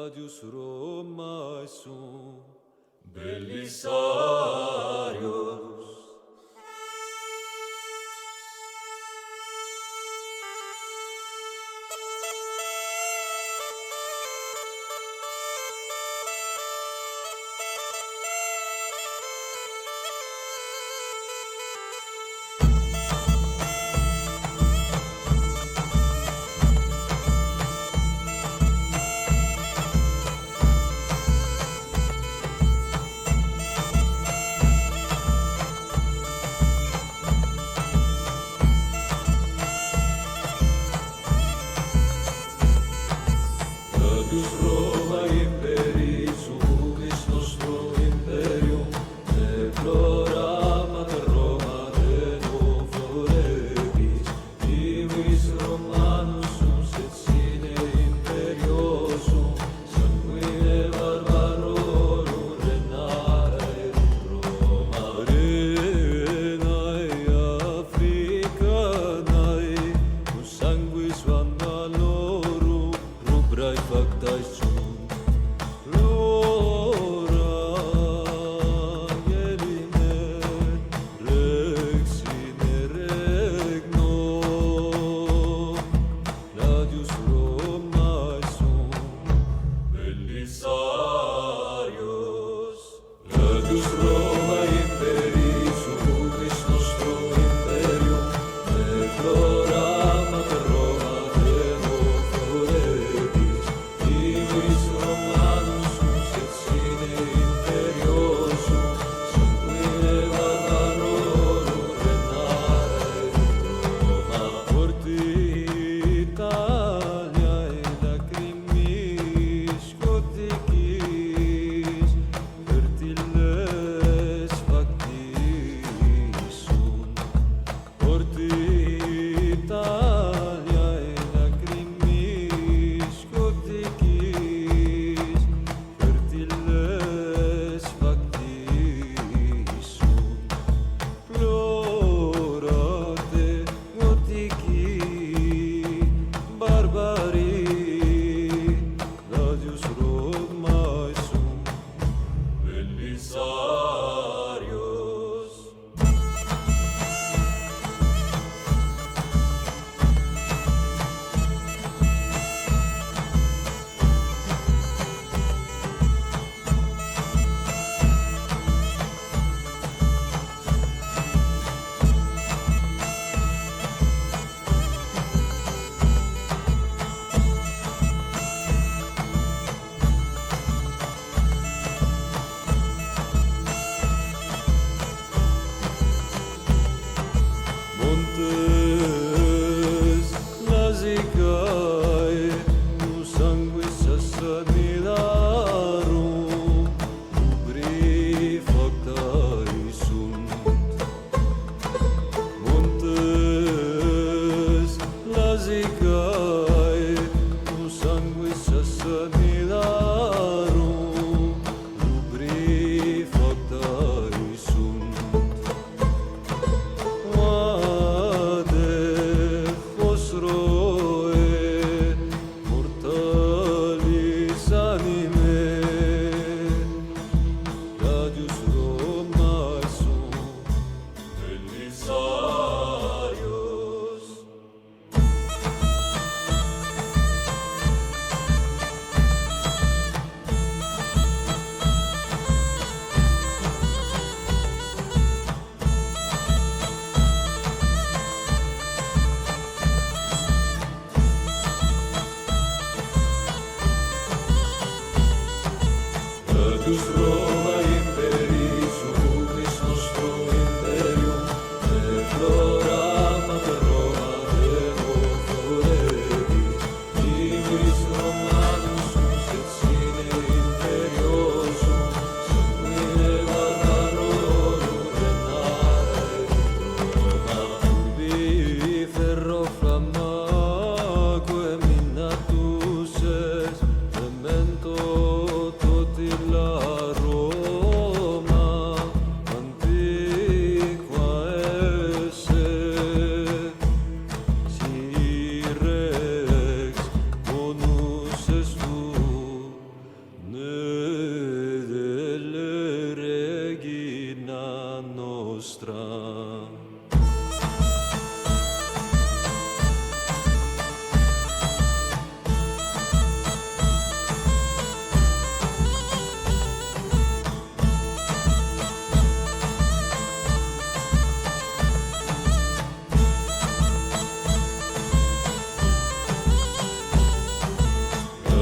Stadius Romae sum, Belisarius.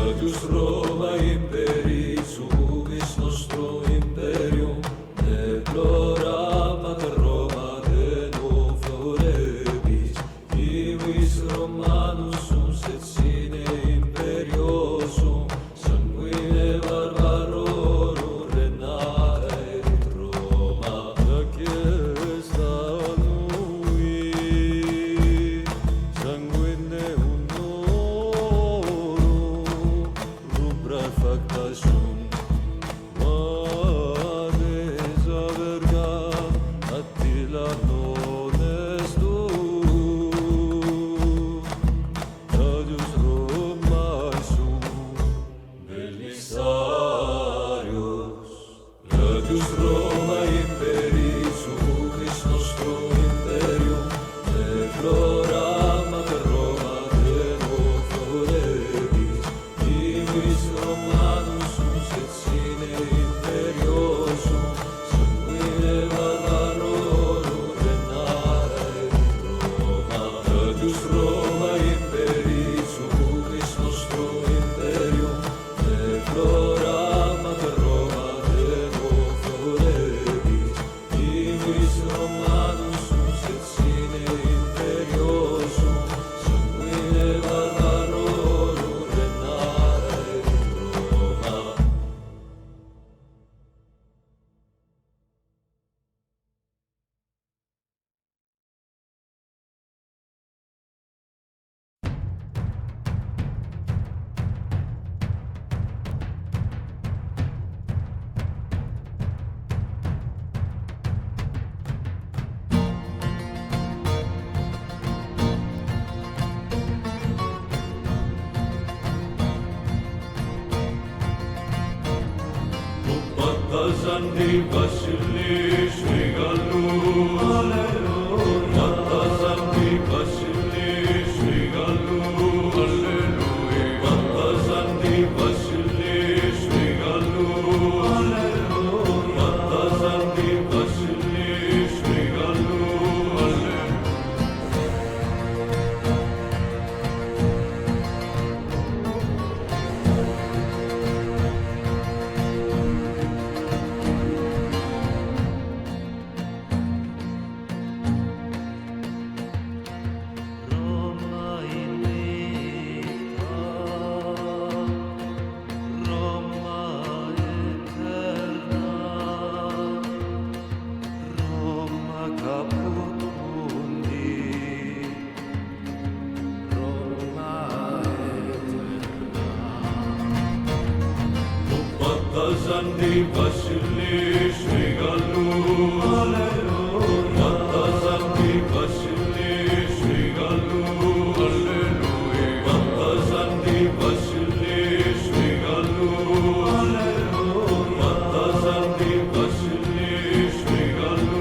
Adius Roma imperis uvis nostro imperium, et plorama de Roma de novo rebis, civis Romanus sunt et sine imperiosum, sanguine barbarorum renaet Roma. Acesta nui sanguine facta sunt, mades averga Attila non est tu. Adius Romae sum, Belisarius. Adius Roma imperis uvis nostro imperium, deplorama per Roma de novo rebis, civis Romanus sunt et sine imperiosum, sanguine barbarorum renaet Roma. Adius Roma imperis uvis nostro imperium, deplorama per Roma de novo rebis, civis Romanus sunt et sine imperiosum, sanguine barbarorum renaet Roma. Πατάζαντι βασιλείς Μεγαλούς, πατάζαντι βασιλείς Μεγαλούς, πατάζαντι βασιλείς Μεγαλούς, πατάζαντι βασιλείς Μεγαλούς. Πατάζαντι βασιλείς Μεγαλούς, πατάζαντι βασιλείς Μεγαλούς, πατάζαντι βασιλείς Μεγαλούς, πατάζαντι βασιλείς Μεγαλούς.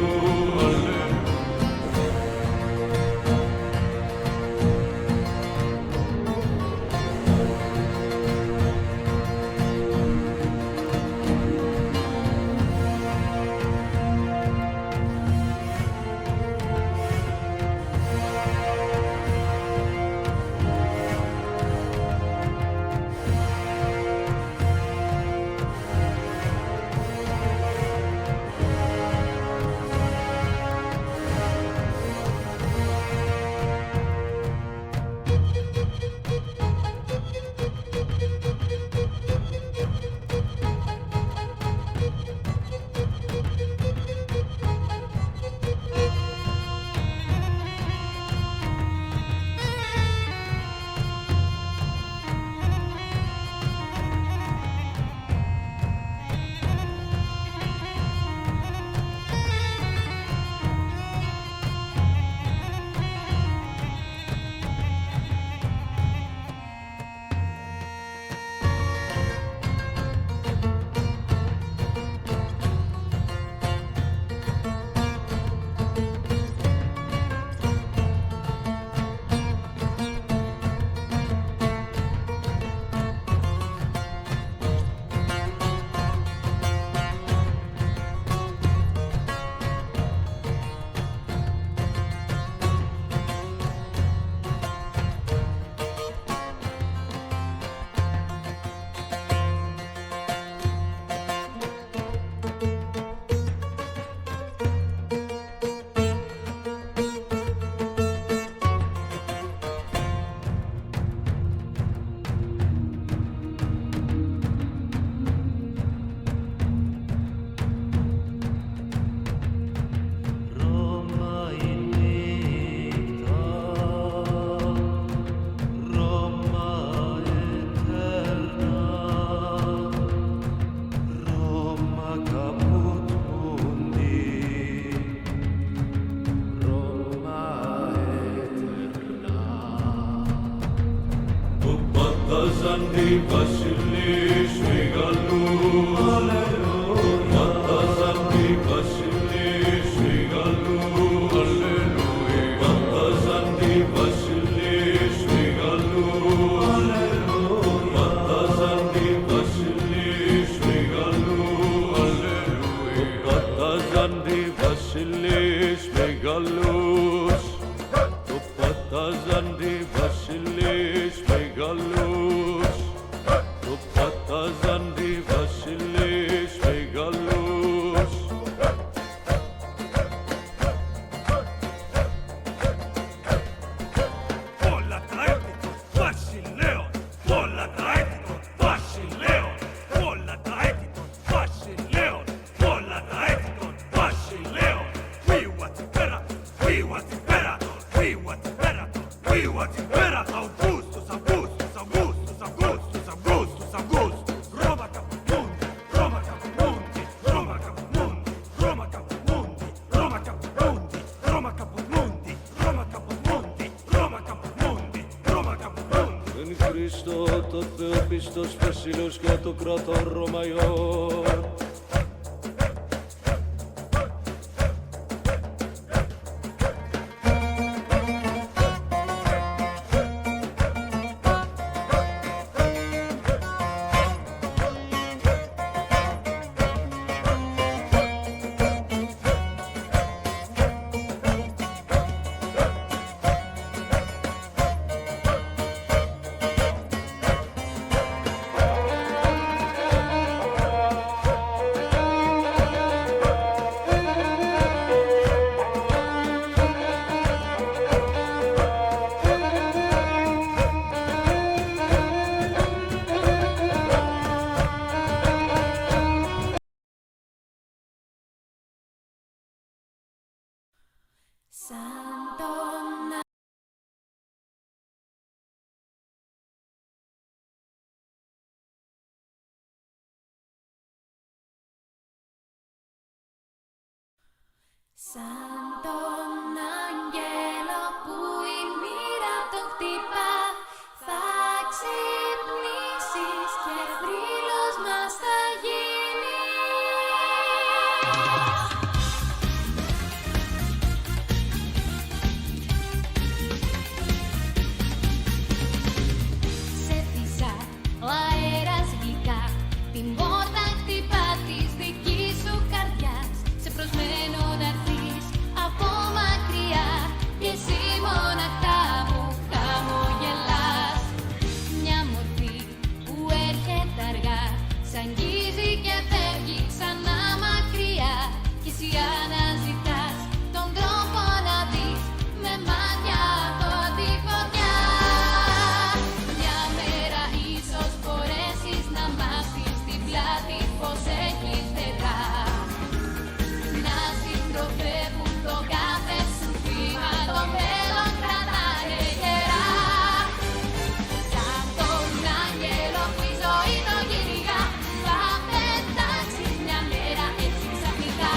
Matazandi Vasilis Megalu Matazandi Vasilis Megalu Matazandi Vasilis Megalu Matazandi Vasilis Megalu Matazandi Vasilis Megalus Patazandi Vasilis Megalus Patazandi Vasilis Megalus Όλα τα έτη των βασιλέων, όλα τα έτη των βασιλέων, όλα τα έτη των βασιλέων, όλα τα έτη των βασιλέων. We want imperator, we want imperator, we want imperator, we want imperator. Augustus, Augustus, Augustus, Augustus, Augustus, Augustus. Roma capomundi, Roma capomundi, Roma capomundi, Roma capomundi, Roma capomundi, Roma capomundi, Roma capomundi, Roma capomundi, Roma capomundi. Εν Χριστώ το Θεό πιστός βασιλός και το κράτο Ρωμαϊόν. Σαν τον άγγελο που η μοίρα το χτυπά, θα ξυπνήσεις και θρύλος μας θα γίνει. Σε φυσά ο αέρας γλυκά, την πόρτα χτυπά της δικής σου καρδιάς. Σε προσμένω να έρθεις από μακριά και εσύ μοναχά μου χαμογελάς. Μια μορφή που έρχεται αργά, σ' αγγίζει και φεύγει ξανά μακριά. Κι εσύ αναζητάς τον τρόπο να δεις με μάτια από τη φωτιά. Μια μέρα ίσως μπορέσεις να μάθεις στην πλάτη πως έχεις φτερά. Να συντροφεύουν το κάθε σου βήμα, το μέλλον κρατάνε γερά. Σαν τον άγγελο που η ζωή τον κυνηγά, θα πετάξεις μια μέρα έτσι ξαφνικά.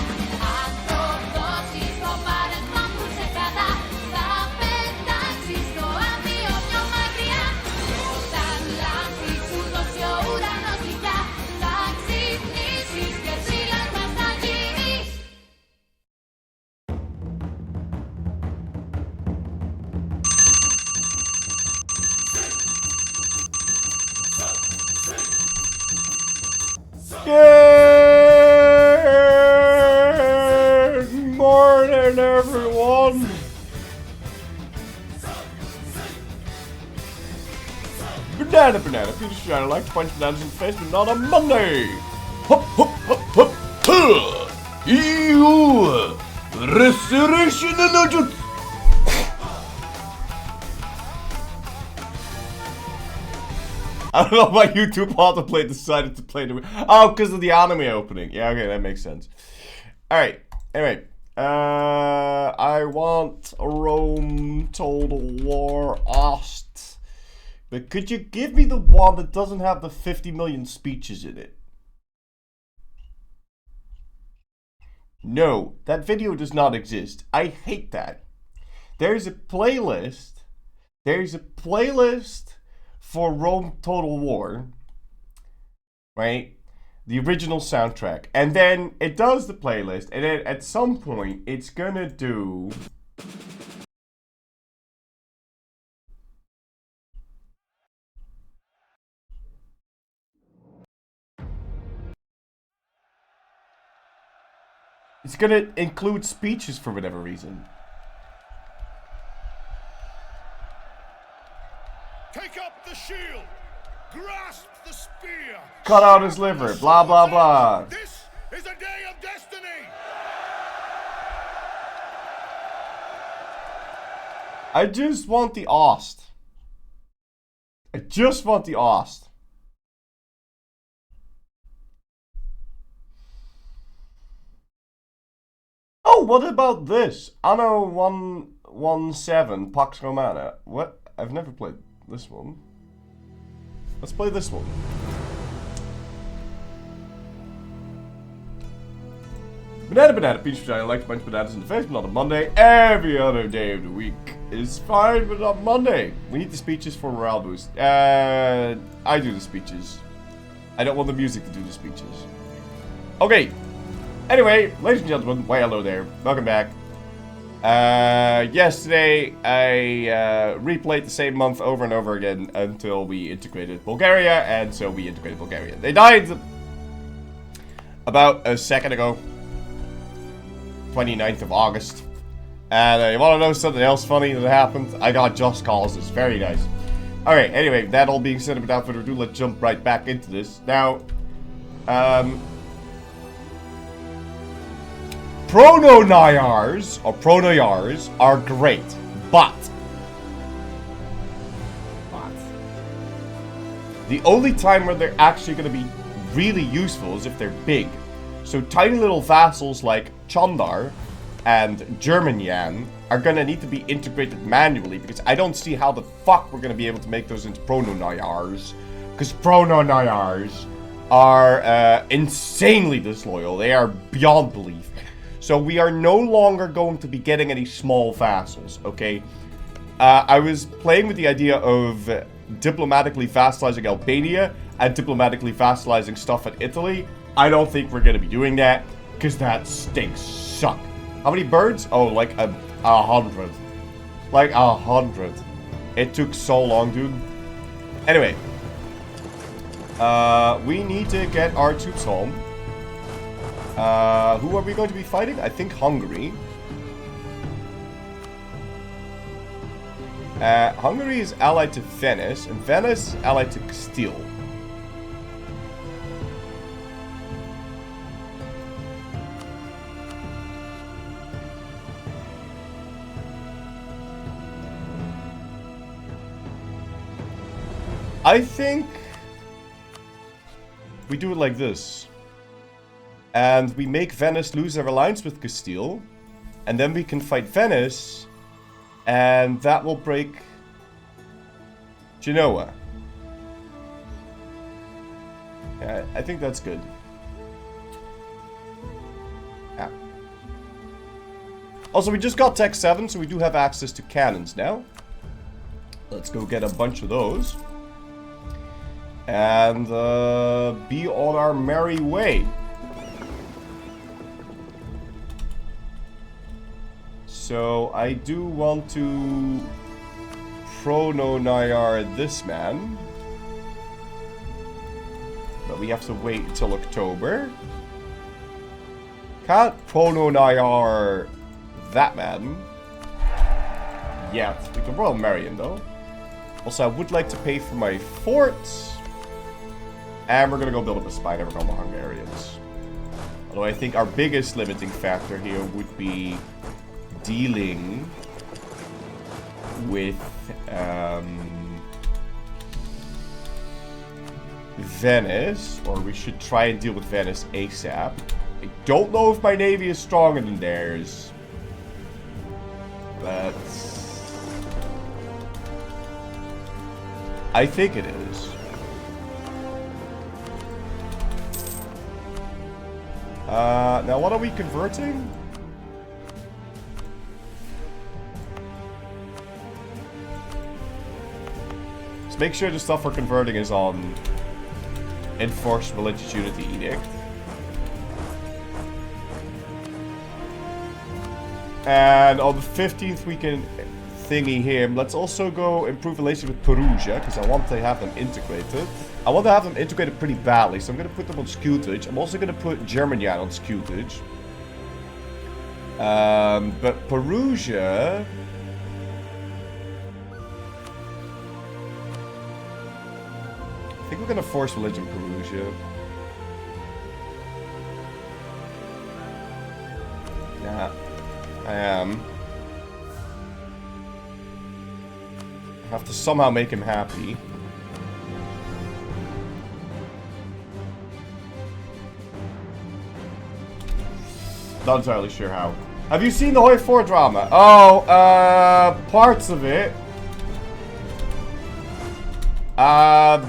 Αν το δώσεις το παρελθόν που σε κρατά, θα πετάξεις το άδειο πιο μακριά. Κι όταν λάθη σου δώσει ο ουρανός γλυκιά, θα ξυπνήσεις και ψηλάς μας θα γίνεις. Good morning, everyone. Banana, Peter Shine. I like to punch bananas in the face, but not on Monday. Hop, hop, hop, hop, huh. Ew. Restoration and nugget. I don't know why YouTube autoplay decided to play the... Oh, because of the anime opening. Yeah, okay, that makes sense. Alright, anyway. I want Rome Total War Ost. But could you give me the one that doesn't have the 50 million speeches in it? No, that video does not exist. I hate that. There's a playlist for Rome Total War, right? The original soundtrack. And then it does the playlist, and then at some point it's gonna do... It's gonna include speeches for whatever reason. Take up the shield! Grasp the spear! Cut out his liver, blah blah blah. This is a day of destiny! I just want the Ost. I just want the Ost. Oh, what about this? Anno 117 Pax Romana. What? I've never played this one. Let's play this one. Banana, peach vagina, like a bunch of bananas in the face, but not on Monday. Every other day of the week is fine, but not Monday. We need the speeches for morale boost. I do the speeches. I don't want the music to do the speeches. Okay. Anyway, ladies and gentlemen, why hello there. Welcome back. Yesterday, I replayed the same month over and over again until we integrated Bulgaria, and so we integrated Bulgaria. They died about a second ago. 29th of August. And you want to know something else funny that happened? I got just causes. Very nice. Alright, anyway, that all being said, without further ado, let's jump right back into this. Now, Prono-Nyars, or Prono-Yars, are great, but the only time where they're actually going to be really useful is if they're big. So tiny little vassals like Chandar and Germanyan are going to need to be integrated manually, because I don't see how the fuck we're going to be able to make those into Prono-Nyars, because Prono-Nyars are insanely disloyal. They are beyond belief. So we are no longer going to be getting any small vassals, okay? I was playing with the idea of diplomatically vassalizing Albania and diplomatically vassalizing stuff in Italy. I don't think we're going to be doing that, because that stinks suck. How many birds? Oh, like 100. Like 100. It took so long, dude. Anyway. We need to get our troops home. Who are we going to be fighting? I think Hungary. Hungary is allied to Venice, and Venice allied to Castile. I think we do it like this. And we make Venice lose their alliance with Castile. And then we can fight Venice. And that will break Genoa. Yeah, I think that's good. Yeah. Also, we just got Tech 7, so we do have access to cannons now. Let's go get a bunch of those. And be on our merry way. So I do want to Prono-Nyar this man. But we have to wait until October. Can't Prono-Nyar that man yet. We can Royal marry him though. Also, I would like to pay for my forts. And we're gonna go build up a spy network on the Hungarians. Although I think our biggest limiting factor here would be dealing with Venice, or we should try and deal with Venice ASAP. I don't know if my navy is stronger than theirs, but I think it is. Now what are we converting? make sure the stuff we're converting is on Enforced Religious Unity Edict. And on the 15th we can thingy him. Let's also go improve relations with Perugia, because I want to have them integrated. I want to have them integrated pretty badly, so I'm going to put them on Scutage. I'm also going to put Germania on Scutage. But Perugia... I think we're going to force religion Perugia. Nah, I am. I have to somehow make him happy. Not entirely sure how. Have you seen the Hoi 4 drama? Oh, parts of it.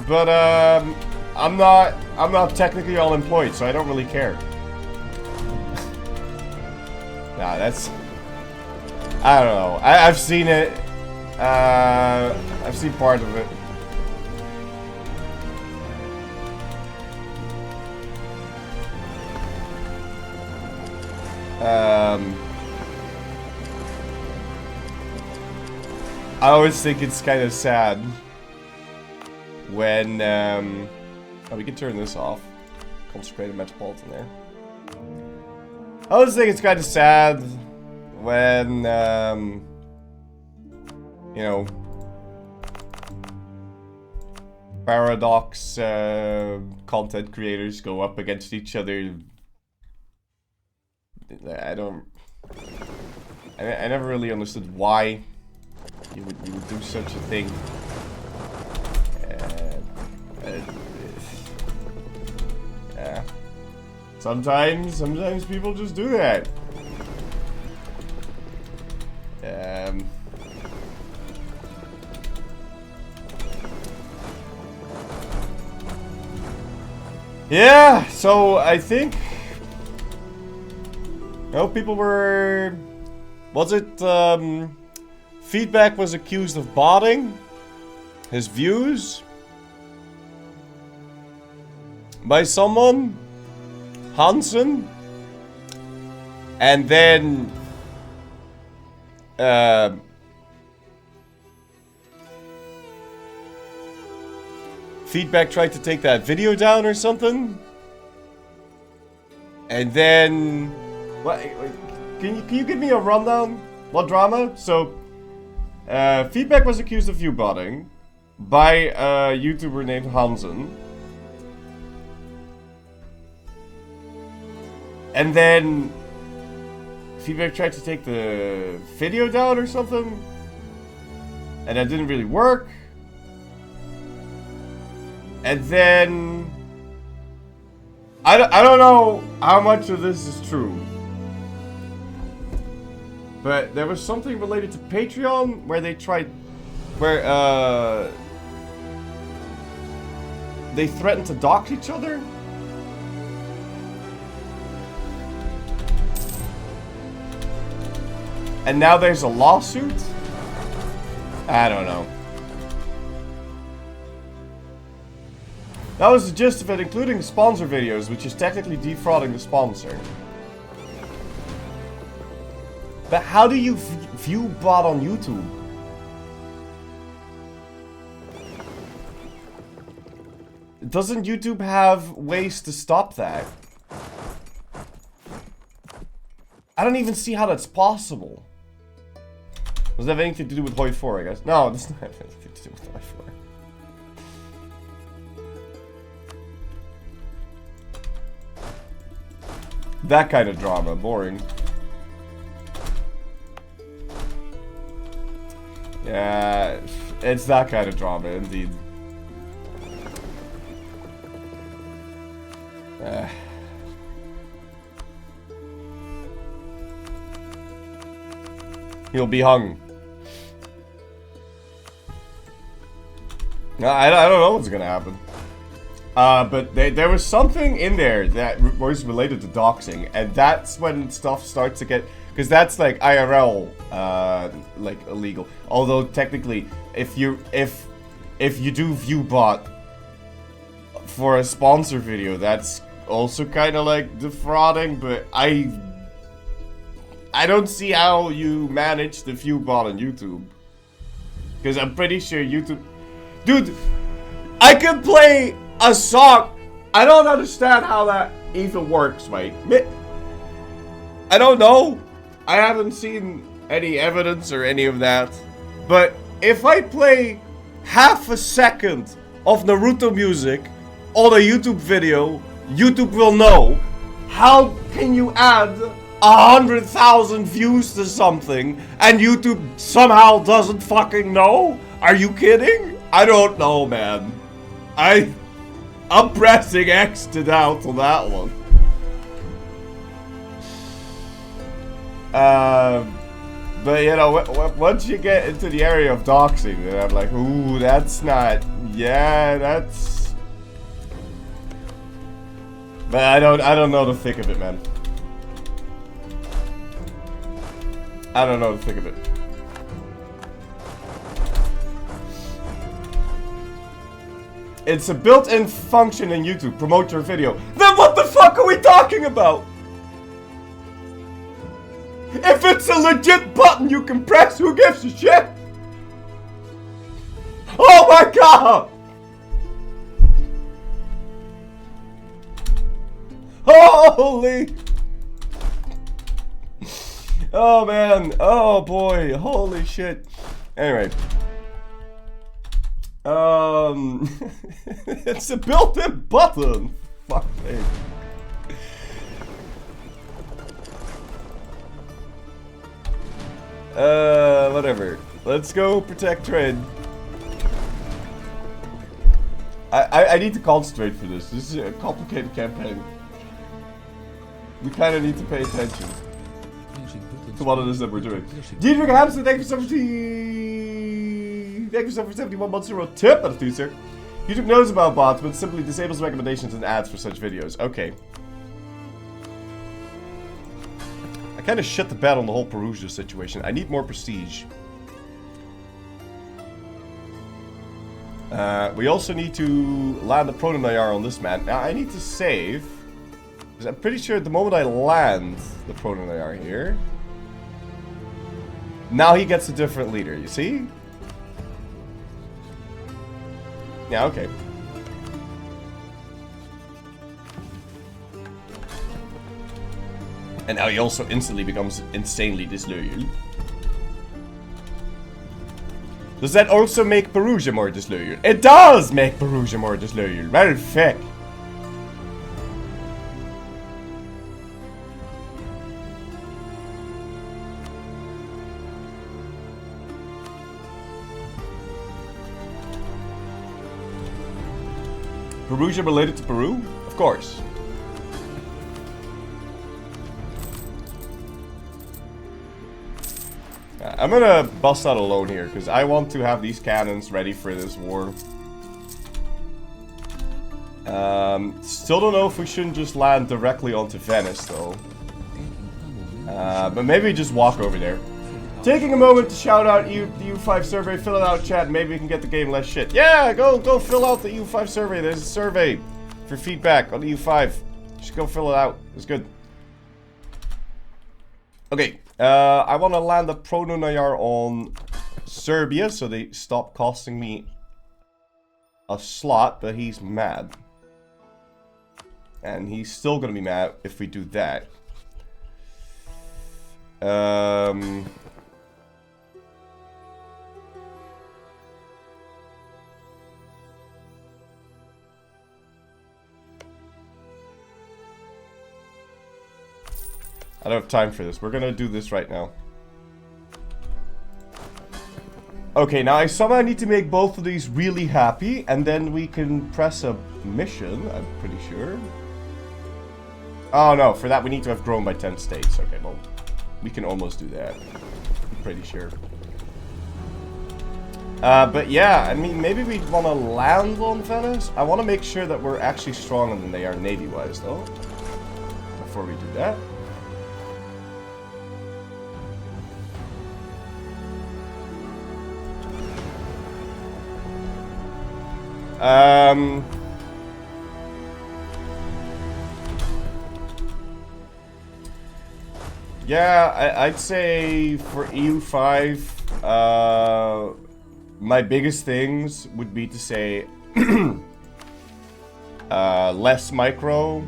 But I'm not technically unemployed, so I don't really care. Nah, that's... I don't know. I've seen it. I've seen part of it. I always think it's kind of sad when, oh, we can turn this off. Consecrated Metropolitan there. I always think it's kind of sad when, you know, Paradox content creators go up against each other. I never really understood why you would do such a thing. Yeah. Sometimes people just do that. Yeah, so I think... No, people were... Was it, Feedback was accused of botting his views by someone, Hansen, and then Feedback tried to take that video down or something, and then what? Can you give me a rundown? What drama? So, Feedback was accused of view botting by a YouTuber named Hansen. And then Feedback tried to take the video down or something. And that didn't really work. And then I don't know how much of this is true. But there was something related to Patreon where they tried, they threatened to dox each other. And now there's a lawsuit? I don't know. That was the gist of it, including sponsor videos, which is technically defrauding the sponsor. But how do you view bot on YouTube? Doesn't YouTube have ways to stop that? I don't even see how that's possible. Does it have anything to do with Hoi 4, I guess? No, it doesn't have anything to do with Hoi 4. That kind of drama, boring. Yeah, it's that kind of drama, indeed. He'll be hung. No, I don't know what's gonna happen. But there was something in there that was related to doxing, and that's when stuff starts to get... Because that's like IRL, like illegal. Although technically, if if you do view bot for a sponsor video, that's also kind of like defrauding, but I don't see how you manage the view bot on YouTube. Because I'm pretty sure YouTube... Dude, I can play a song. I don't understand how that even works, mate. I don't know. I haven't seen any evidence or any of that. But if I play half a second of Naruto music on a YouTube video, YouTube will know. How can you add 100,000 views to something and YouTube somehow doesn't fucking know? Are you kidding? I don't know, man. I'm pressing X to doubt on that one. But you know, once you get into the area of doxing, then I'm like, ooh, that's not, yeah, that's. But I don't know the thick of it, man. I don't know the thick of it. It's a built-in function in YouTube. Promote your video. Then what the fuck are we talking about? If it's a legit button you can press, who gives a shit? Oh my god! Holy! Oh man, oh boy, holy shit. Anyway. It's a built-in button. Fuck me. Whatever. Let's go protect trade. I need to concentrate for this. This is a complicated campaign. We kind of need to pay attention to what it is that we're doing. Diedrich Hamster, thank you for 70. Thank you for 71 months to a tip. That's dude, sir. YouTube knows about bots, but simply disables recommendations and ads for such videos. Okay. I kind of shit the bed on the whole Perugia situation. I need more prestige. We also need to land the Proto-Nayar on this man. Now, I need to save. Because I'm pretty sure at the moment I land the Proto-Nayar here, now he gets a different leader, you see? Yeah, okay. And now he also instantly becomes insanely disloyal. Does that also make Perugia more disloyal? It does make Perugia more disloyal. Well, fuck. Perugia related to Peru? Of course. I'm gonna bust out alone here, because I want to have these cannons ready for this war. Still don't know if we shouldn't just land directly onto Venice, though. But maybe just walk over there. Taking a moment to shout out the EU5 survey, fill it out, chat, and maybe we can get the game less shit. Yeah, go fill out the EU5 survey. There's a survey for feedback on the EU5. Just go fill it out. It's good. Okay, I want to land the Proto-Nayar on Serbia, so they stop costing me a slot, but he's mad. And he's still gonna be mad if we do that. I don't have time for this. We're gonna do this right now. Okay, now I somehow need to make both of these really happy, and then we can press a mission, I'm pretty sure. Oh no, for that we need to have grown by 10 states. Okay, well, we can almost do that. I'm pretty sure. But yeah, I mean, maybe we want to land on Venice. I want to make sure that we're actually stronger than they are navy-wise, though. Before we do that. Yeah, I'd say for EU5, my biggest things would be to say less micro.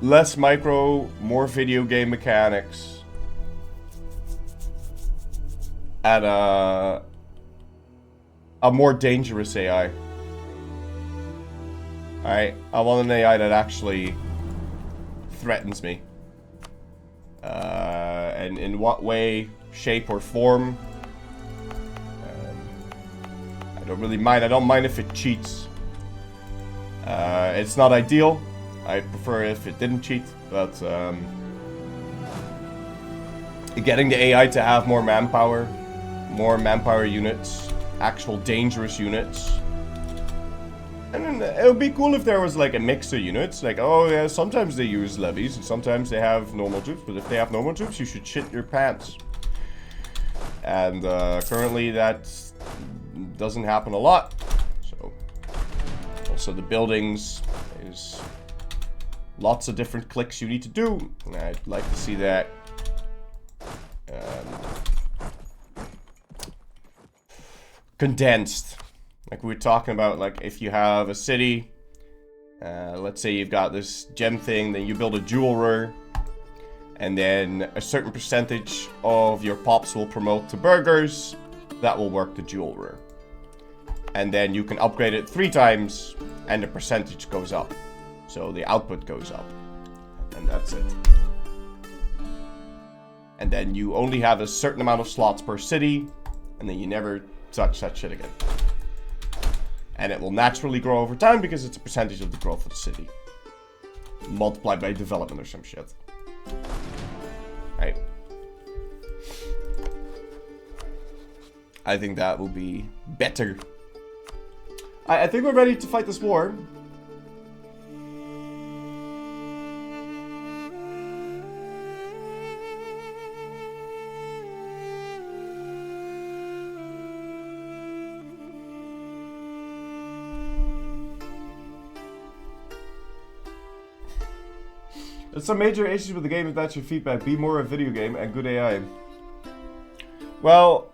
Less micro, more video game mechanics. And a more dangerous AI. Alright, I want an AI that actually threatens me. And in what way, shape, or form? I don't really mind. I don't mind if it cheats. It's not ideal. I prefer if it didn't cheat, but getting the AI to have more manpower units, actual dangerous units. And it would be cool if there was like a mix of units, like, oh yeah, sometimes they use levies and sometimes they have normal troops, but if they have normal troops, you should shit your pants. And currently that doesn't happen a lot. So, also the buildings is lots of different clicks you need to do, and I'd like to see that condensed. Like we were talking about, like if you have a city, let's say you've got this gem thing, then you build a jeweler, and then a certain percentage of your pops will promote to burgers, that will work the jeweler. And then you can upgrade it 3 times, and the percentage goes up. So the output goes up. And that's it. And then you only have a certain amount of slots per city, and then you never touch that shit again. And it will naturally grow over time because it's a percentage of the growth of the city. Multiplied by development or some shit. Right. I think that will be better. I think we're ready to fight this war. There's some major issues with the game if that's your feedback. Be more a video game and good AI. Well,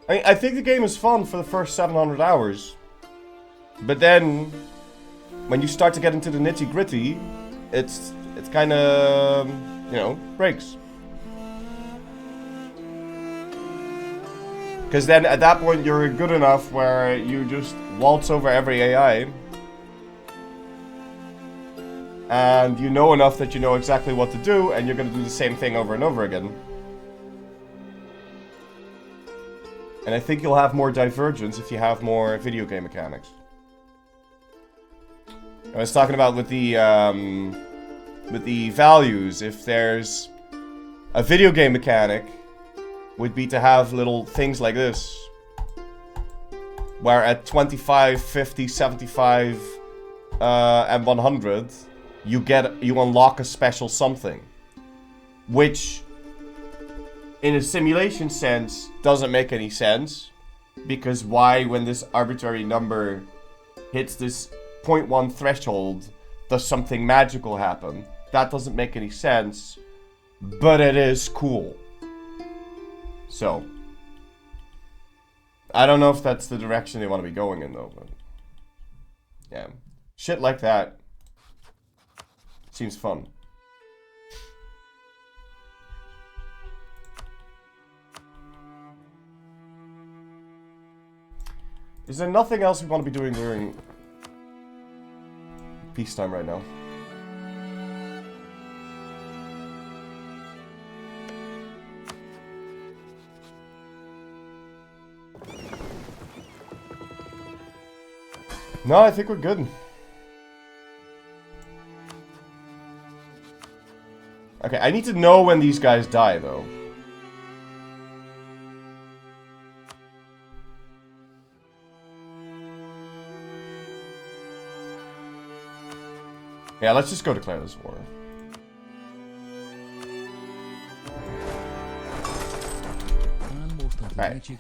I think the game is fun for the first 700 hours. But then, when you start to get into the nitty gritty, it's kind of, you know, breaks. Because then at that point you're good enough where you just waltz over every AI. And you know enough that you know exactly what to do, and you're going to do the same thing over and over again. And I think you'll have more divergence if you have more video game mechanics. I was talking about with the values, if there's a video game mechanic, would be to have little things like this. Where at 25, 50, 75, and 100, you unlock a special something. Which, in a simulation sense, doesn't make any sense. Because why, when this arbitrary number hits this 0.1 threshold, does something magical happen? That doesn't make any sense. But it is cool. So, I don't know if that's the direction they want to be going in, though. But yeah, shit like that seems fun. Is there nothing else we want to be doing during peacetime right now? No, I think we're good. Okay, I need to know when these guys die, though. Yeah, let's just go declare this war. Right.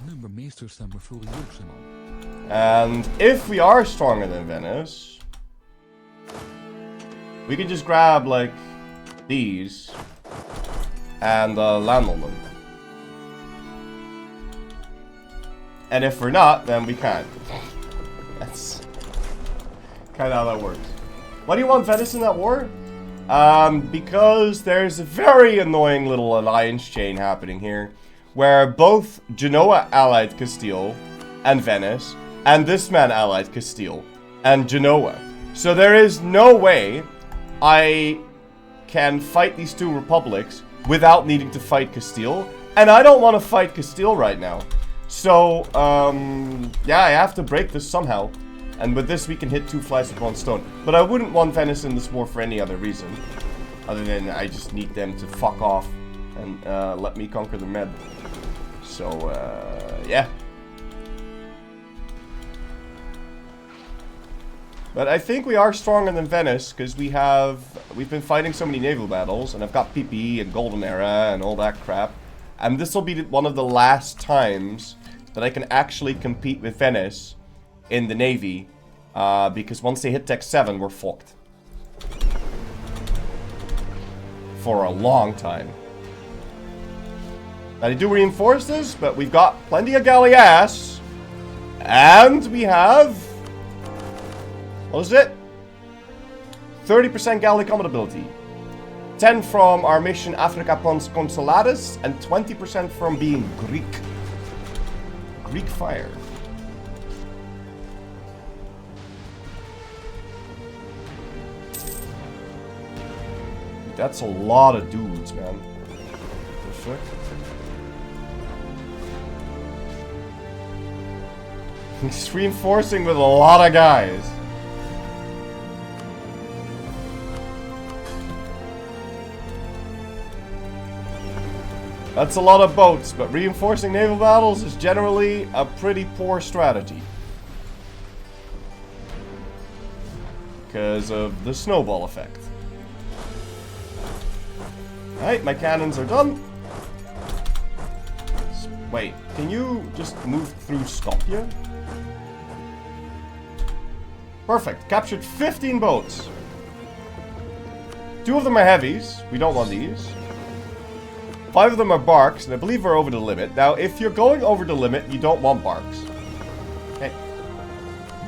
And if we are stronger than Venice, we can just grab, like, these and land on them. And if we're not, then we can't. That's kind of how that works. Why do you want Venice in that war? Because there's a very annoying little alliance chain happening here, where both Genoa allied Castile and Venice, and this man allied Castile and Genoa. So there is no way I can fight these two republics without needing to fight Castile, and I don't want to fight Castile right now. So, yeah, I have to break this somehow. And with this, we can hit 2 flies with 1 stone. But I wouldn't want Venice in this war for any other reason. Other than I just need them to fuck off and let me conquer the Med. So, yeah. But I think we are stronger than Venice, because we've been fighting so many naval battles, and I've got PPE and Golden Era and all that crap. And this will be one of the last times that I can actually compete with Venice in the Navy, because once they hit Tech 7, we're fucked. For a long time. Now, they do reinforce this, but we've got plenty of galleass. And we have... what is it? 30% galley combat ability. 10 from our mission Africa Pons Consularis, and 20% from being Greek. Greek fire. That's a lot of dudes, man. The fuck? He's reinforcing with a lot of guys. That's a lot of boats, but reinforcing naval battles is generally a pretty poor strategy. Because of the snowball effect. Alright, my cannons are done. Wait, can you just move through Skopje? Perfect, captured 15 boats. 2 of them are heavies, we don't want these. 5 of them are barks, and I believe we're over the limit. Now, if you're going over the limit, you don't want barks. Okay.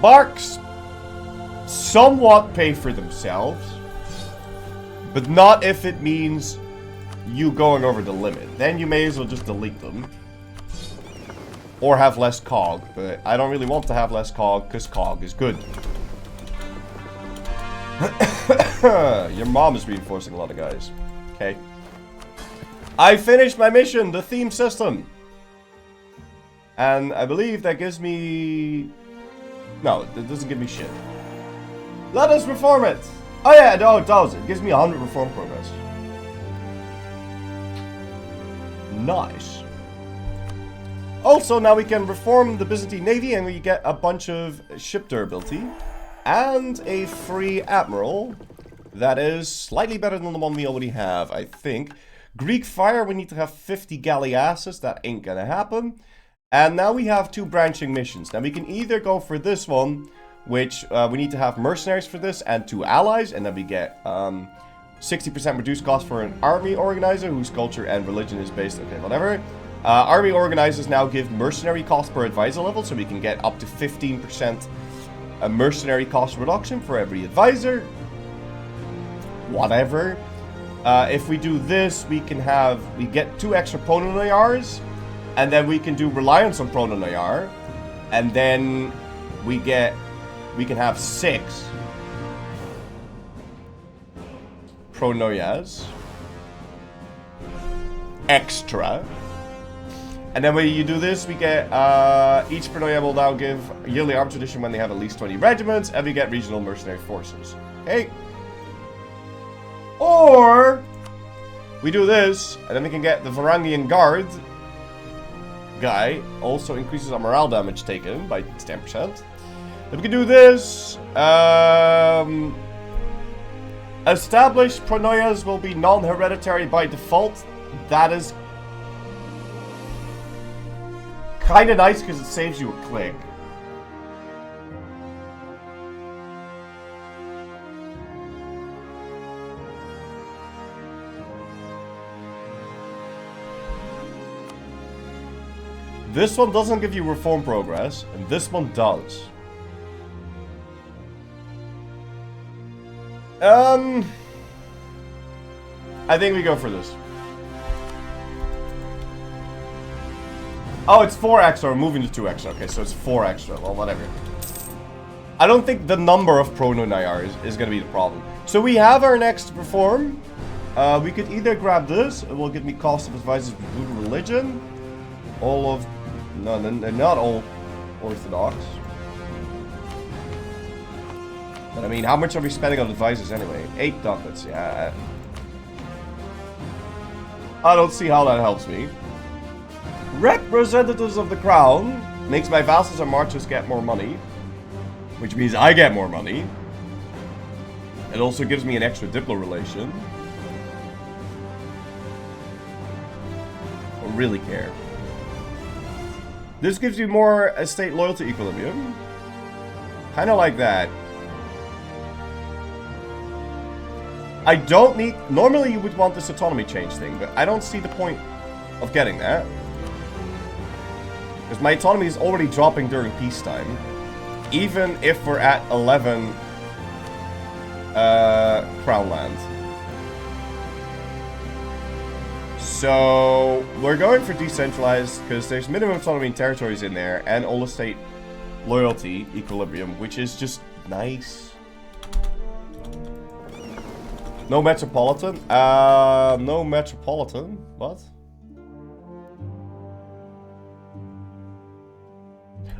Barks somewhat pay for themselves, but not if it means you going over the limit. Then you may as well just delete them. Or have less cog, but I don't really want to have less cog, because cog is good. Your mom is reinforcing a lot of guys. Okay. I finished my mission, the theme system. And I believe that gives me... no, it doesn't give me shit. Let us reform it. Oh yeah, no, it does. It gives me 100 reform progress. Nice. Also, now we can reform the Byzantine Navy and we get a bunch of ship durability. And a free admiral. That is slightly better than the one we already have, I think. Greek fire, we need to have 50 galleasses. That ain't gonna happen. And now we have 2 branching missions. Now we can either go for this one, which we need to have mercenaries for this and 2 allies. And then we get 60% reduced cost for an army organizer whose culture and religion is based... okay, whatever. Army organizers now give mercenary cost per advisor level. So we can get up to 15% a mercenary cost reduction for every advisor. Whatever. If we do this, we get 2 extra pronoyars, and then we can do reliance on pronoyar, and then we can have 6 pronoyas extra. And then when you do this, we get each pronoia will now give a yearly arms tradition when they have at least 20 regiments, and we get regional mercenary forces. Okay. Or we do this, and then we can get the Varangian Guard guy. Also increases our morale damage taken by 10%. Then we can do this. Established pronoias will be non-hereditary by default. That is kind of nice because it saves you a click. This one doesn't give you reform progress, and this one does. I think we go for this. Oh, it's 4 extra. We're moving to 2 extra. Okay, so it's 4 extra. Well, whatever. I don't think the number of prono-Nair is going to be the problem. So we have our next reform. We could either grab this. It will give me cost of advisors with good religion. All of... No, they're not all Orthodox. But I mean, how much are we spending on advisors anyway? 8 ducats, yeah. I don't see how that helps me. Representatives of the crown makes my vassals and marchers get more money. Which means I get more money. It also gives me an extra diplo relation. I don't really care. This gives you more estate loyalty equilibrium. Kind of like that. I don't need... Normally you would want this autonomy change thing, but I don't see the point of getting that. Because my autonomy is already dropping during peacetime. Even if we're at 11 crown land. So we're going for decentralized because there's minimum autonomy territories in there and all estate loyalty equilibrium, which is just nice. No metropolitan. No metropolitan. What?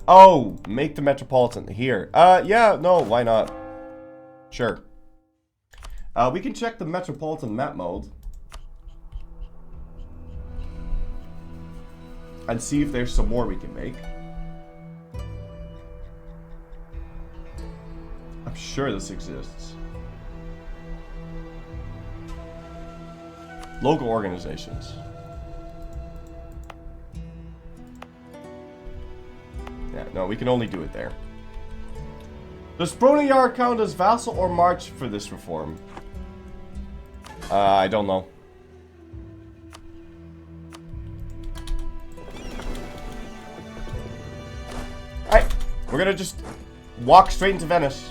Oh, make the metropolitan here. Yeah, no, why not? Sure. We can check the metropolitan map mode. And see if there's some more we can make. I'm sure this exists. Local organizations. Yeah, no, we can only do it there. Does Proniar count as vassal or march for this reform? I don't know. Alright, we're gonna just walk straight into Venice.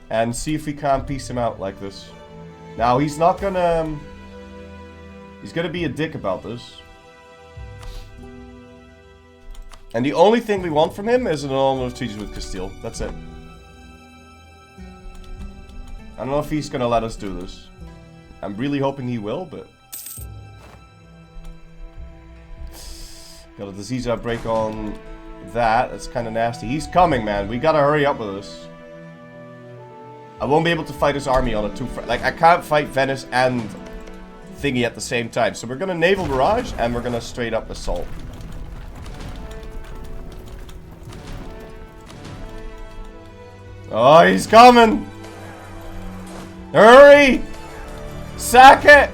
And see if we can't piece him out like this. Now, he's not gonna... he's gonna be a dick about this. And the only thing we want from him is an anonymous treaty with Castile. That's it. I don't know if he's gonna let us do this. I'm really hoping he will, but... got a disease outbreak on that. That's kind of nasty. He's coming, man. We gotta hurry up with this. I won't be able to fight his army on a two-front. Like, I can't fight Venice and Thingy at the same time. So we're gonna naval barrage and we're gonna straight up assault. Oh, he's coming! Hurry! Sack it!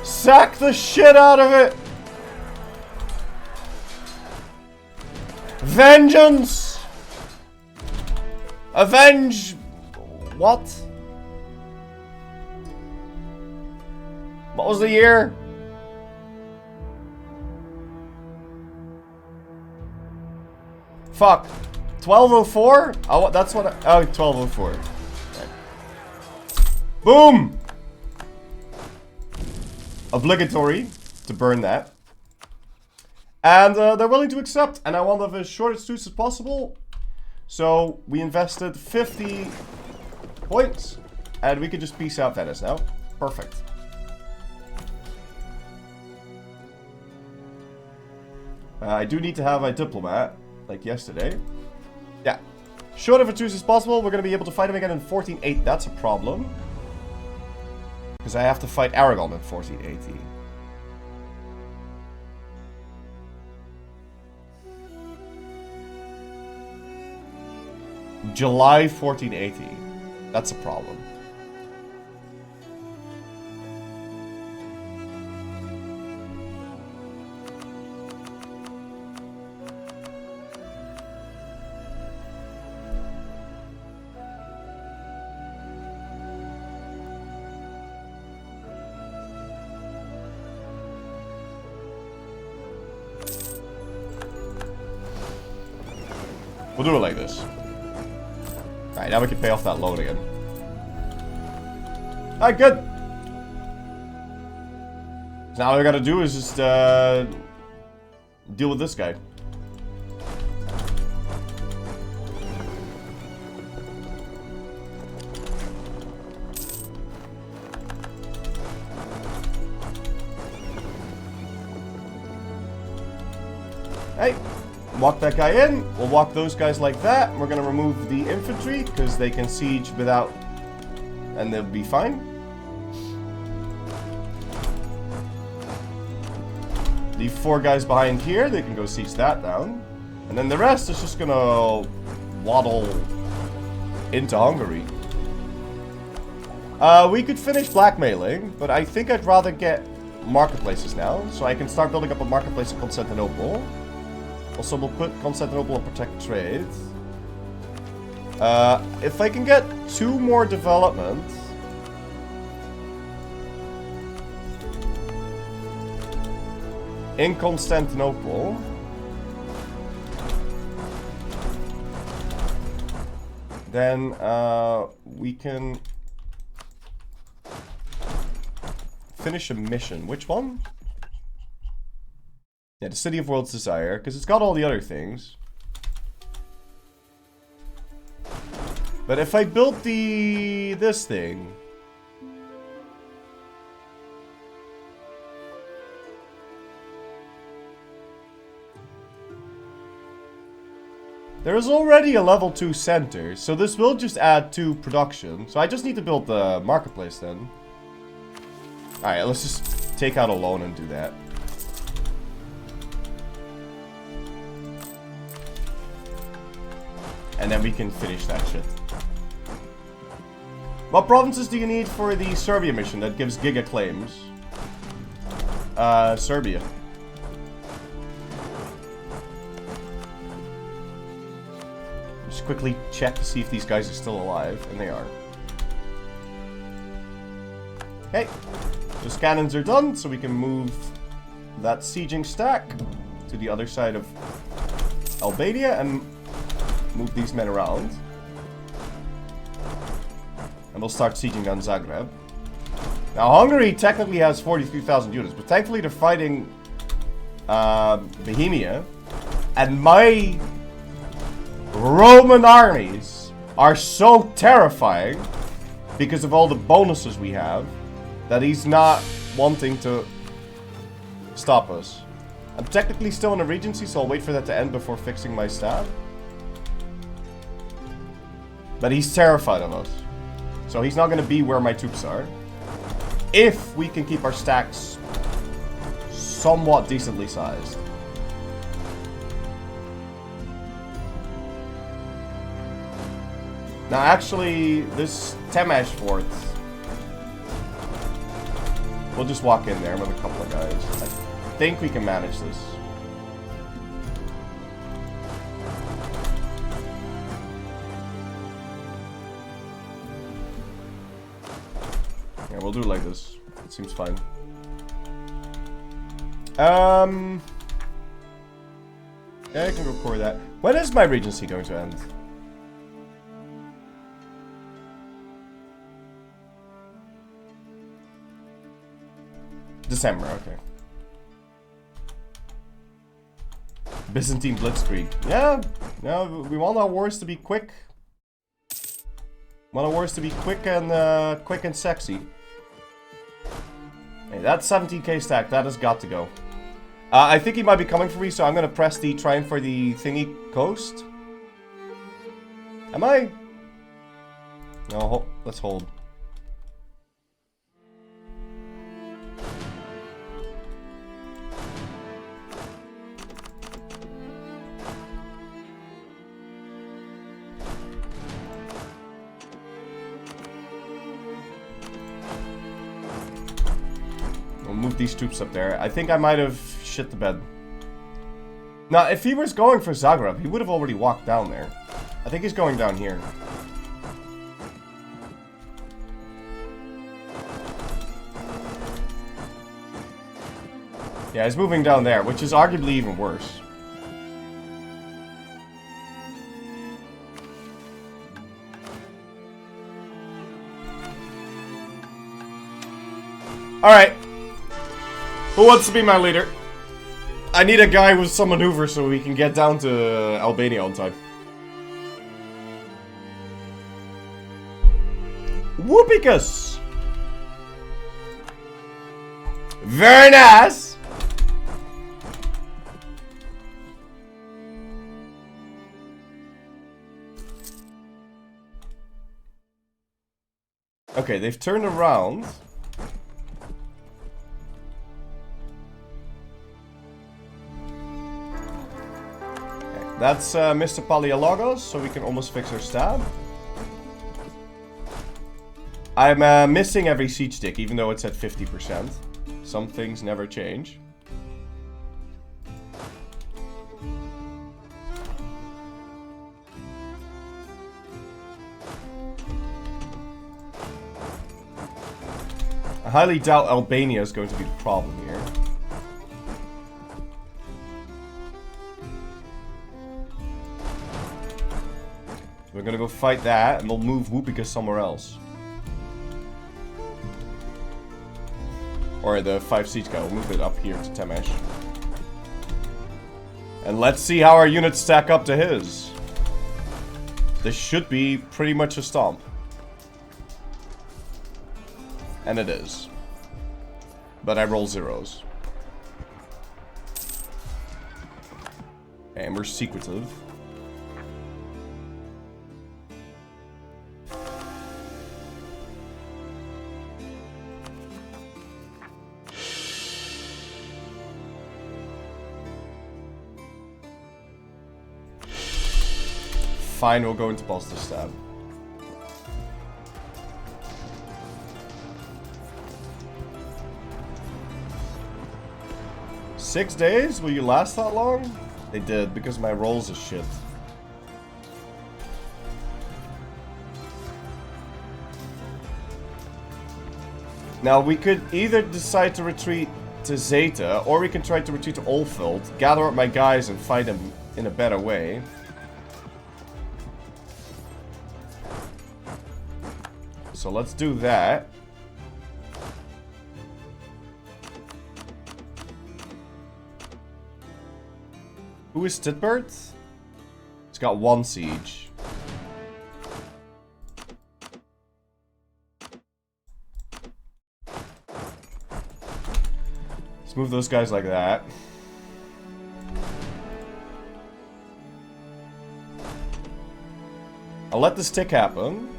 Sack the shit out of it! Vengeance! Avenge! What? What was the year? Fuck. 1204? Oh, that's what I... oh, 1204. Right. Boom! Obligatory to burn that. And they're willing to accept. And I want to have as short a truce as possible. So we invested 50 points. And we could just peace out Venice now. Perfect. I do need to have a diplomat. Like yesterday. Yeah. Short of a truce as possible. We're going to be able to fight him again in 1480. That's a problem. Because I have to fight Aragon in 1480. July 1480. That's a problem. We'll do it like this. Alright, now we can pay off that loan again. Alright, good. So now all we gotta do is just deal with this guy. Hey. Walk that guy in. We'll walk those guys like that. We're going to remove the infantry because they can siege without... and they'll be fine. The 4 guys behind here, they can go siege that down. And then the rest is just going to waddle into Hungary. We could finish blackmailing, but I think I'd rather get marketplaces now. So I can start building up a marketplace in Constantinople. Also, we'll put Constantinople and protect trade. If I can get 2 more development... in Constantinople... then, we can... finish a mission. Which one? Yeah, the City of World's Desire, because it's got all the other things. But if I built this thing... there is already a level 2 center, so this will just add 2 production. So I just need to build the marketplace then. Alright, let's just take out a loan and do that. And then we can finish that shit. What provinces do you need for the Serbia mission that gives giga claims? Serbia. Just quickly check to see if these guys are still alive, and they are. Okay, those cannons are done, so we can move that sieging stack to the other side of Albania and move these men around. And we'll start sieging on Zagreb. Now, Hungary technically has 43,000 units, but thankfully they're fighting Bohemia. And my Roman armies are so terrifying because of all the bonuses we have that he's not wanting to stop us. I'm technically still in a regency, so I'll wait for that to end before fixing my staff. But he's terrified of us. So he's not going to be where my troops are. If we can keep our stacks somewhat decently sized. Now actually, this Temesh fort, we'll just walk in there with a couple of guys. I think we can manage this. Yeah, we'll do it like this. It seems fine. Yeah, I can go core that. When is my regency going to end? December, okay. Byzantine Blitzkrieg. Yeah, we want our wars to be quick. Want our wars to be quick and sexy. Hey, that's 17k stack. That has got to go. I think he might be coming for me, so I'm gonna press the try for the thingy coast. Am I? No, let's hold. move these troops up there. I think I might have shit the bed. Now, if he was going for Zagreb, he would have already walked down there. I think he's going down here. Yeah, he's moving down there, which is arguably even worse. Alright. Who wants to be my leader? I need a guy with some maneuver so we can get down to Albania on time. Whoopicus! Very nice! Okay, they've turned around. That's Mr. Paleologos, so we can almost fix our stab. I'm missing every siege tick, even though it's at 50%. Some things never change. I highly doubt Albania is going to be the problem here. We're gonna go fight that, and we'll move Whoopicus somewhere else. Or the 5 siege guy, we'll move it up here to Temesh. And let's see how our units stack up to his. This should be pretty much a stomp. And it is. But I roll zeros. And we're secretive. Fine, we'll go into Bolster Stab. "6 days? Will you last that long?" They did, because my rolls are shit. Now, we could either decide to retreat to Zeta, or we can try to retreat to Olfeld, gather up my guys and fight them in a better way. So let's do that. Who is Titbert? It's got 1 siege. Let's move those guys like that. I'll let this tick happen.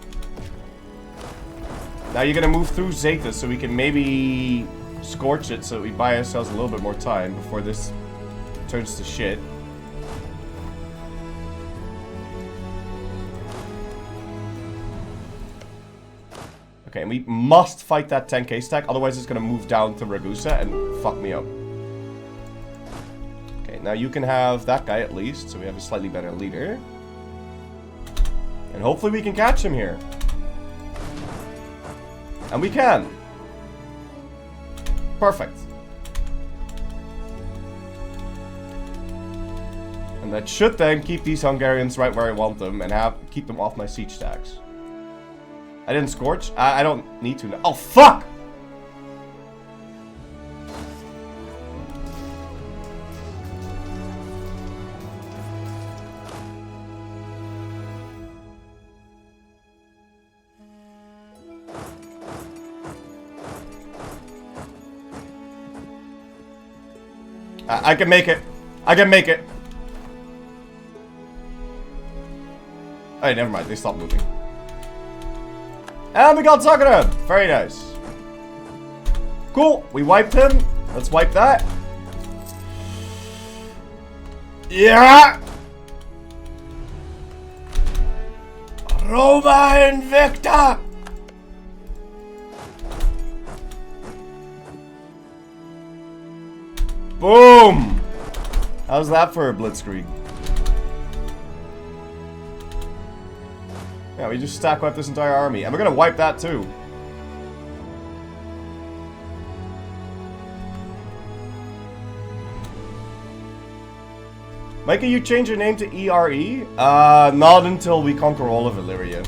Now you're gonna move through Zeta so we can maybe scorch it so that we buy ourselves a little bit more time before this turns to shit. Okay, and we must fight that 10k stack, otherwise it's gonna move down to Ragusa and fuck me up. Okay, now you can have that guy at least, so we have a slightly better leader. And hopefully we can catch him here. And we can. Perfect. And that should then keep these Hungarians right where I want them and keep them off my siege stacks. I didn't scorch. I don't need to. Oh, fuck! I can make it. I can make it. Oh, never mind. They stopped moving. And we got Zagreb. Very nice. Cool. We wiped him. Let's wipe that. Yeah. Roma Invicta. Boom! How's that for a blitzkrieg? Yeah, we just stack wipe this entire army. And we're gonna wipe that too. Micah, you change your name to ERE? Not until we conquer all of Illyria.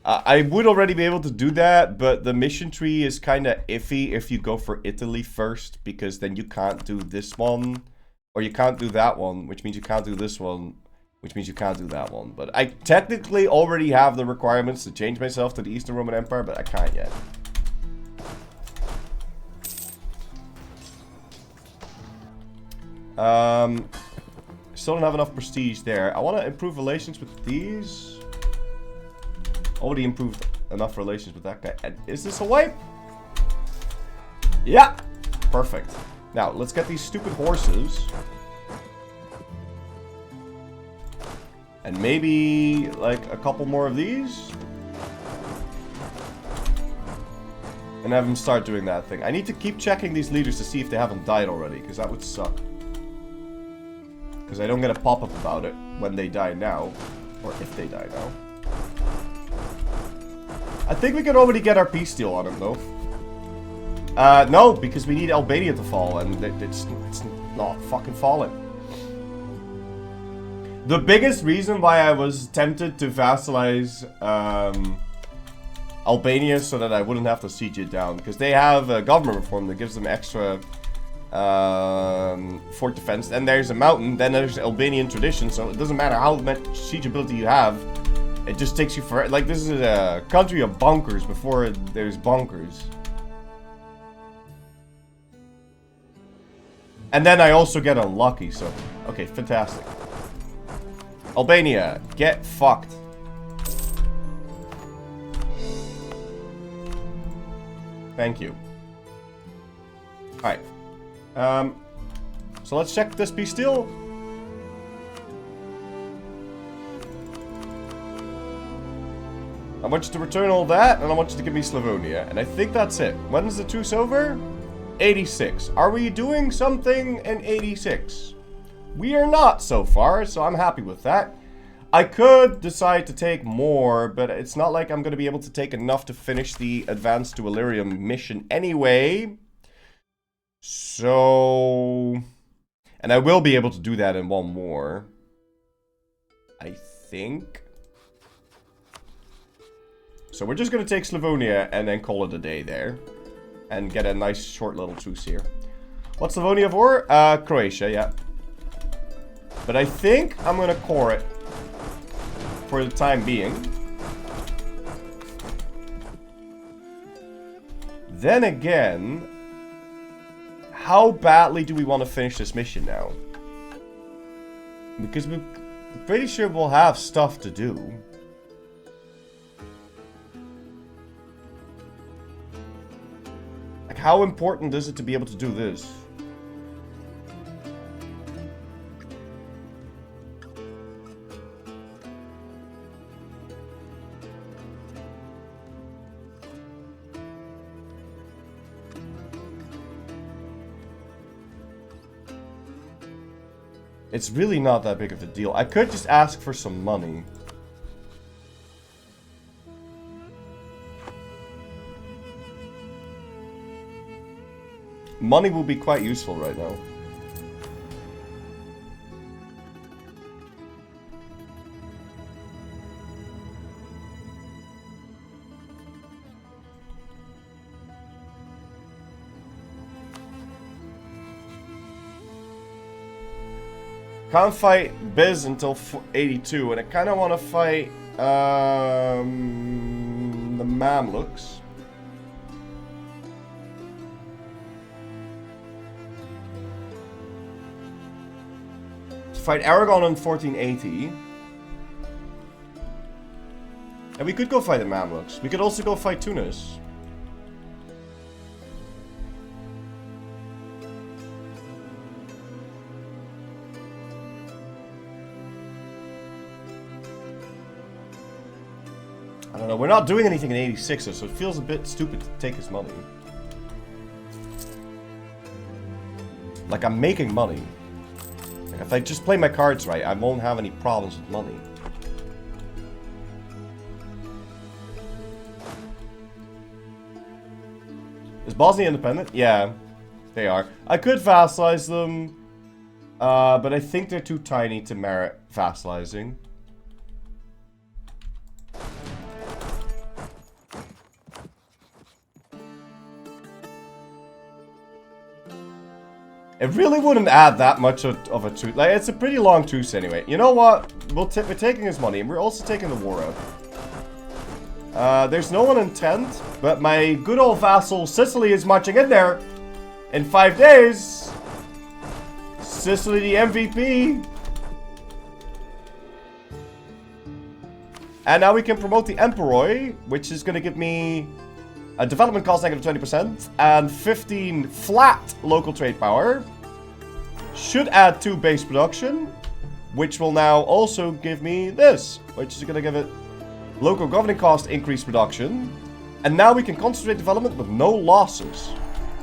I would already be able to do that, but the mission tree is kind of iffy if you go for Italy first, because then you can't do this one, or you can't do that one, which means you can't do this one, which means you can't do that one. But I technically already have the requirements to change myself to the Eastern Roman Empire, but I can't yet. Still don't have enough prestige there. I want to improve relations with these. Already improved enough relations with that guy. And is this a wipe? Yeah! Perfect. Now, let's get these stupid horses. And maybe, like, a couple more of these. And have them start doing that thing. I need to keep checking these leaders to see if they haven't died already, because that would suck. Because I don't get a pop-up about it when they die now. Or if they die now. I think we can already get our peace deal on him, though. No, because we need Albania to fall, and it's not fucking falling. The biggest reason why I was tempted to vassalize Albania so that I wouldn't have to siege it down, because they have a government reform that gives them extra fort defense. Then there's a mountain, then there's Albanian tradition, so it doesn't matter how much siege ability you have. It just takes you forever. Like, this is a country of bunkers before there's bunkers. And then I also get unlucky, so... Okay, fantastic. Albania, get fucked. Thank you. Alright. So let's check this peace deal. I want you to return all that, and I want you to give me Slavonia. And I think that's it. When is the truce over? 86. Are we doing something in 86? We are not so far, so I'm happy with that. I could decide to take more, but it's not like I'm going to be able to take enough to finish the Advance to Illyrium mission anyway. So... And I will be able to do that in one more. I think... So we're just going to take Slavonia and then call it a day there. And get a nice short little truce here. What's Slavonia for? Croatia, yeah. But I think I'm going to core it. For the time being. Then again... How badly do we want to finish this mission now? Because we're pretty sure we'll have stuff to do. Like, how important is it to be able to do this? It's really not that big of a deal. I could just ask for some money. Money will be quite useful right now. Can't fight Biz until 82, and I kind of want to fight the Mamluks. Fight Aragon in 1480. And we could go fight the Mamluks. We could also go fight Tunis. I don't know, we're not doing anything in 86, so it feels a bit stupid to take his money. Like, I'm making money. Like, if I just play my cards right, I won't have any problems with money. Is Bosnia independent? Yeah, they are. I could vassalize them, but I think they're too tiny to merit vassalizing. It really wouldn't add that much of a truce. Like, it's a pretty long truce anyway. You know what? We're taking his money, and we're also taking the war out. There's no one in Trent, but my good old vassal Sicily is marching in there in 5 days. Sicily the MVP. And now we can promote the Emperor, which is going to give me a development cost negative 20% and 15 flat local trade power. Should add 2 base production, which will now also give me this, which is going to give it local governing cost increased production. And now we can concentrate development with no losses.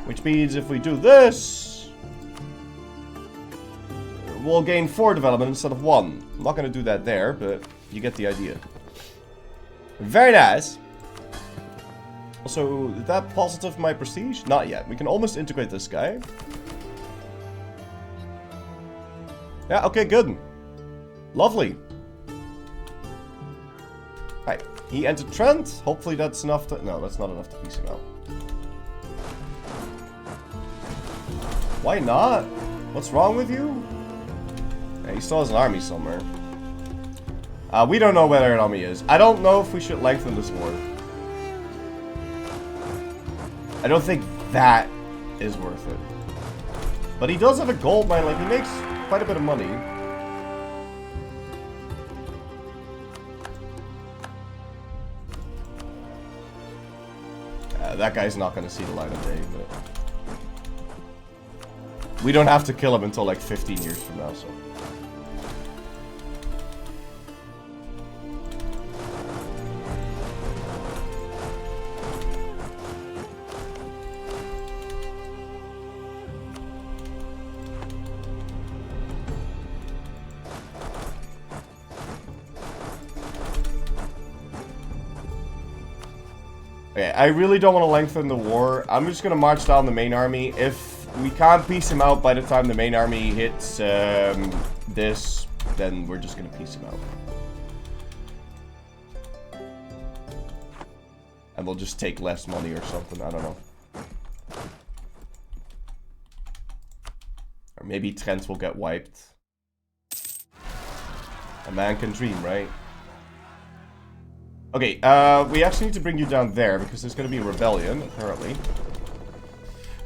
Which means if we do this, we'll gain 4 development instead of 1. I'm not going to do that there, but you get the idea. Very nice. Also, is that positive my prestige? Not yet. We can almost integrate this guy. Yeah, okay, good. Lovely. Right, he entered Trent. Hopefully that's enough to... No, that's not enough to piece him out. Why not? What's wrong with you? Yeah, he still has an army somewhere. We don't know where an army is. I don't know if we should lengthen this war. I don't think that is worth it. But he does have a gold mine. Like, he makes quite a bit of money. That guy's not going to see the light of day, but... We don't have to kill him until like 15 years from now, so... Okay, I really don't want to lengthen the war. I'm just going to march down the main army. If we can't piece him out by the time the main army hits this, then we're just going to piece him out. And we'll just take less money or something, I don't know. Or maybe Trent will get wiped. A man can dream, right? Okay, we actually need to bring you down there because there's going to be a rebellion, apparently.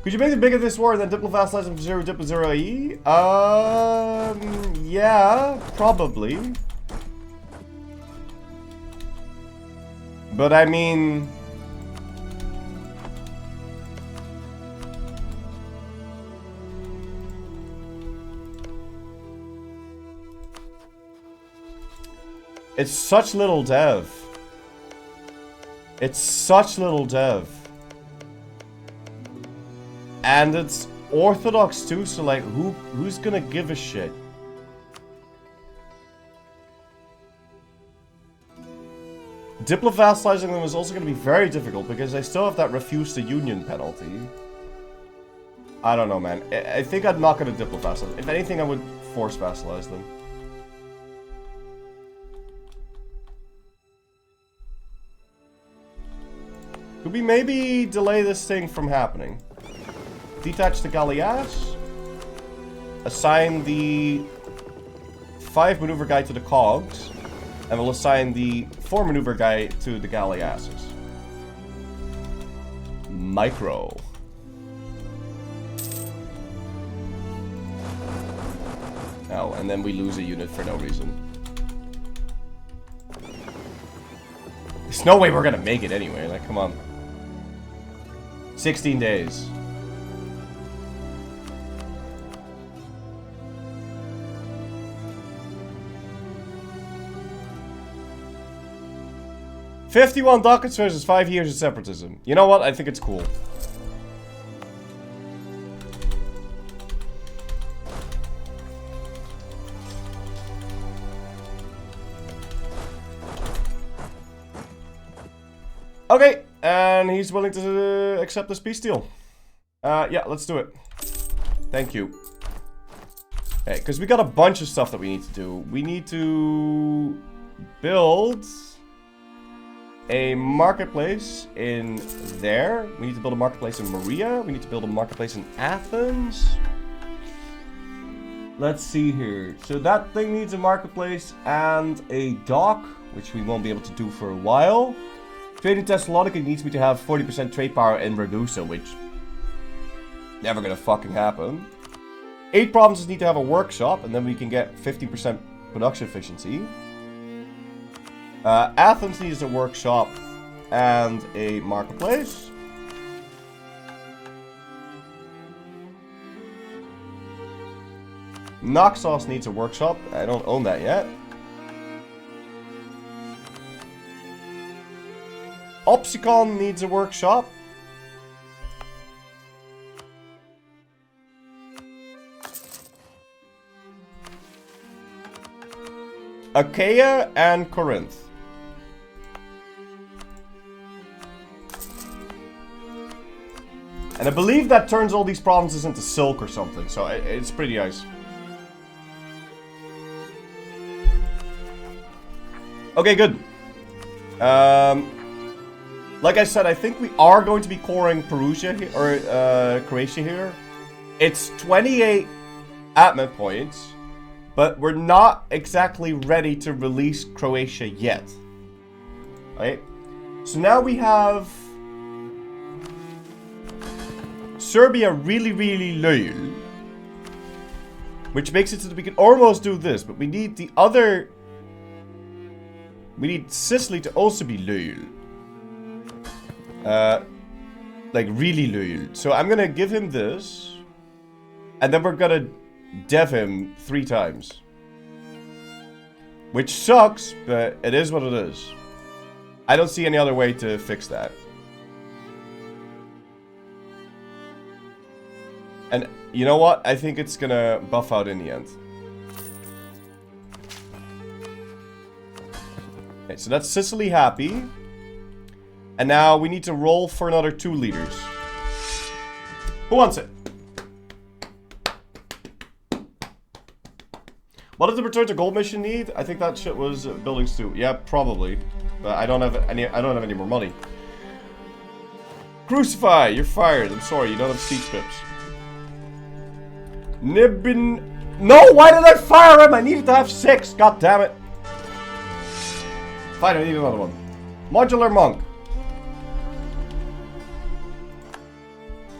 Could you make it bigger this war than Diplo vassalize from 0 Diplo 0 AE? Yeah, probably. But I mean... It's such little dev. It's such little dev. And it's Orthodox too, so like, who's gonna give a shit? Diplo vassalizing them is also gonna be very difficult because I still have that refuse to union penalty. I don't know, man. I think I'm not gonna Diplo vassalize. If anything, I would force vassalize them. Could we maybe delay this thing from happening? Detach the Gallias. Assign the 5 maneuver guy to the cogs. And we'll assign the 4 maneuver guy to the Galliasses. Micro. Oh, and then we lose a unit for no reason. There's no way we're gonna make it anyway, like, come on. 16 days. $51 ducats versus 5 years of separatism. You know what? I think it's cool. Okay, and he's willing to accept this peace deal. Yeah, let's do it. Thank you. Okay, because we got a bunch of stuff that we need to do. We need to build a marketplace in there. We need to build a marketplace in Maria. We need to build a marketplace in Athens. Let's see here. So that thing needs a marketplace and a dock, which we won't be able to do for a while. Trade in Thessalonica needs me to have 40% trade power in Ragusa, which never gonna fucking happen. 8 provinces need to have a workshop, and then we can get 50% production efficiency. Athens needs a workshop and a marketplace. Naxos needs a workshop. I don't own that yet. Opsicon needs a workshop. Achaia and Corinth. And I believe that turns all these provinces into silk or something, so it's pretty nice. Okay, good. Like I said, I think we are going to be coring Perugia here, or Croatia here. It's 28 admin points, but we're not exactly ready to release Croatia yet. Right? So now we have Serbia really, really loyal, which makes it so that we can almost do this, but we need the other. We need Sicily to also be loyal. Like really loyal. So I'm gonna give him this, and then we're gonna dev him 3 times. Which sucks, but it is what it is. I don't see any other way to fix that. And you know what? I think it's gonna buff out in the end. Okay, so that's Sicily happy. And now we need to roll for another 2 leaders. Who wants it? What did the return to gold mission need? I think that shit was buildings too. Yeah, probably. But I don't have any more money. Crucify, you're fired. I'm sorry, you don't have siege pips. Nibbin. No, why did I fire him? I needed to have 6. God damn it. Fine, I need another one. Modular monk.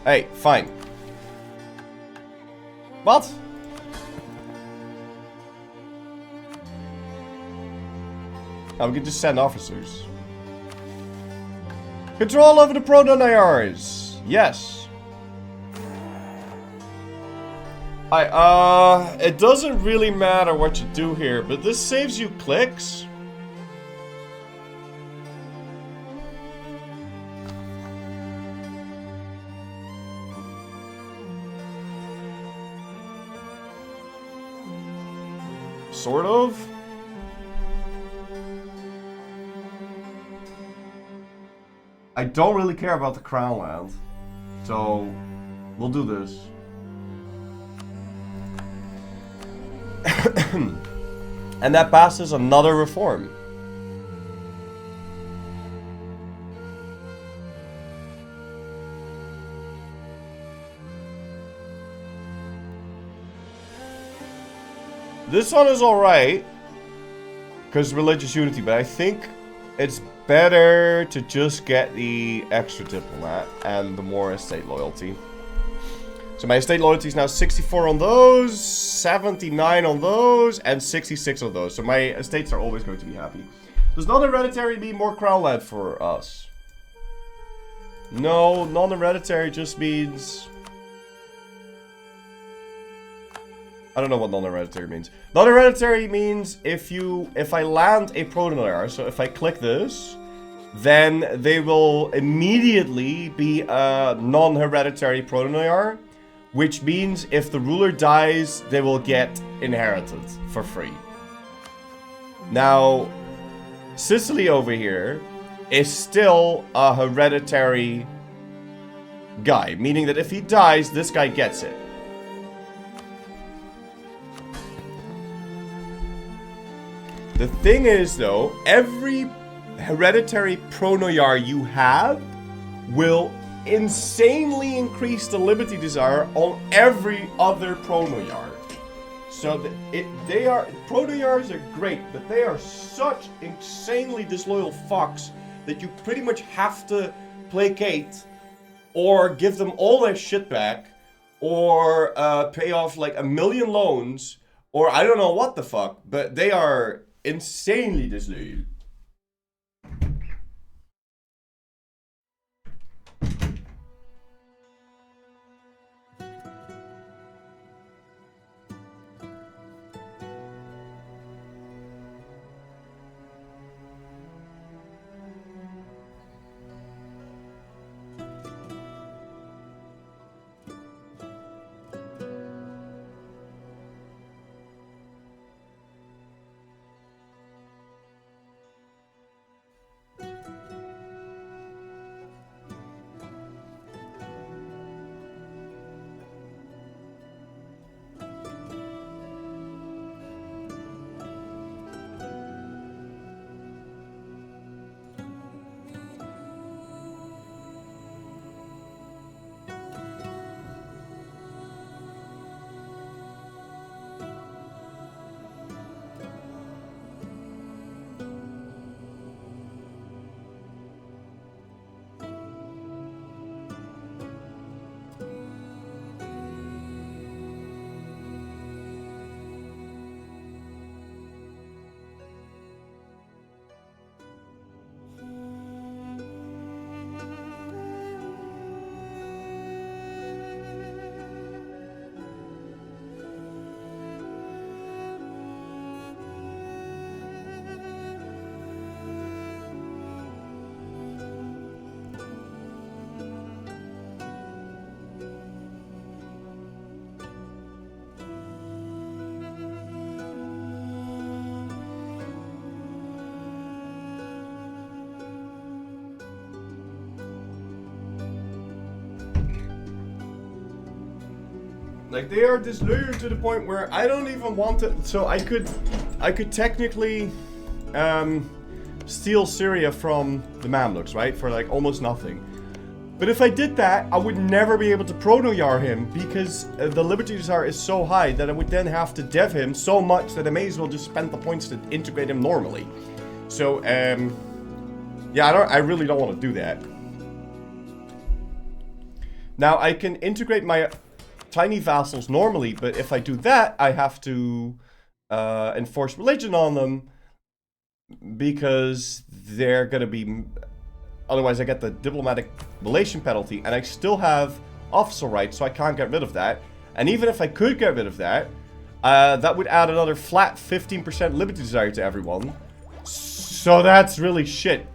Hey, fine. What? Oh, we can just send officers. Control over the Proto-Nayars. Yes. It doesn't really matter what you do here, but this saves you clicks. Sort of. I don't really care about the crown land, so we'll do this. And that passes another reform. This one is alright, because religious unity, but I think it's better to just get the extra diplomat and the more estate loyalty. So my estate loyalty is now 64 on those, 79 on those, and 66 on those. So my estates are always going to be happy. Does non-hereditary mean more crown land for us? No, non-hereditary just means... I don't know what non-hereditary means. Non-hereditary means if I land a Proto-Nayar, so if I click this, then they will immediately be a non-hereditary Proto-Nayar, which means if the ruler dies, they will get inherited for free. Now, Sicily over here is still a hereditary guy. Meaning that if he dies, this guy gets it. The thing is, though, every hereditary pronoyar you have will insanely increase the liberty desire on every other pronoyar. So pronoyars are great, but they are such insanely disloyal fucks that you pretty much have to placate or give them all their shit back or pay off like 1 million loans or I don't know what the fuck, but they are insanely disloyal. Like, they are disloyal to the point where I don't even want it. So I could technically steal Syria from the Mamluks, right? For like almost nothing. But if I did that, I would never be able to pronoyar him because the liberty desire is so high that I would then have to dev him so much that I may as well just spend the points to integrate him normally. So, yeah, I really don't want to do that. Now, I can integrate my tiny vassals normally, but if I do that, I have to enforce religion on them because they're gonna be... Otherwise, I get the diplomatic relation penalty, and I still have officer rights, so I can't get rid of that. And even if I could get rid of that, that would add another flat 15% liberty desire to everyone. So that's really shit.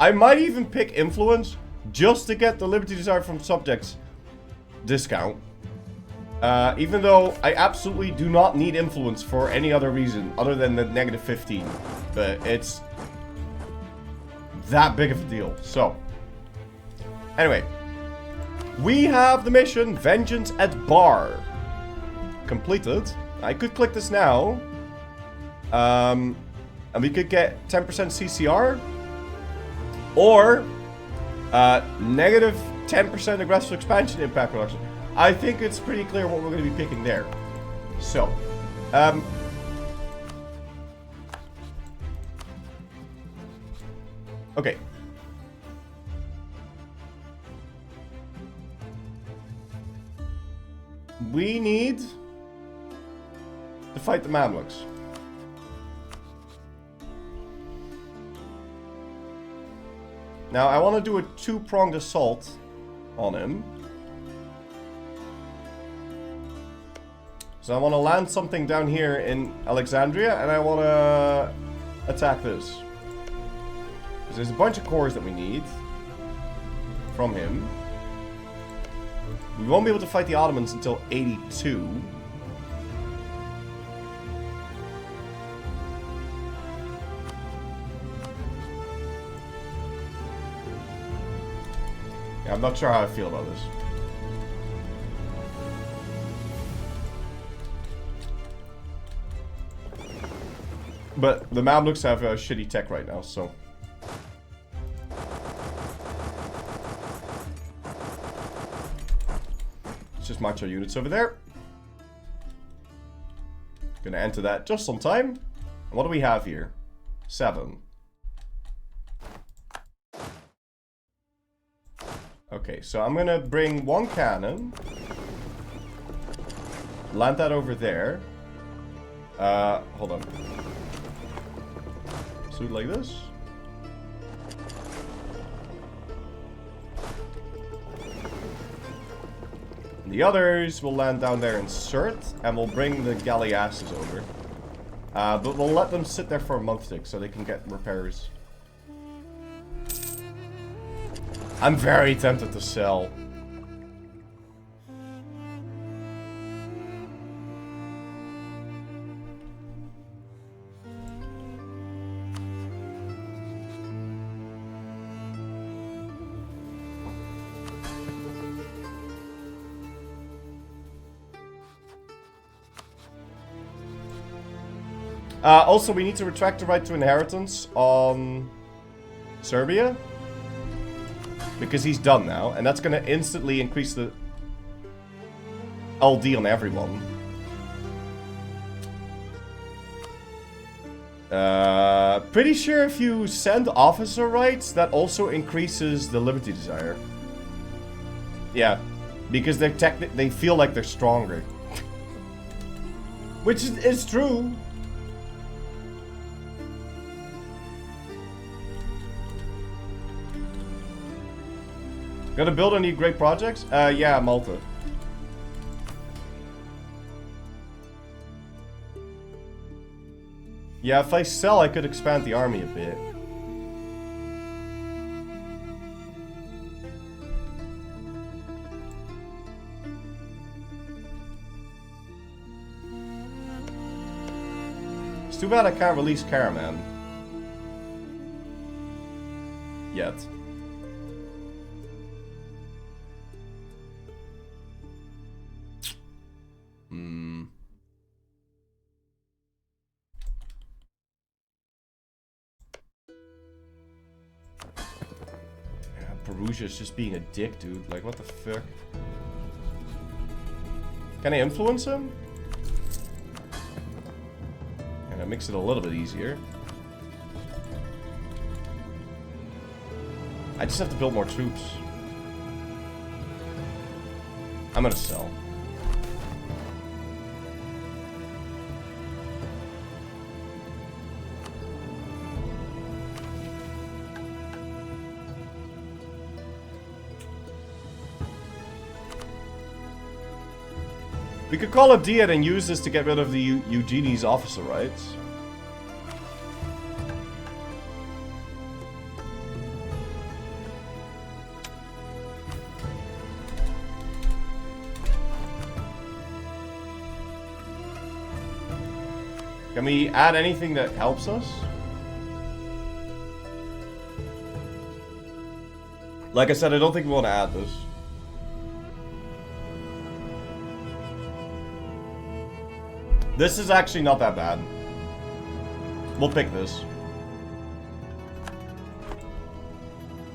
I might even pick influence just to get the liberty desire from subjects discount. Even though I absolutely do not need influence for any other reason other than the negative 15. But it's that big of a deal. So, anyway, we have the mission Vengeance at Bar completed. I could click this now, and we could get 10% CCR or negative 10% aggressive expansion impact reduction. I think it's pretty clear what we're going to be picking there. So, okay. We need to fight the Mamluks. Now, I want to do a two-pronged assault on him. So I want to land something down here in Alexandria, and I want to attack this. Because there's a bunch of cores that we need from him. We won't be able to fight the Ottomans until 82. I'm not sure how I feel about this. But the Mamluks have shitty tech right now, so... Let's just march our units over there. Gonna enter that just on time. And what do we have here? 7. Okay, so I'm gonna bring 1 cannon. Land that over there. Hold on. So like this. The others will land down there in Surt, and we'll bring the galleasses over. But we'll let them sit there for a month tick so they can get repairs. I'm very tempted to sell. Also, we need to retract the right to inheritance on Serbia. Because he's done now, and that's going to instantly increase the LD on everyone. Pretty sure if you send officer rights, that also increases the liberty desire. Yeah, because they feel like they're stronger. Which is true. Gonna build any great projects? Yeah, Malta. Yeah, if I sell, I could expand the army a bit. It's too bad I can't release Karaman. Yet. Perugia's just being a dick, dude. Like, what the fuck? Can I influence him? And I mix it a little bit easier. I just have to build more troops. I'm gonna sell. We could call up Diet and use this to get rid of the Eugenie's officer rights. Can we add anything that helps us? Like I said, I don't think we want to add this. This is actually not that bad. We'll pick this.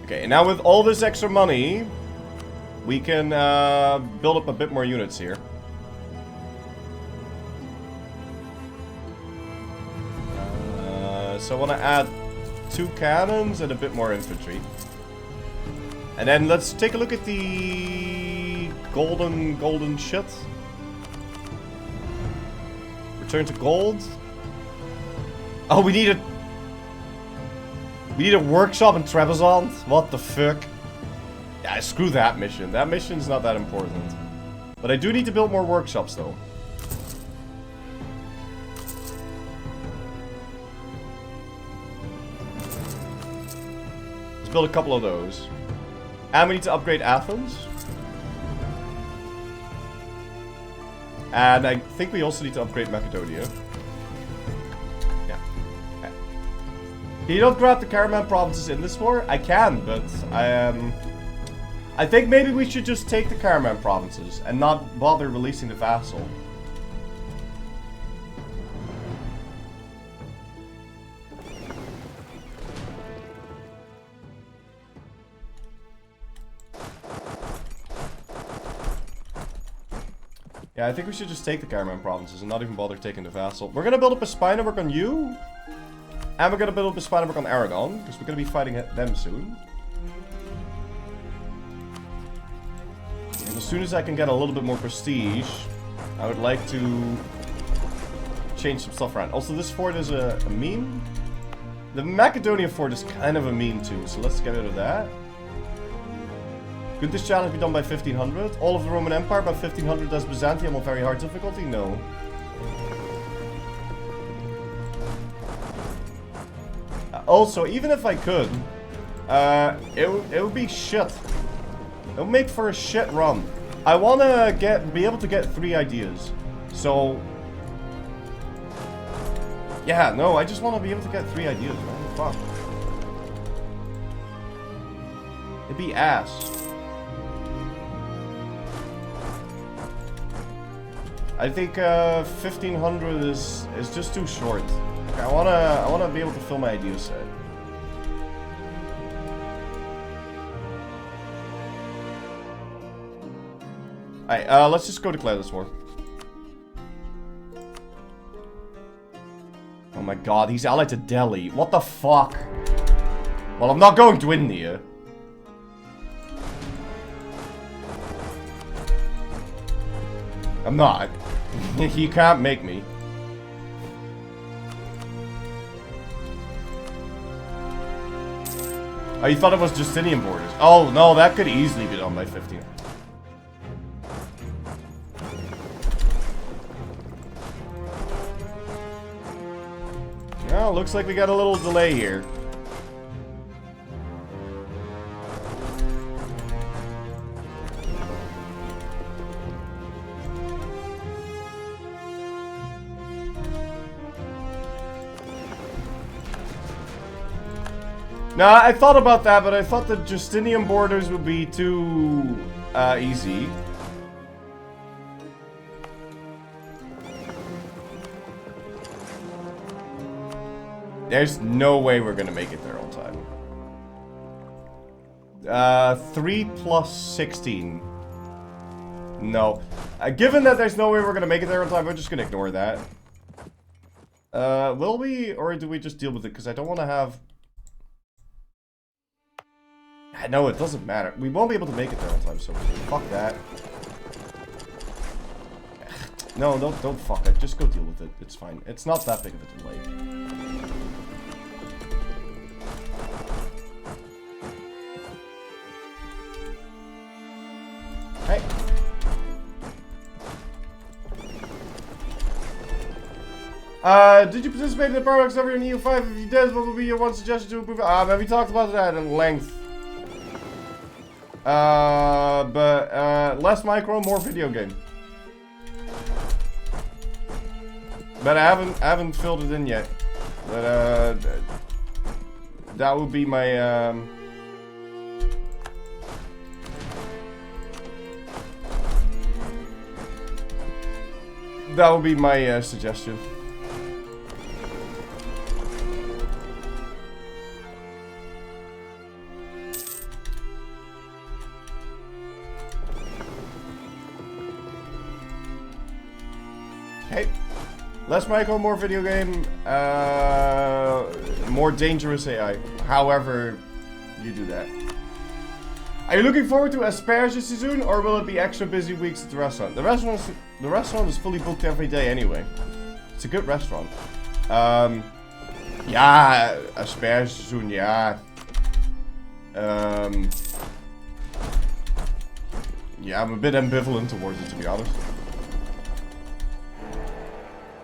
Okay, and now with all this extra money, we can build up a bit more units here. So I want to add 2 cannons and a bit more infantry. And then let's take a look at the golden shit. Return to gold. Oh, we need a workshop in Trebizond? What the fuck? Yeah, screw that mission. That mission's not that important. But I do need to build more workshops, though. Let's build a couple of those. And we need to upgrade Athens. And I think we also need to upgrade Macedonia. Yeah. Okay. Can you not grab the Karaman provinces in this war? I can, but I I think maybe we should just take the Karaman provinces and not bother releasing the vassal. Yeah, I think we should just take the Karaman provinces and not even bother taking the vassal. We're gonna build up a spy network on you. And we're gonna build up a spy network on Aragon, because we're gonna be fighting them soon. And as soon as I can get a little bit more prestige, I would like to change some stuff around. Also, this fort is a meme. The Macedonian fort is kind of a meme too, so let's get rid of that. Could this challenge be done by 1500? All of the Roman Empire by 1500 as Byzantium on very hard difficulty? No. Also, even if I could, it would be shit. It would make for a shit run. I want to be able to get 3 ideas. So, yeah, no, I just want to be able to get 3 ideas, man. Fuck. It'd be ass. I think 1500 is just too short. I wanna be able to fill my idea set. Alright, let's just go declare this war. Oh my god, he's allied to Delhi. What the fuck? Well, I'm not going to India. I'm not. You can't make me. Oh, you thought it was Justinian borders? Oh, no, that could easily be done by 15. Well, looks like we got a little delay here. No, I thought about that, but I thought the Justinian borders would be too easy. There's no way we're gonna make it there on time. 3 plus 16. No. Given that there's no way we're gonna make it there on time, we're just gonna ignore that. Will we, or do we just deal with it? Because I don't want to have... No, it doesn't matter. We won't be able to make it there on time, so fuck that. No, don't fuck it. Just go deal with it. It's fine. It's not that big of a delay. Hey. Did you participate in the products over in EU5? If you did, what would be your one suggestion to improve? We talked about that at length. Less micro, more video game. But I haven't filled it in yet. But that would be my that would be my suggestion. Okay. Less micro, more video game, more dangerous AI. However you do that. Are you looking forward to asparagus soon, or will it be extra busy weeks at the restaurant? The restaurant is fully booked every day anyway. It's a good restaurant. Yeah, asparagus soon, yeah. Yeah, I'm a bit ambivalent towards it, to be honest.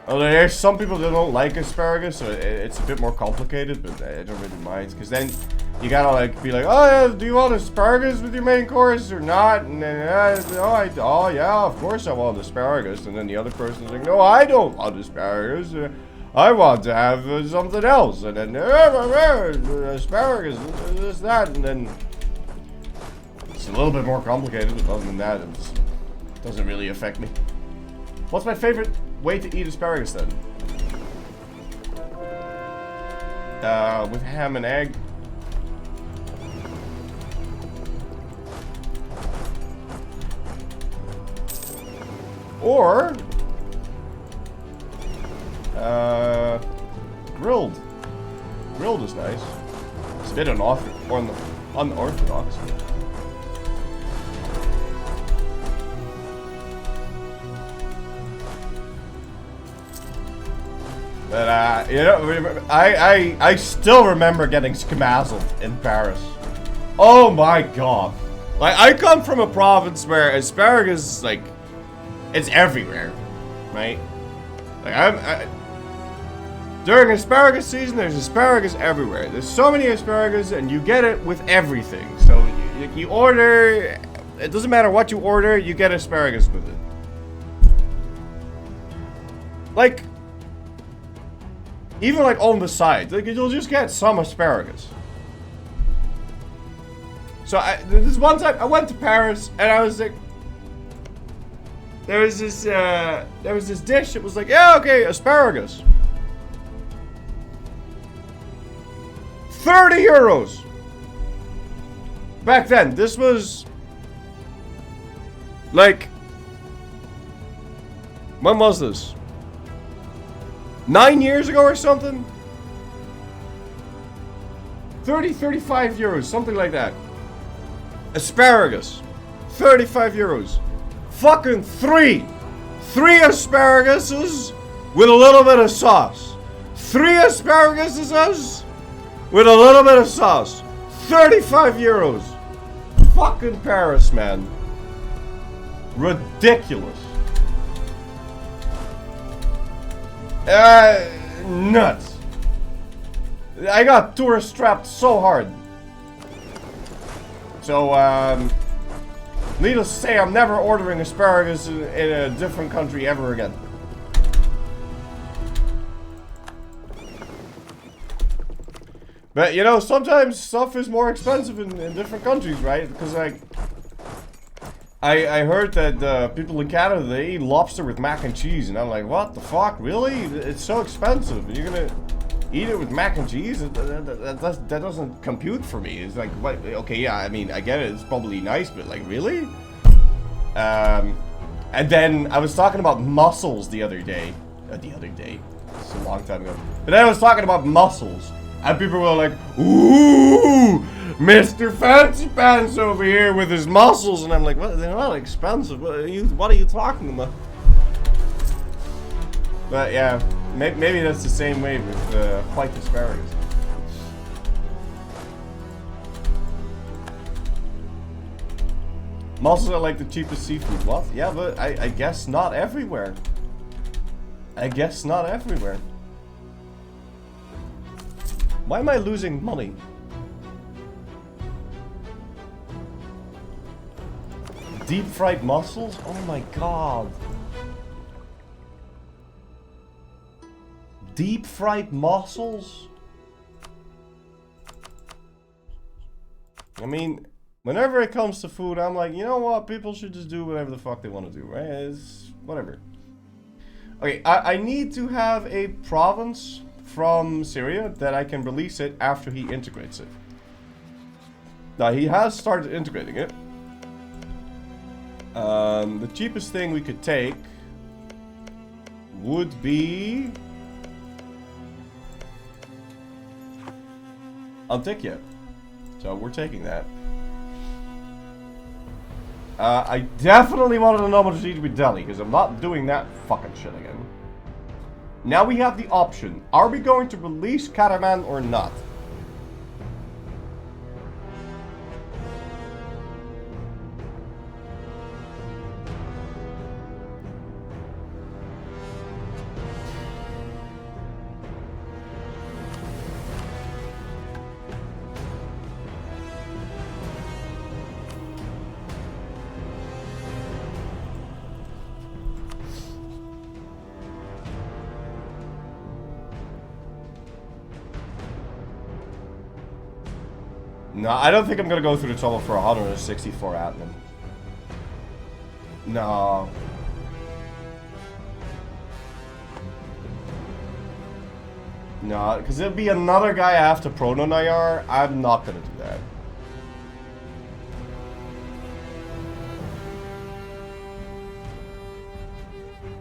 Although there's some people that don't like asparagus, so it's a bit more complicated, but I don't really mind. Because then you gotta like be like, oh yeah, do you want asparagus with your main course or not? And then, oh yeah, of course I want asparagus. And then the other person's like, no, I don't want asparagus. I want to have something else. And then, asparagus, this, that, and then... It's a little bit more complicated, but other than that, it doesn't really affect me. What's my favorite way to eat asparagus then? With ham and egg. Or grilled. Grilled is nice. It's a bit unorthodox. But you know, I still remember getting schmazzled in Paris. Oh my god! Like, I come from a province where asparagus, like, it's everywhere, right? Like, during asparagus season, there's asparagus everywhere. There's so many asparagus, and you get it with everything. So you order, it doesn't matter what you order, you get asparagus with it. Like, even like on the side, like, you'll just get some asparagus. So this one time I went to Paris and I was like, there was this dish. It was like, yeah, okay, asparagus. 30 euros. Back then, this was like, when was this? 9 years ago or something? 35 euros, something like that. Asparagus. 35 euros. Fucking three asparaguses with a little bit of sauce. 3 asparaguses with a little bit of sauce. 35 euros. Fucking Paris, man. Ridiculous. Nuts. I got tourist trapped so hard. So, needless to say, I'm never ordering asparagus in a different country ever again. But, you know, sometimes stuff is more expensive in different countries, right? Because, like, I heard that people in Canada, they eat lobster with mac and cheese. And I'm like, what the fuck? Really? It's so expensive. And you're gonna eat it with mac and cheese? That doesn't compute for me. It's like, what? Okay, yeah, I mean, I get it. It's probably nice, but, like, really? And then I was talking about mussels the other day. It's a long time ago. But then I was talking about mussels. And people were like, ooh, Mr. Fancy Pants over here with his mussels. And I'm like, what? They're not expensive. What are you talking about? But yeah, maybe that's the same way with white asparagus. Mussels are like the cheapest seafood. What? Yeah, but I guess not everywhere. Why am I losing money? Deep fried mussels? Oh my god. Deep fried mussels? I mean, whenever it comes to food, I'm like, you know what? People should just do whatever the fuck they want to do, right? It's whatever. Okay, I need to have a province from Syria that I can release it after he integrates it. Now, he has started integrating it. The cheapest thing we could take would be Antakya. So we're taking that. I definitely wanted a normal siege with Delhi because I'm not doing that fucking shit again. Now we have the option. Are we going to release Karaman or not? No, I don't think I'm gonna go through the trouble for 164 admin. No. No, because it'll be another guy I have to prono Nayar. I'm not gonna do that.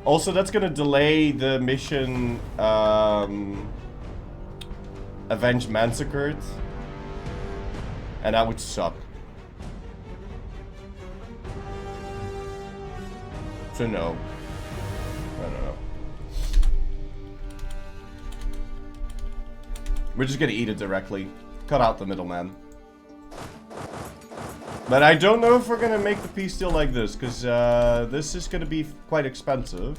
Also, that's gonna delay the mission, Avenge Mansacred. And that would suck. So no. I don't know. We're just gonna eat it directly. Cut out the middleman. But I don't know if we're gonna make the peace deal like this, because this is gonna be quite expensive.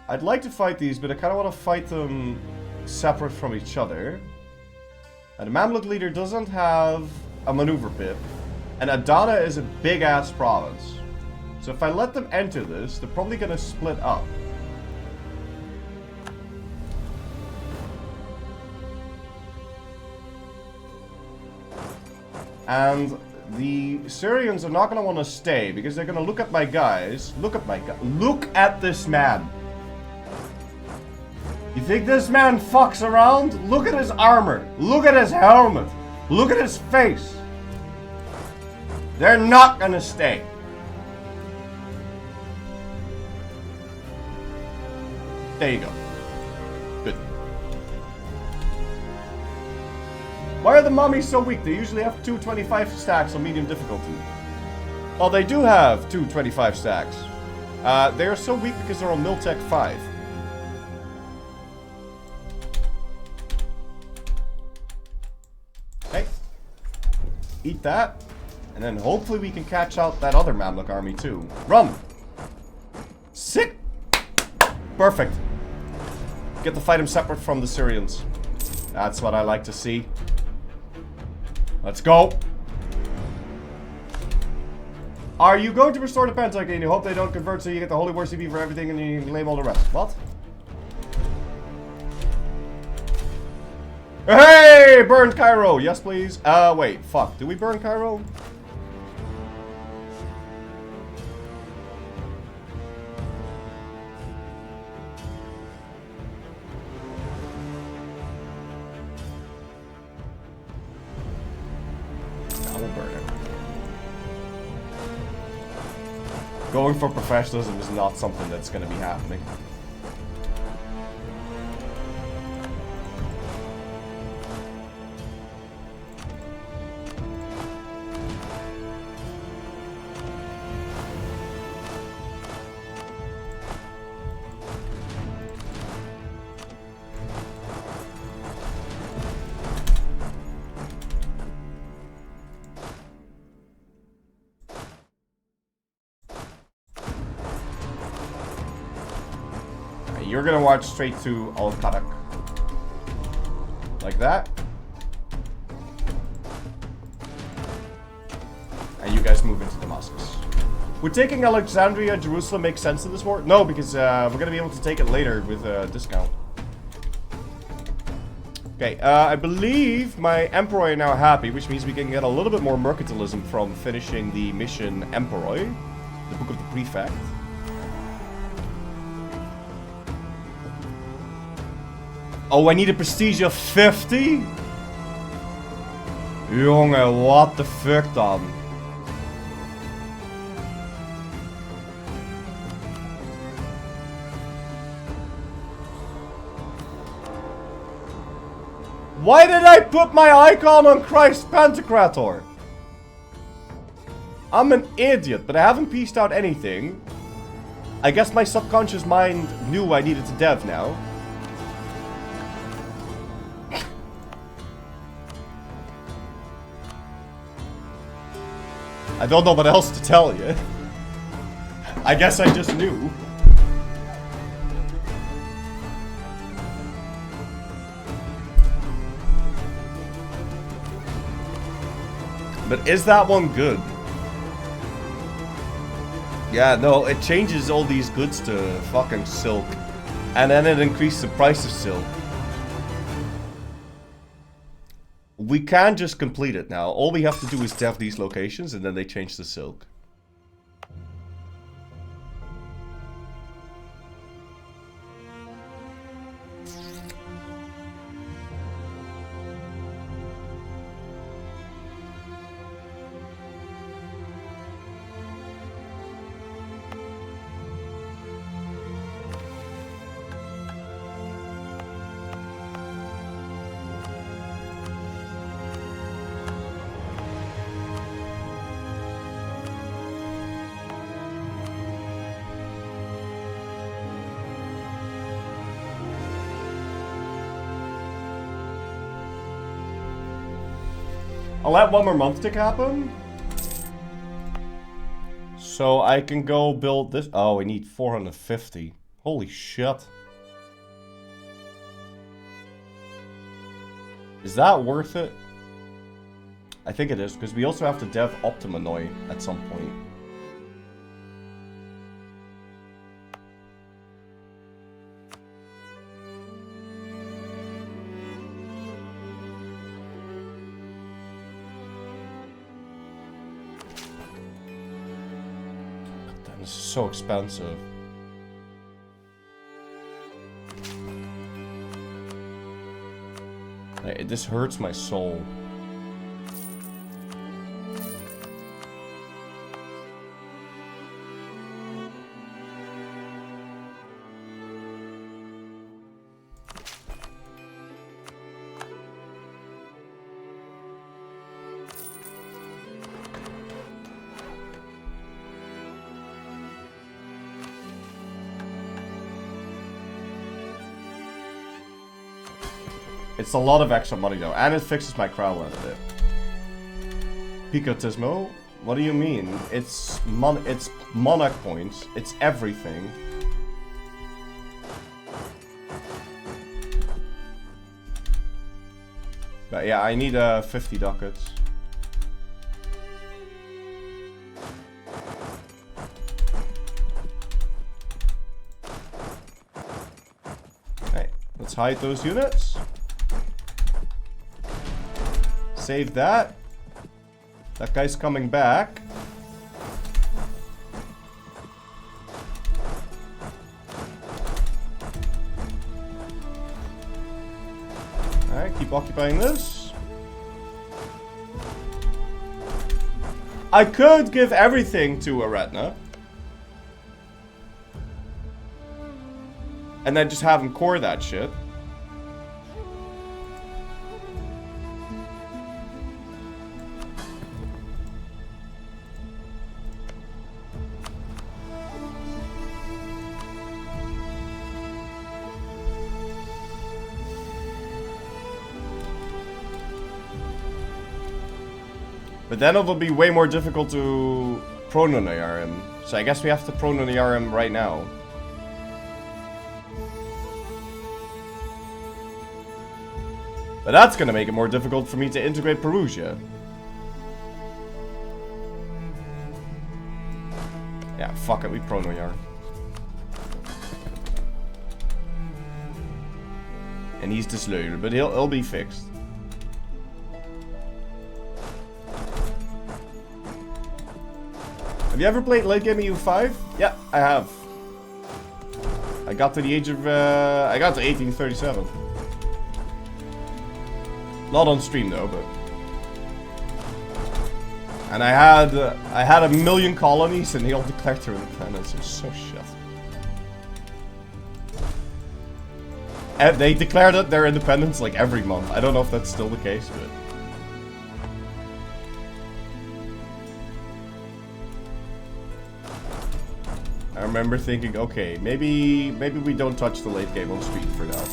I'd like to fight these, but I kind of want to fight them separate from each other. And the Mamluk leader doesn't have a maneuver pip. And Adana is a big-ass province. So if I let them enter this, they're probably going to split up. And the Syrians are not going to want to stay, because they're going to look at my guys. Look at this man. You think this man fucks around? Look at his armor. Look at his helmet. Look at his face. They're not gonna stay. There you go. Good. Why are the mummies so weak? They usually have 225 stacks on medium difficulty. Oh, they do have 225 stacks. They are so weak because they're on Miltech 5. Okay. Eat that. And then hopefully we can catch out that other Mamluk army too. Run! Sick! Perfect. Get to fight him separate from the Syrians. That's what I like to see. Let's go! Are you going to restore the Pentagon and you hope they don't convert so you get the Holy War CP for everything and you can claim all the rest? What? Hey! Burned Cairo! Yes, please. Wait. Fuck. Did we burn Cairo? No, we'll burn it. Going for professionalism is not something that's going to be happening. You're gonna march straight to Al-Qadak. Like that. And you guys move into Damascus. Would taking Alexandria, Jerusalem make sense in this war? No, because we're gonna be able to take it later with a discount. Okay, I believe my Emperor are now happy, which means we can get a little bit more mercantilism from finishing the mission Emperor, the Book of the Prefect. Oh, I need a prestige of 50? Jongen, what the fuck dan? Why did I put my icon on Christ Pantocrator? I'm an idiot, but I haven't pieced out anything. I guess my subconscious mind knew I needed to dev now. I don't know what else to tell you. I guess I just knew. But is that one good? Yeah, no, it changes all these goods to fucking silk. And then it increases the price of silk. We can just complete it now. All we have to do is dev these locations and then they change the silk. I'll let one more month tick happen. So I can go build this. Oh, we need 450. Holy shit. Is that worth it? I think it is, because we also have to dev Optimanoi at some point. This is so expensive. This hurts my soul. It's a lot of extra money though, and it fixes my crowdland a bit. Picotismo? What do you mean? It's monarch points. It's everything. But yeah, I need 50 ducats. Okay, let's hide those units. Save that. That guy's coming back. Alright, keep occupying this. I could give everything to Aretna. And then just have him core that shit. But then it will be way more difficult to Prononayar him. So I guess we have to Prononayar him right now. But that's gonna make it more difficult for me to integrate Perugia. Yeah, fuck it, we Prononayar. And he's disloyal, but he'll be fixed. Have you ever played late game EU5? Yeah, I have. I got to the age of, I got to 1837. Not on stream though, but. And I had a million colonies and they all declared their independence. It was so shit. And they declared their independence like every month. I don't know if that's still the case, but. I remember thinking, okay, maybe we don't touch the late game on stream for now.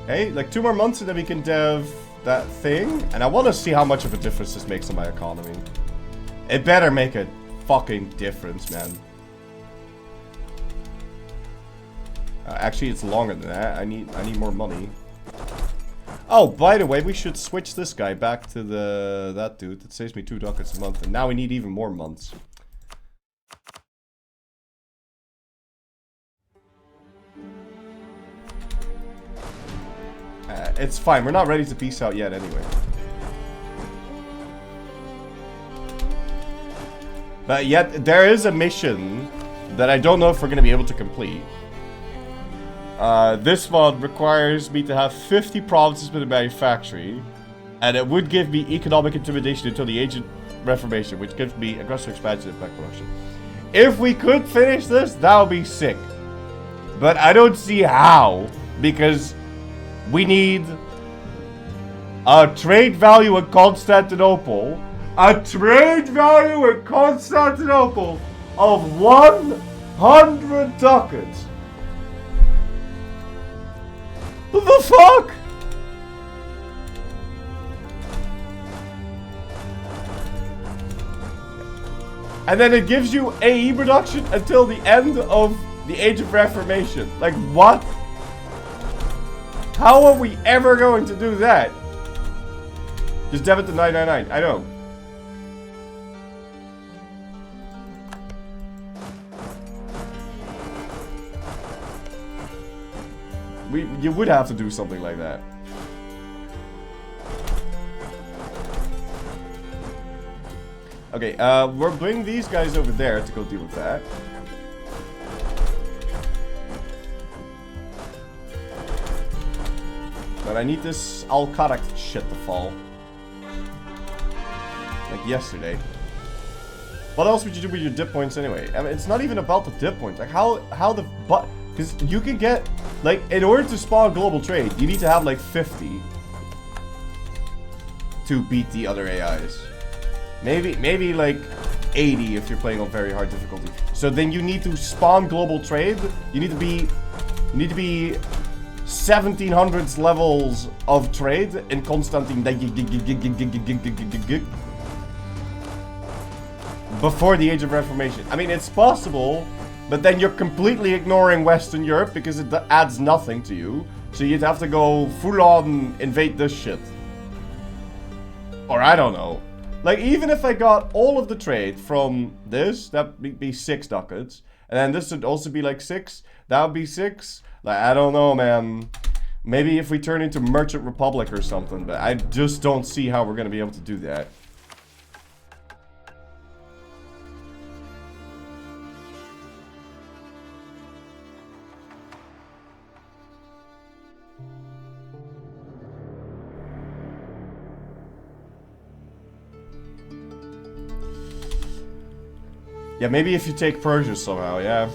Hey, like 2 more months and then we can dev that thing, and I want to see how much of a difference this makes on my economy. It better make a fucking difference, man. Actually, it's longer than that. I need more money. Oh, by the way, we should switch this guy back to that dude. It saves me 2 ducats a month, and now we need even more months. It's fine. We're not ready to peace out yet anyway. But yet, there is a mission that I don't know if we're going to be able to complete. This one requires me to have 50 provinces with a manufactory. And it would give me economic intimidation until the Ancient Reformation, which gives me aggressive expansion and back production. If we could finish this, that would be sick. But I don't see how, because we need a trade value in Constantinople. A trade value in Constantinople of 100 ducats. What the fuck? And then it gives you AE production until the end of the Age of Reformation. Like, what? How are we ever going to do that? Just debit the 999. I know. You would have to do something like that. Okay, we're bringing these guys over there to go deal with that. But I need this Al-Qaeda shit to fall. Like yesterday. What else would you do with your dip points anyway? I mean, it's not even about the dip points. Like, how the... Because you can get... Like, in order to spawn global trade, you need to have, like, 50 to beat the other AIs. Maybe like, 80 if you're playing on very hard difficulty. So then you need to spawn global trade. You need to be 1700s levels of trade in Constantine before the Age of Reformation. I mean, it's possible, but then you're completely ignoring Western Europe because it adds nothing to you. So you'd have to go full on invade this shit. Or I don't know. Like, even if I got all of the trade from this, that'd be 6 ducats. And then this would also be like 6. That would be 6. Like, I don't know, man. Maybe if we turn into Merchant Republic or something. But I just don't see how we're going to be able to do that. Yeah, maybe if you take Persia somehow, yeah.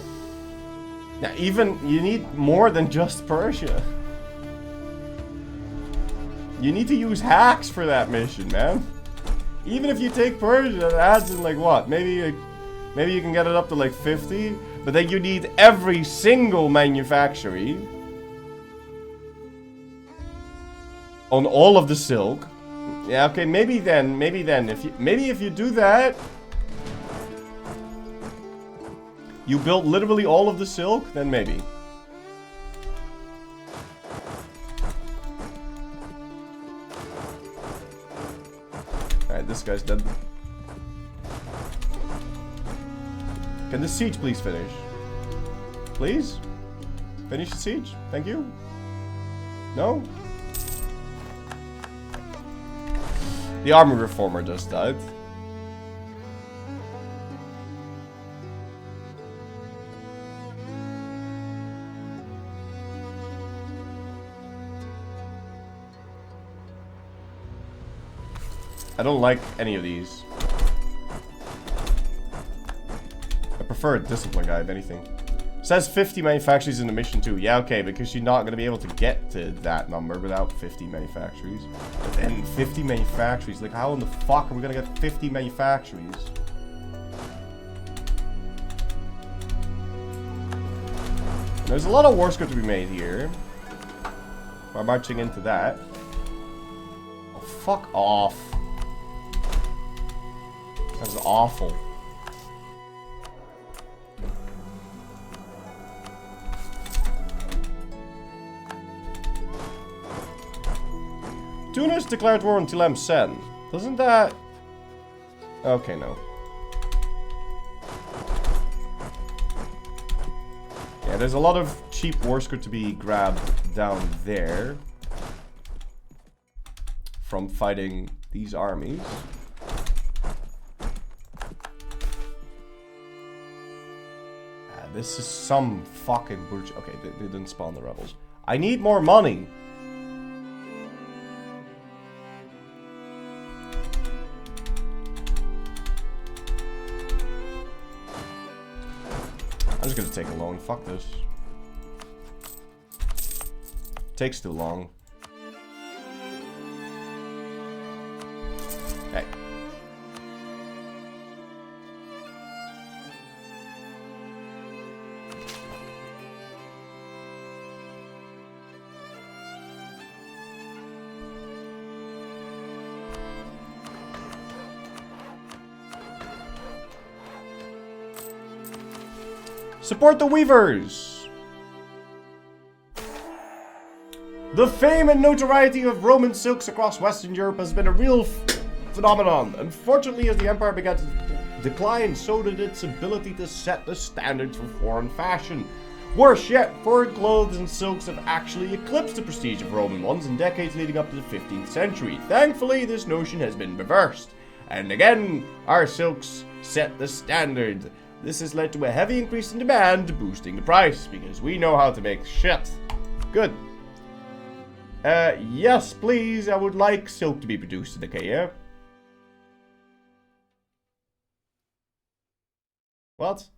Yeah, even, you need more than just Persia. You need to use hacks for that mission, man. Even if you take Persia, it adds in like what? Maybe you can get it up to like 50, but then you need every single manufactory on all of the silk. Yeah, okay, maybe then if you do that, you built literally all of the silk, then maybe. Alright, this guy's dead. Can the siege please finish? Please? Finish the siege? Thank you. No? The army reformer just died. I don't like any of these. I prefer a discipline guy, if anything. It says 50 manufactories in the mission too. Yeah, okay, because you're not going to be able to get to that number without 50 manufactories. But then 50 manufactories, like how in the fuck are we going to get 50 manufactories? There's a lot of war script to be made here. By marching into that. fuck off. That's awful. Tunis declared war on Tlemcen. Doesn't that... Okay, no. Yeah, there's a lot of cheap war scoot to be grabbed down there. From fighting these armies. This is some fucking bullshit. Okay, they didn't spawn the rebels. I need more money. I'm just gonna take a loan. Fuck this. Takes too long. Hey. Support the weavers! The fame and notoriety of Roman silks across Western Europe has been a real phenomenon. Unfortunately, as the empire began to decline, so did its ability to set the standards for foreign fashion. Worse yet, foreign clothes and silks have actually eclipsed the prestige of Roman ones in decades leading up to the 15th century. Thankfully, this notion has been reversed. And again, our silks set the standard. This has led to a heavy increase in demand, boosting the price, because we know how to make shit. Good. Yes, please, I would like silk to be produced in Achaia. What?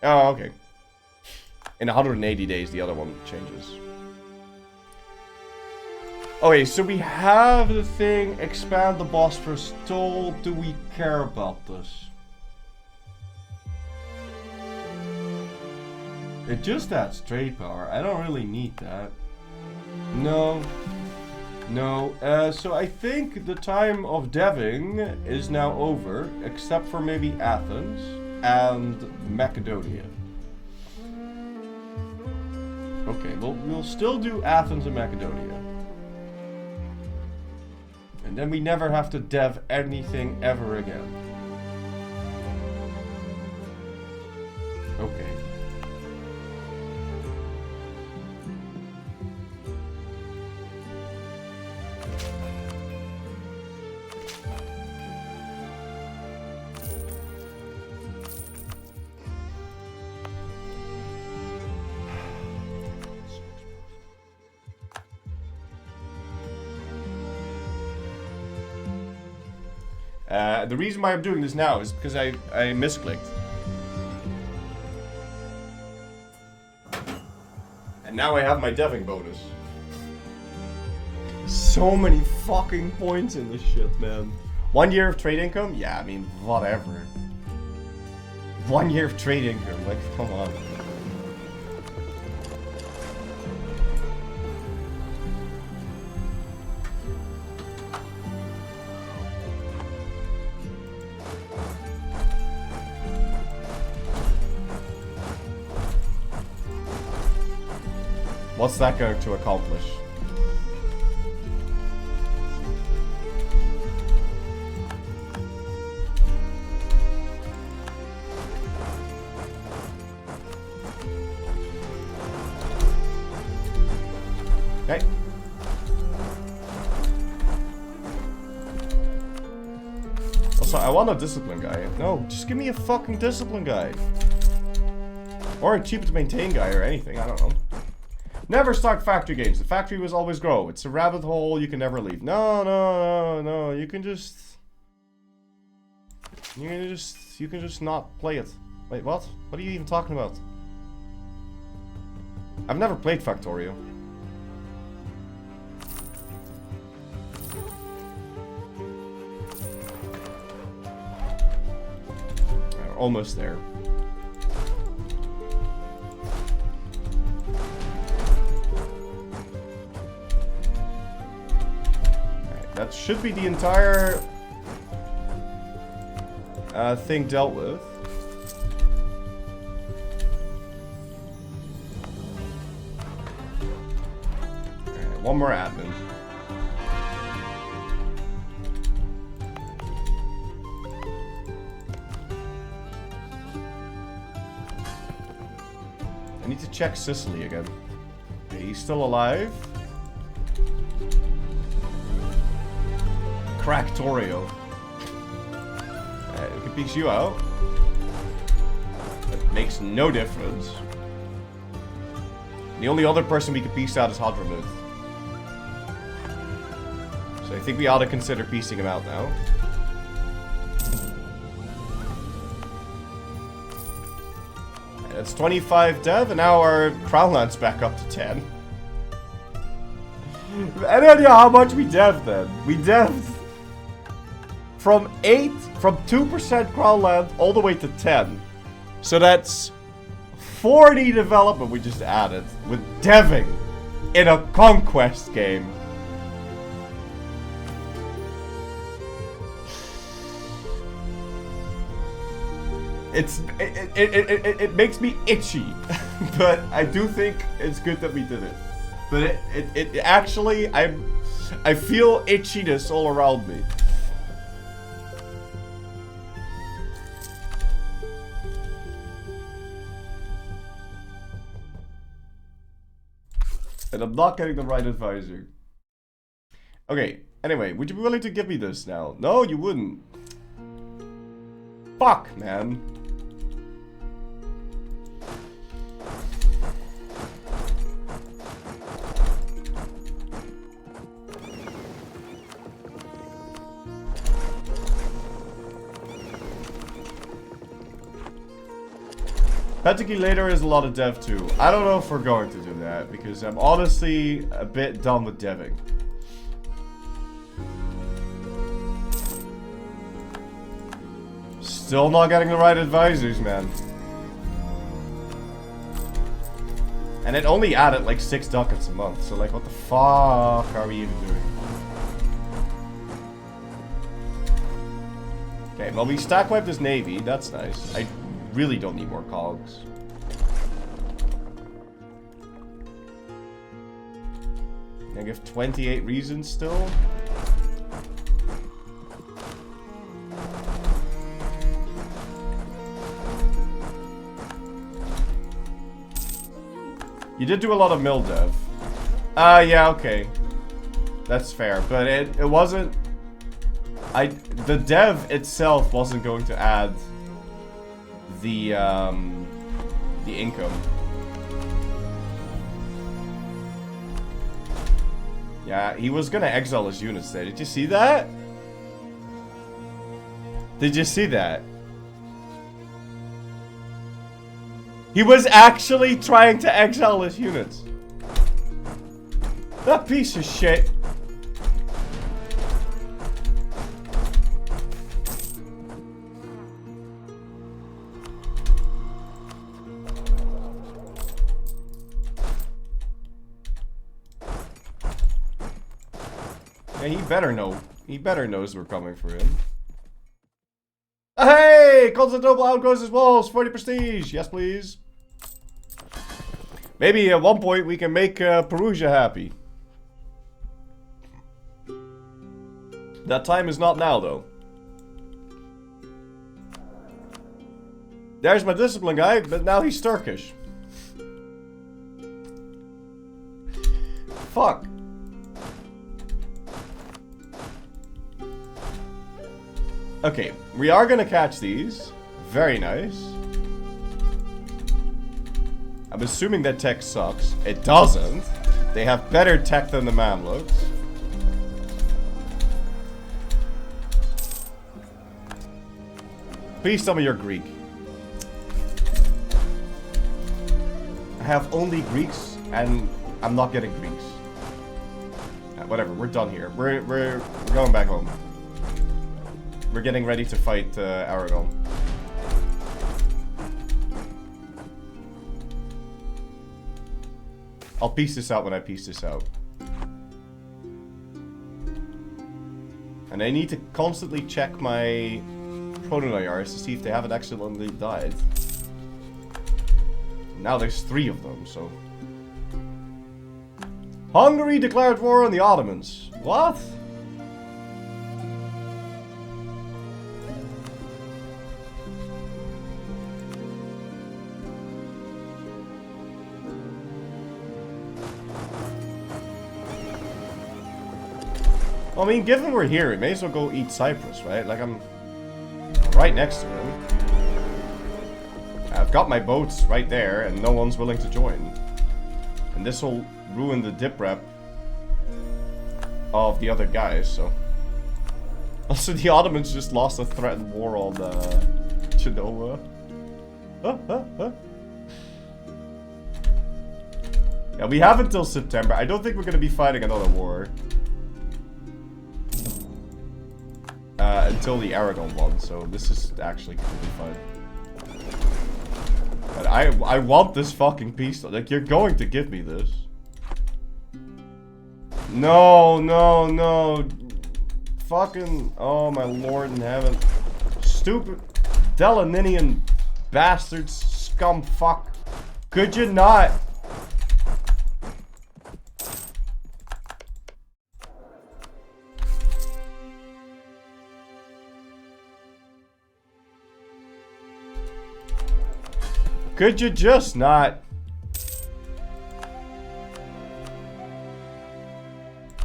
Oh, okay. In 180 days, the other one changes. Okay, so we have the thing, expand the Bosphorus toll. Do we care about this? It just adds trade power. I don't really need that. No. No. So I think the time of deving is now over, except for maybe Athens and Macedonia. Okay, we'll still do Athens and Macedonia. And then we never have to dev anything ever again. Okay. The reason why I'm doing this now is because I misclicked. And now I have my deving bonus. So many fucking points in this shit, man. 1 year of trade income? Yeah, I mean, whatever. 1 year of trade income, like, come on. What's that going to accomplish? Okay. Also, I want a discipline guy. No, just give me a fucking discipline guy. Or a cheaper to maintain guy or anything, I don't know. Never start factory games. The factory will always grow. It's a rabbit hole you can never leave. No. You can just not play it. Wait, what? What are you even talking about? I've never played Factorio. We're almost there. That should be the entire thing dealt with. Alright, one more admin. I need to check Sicily again. Okay, he's still alive. Cractorio. We can piece you out. That makes no difference. The only other person we can piece out is Hadramut. So I think we ought to consider piecing him out now. That's 25 dev, and now our crown land's back up to 10. Any idea how much we dev'd then? We dev'd from 2% crown land all the way to 10. So that's 40 development we just added with deving in a conquest game. It makes me itchy, but I do think it's good that we did it. But it actually, I feel itchiness all around me. And I'm not getting the right advisor. Okay, anyway, would you be willing to give me this now? No, you wouldn't. Fuck, man. Pentaky later is a lot of dev too. I don't know if we're going to do that because I'm honestly a bit done with deving. Still not getting the right advisors, man. And it only added like 6 ducats a month, so like what the fuck are we even doing? Okay, well we stack wiped this navy, that's nice. I really don't need more cogs. I give 28 reasons still. You did do a lot of mill dev. Yeah, okay. That's fair, but it wasn't... The dev itself wasn't going to add the income. Yeah, he was gonna exile his units there. Did you see that? Did you see that? He was actually trying to exile his units. That piece of shit. Yeah, he better know. He better knows we're coming for him. Hey! Constantinople outgrows his walls. 40 prestige. Yes, please. Maybe at one point we can make Perugia happy. That time is not now, though. There's my discipline guy, but now he's Turkish. Fuck. Okay, we are gonna catch these. Very nice. I'm assuming that tech sucks. It doesn't. They have better tech than the Mamluks. Please tell me you're Greek. I have only Greeks, and I'm not getting Greeks. Whatever, we're done here. We're going back home. We're getting ready to fight Aragon. I'll piece this out when I piece this out. And I need to constantly check my proto-yards to see if they haven't accidentally died. Now there's 3 of them, so... Hungary declared war on the Ottomans. What? I mean, given we're here, we may as well go eat Cyprus, right? Like, I'm right next to him. I've got my boats right there, and no one's willing to join. And this will ruin the dip rep of the other guys, so... Also, the Ottomans just lost a threatened war on, Genoa. Yeah, we have until September. I don't think we're gonna be fighting another war. Until the Aragon one, so this is actually completely fine. But I want this fucking peace. Like, you're going to give me this. No, no, no. Fucking, oh my lord in heaven. Stupid Delaninian bastards, scum fuck. Could you not? Could you just not?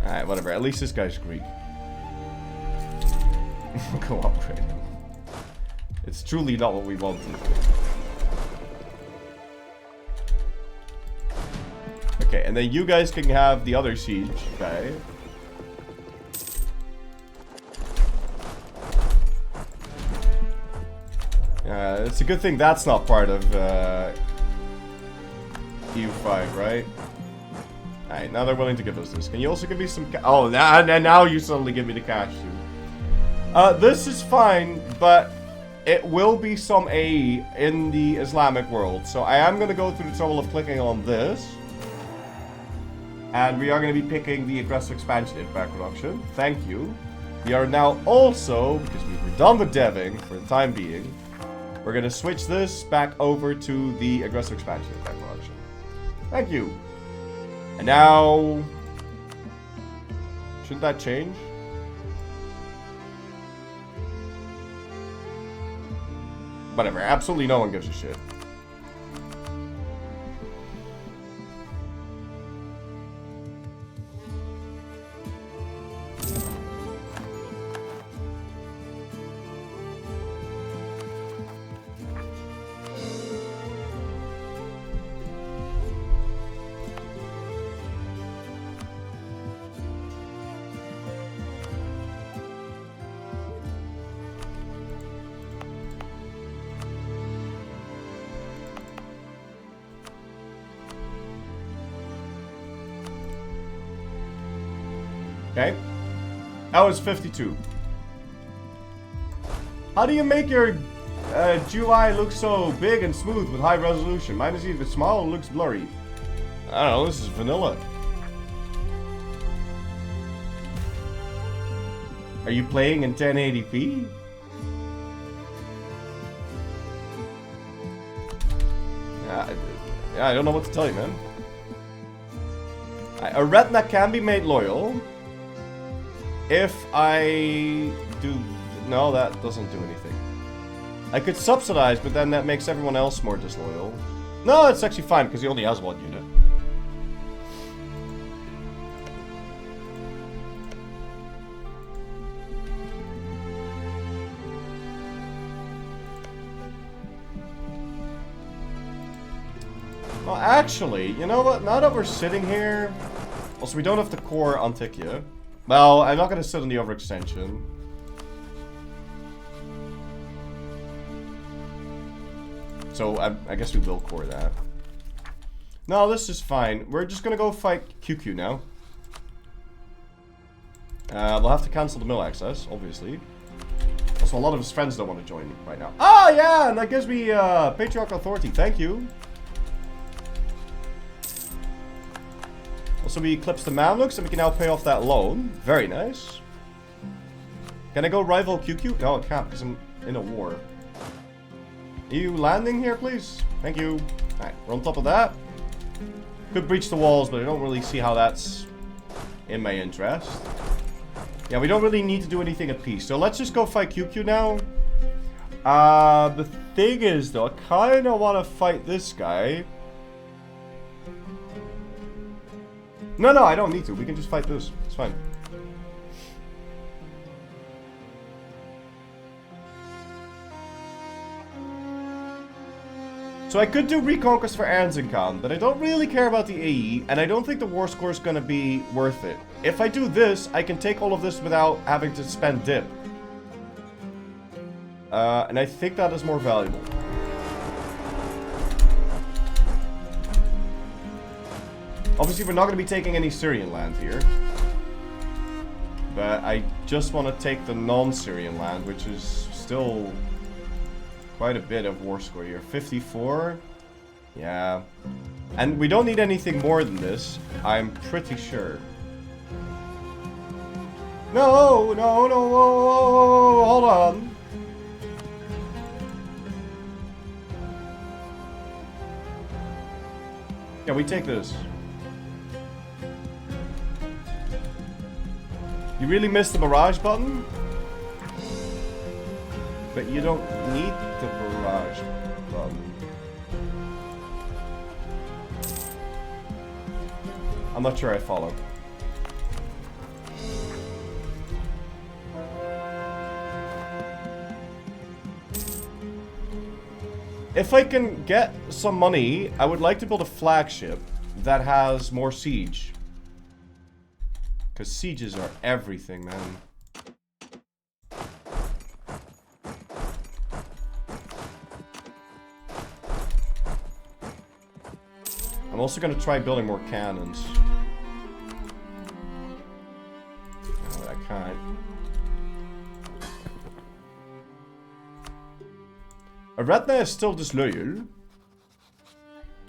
Alright, whatever. At least this guy's Greek. Cooperate. It's truly not what we wanted. Okay, and then you guys can have the other siege guy. It's a good thing that's not part of EU5, right? Alright, now they're willing to give us this. Can you also give me some oh, now you suddenly give me the cash, too. This is fine, but it will be some A in the Islamic world. So I am going to go through the trouble of clicking on this. And we are going to be picking the aggressive expansion in back production. Thank you. We are now also, because we've done the deving for the time being, we're going to switch this back over to the aggressive expansion in back production. Thank you. And now... shouldn't that change? Whatever, absolutely no one gives a shit. Okay. That was 52. How do you make your GUI look so big and smooth with high resolution? Mine is either small or looks blurry. I don't know, this is vanilla. Are you playing in 1080p? Yeah, I don't know what to tell you, man. A retina can be made loyal. If I do... no, that doesn't do anything. I could subsidize, but then that makes everyone else more disloyal. No, it's actually fine, because he only has one unit. Well, actually, you know what? Now that we're sitting here... also, we don't have to core Antiquia. Well, I'm not going to sit on the overextension. So, I guess we will core that. No, this is fine. We're just going to go fight QQ now. We'll have to cancel the mill access, obviously. Also, a lot of his friends don't want to join right now. Oh, yeah! And that gives me Patriarchal Authority. Thank you. Also, we eclipsed the Mamluks, and we can now pay off that loan. Very nice. Can I go rival QQ? No, I can't because I'm in a war. Are you landing here, please? Thank you. Alright, we're on top of that. Could breach the walls, but I don't really see how that's in my interest. Yeah, we don't really need to do anything at peace. So let's just go fight QQ now. The thing is, though, I kind of want to fight this guy. No, I don't need to. We can just fight this. It's fine. So I could do Reconquest for Erzincan, but I don't really care about the AE, and I don't think the war score is going to be worth it. If I do this, I can take all of this without having to spend dip. And I think that is more valuable. Obviously, we're not going to be taking any Syrian land here. But I just want to take the non-Syrian land, which is still quite a bit of war score here. 54? Yeah. And we don't need anything more than this, I'm pretty sure. No, hold on. Yeah, we take this. You really missed the barrage button? But you don't need the barrage button. I'm not sure I follow. If I can get some money, I would like to build a flagship that has more siege. Because sieges are everything, man. I'm also going to try building more cannons. Oh, I can't. Aretna is still disloyal.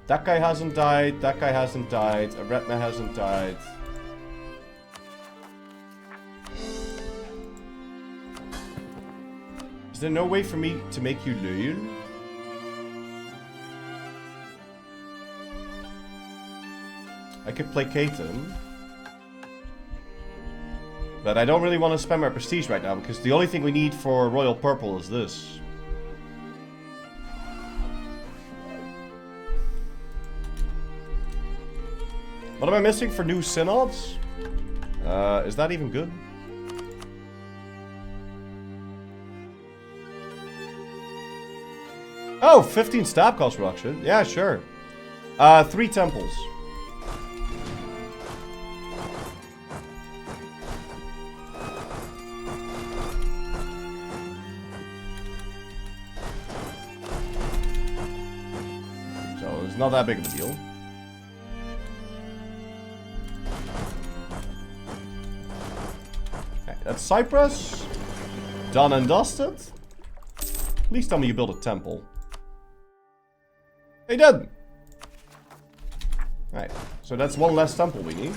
That guy hasn't died. That guy hasn't died. Aretna hasn't died. Is there no way for me to make you loyal? I could placate him. But I don't really want to spend my prestige right now, because the only thing we need for Royal Purple is this. What am I missing for new synods? Is that even good? Oh, 15 staff cost reduction. Yeah, sure. 3 temples. So it's not that big of a deal. Okay, that's Cyprus. Done and dusted. Please tell me you built a temple. He did! Right, so that's one less temple we need.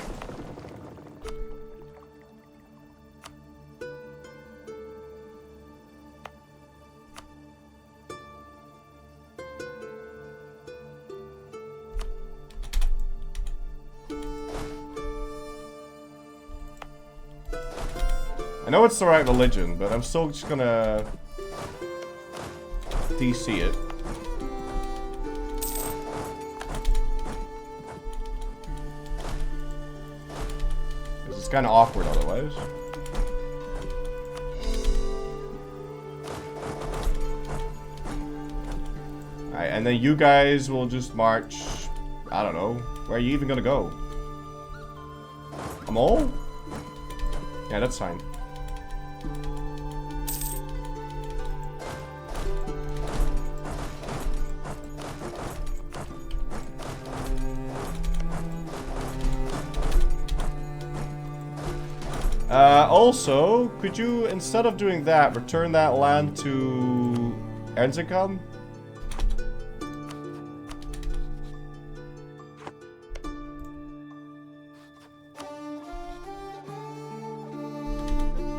I know it's the right religion, but I'm still just gonna DC it. It's kind of awkward otherwise. Alright, and then you guys will just march. I don't know. Where are you even gonna go? Amol? Yeah, that's fine. Also, could you, instead of doing that, return that land to Erzincan?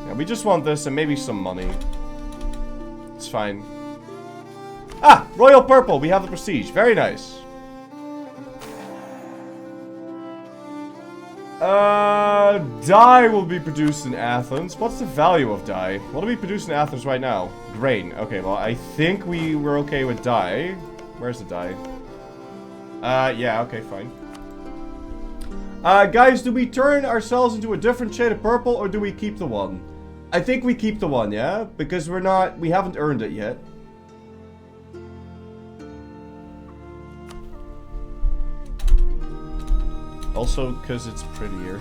Yeah, We just want this and maybe some money. It's fine. Ah! Royal Purple! We have the prestige. Very nice. Dye will be produced in Athens. What's the value of dye? What do we produce in Athens right now? Grain. Okay, well, I think we were okay with dye. Where's the dye? Yeah, okay, fine. Guys, do we turn ourselves into a different shade of purple, or do we keep the one? I think we keep the one, yeah? Because we haven't earned it yet. Also, because it's prettier.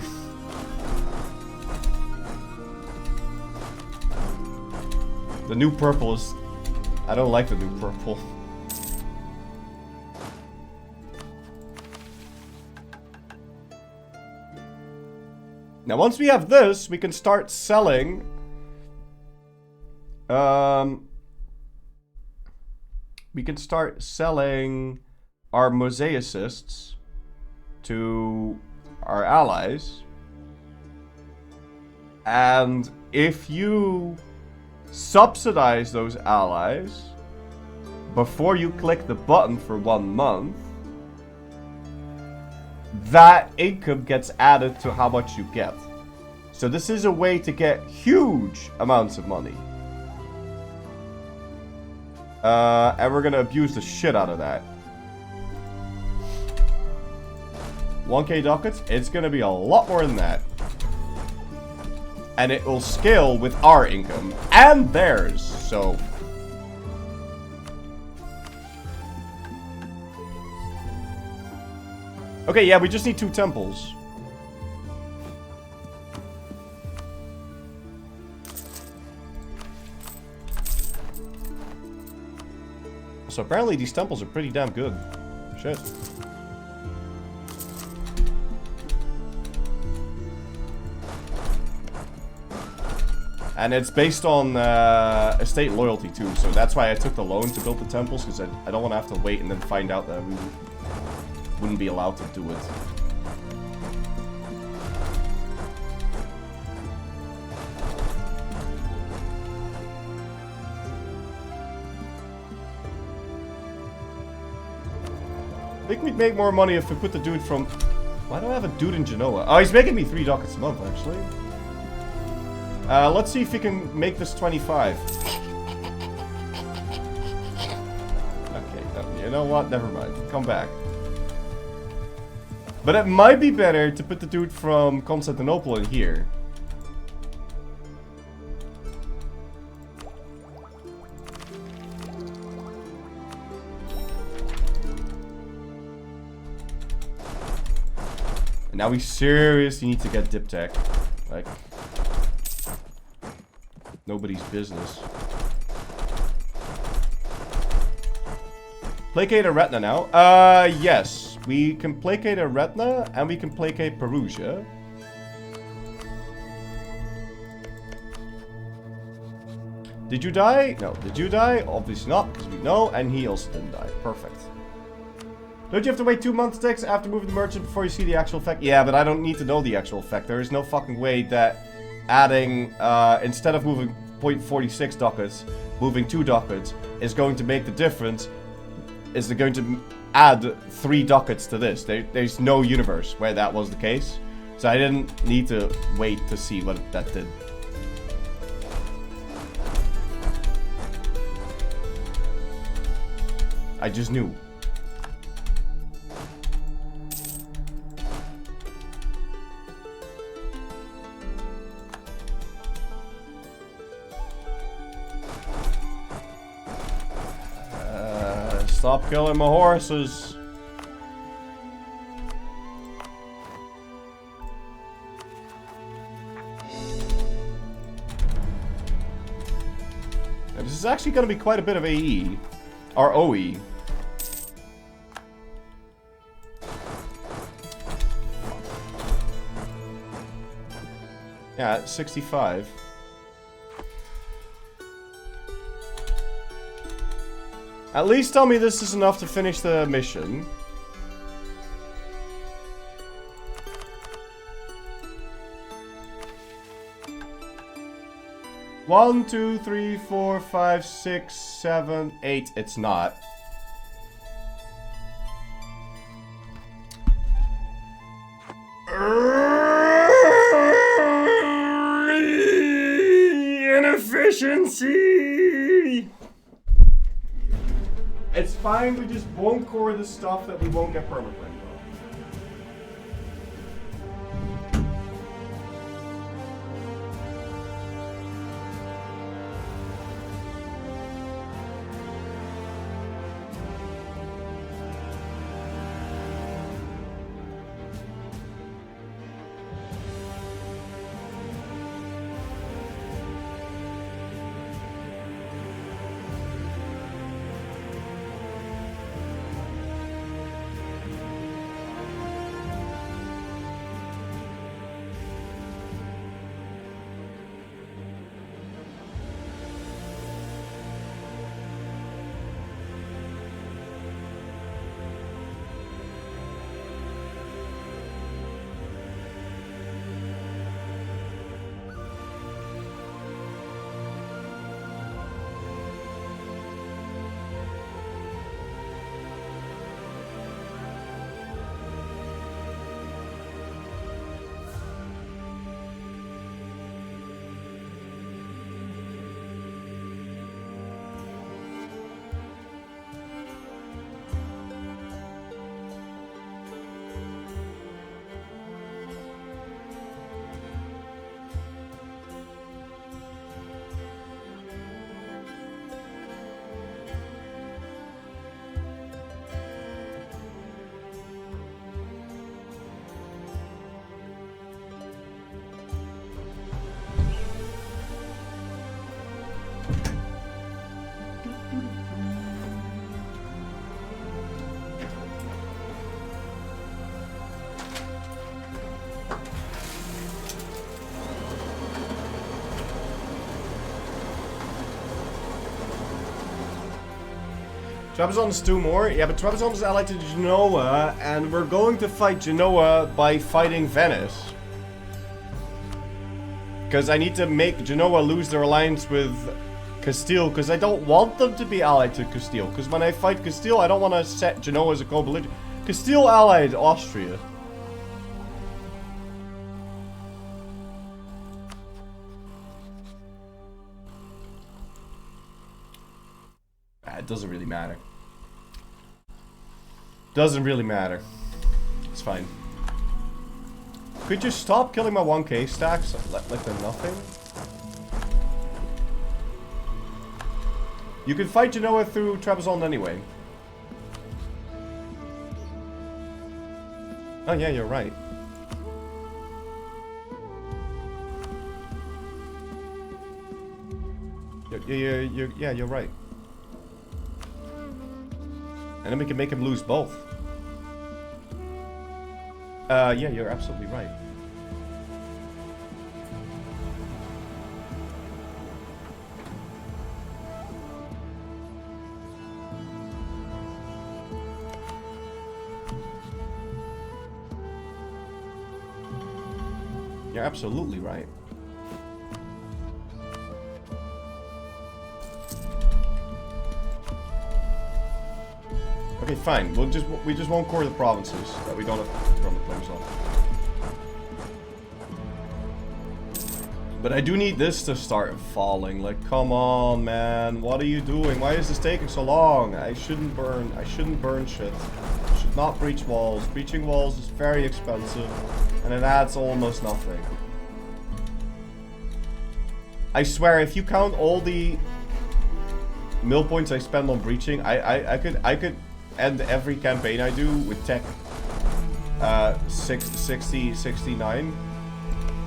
The new purple is... I don't like the new purple. Now, once we have this, we can start selling... we can start selling our mosaicists to our allies. And if you subsidize those allies before you click the button for 1 month, that income gets added to how much you get. So this is a way to get huge amounts of money. And we're gonna abuse the shit out of that. 1k ducats, it's gonna be a lot more than that. And it will scale with our income and theirs, so... Okay, yeah, we just need 2 temples. So apparently these temples are pretty damn good. Shit. And it's based on estate loyalty too, so that's why I took the loan to build the temples, because I don't want to have to wait and then find out that we wouldn't be allowed to do it. I think we'd make more money if we put the dude from... Why don't I have a dude in Genoa? Oh, he's making me 3 ducats a month, actually. Let's see if we can make this 25. Okay, you know what? Never mind. Come back. But it might be better to put the dude from Constantinople in here. And now we seriously need to get dip tech. Like... nobody's business. Placate a retina now. Yes. We can placate a retina and we can placate Perugia. Did you die? No. Did you die? Obviously not, because we know, and he also didn't die. Perfect. Don't you have to wait 2 months ticks after moving the merchant before you see the actual effect? Yeah, but I don't need to know the actual effect. There is no fucking way that adding, instead of moving 0.46 ducats, moving 2 ducats is going to make the difference. Is going to add 3 ducats to this. There's no universe where that was the case. So I didn't need to wait to see what that did. I just knew. Stop killing my horses. Now, this is actually going to be quite a bit of AE. Or OE. Yeah, 65. At least tell me this is enough to finish the mission. 1, 2, 3, 4, 5, 6, 7, 8. It's not. Inefficiency! It's fine, we just won't core the stuff that we won't get permaprint on. Trebizond's 2 more? Yeah, but Trebizond is allied to Genoa, and we're going to fight Genoa by fighting Venice. Because I need to make Genoa lose their alliance with Castile, because I don't want them to be allied to Castile. Because when I fight Castile, I don't want to set Genoa as a co-belligerent. Castile allied Austria. It doesn't really matter. Doesn't really matter. It's fine. Could you stop killing my 1k stacks like they're nothing? You can fight Genoa through Trebizond anyway. Oh yeah, you're right. Yeah, you're right. And then we can make him lose both. Yeah, you're absolutely right. You're absolutely right. Okay, fine. We just won't core the provinces that we don't have to run the players on. But I do need this to start falling. Like, come on, man. What are you doing? Why is this taking so long? I shouldn't burn shit. I should not breach walls. Breaching walls is very expensive, and it adds almost nothing. I swear, if you count all the mill points I spend on breaching, I could end every campaign I do with tech 60, 69,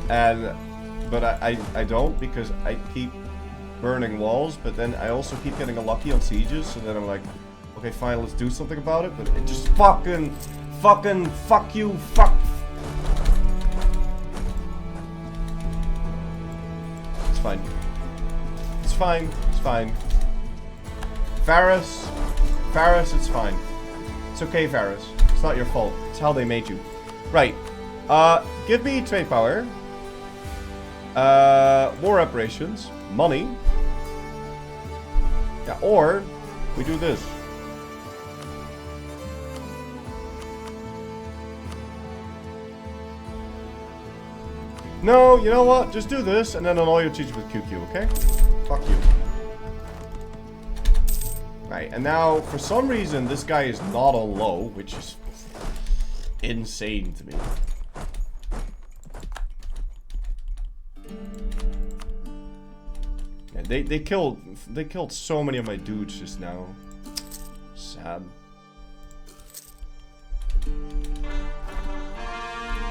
but I don't, because I keep burning walls, but then I also keep getting unlucky on sieges, so then I'm like, okay, fine, let's do something about it, but it just fuck you. It's fine. It's fine. Varus, it's fine. It's okay, Varus. It's not your fault. It's how they made you. Right. Give me trade power. War reparations. Money. Yeah, or we do this. No, you know what? Just do this and then annoy your teacher with QQ, okay? Fuck you. Right, and now, for some reason, this guy is not on low, which is insane to me. Yeah, they killed so many of my dudes just now. Sad.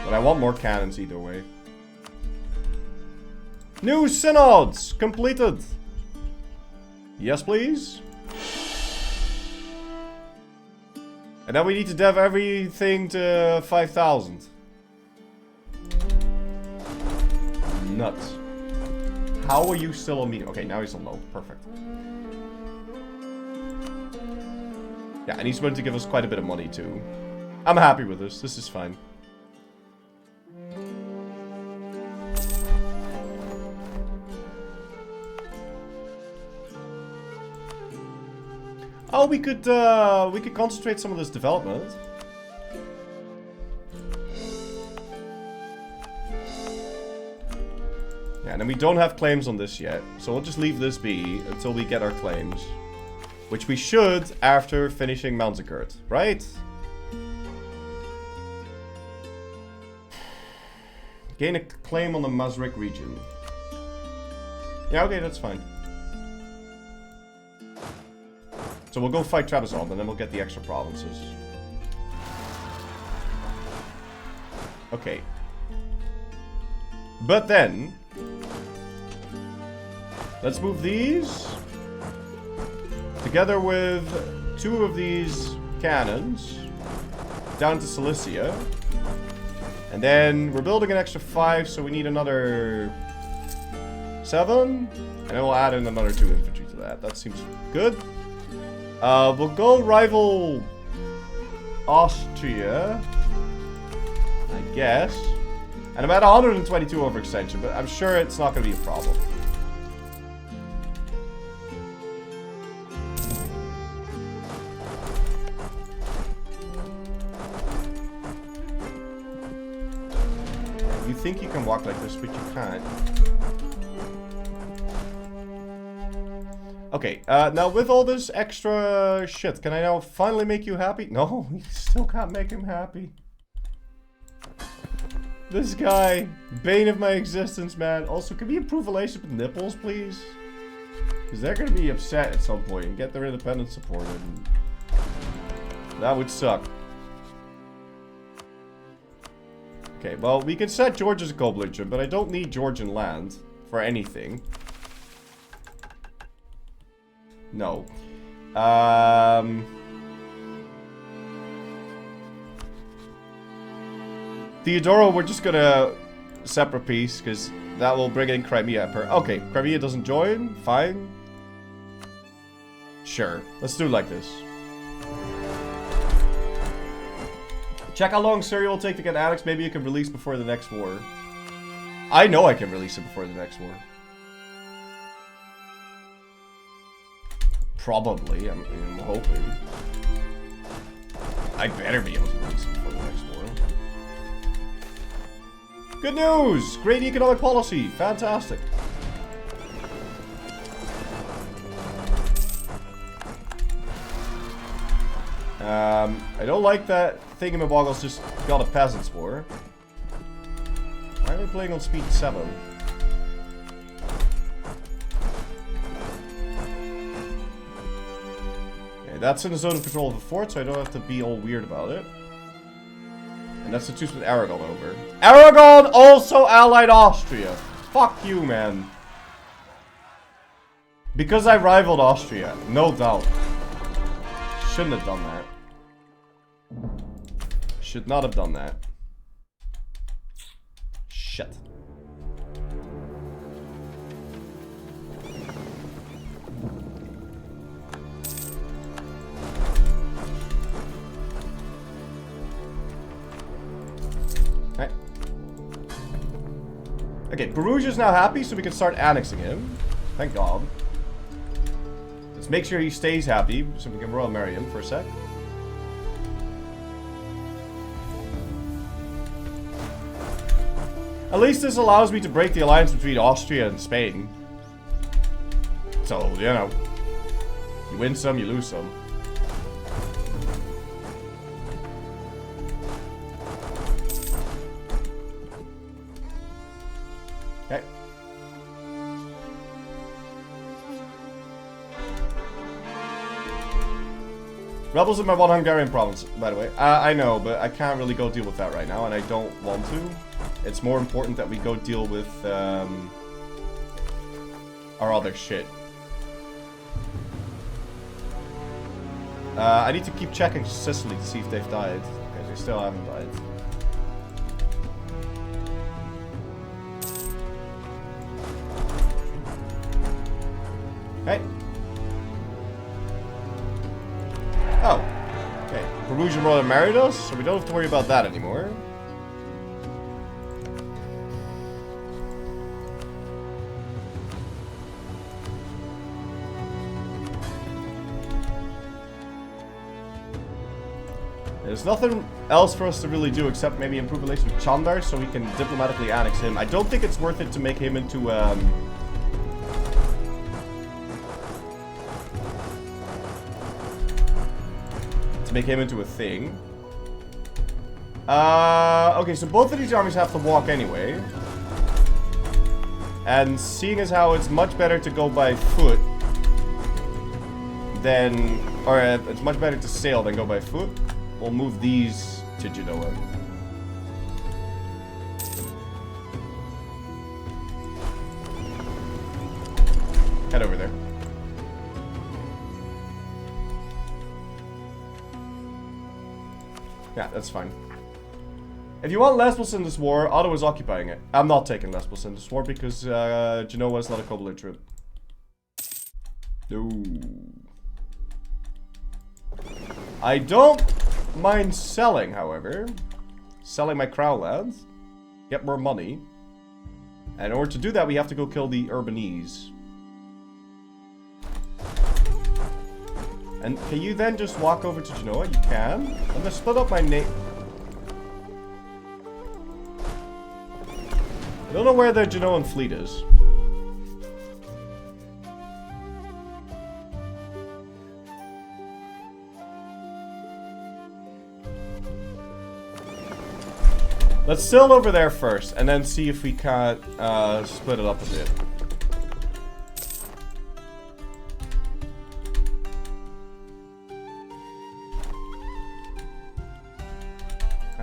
But I want more cannons either way. New synods completed. Yes, please. And then we need to dev everything to 5,000. Nuts. How are you still on medium? Okay, now he's on low. Perfect. Yeah, and he's willing to give us quite a bit of money too. I'm happy with this. This is fine. Oh, we could concentrate some of this development. Yeah, and then we don't have claims on this yet, so we'll just leave this be until we get our claims. Which we should after finishing Manzikert, right? Gain a claim on the Mazrik region. Yeah, okay, that's fine. So we'll go fight Trebizond and then we'll get the extra provinces. Okay. But then... let's move these... together with 2 of these cannons down to Cilicia. And then we're building an extra 5, so we need another 7. And then we'll add in another 2 infantry to that. That seems good. We'll go rival Austria, I guess. And I'm at 122 overextension, but I'm sure it's not going to be a problem. You think you can walk like this, but you can't. Okay, now with all this extra shit, can I now finally make you happy? No, you still can't make him happy. This guy, bane of my existence, man. Also, can we improve relationship with nipples, please? Because they're going to be upset at some point and get their independence supported. That would suck. Okay, well, we can set George as a co-belligerent, but I don't need Georgian land for anything. No. Theodoro, we're just gonna separate peace, because that will bring in Crimea per... okay, Crimea doesn't join? Fine. Sure. Let's do it like this. Check how long Syria will take to get annexed. Maybe you can release before the next war. I know I can release it before the next war. Probably, I'm hoping. I better be able to release it before the next war. Good news! Great economic policy! Fantastic! I don't like that Thingamaboggles just got a peasants war. Why are they playing on speed 7? That's in the zone of control of the fort, so I don't have to be all weird about it. And that's the truce with Aragon over. Aragon also allied Austria. Fuck you, man. Because I rivaled Austria, no doubt. Shouldn't have done that. Should not have done that. Shit. Okay, Perugia's now happy, so we can start annexing him. Thank God. Let's make sure he stays happy, so we can royal marry him for a sec. At least this allows me to break the alliance between Austria and Spain. So, you know. You win some, you lose some. Okay. Rebels in my one Hungarian province, by the way. I know, but I can't really go deal with that right now, and I don't want to. It's more important that we go deal with our other shit. I need to keep checking Sicily to see if they've died, because they still haven't died. Hey. Oh. Okay. Perugian brother married us, so we don't have to worry about that anymore. There's nothing else for us to really do except maybe improve relations with Chandar so we can diplomatically annex him. I don't think it's worth it to make him into a thing. Okay, so both of these armies have to walk anyway. And seeing as how it's much better to go by foot than, or it's much better to sail than go by foot, we'll move these to Genoa. Head over there. Yeah, that's fine. If you want Lesbos in this war, Ottawa's occupying it. I'm not taking Lesbos in this war because Genoa is not a Cobbler trip. No. I don't mind selling, however. Selling my crown lands. Get more money. And in order to do that, we have to go kill the Urbanese. And can you then just walk over to Genoa? You can. I'm gonna split up my name. I don't know where the Genoan fleet is. Let's sail over there first, and then see if we can't split it up a bit.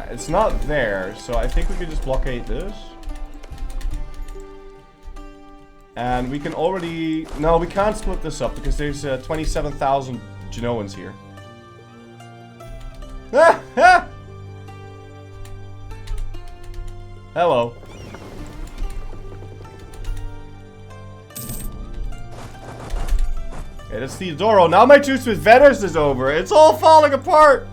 It's not there, so I think we can just blockade this. And we can already... No, we can't split this up because there's 27,000 Genoans here. Ah! Ah! Hello. Okay, that's Theodoro. Now my truce with Venice is over. It's all falling apart.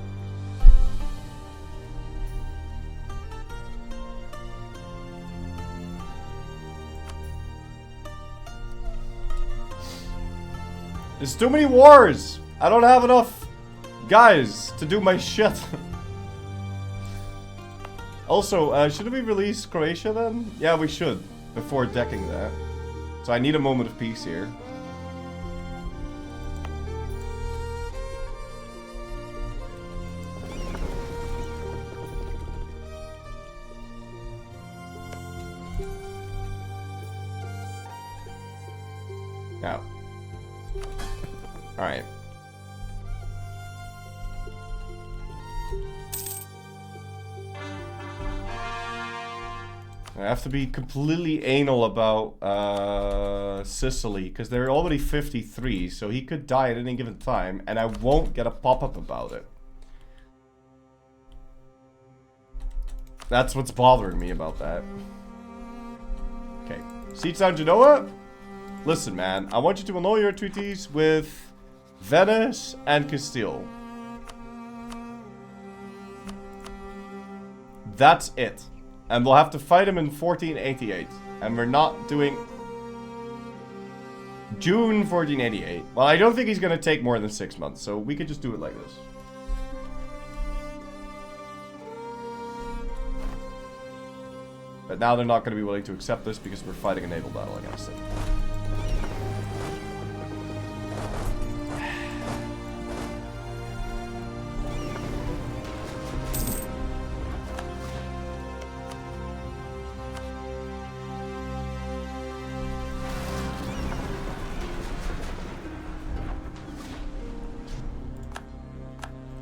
There's too many wars. I don't have enough guys to do my shit. Also, shouldn't we release Croatia then? Yeah, we should, before decking that. So I need a moment of peace here. Now. Alright. I have to be completely anal about Sicily, because they're already 53, so he could die at any given time, and I won't get a pop-up about it. That's what's bothering me about that. Okay. Siege down Genoa? Listen, man, I want you to annul your treaties with Venice and Castile. That's it. And we'll have to fight him in 1488. And we're not doing... June 1488. Well, I don't think he's gonna take more than 6 months, so we could just do it like this. But now they're not gonna be willing to accept this because we're fighting a naval battle against it.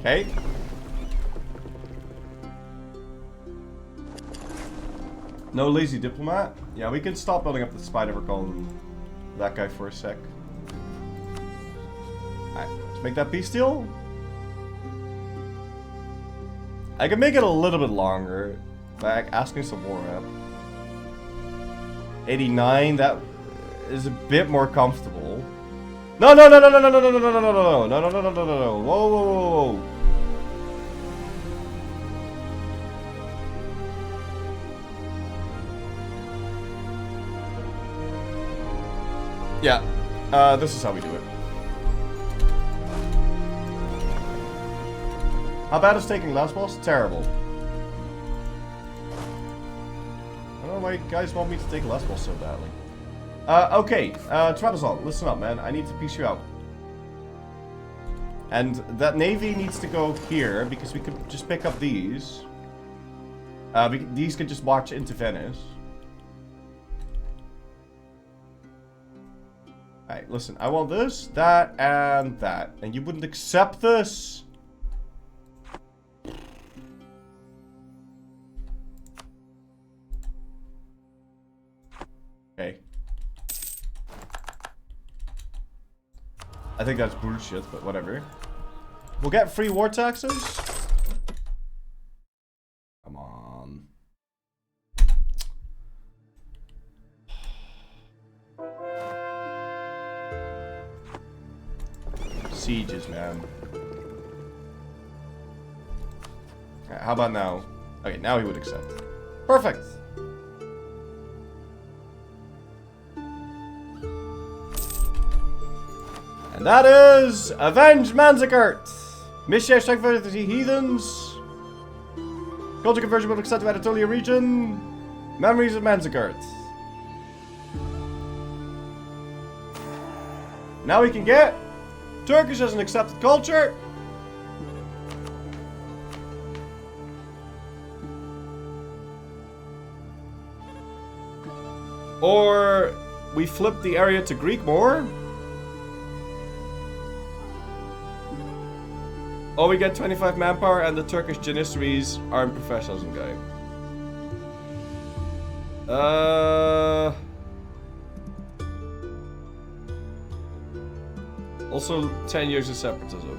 Okay. No lazy diplomat? Yeah, we can stop building up the spider. We're calling that guy for a sec. Alright, let's make that peace deal. I can make it a little bit longer by asking some more rep. 89, that is a bit more comfortable. No, no, no, no, no, no, no, no, no, no, no, no, no, no, no, no, no, no, no, whoa, whoa, whoa, whoa. Yeah, this is how we do it. How bad is taking Lesbos? Terrible. I don't know why you guys want me to take Lesbos so badly. Okay, Trebizond, listen up, man. I need to piece you out. And that navy needs to go here, because we could just pick up these. These could just march into Venice. Alright, listen, I want this, that, and that. And you wouldn't accept this? Okay. I think that's bullshit, but whatever. We'll get free war taxes? Come on. Sieges, man. Right, how about now? Okay, now he would accept. Perfect! And that is Avenge Manzikert! Mission strike for the heathens. Culture conversion will accept of Anatolia region. Memories of Manzikert. Now we can get Turkish as an accepted culture. Or we flip the area to Greek more. Or we get 25 manpower and the Turkish Janissaries are in professionalism guy. Also 10 years of separatism.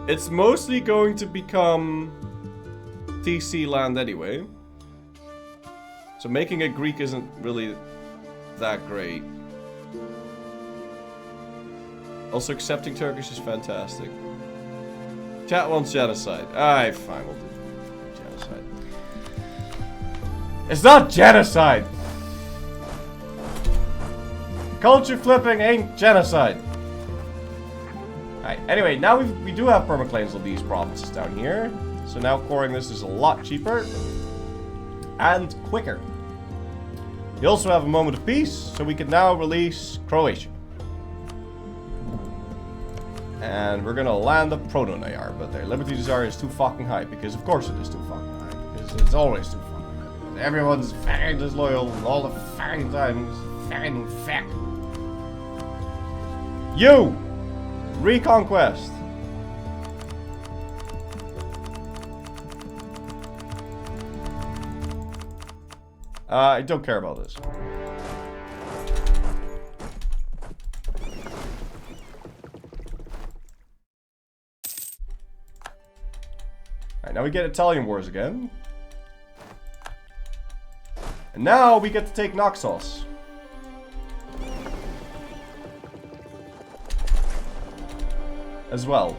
It's mostly going to become TC land anyway. So making it Greek isn't really that great. Also accepting Turkish is fantastic. Chat wants genocide. Alright, fine, we'll do genocide. It's not genocide! Culture flipping ain't genocide. Alright, anyway, now we do have permaclaims on these provinces down here. So now coring this is a lot cheaper. And quicker. We also have a moment of peace, so we can now release Croatia. And we're gonna land the Proto-Nayar, but their liberty desire is too fucking high, because of course it is too fucking high, because it's always too fucking high. Because everyone's fucking disloyal all the fucking time. Fucking fuck. You! Reconquest! I don't care about this. Alright, now we get Italian wars again. And now we get to take Naxos. As well.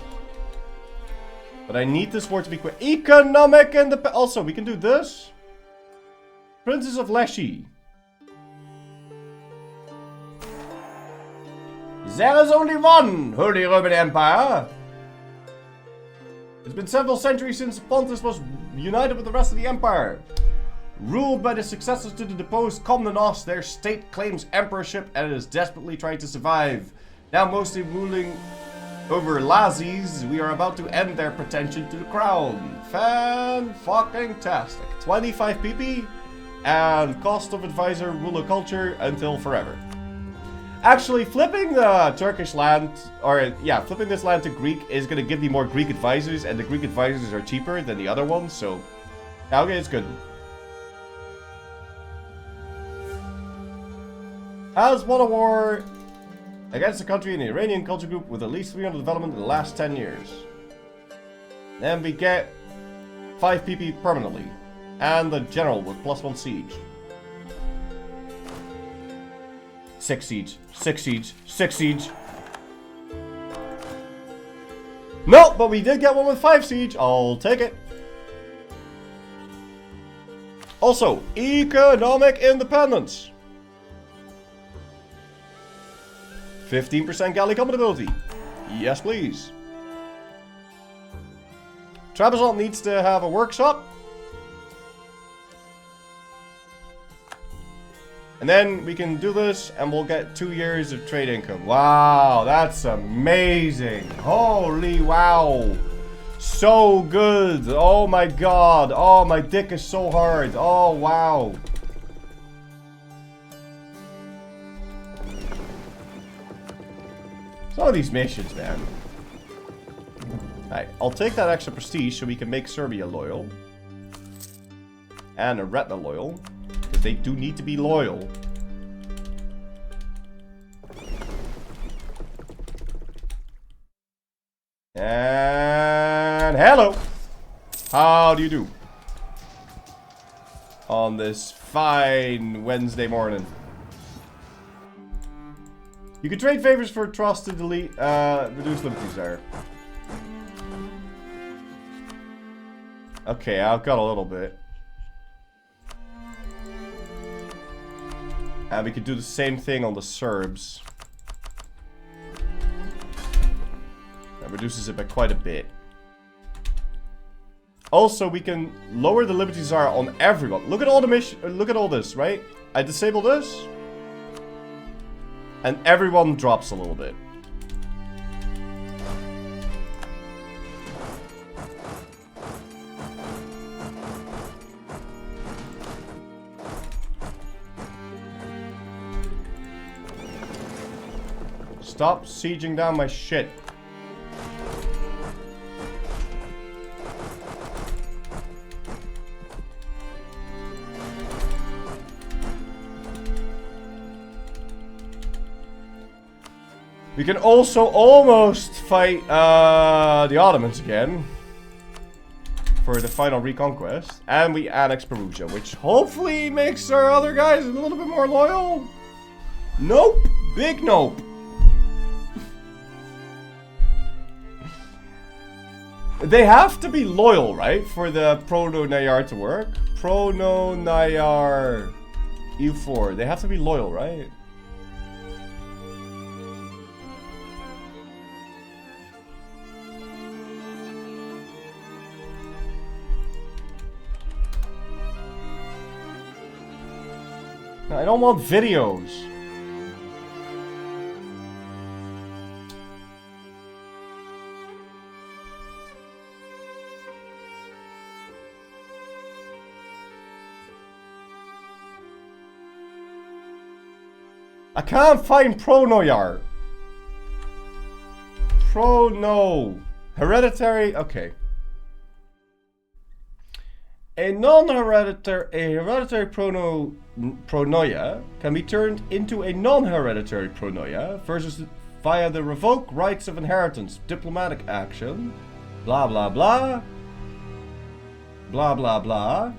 But I need this war to be quick. Economic independence. Also, we can do this. Princess of Leshy. There is only one Holy Roman Empire. It's been several centuries since Pontus was united with the rest of the empire. Ruled by the successors to the deposed Komnenos, their state claims emperorship and it is desperately trying to survive. Now mostly ruling over Lazis, we are about to end their pretension to the crown. Fan-fucking-tastic. 25 PP and cost of advisor ruler culture until forever. Actually, flipping the Turkish land, or yeah, flipping this land to Greek is going to give me more Greek advisors, and the Greek advisors are cheaper than the other ones, so okay, it's good. Has won a war against a country in the Iranian culture group with at least 300 development in the last 10 years. Then we get 5 PP permanently, and the general with +1 siege. 6 siege, 6 siege, 6 siege. No, but we did get one with 5 siege. I'll take it. Also, economic independence. 15% galley compatibility. Yes, please. Trabzon needs to have a workshop. And then we can do this and we'll get 2 years of trade income. Wow, that's amazing. Holy wow. So good. Oh my god. Oh, my dick is so hard. Oh, wow. Some of these missions, man. Alright, I'll take that extra prestige so we can make Serbia loyal. And Eretna loyal. Because they do need to be loyal. And hello! How do you do? On this fine Wednesday morning. You can trade favors for trust to delete, reduce liberties there. Okay, I've got a little bit. And we could do the same thing on the Serbs. That reduces it by quite a bit. Also, we can lower the liberty czar on everyone. Look at all the look at all this, right? I disable this. And everyone drops a little bit. Stop sieging down my shit. We can also almost fight the Ottomans again for the final reconquest. And we annex Perugia, which hopefully makes our other guys a little bit more loyal. Nope. Big nope. They have to be loyal, right? For the Proto-Nayar to work. Proto-Nayar EU4. They have to be loyal, right? I don't want videos. I can't find Pro-Noyar. Pro-No. Hereditary. Okay. A hereditary pronoia can be turned into a non-hereditary pronoia versus via the revoke rights of inheritance, diplomatic action, blah blah blah, blah blah blah.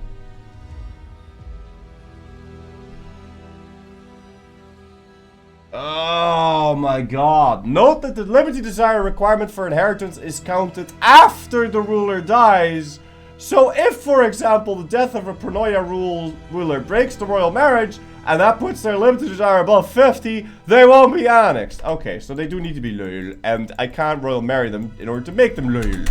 Oh my god. Note that the liberty desire requirement for inheritance is counted after the ruler dies. So if, for example, the death of a Pronoia ruler breaks the royal marriage, and that puts their liberty desire above 50, they won't be annexed. Okay, so they do need to be loyal, and I can't royal marry them in order to make them loyal.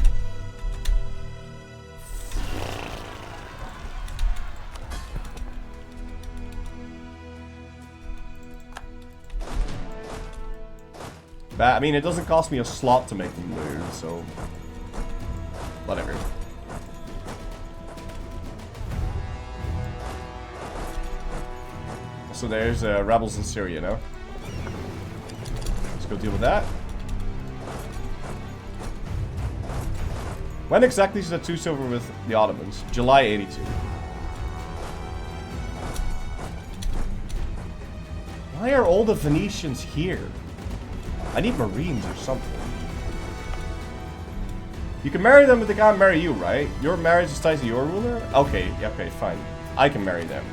But, I mean, it doesn't cost me a slot to make them loyal, so... whatever. So there's rebels in Syria now. Let's go deal with that. When exactly is the truce over with the Ottomans? July 82. Why are all the Venetians here? I need Marines or something. You can marry them, but they can't marry you, right? Your marriage is tied to your ruler? Okay, okay, fine. I can marry them.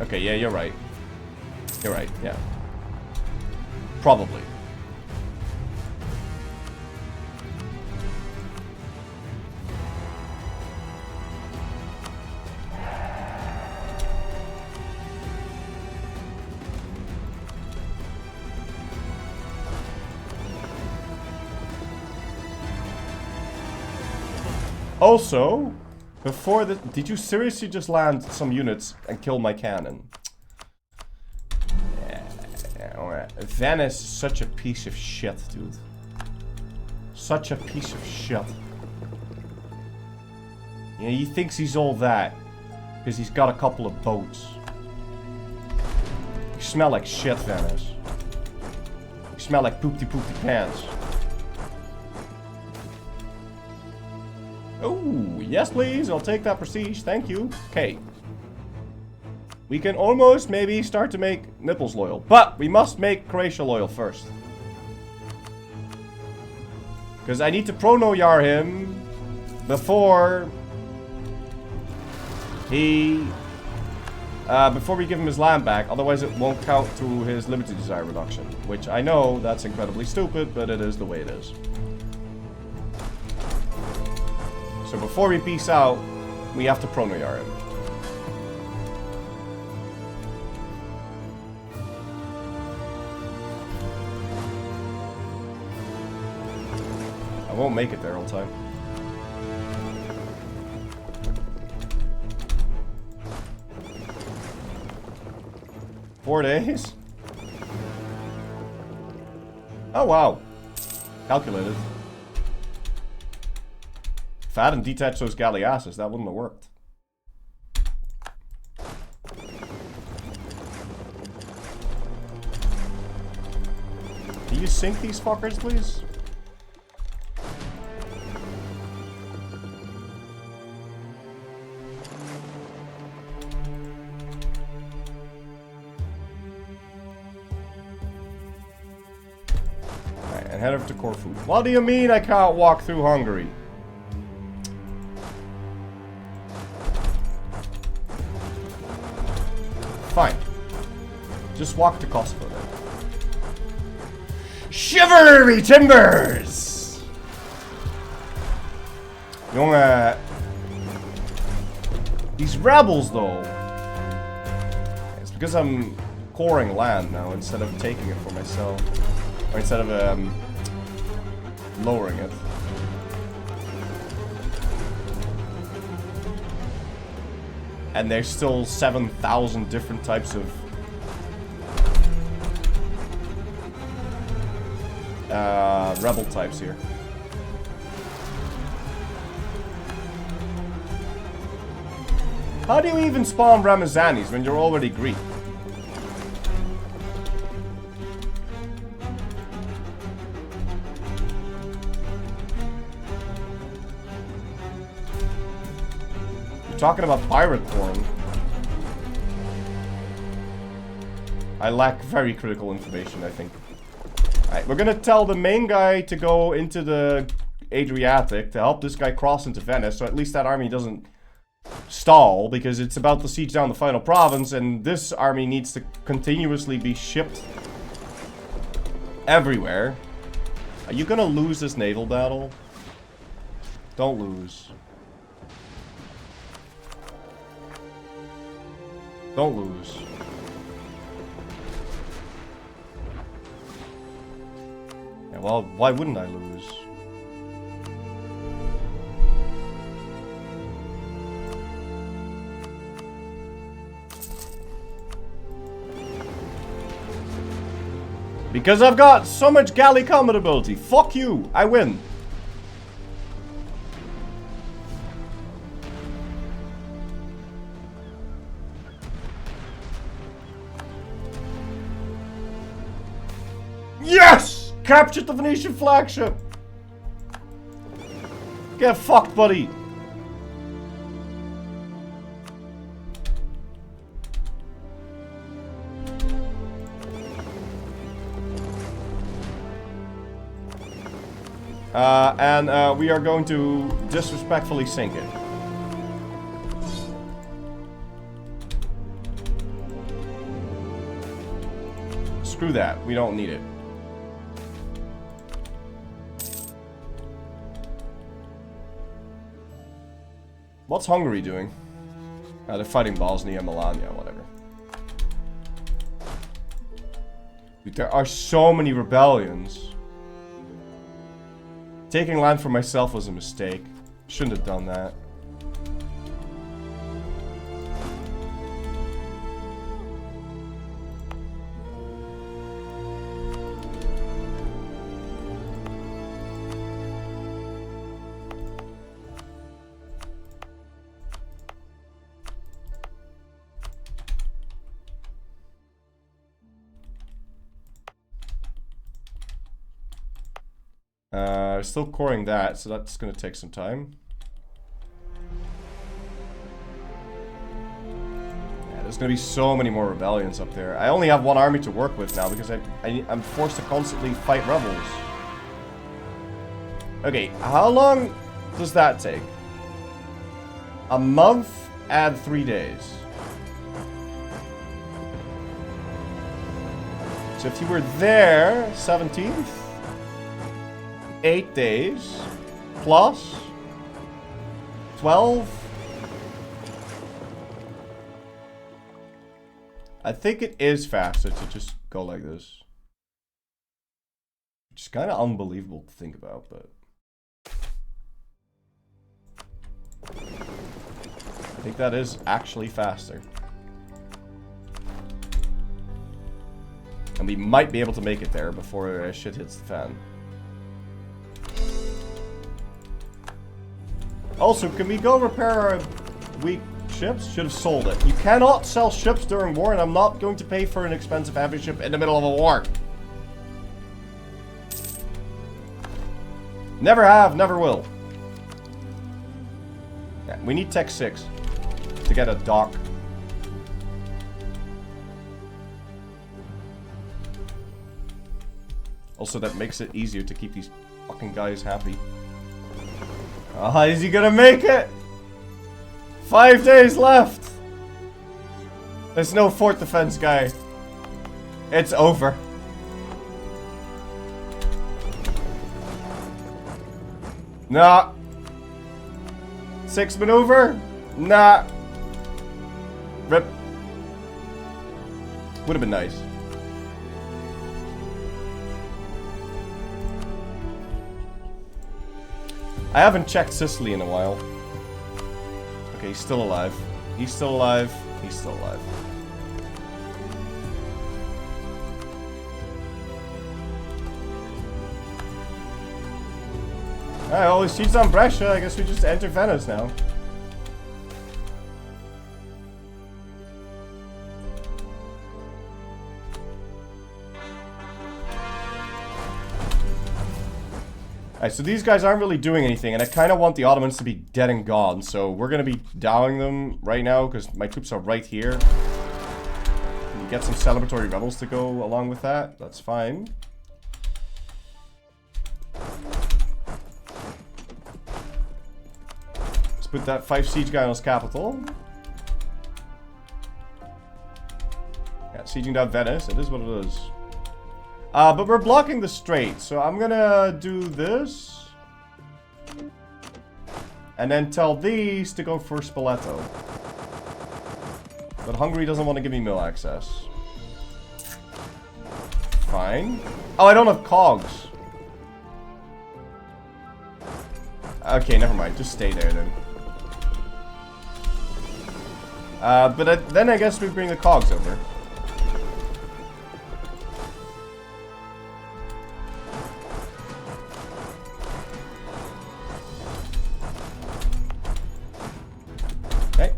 Okay, yeah, you're right. You're right, yeah. Probably. Also, before the... did you seriously just land some units and kill my cannon? Yeah, Venice is such a piece of shit, dude. Such a piece of shit. You know, he thinks he's all that because he's got a couple of boats. You smell like shit, Venice. You smell like poopty pants. Oh, yes please, I'll take that prestige, thank you. Okay. We can almost maybe start to make Nipples loyal, but we must make Croatia loyal first. Because I need to prono-yar him before he... before we give him his land back, otherwise it won't count to his liberty desire reduction. Which I know that's incredibly stupid, but it is the way it is. So before we peace out, we have to prono-yar him. I won't make it there all time. Four days? Oh wow. Calculated. If I hadn't detached those galleasses, that wouldn't have worked. Can you sink these fuckers, please? Alright, and head over to Corfu. What do you mean I can't walk through Hungary? Fine. Just walk to Kosovo then. Shivery timbers! Jongen. These rebels though. It's because I'm coring land now instead of taking it for myself. Or instead of lowering it. And there's still 7,000 different types of rebel types here. How do you even spawn Ramazanis when you're already Greek? Talking about pirate porn. I lack very critical information, I think. Alright, we're gonna tell the main guy to go into the Adriatic to help this guy cross into Venice, so at least that army doesn't stall because it's about to siege down the final province, and this army needs to continuously be shipped everywhere. Are you gonna lose this naval battle? Don't lose. Don't lose. Yeah, well, why wouldn't I lose? Because I've got so much galley combat ability. Fuck you. I win. Yes! Captured the Venetian flagship. Get fucked, buddy. And we are going to disrespectfully sink it. Screw that. We don't need it. What's Hungary doing? They're fighting Bosnia, Melania, whatever. Dude, there are so many rebellions. Taking land for myself was a mistake. Shouldn't have done that. Still coring that, so that's gonna take some time. Yeah, there's gonna be so many more rebellions up there. I only have one army to work with now because I'm forced to constantly fight rebels. Okay, how long does that take? A month and 3 days. So if you were there, 17th? 8 days plus 12. I think it is faster to just go like this. Which is kind of unbelievable to think about, but I think that is actually faster. And we might be able to make it there before shit hits the fan. Also, can we go repair our weak ships? Should have sold it. You cannot sell ships during war, and I'm not going to pay for an expensive heavy ship in the middle of a war. Never have, never will. Yeah, we need Tech 6 to get a dock. Also, that makes it easier to keep these fucking guys happy. Oh, is he gonna make it? 5 days left. There's no fort defense guy. It's over. Nah. 6 maneuver? Nah. Rip. Would have been nice. I haven't checked Sicily in a while. Okay, he's still alive. He's still alive. He's still alive. Alright, well, his seat's on Brescia. I guess we just enter Venice now. Alright, so these guys aren't really doing anything, and I kind of want the Ottomans to be dead and gone, so we're going to be dowing them right now, because my troops are right here. Can you get some celebratory rebels to go along with that? That's fine. Let's put that 5 siege guy on his capital. Yeah, sieging down Venice. It is what it is. But we're blocking the strait, so I'm gonna do this. And then tell these to go for Spoleto. But Hungary doesn't want to give me mill access. Fine. Oh, I don't have cogs. Okay, never mind. Just stay there then. But then I guess we bring the cogs over. Okay.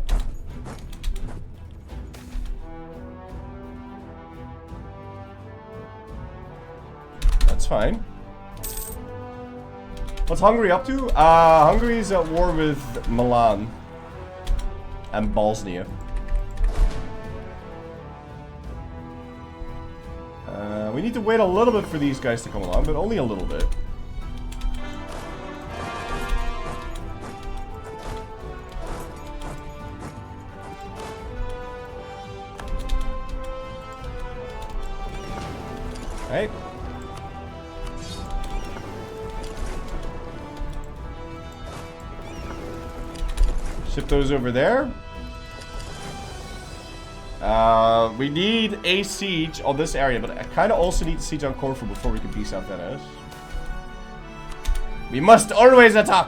That's fine. What's Hungary up to? Hungary's at war with Milan and Bosnia. We need to wait a little bit for these guys to come along, but only a little bit. Right. Ship those over there. We need a siege on this area, but I kind of also need to siege on Corfu before we can peace out Venice. We must always attack!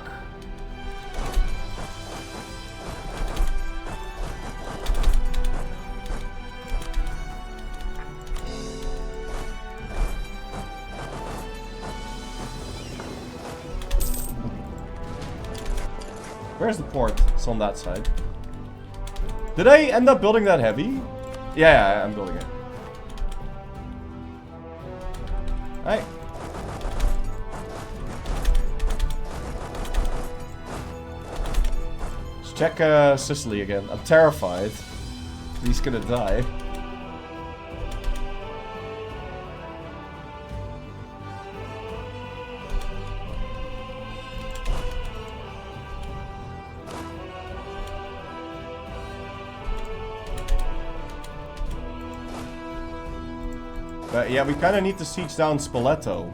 Where's the port? It's on that side. Did I end up building that heavy? Yeah, I'm building it. Alright. Let's check Sicily again. I'm terrified. He's gonna die. But yeah, we kind of need to siege down Spoleto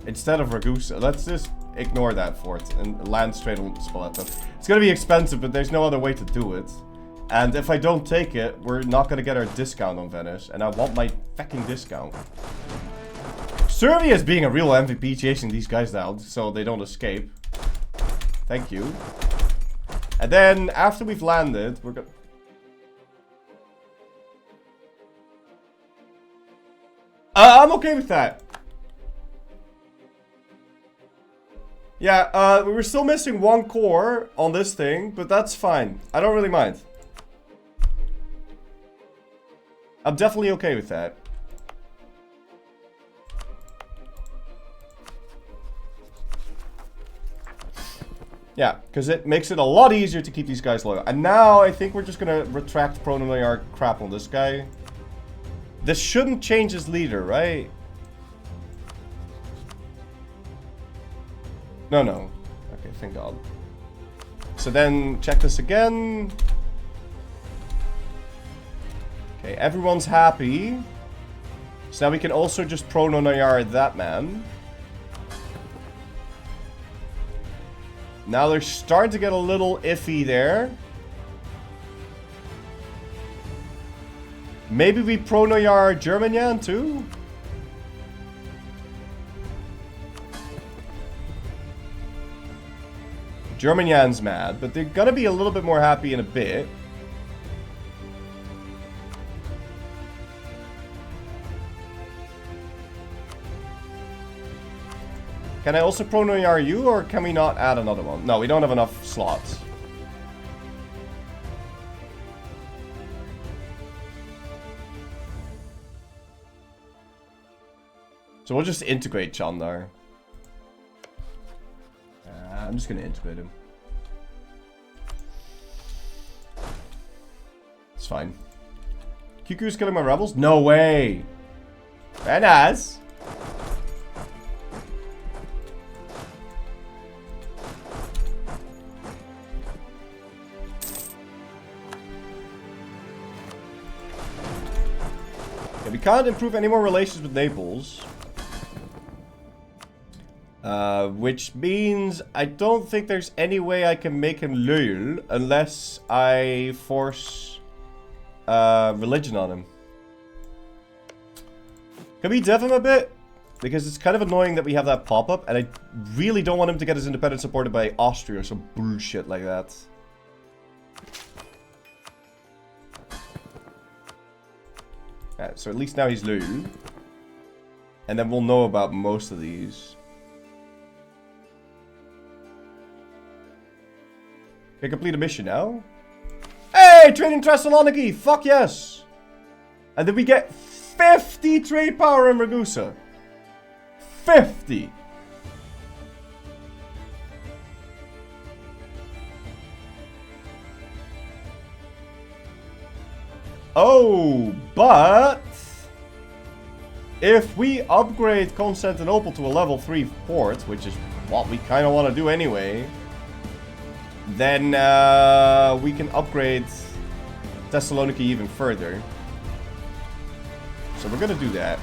instead of Ragusa. Let's just ignore that fort and land straight on Spoleto. It's gonna be expensive, but there's no other way to do it. And if I don't take it, we're not gonna get our discount on Venice, and I want my fucking discount. Serbia is being a real MVP, chasing these guys down so they don't escape. Thank you. And then after we've landed, we're gonna... I'm okay with that. Yeah, we were still missing one core on this thing, but that's fine. I don't really mind. I'm definitely okay with that. Yeah, because it makes it a lot easier to keep these guys loyal. And now I think we're just gonna retract Pronoyar crap on this guy. This shouldn't change his leader, right? No, no. Okay, thank God. So then, check this again. Okay, everyone's happy. So now we can also just Pronoyar that man. Now they're starting to get a little iffy there. Maybe we Pronoyar Germanian too? Germanian's mad, but they're gonna be a little bit more happy in a bit. Can I also Pronoyar you, or can we not add another one? No, we don't have enough slots. So we'll just integrate Chandar. I'm just gonna integrate him. It's fine. Kiku's killing my rebels? No way! Very nice. we can't improve any more relations with Naples. Which means I don't think there's any way I can make him loyal unless I force religion on him. Can we dev him a bit? Because it's kind of annoying that we have that pop-up, and I really don't want him to get his independence supported by Austria or some bullshit like that. So at least now he's loyal. And then we'll know about most of these. Can I complete a mission now? Hey! Trade in Thessaloniki! Fuck yes! And then we get 50 trade power in Ragusa. 50! Oh, but if we upgrade Constantinople to a level 3 port, which is what we kind of want to do anyway, then we can upgrade Thessaloniki even further. So we're going to do that.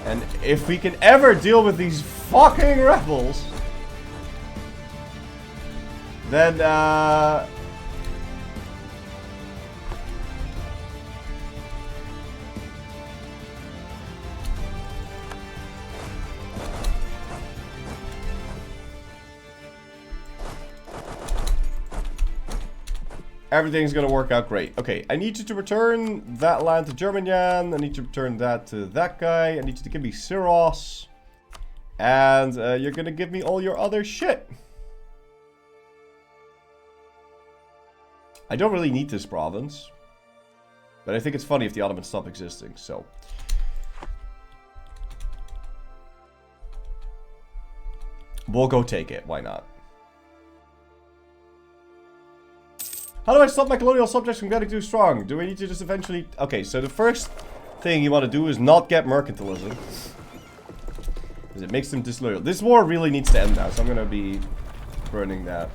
And if we can ever deal with these fucking rebels, then everything's gonna work out great. Okay, I need you to return that land to Germanyan. I need you to return that to that guy. I need you to give me Syros. And you're gonna give me all your other shit. I don't really need this province. But I think it's funny if the Ottomans stop existing, so. We'll go take it, why not? How do I stop my colonial subjects from getting too strong? Do I need to just eventually... Okay, so the first thing you want to do is not get mercantilism. Because it makes them disloyal. This war really needs to end now, so I'm going to be burning that.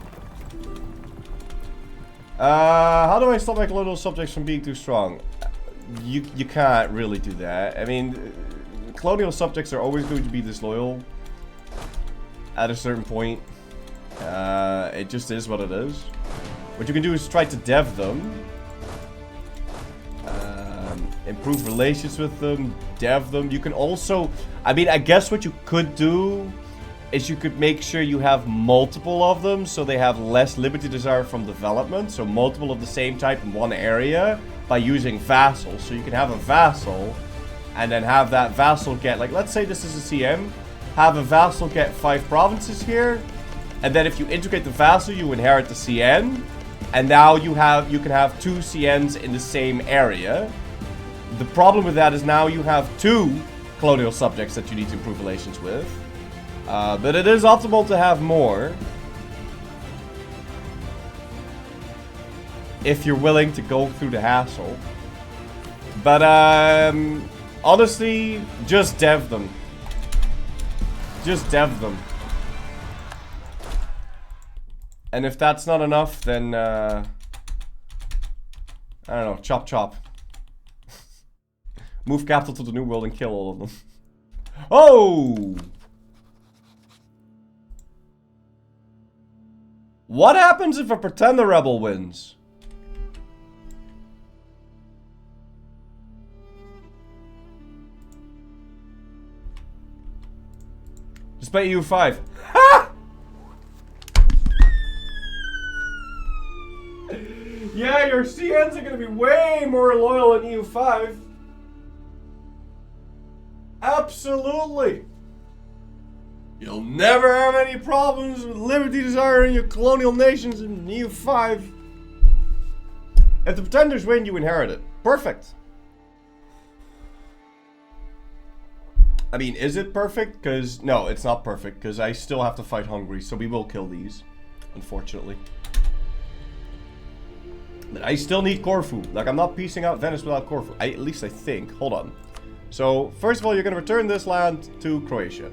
How do I stop my colonial subjects from being too strong? You can't really do that. I mean, colonial subjects are always going to be disloyal. At a certain point. It just is what it is. What you can do is try to dev them. Improve relations with them. Dev them. You can also... I mean, I guess what you could do is you could make sure you have multiple of them so they have less liberty desire from development. So multiple of the same type in one area by using vassals. So you can have a vassal and then have that vassal get... Like, let's say this is a CM. Have a vassal get 5 provinces here. And then if you integrate the vassal, you inherit the CN. And now you can have 2 CNs in the same area. The problem with that is now you have 2 colonial subjects that you need to improve relations with. But it is optimal to have more. If you're willing to go through the hassle. But honestly, just dev them. Just dev them. And if that's not enough, then, I don't know, chop chop. Move capital to the New World and kill all of them. Oh! What happens if a pretender rebel wins? Despite EU5. Ha! Yeah, your CNs are gonna be way more loyal in EU5. Absolutely. You'll never have any problems with liberty desire in your colonial nations in EU5. If the pretenders win, you inherit it. Perfect. I mean, is it perfect? Because, no, it's not perfect. Because I still have to fight Hungary, so we will kill these. Unfortunately. But I still need Corfu. Like, I'm not piecing out Venice without Corfu. At least I think. Hold on. So, first of all, you're going to return this land to Croatia.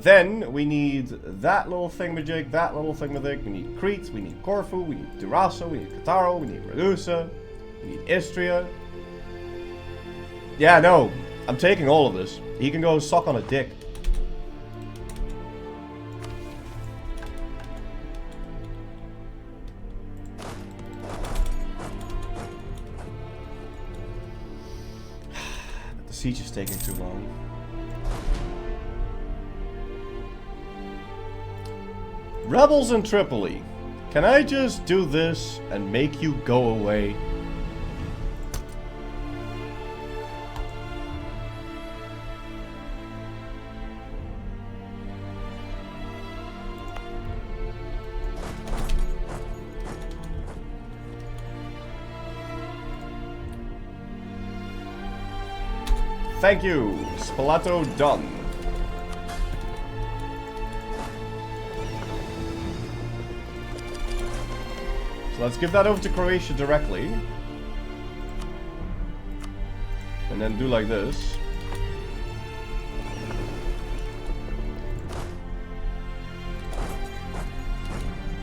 Then, we need that little thingamajig, that little thingamajig. We need Crete, we need Corfu, we need Durazzo, we need Cattaro, we need Ragusa. We need Istria. Yeah, no. I'm taking all of this. He can go suck on a dick. The siege is taking too long. Rebels in Tripoli. Can I just do this and make you go away? Thank you. Spalato done. So let's give that over to Croatia directly. And then do like this.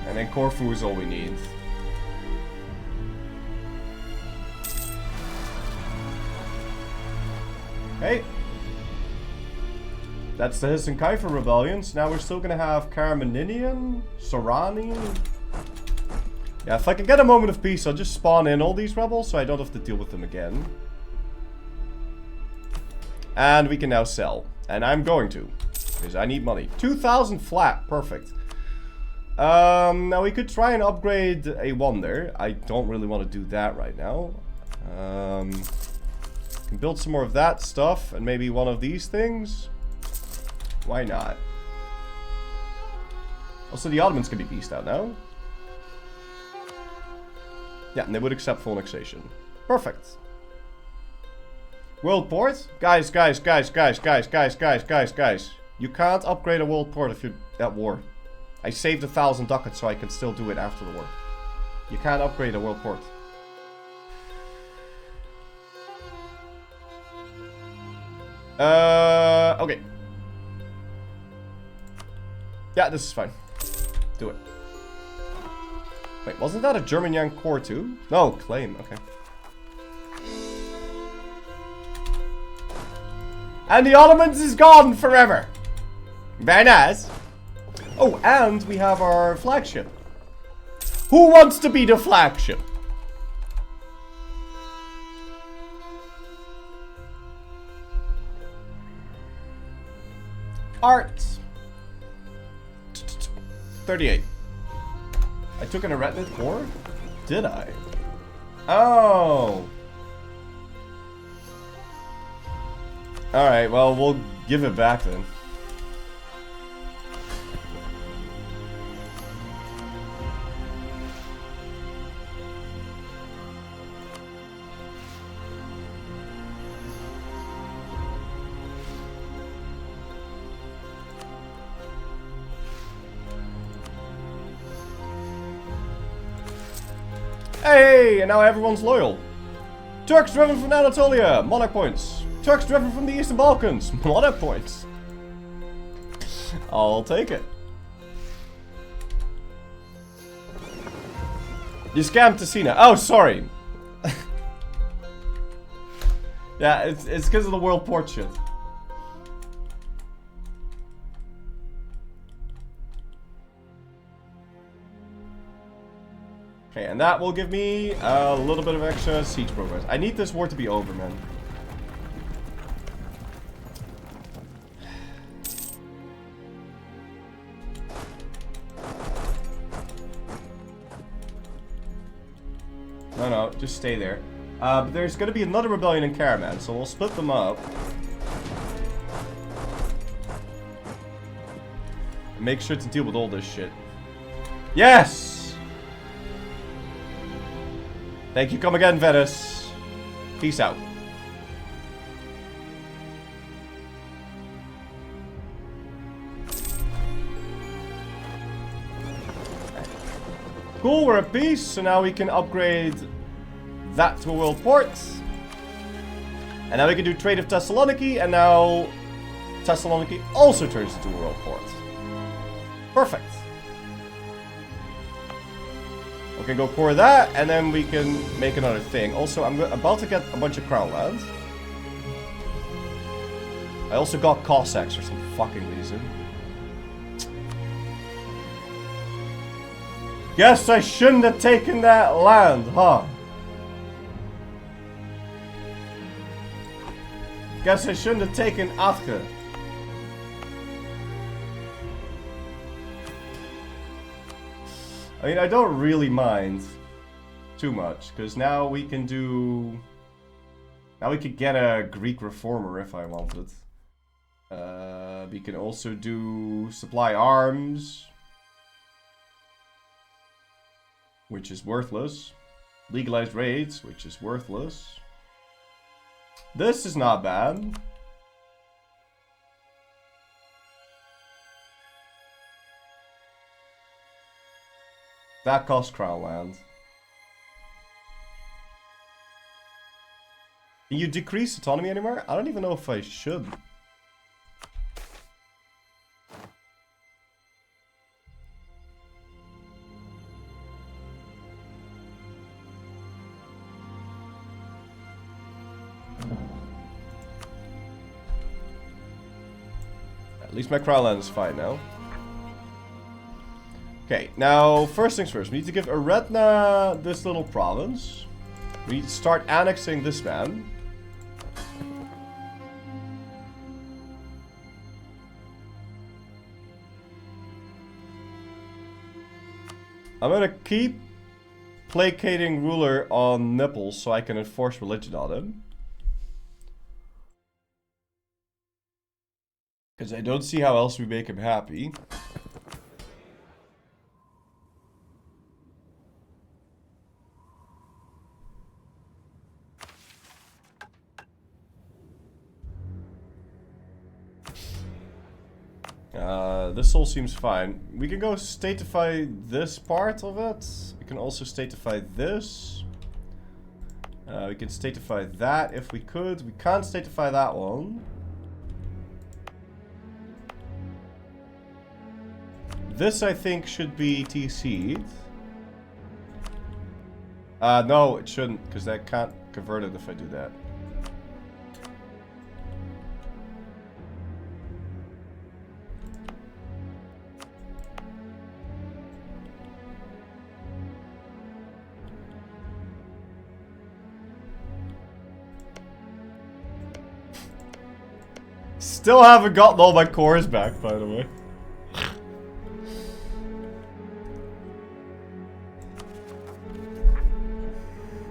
And then Corfu is all we need. Hey. That's the Hiss and Kaifer rebellions. Now we're still gonna have Karamaninian, Sorani. Yeah, if I can get a moment of peace, I'll just spawn in all these rebels so I don't have to deal with them again. And we can now sell. And I'm going to. Because I need money. 2,000 flat. Perfect. Now we could try and upgrade a wonder. I don't really want to do that right now. Can build some more of that stuff. And maybe one of these things. Why not? Also, the Ottomans can be pieced out now. Yeah, and they would accept full annexation. Perfect. World port? Guys. You can't upgrade a world port if you're at war. I saved 1,000 ducats so I can still do it after the war. You can't upgrade a world port. Okay. Yeah, this is fine. Do it. Wait, wasn't that a German Yang core too? No, claim, okay. And the Ottomans is gone forever. Very nice. Oh, and we have our flagship. Who wants to be the flagship? Art. 38. I took an Aretnid core? Did I? Oh. Alright, well, we'll give it back then. Hey, and now everyone's loyal. Turks driven from Anatolia, monarch points. Turks driven from the Eastern Balkans, monarch points. I'll take it. You scammed Tessina. Oh, sorry. Yeah, it's because of the world port shit. Okay, and that will give me a little bit of extra siege progress. I need this war to be over, man. No, just stay there. But there's going to be another rebellion in Karaman, so we'll split them up. And make sure to deal with all this shit. Yes! Thank you, come again, Venice. Peace out. Cool, we're at peace, so now we can upgrade that to a world port. And now we can do trade of Thessaloniki, and now Thessaloniki also turns into a world port. Perfect. can go core that, and then we can make another thing. Also, I'm about to get a bunch of crown lands. I also got Cossacks for some fucking reason. Guess I shouldn't have taken that land, huh? Guess I shouldn't have taken Atke. I mean, I don't really mind too much, because now we can do... Now we could get a Greek reformer if I wanted. We can also do supply arms, which is worthless. Legalized raids, which is worthless. This is not bad. That costs crown land. Can you decrease autonomy anymore? I don't even know if I should. At least my crown land is fine now. Okay, now first things first, we need to give Eretna this little province. We need to start annexing this man. I'm gonna keep placating ruler on Nipples so I can enforce religion on him. Because I don't see how else we make him happy. This all seems fine. We can go statify this part of it. We can also statify this. We can statify that if we could. We can't statify that one. This, I think, should be TC'd. No, it shouldn't, because I can't convert it if I do that. Still haven't gotten all my cores back, by the way.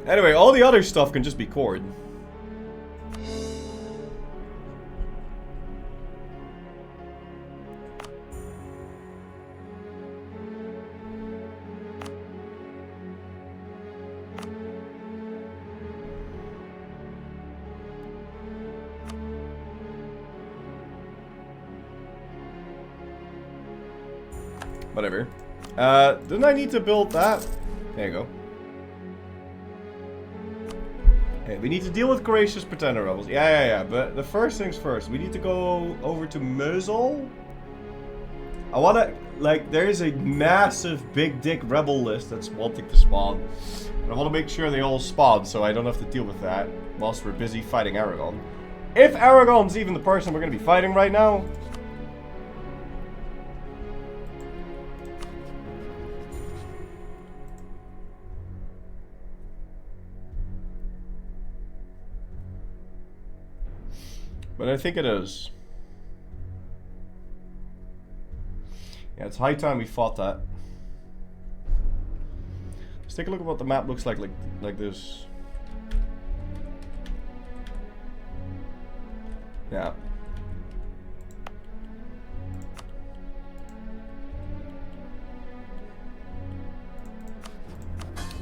Anyway, all the other stuff can just be cored. Whatever. Didn't I need to build that? There you go. Okay, we need to deal with Courageous Pretender rebels. Yeah. But the first things first, we need to go over to Mosul. I wanna, like, there is a massive big dick rebel list that's wanting to spawn. And I wanna make sure they all spawn so I don't have to deal with that whilst we're busy fighting Aragon. If Aragon's even the person we're gonna be fighting right now. But I think it is. Yeah, it's high time we fought that. Let's take a look at what the map looks like this. Yeah.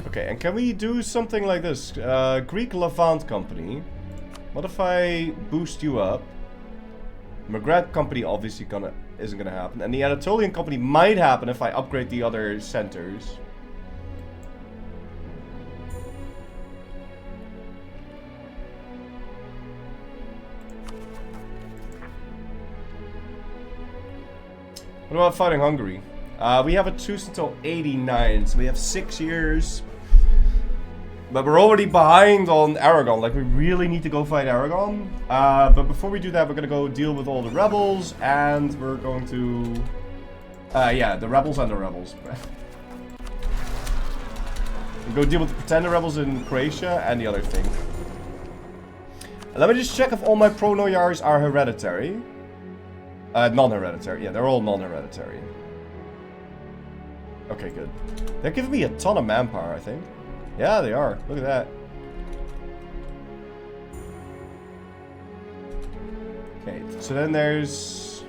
Okay, and can we do something like this? Greek Levant Company. What if I boost you up? Maghreb Company obviously isn't gonna happen. And the Anatolian Company might happen if I upgrade the other centers. What about fighting Hungary? We have a truce until 89, so we have 6 years. But we're already behind on Aragon. Like, we really need to go fight Aragon. But before we do that, we're gonna go deal with all the rebels, and we're going to... yeah, the rebels and the rebels. We'll go deal with the pretender rebels in Croatia and the other thing. Let me just check if all my pro-Noyars are hereditary. Non-hereditary. Yeah, they're all non-hereditary. Okay, good. They're giving me a ton of manpower, I think. Yeah, they are. Look at that. Okay, so then there's...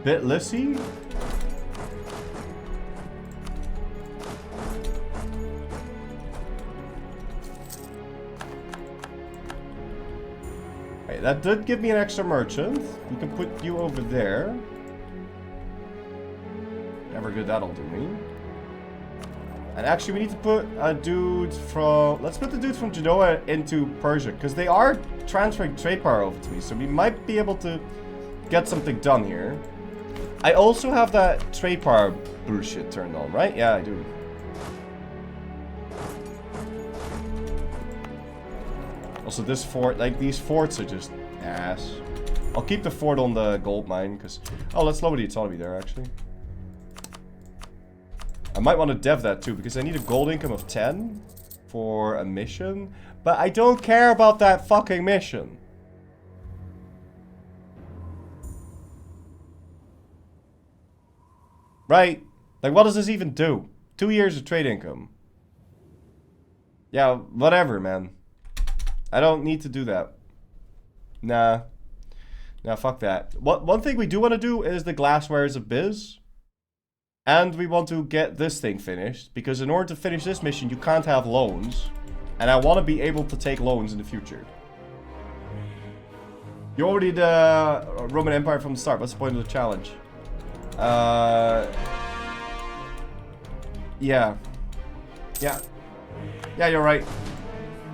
Bitlissi? Okay, that did give me an extra merchant. We can put you over there. Never good that'll do me. And actually, we need to put a dude from... Let's put the dude from Genoa into Persia, because they are transferring trade power over to me, so we might be able to get something done here. I also have that trade power bullshit turned on, right? Yeah, I do. Also, this fort, like, these forts are just ass. I'll keep the fort on the gold mine, because... Oh, let's lower the autonomy there, actually. I might want to dev that too, because I need a gold income of 10 for a mission. But I don't care about that fucking mission. Right? Like, what does this even do? 2 years of trade income. Yeah, whatever, man. I don't need to do that. Nah. Nah, fuck that. One thing we do want to do is the glasswares of Biz. And we want to get this thing finished, because in order to finish this mission, you can't have loans. And I want to be able to take loans in the future. You're already the Roman Empire from the start. What's the point of the challenge? Yeah. Yeah. Yeah, you're right.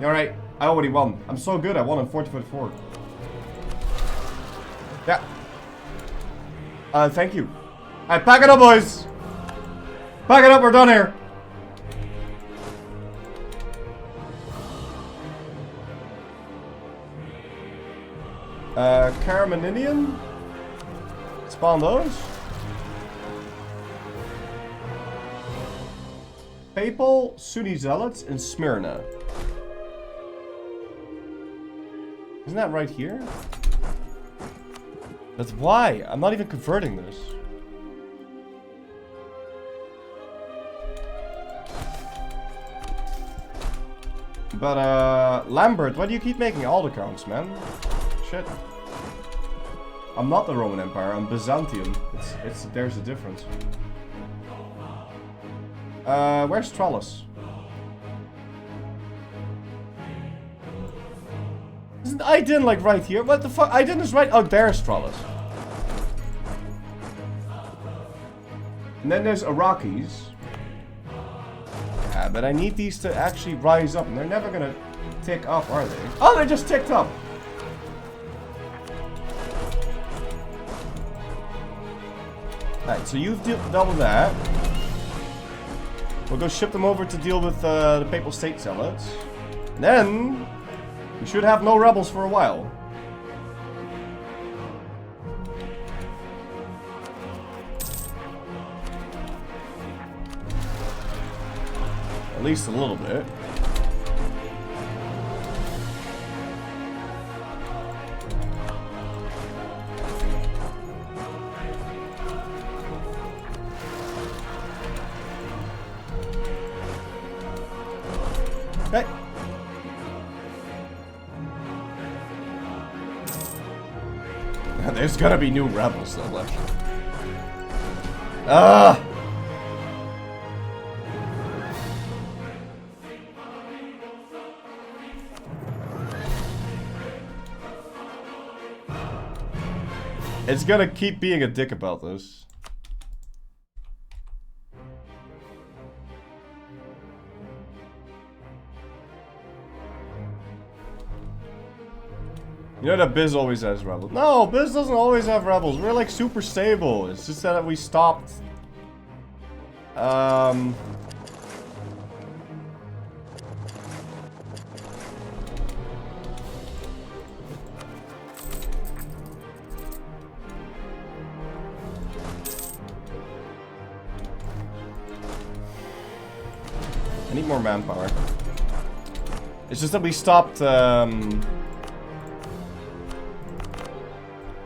You're right. I already won. I'm so good. I won on 40-4. Yeah. Thank you. Alright, pack it up, boys. Pack it up, we're done here. Karamaninian? Spawn those. Papal Sunni Zealots in Smyrna. Isn't that right here? That's why. I'm not even converting this. But, Lambert, why do you keep making alt accounts, man? Shit. I'm not the Roman Empire, I'm Byzantium. There's a difference. Where's Trallus? Isn't Aydin like right here? What the fuck? Aydin is right. Oh, there's Trallus. And then there's Iraqis. Yeah, but I need these to actually rise up, and they're never gonna tick up, are they? Oh, they just ticked up! Alright, so you've double that. We'll go ship them over to deal with the Papal State Zealots. And then, we should have no rebels for a while. At least a little bit. Okay. There's gotta be new rebels though left. Ah! It's gonna keep being a dick about this. You know that Biz always has rebels. No, Biz doesn't always have rebels. We're like super stable. It's just that we stopped I need more manpower. It's just that we stopped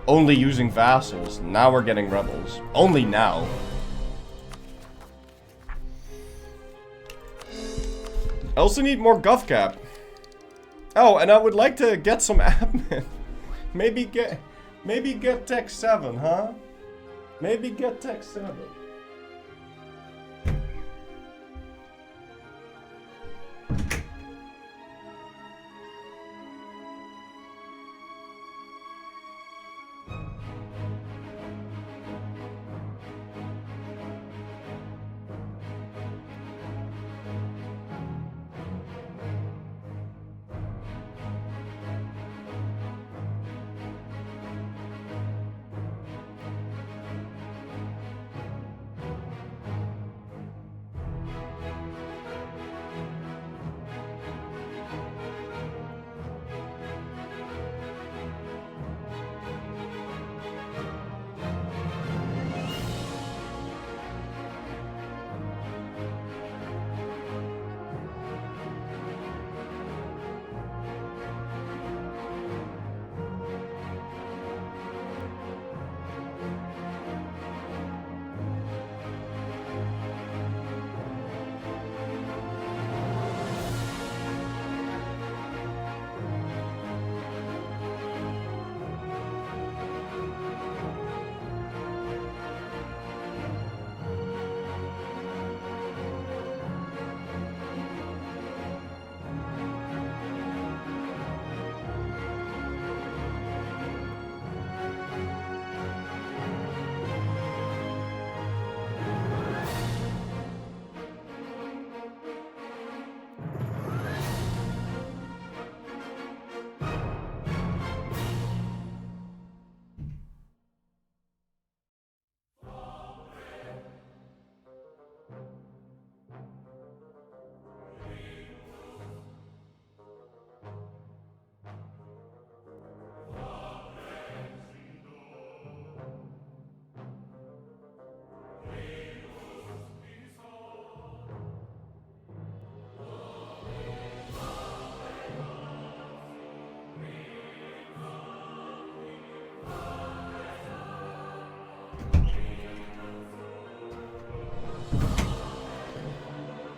only using vassals. Now we're getting rebels. Only now. I also need more gov cap. Oh, and I would like to get some admin. Maybe get tech 7, huh? Maybe get tech 7.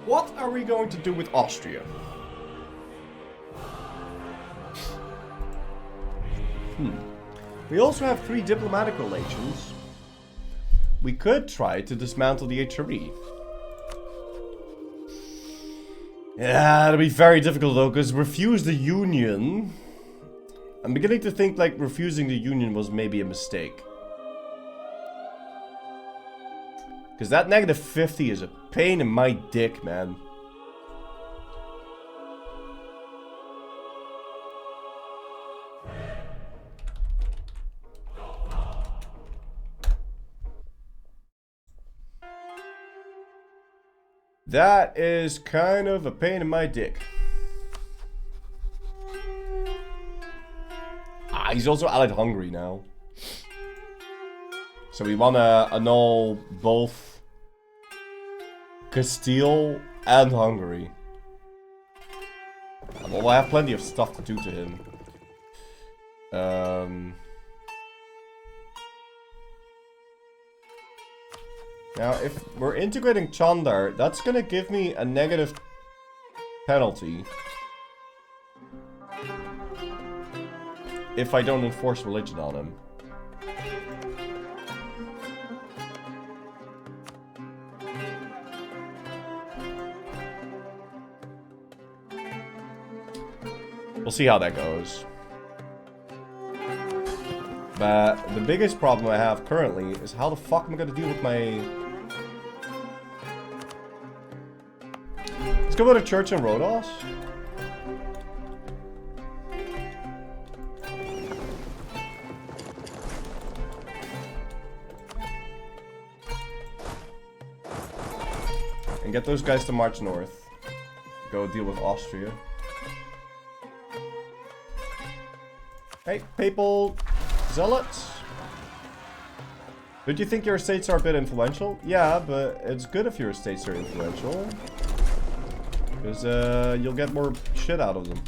What are we going to do with Austria? We also have 3 diplomatic relations. We could try to dismantle the HRE. Yeah, it'll be very difficult though, because refuse the union. I'm beginning to think like refusing the union was maybe a mistake. Because that negative 50 is a pain in my dick, man. That is kind of a pain in my dick. Ah, he's also allied Hungary now. So we want to annul both Castile and Hungary. Well, I have plenty of stuff to do to him. Now, if we're integrating Chandar, that's gonna give me a negative penalty. If I don't enforce religion on him. We'll see how that goes. But the biggest problem I have currently is how the fuck am I gonna deal with my... Let's go to church in Rhodos. And get those guys to march north. Go deal with Austria. Hey, papal zealots. Don't you think your estates are a bit influential? Yeah, but it's good if your estates are influential. Because you'll get more shit out of them.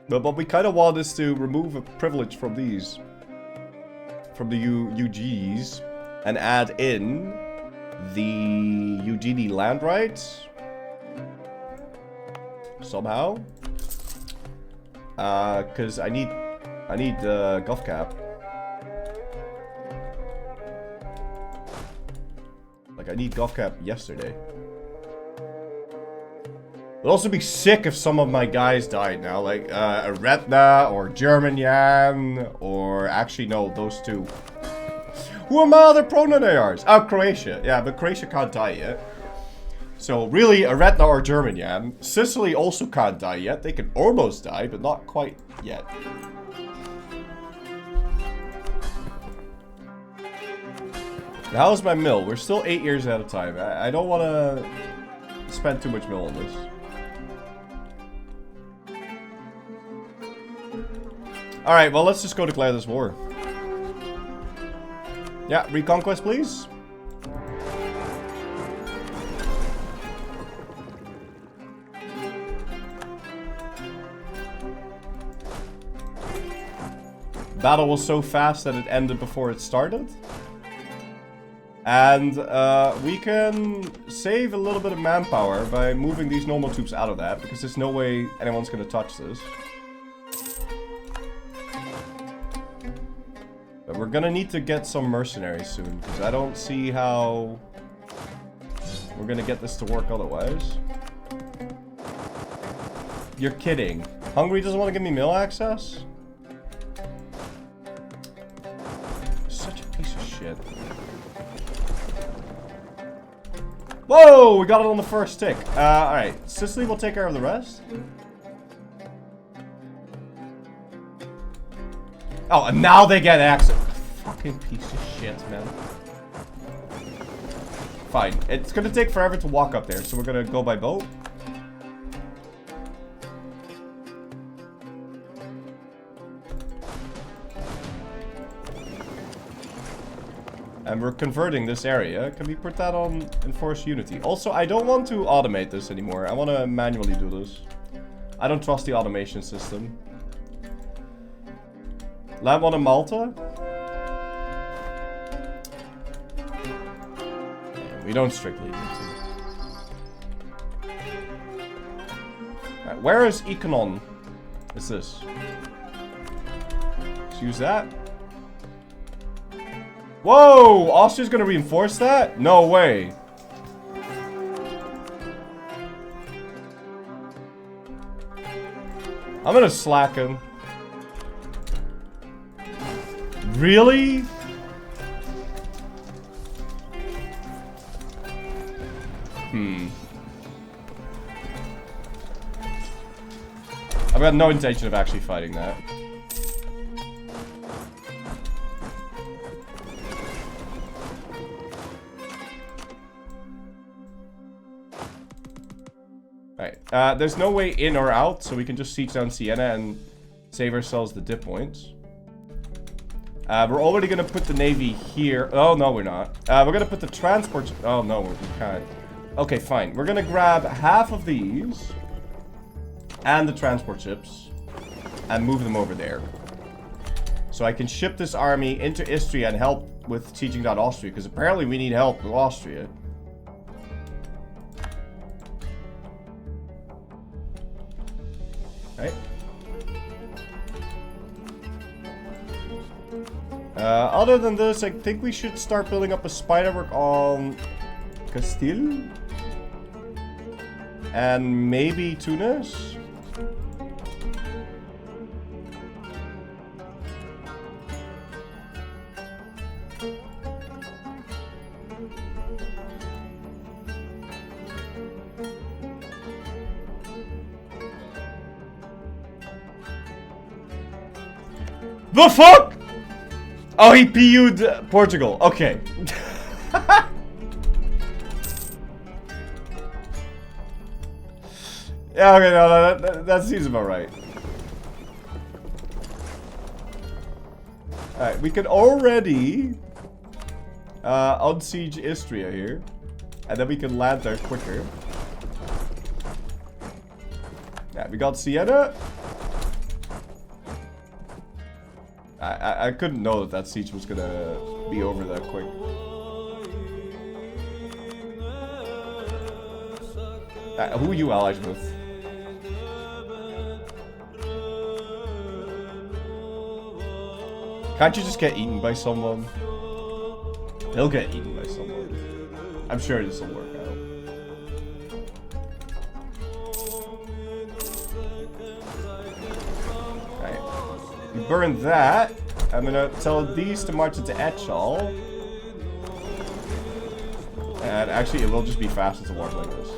But what we kind of want is to remove a privilege from these. From the UGs. And add in the UGD land rights. Somehow. Because I need GovCap. Like, I need GovCap yesterday. It'd also be sick if some of my guys died now, like a Retna or German or actually no, those two. Who are my other pro-nunayars? Oh, Croatia. Yeah, but Croatia can't die yet. So really, a Retna or German. Sicily also can't die yet. They can almost die, but not quite yet. How's my mill? We're still 8 years at a time. I don't want to spend too much mill on this. Alright, well, let's just go declare this war. Yeah, reconquest, please. Battle was so fast that it ended before it started. And we can save a little bit of manpower by moving these normal troops out of that, because there's no way anyone's going to touch this. But we're going to need to get some mercenaries soon, because I don't see how we're going to get this to work otherwise. You're kidding. Hungary doesn't want to give me mill access? Such a piece of shit. Whoa! We got it on the first tick. Alright. Sicily will take care of the rest. Oh, and now they get access. Fucking piece of shit, man. Fine. It's gonna take forever to walk up there, so we're gonna go by boat. And we're converting this area. Can we put that on enforced unity? Also, I don't want to automate this anymore. I want to manually do this. I don't trust the automation system. Lab one in Malta? Yeah, we don't strictly need to. Alright, where is Econon? What's this? Let's use that. Whoa! Austria's gonna reinforce that? No way. I'm gonna slacken. Really? I've got no intention of actually fighting that. Alright, there's no way in or out, so we can just siege down Siena and save ourselves the dip points. We're already gonna put the navy here. Oh, no, we're not. We're gonna put the transport... Oh, no, we can't. Okay, fine. We're gonna grab half of these and the transport ships and move them over there. So I can ship this army into Istria and help with sieging down Austria, because apparently we need help with Austria. Right. Other than this, I think we should start building up a spy network on Castile and maybe Tunis. The fuck? Oh, he PU'd Portugal. Okay. Yeah, okay, no, that seems about right. Alright, we can already unsiege Istria here. And then we can land there quicker. Yeah, we got Siena. I couldn't know that that siege was gonna be over that quick. Who are you allies with? Can't you just get eaten by someone? He'll get eaten by someone. I'm sure this will work out. Right. We burn that. I'm gonna tell these to march into Etchal. And actually, it will just be faster to walk like this.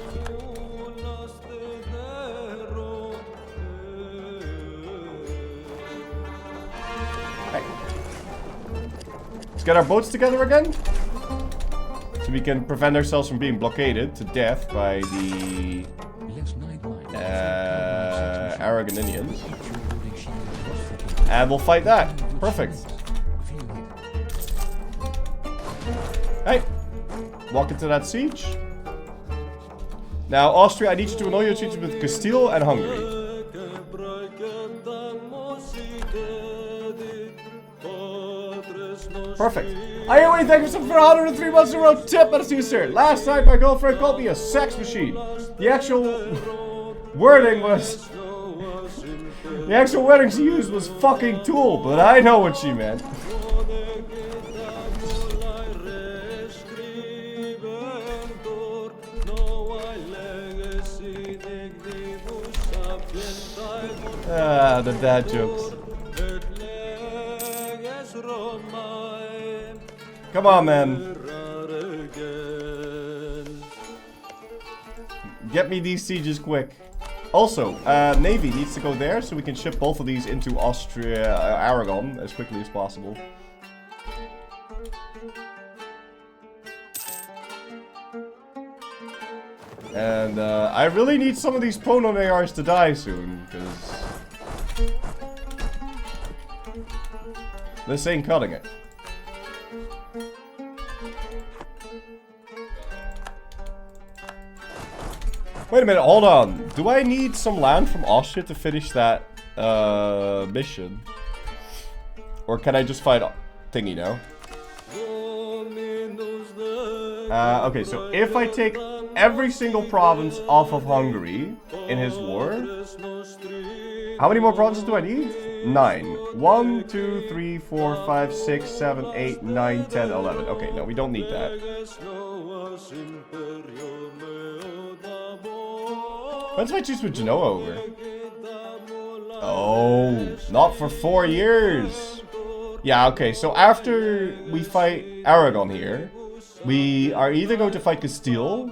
Get our boats together again, so we can prevent ourselves from being blockaded to death by the Aragoninians. And we'll fight that. Perfect. Hey, walk into that siege. Now, Austria, I need you to annul your siege with Castile and Hungary. Perfect. I hear what you think of some for 103 months in a row. Tip, but it's you, sir. Last night, my girlfriend called me a sex machine. The actual wording was... The actual wording she used was fucking tool, but I know what she meant. Ah, the dad jokes. Come on, man. Get me these sieges quick. Also, Navy needs to go there so we can ship both of these into Austria, Aragon as quickly as possible. And I really need some of these Pronon ARs to die soon, because this ain't cutting it. Wait a minute, hold on. Do I need some land from Austria to finish that mission? Or can I just fight thingy now? Okay, so if I take every single province off of Hungary in his war, how many more provinces do I need? 9. 1, 2, 3, 4, 5, 6, 7, 8, 9, 10, 11. Okay, no, we don't need that. When's my truce with Genoa over? Oh, not for 4 years. Yeah, okay, so after we fight Aragon here, we are either going to fight Castile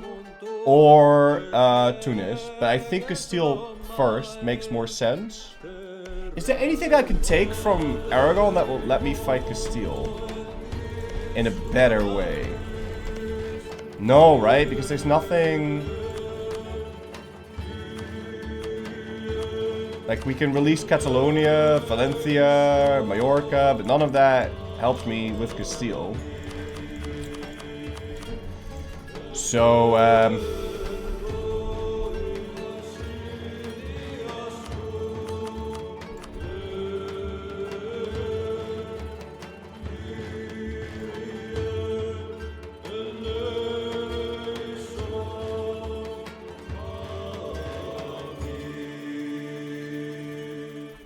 or Tunis, but I think Castile first makes more sense. Is there anything I can take from Aragon that will let me fight Castile in a better way? No, right? Because there's nothing... Like, we can release Catalonia, Valencia, Mallorca, but none of that helps me with Castile. So,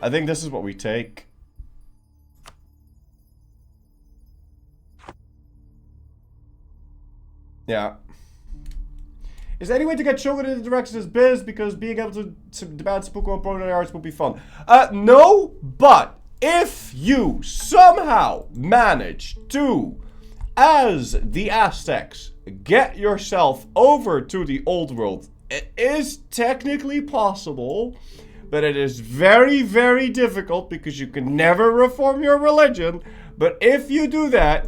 I think this is what we take. Yeah. Is there any way to get Shogun in the direction as Biz? Because being able to demand Spooko and Proton arts would be fun. No, but if you somehow manage to, as the Aztecs, get yourself over to the old world, it is technically possible. But it is very, very difficult because you can never reform your religion. But if you do that,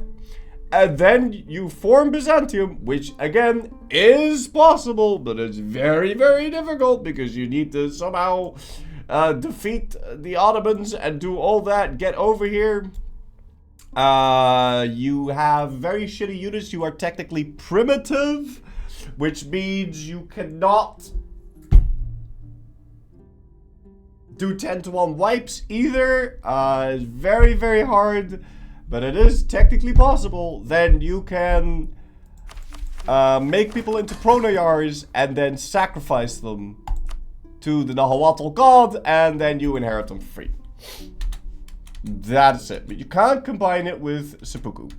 And then you form Byzantium, which again is possible, but it's very, very difficult because you need to somehow defeat the Ottomans and do all that, get over here. You have very shitty units. You are technically primitive, which means you cannot do 10-to-1 wipes either. It's very, very hard, but it is technically possible. Then you can make people into pronayars and then sacrifice them to the Nahuatl god, and then you inherit them for free. That's it. But you can't combine it with seppuku.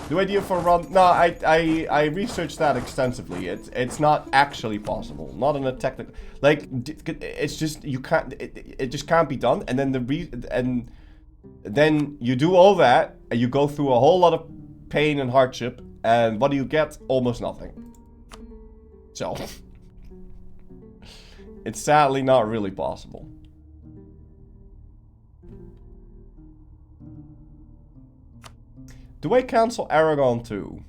The idea for run... No, I researched that extensively. It's not actually possible. Not in a technical... Like, it's just... You can't... It just can't be done. And then and then you do all that, and you go through a whole lot of pain and hardship, and what do you get? Almost nothing. So... It's sadly not really possible. Do I cancel Aragon too?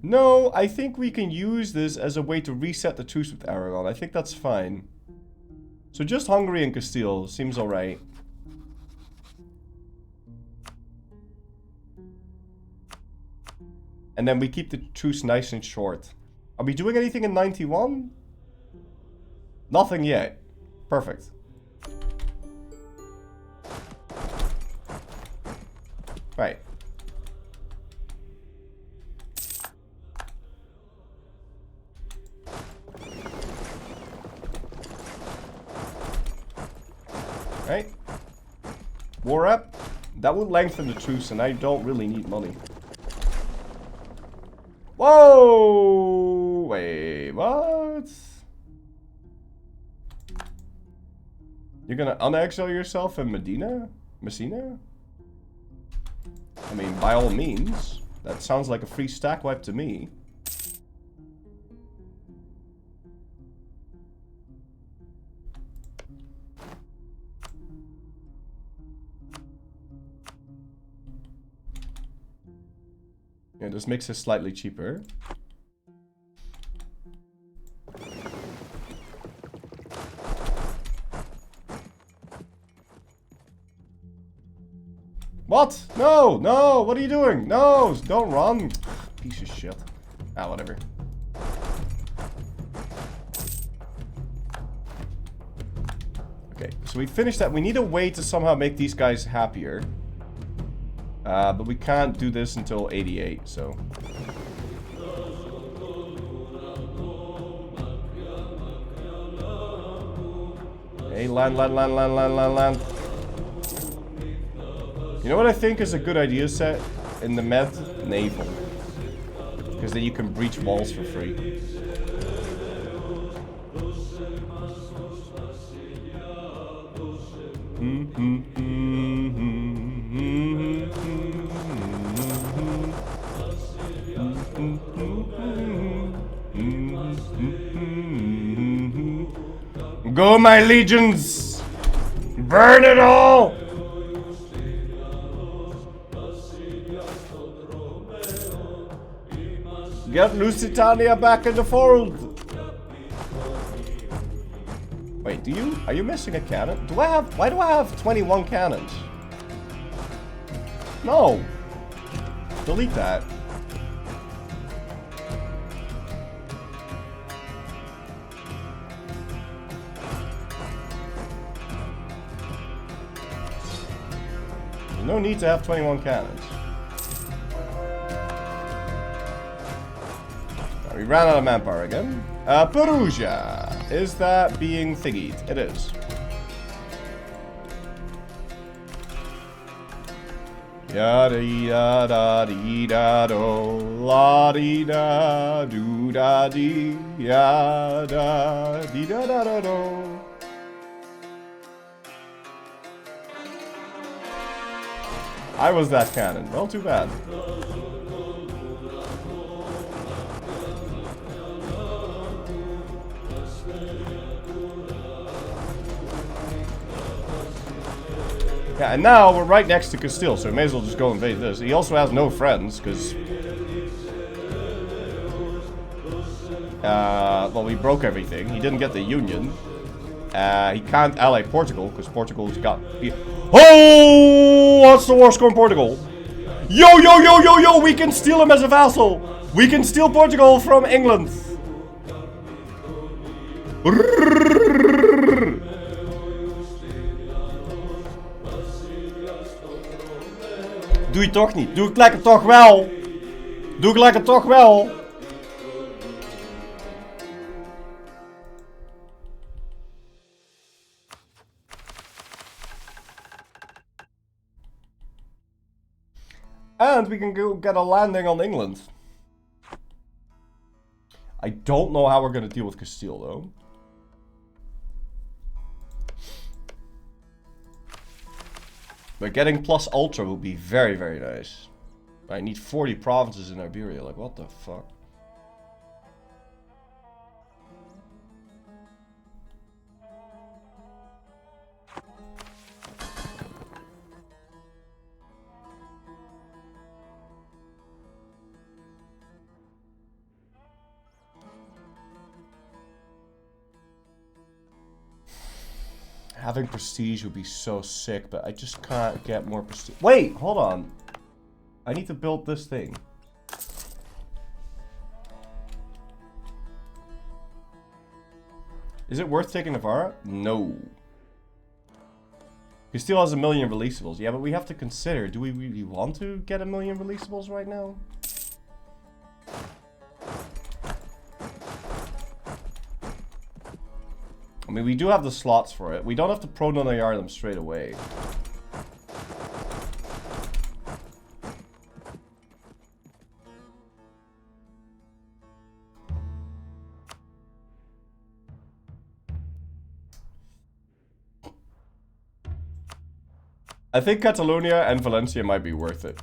No, I think we can use this as a way to reset the truce with Aragon. I think that's fine. So just Hungary and Castile seems alright. And then we keep the truce nice and short. Are we doing anything in 91? Nothing yet. Perfect. Right. Right. War up. That would lengthen the truce, and I don't really need money. Whoa! Wait, what? You're gonna unexile yourself in Medina? Messina? I mean, by all means. That sounds like a free stack wipe to me. Yeah, this makes it slightly cheaper. What? No, no, what are you doing? No, don't run. Piece of shit. Ah, whatever. Okay, so we finished that. We need a way to somehow make these guys happier. But we can't do this until 88, so... Hey, land. You know what I think is a good idea set in the Med? Naval. Because then you can breach walls for free. Go, my legions! Burn it all! Get Lusitania back in the fold! Wait, are you missing a cannon? Why do I have 21 cannons? No! Delete that. There's no need to have 21 cannons. We ran out of manpower again. Perugia. Is that being thingied? It is. Yada da dee da do, la dee da do da dee, yada dee da da da do. I was that cannon. Well, too bad. Yeah, and now we're right next to Castile, so we may as well just go invade this. He also has no friends, because... well, we broke everything. He didn't get the Union. He can't ally Portugal, because Portugal's got... Oh! What's the war score in Portugal? Yo, yo, yo, yo, yo! We can steal him as a vassal! We can steal Portugal from England! Doe je toch niet. Doe ik lekker toch wel. Doe ik lekker toch wel. And we can go get a landing on England. I don't know how we're going to deal with Castile though. But getting plus ultra will be very, very nice. I need 40 provinces in Iberia. Like, what the fuck? Having prestige would be so sick, but I just can't get more prestige. Wait, hold on. I need to build this thing. Is it worth taking Navarra? No. He still has 1 million releasables. Yeah, but we have to consider, do we really want to get 1 million releasables right now? I mean, we do have the slots for it. We don't have to pro-non-AR them straight away. I think Catalonia and Valencia might be worth it.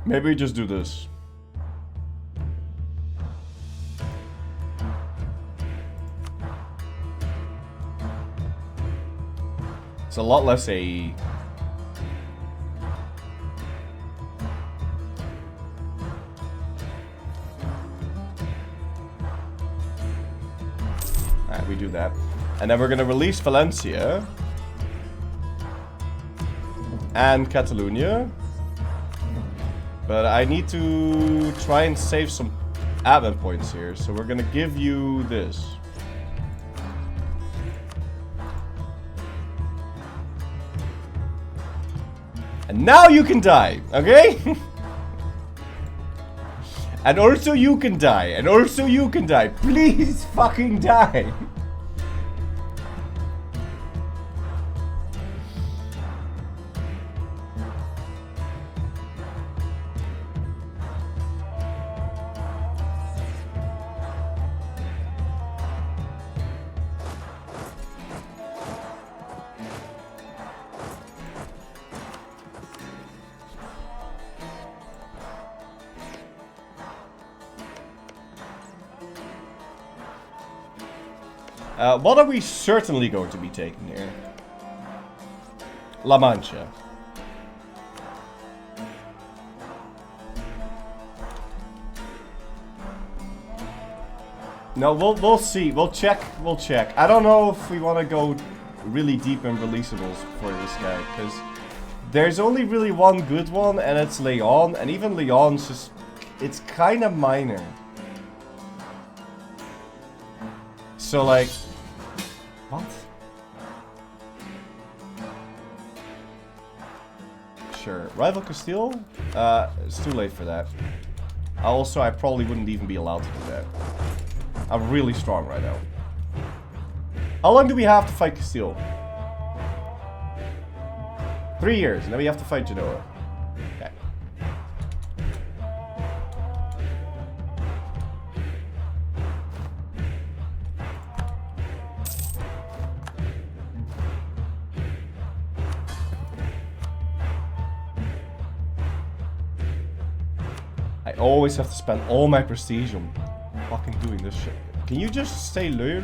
Maybe we just do this. It's a lot less AE. Alright, we do that. And then we're gonna release Valencia. And Catalonia. But I need to try and save some admin points here. So we're gonna give you this. And now you can die, okay? And also you can die. And also you can die. Please fucking die. What are we certainly going to be taking here? La Mancha. No, we'll see. We'll check. We'll check. I don't know if we want to go really deep in releasables for this guy, because there's only really one good one, and it's Leon, and even Leon's just... it's kind of minor. So, like... what? Sure. Rival Castile? It's too late for that. Also, I probably wouldn't even be allowed to do that. I'm really strong right now. How long do we have to fight Castile? 3 years, and then we have to fight Genoa. Okay. I always have to spend all my prestige on fucking doing this shit. Can you just stay loyal?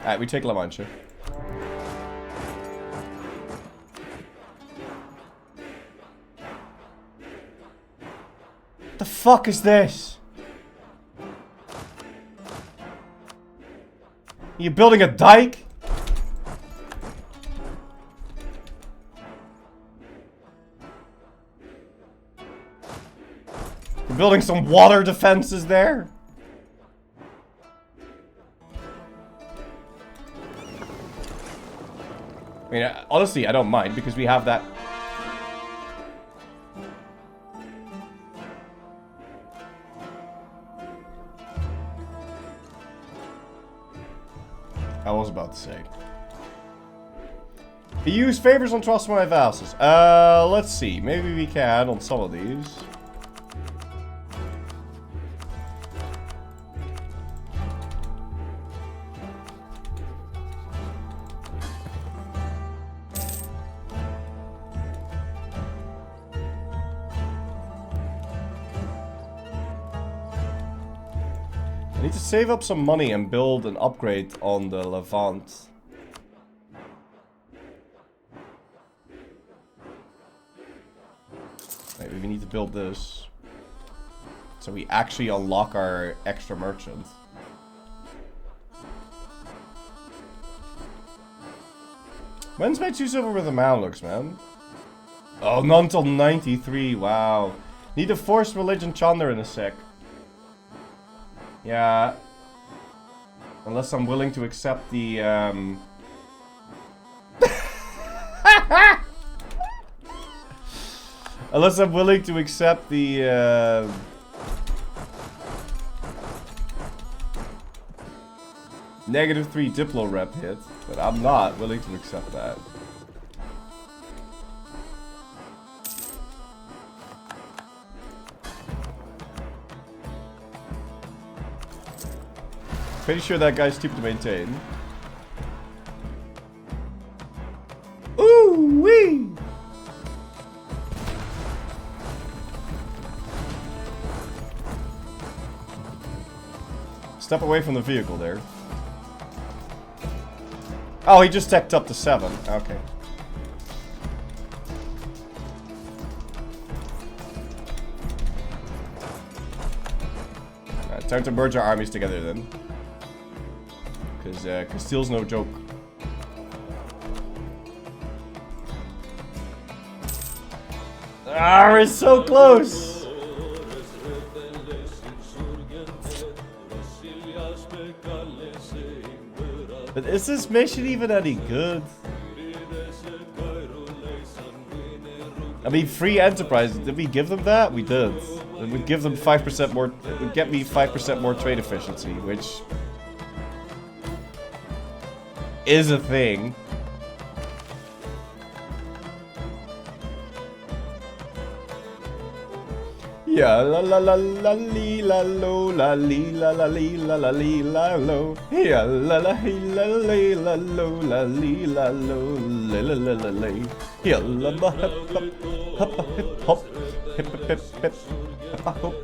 Alright, we take La Mancha. What the fuck is this? Are you building a dike? You're building some water defenses there? I mean, honestly, I don't mind because we have that. I was about to say. You use favors on trust my vassals. Let's see. Maybe we can on some of these. I need to save up some money and build an upgrade on the Levant. Maybe we need to build this. So we actually unlock our extra merchant. When's my 2 silver with the Mamluks, man? Oh, not until 93, wow. Need to force religion Chandra in a sec. Yeah. Unless I'm willing to accept the, Unless I'm willing to accept the, -3 Diplo rep hit. But I'm not willing to accept that. Pretty sure that guy's stupid to maintain. Ooh wee! Step away from the vehicle there. Oh, he just teched up to 7. Okay. Alright, time to merge our armies together then. Because Castile's no joke. Ah, we're so close! But is this mission even any good? I mean, free enterprise, did we give them that? We did. It would give them 5% more, it would get me 5% more trade efficiency, which is a thing. Yeah, la la la la lee la lo la lee la la lee la la lee la lo. Yeah, la la he la lee la lo la lee la lo la la la la la. Yeah, la ba hip hop hip hop hip hip hip hip hop hop.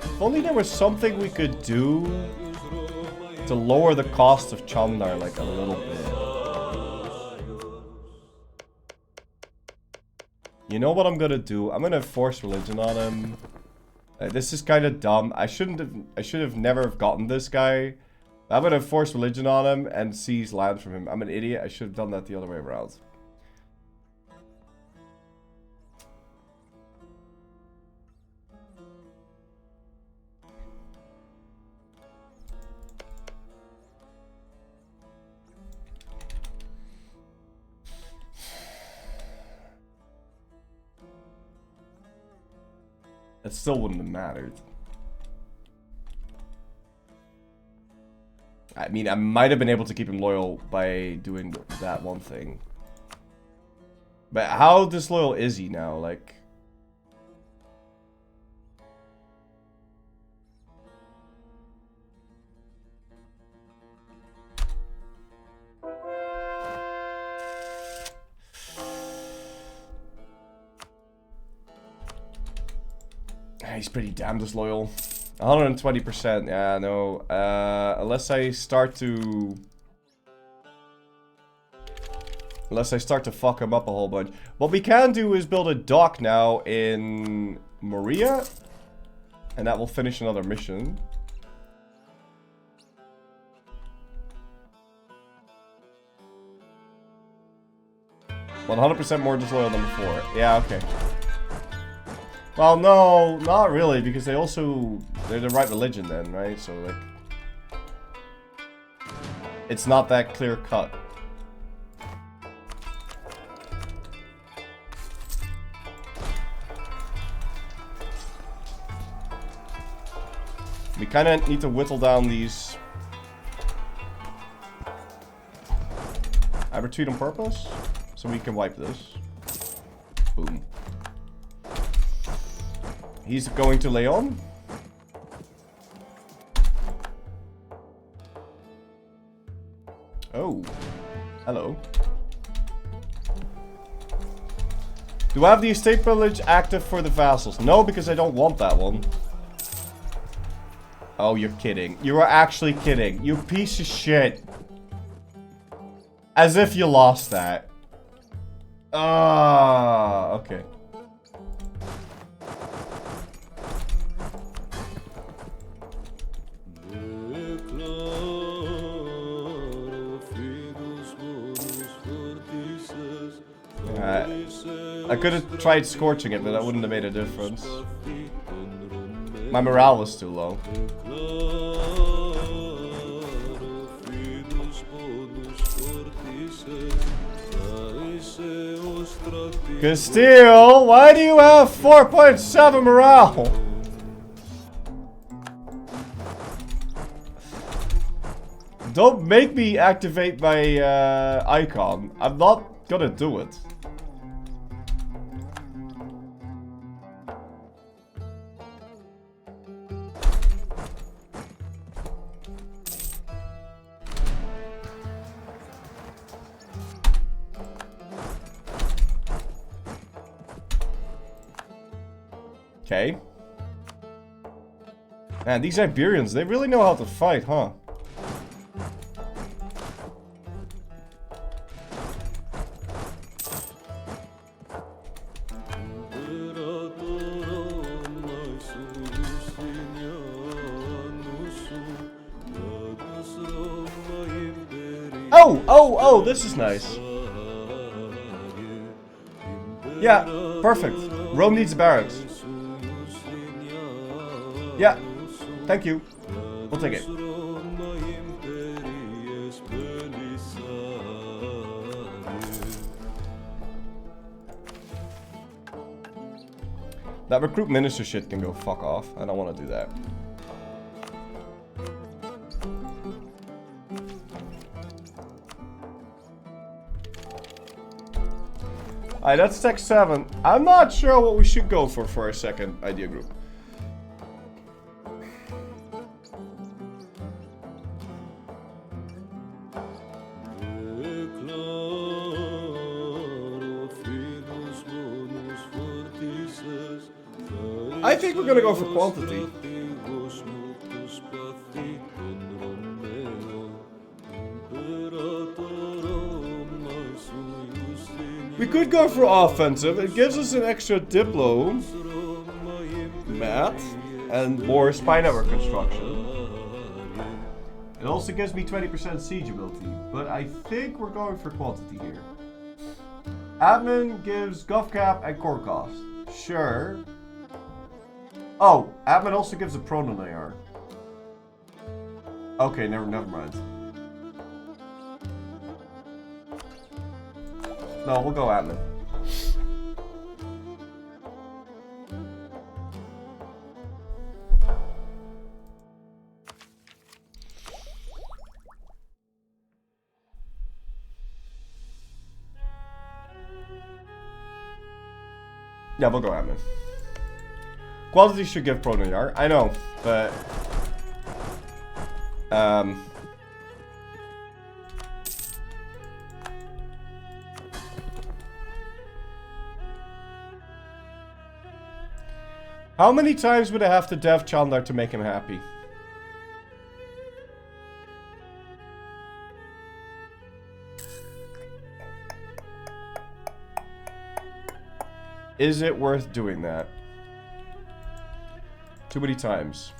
If only there was something we could do to lower the cost of Chandar like a little bit. You know what I'm gonna do? I'm gonna force religion on him. This is kind of dumb. I should have never have gotten this guy. I'm gonna force religion on him and seize land from him. I'm an idiot. I should have done that the other way around. It still wouldn't have mattered. I mean, I might have been able to keep him loyal by doing that one thing. But how disloyal is he now? Like... He's pretty damn disloyal. 120%, yeah, no. Unless I start to fuck him up a whole bunch. What we can do is build a dock now in Moria. And that will finish another mission. "100% more disloyal than before." Yeah, okay. Well, no, not really, because they're the right religion then, right? So, like, it's not that clear cut. We kind of need to whittle down these. I retreat on purpose, so we can wipe this. Boom. He's going to Leon. Oh. Hello. Do I have the estate privilege active for the vassals? No, because I don't want that one. Oh, you're kidding. You are actually kidding. You piece of shit. As if you lost that. Ah, okay. I could have tried scorching it, but that wouldn't have made a difference. My morale was too low. Castile, why do you have 4.7 morale? Don't make me activate my icon. I'm not gonna do it. Okay. Man, these Iberians, they really know how to fight, huh? Oh, this is nice. Yeah, perfect. Rome needs barracks. Yeah, thank you. We'll take it. That recruit minister shit can go fuck off. I don't want to do that. Alright, that's tech 7. I'm not sure what we should go for our second idea group. I think we're gonna go for quantity. We could go for offensive. It gives us an extra diplo mat and more spy network construction. It also gives me 20% siege ability, but I think we're going for quantity here. Admin gives gov cap and core cost. Sure. Oh, admin also gives a proton AR. Okay, never mind. No, we'll go admin. Yeah, we'll go admin. Quality should give Proton Yar. I know, but how many times would I have to dev Chandler to make him happy? Is it worth doing that? Too many times.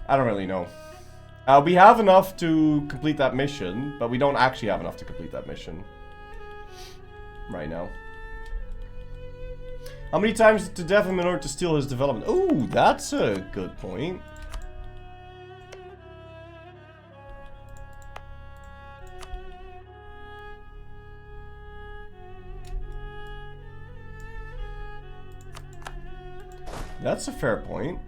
I don't really know. We have enough to complete that mission, but we don't actually have enough to complete that mission right now. How many times to dev him in order to steal his development? Ooh, that's a good point. That's a fair point.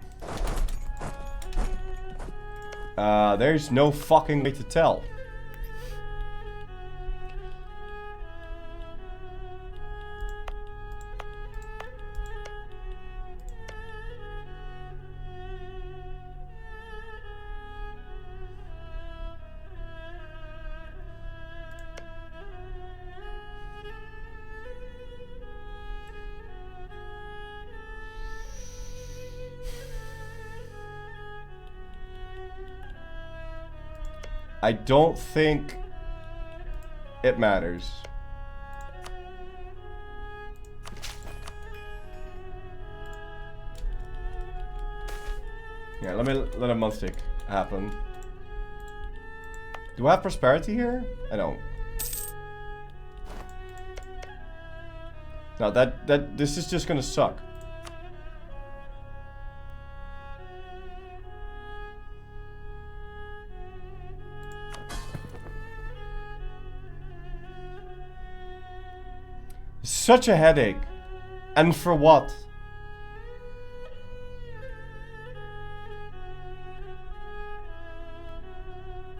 There's no fucking way to tell. I don't think it matters. Yeah, let a month tick happen. Do I have prosperity here? I don't. No, this is just gonna suck. Such a headache. And for what?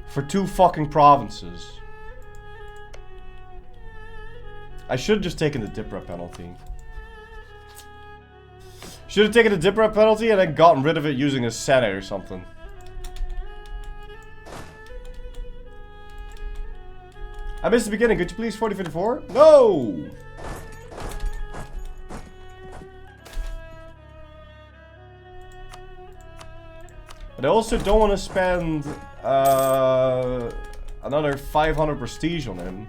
For 2 fucking provinces. I should have just taken the Dipra penalty. Should have taken the Dipra penalty and then gotten rid of it using a Senate or something. I missed the beginning. Could you please 4054? No! But I also don't want to spend another 500 prestige on him.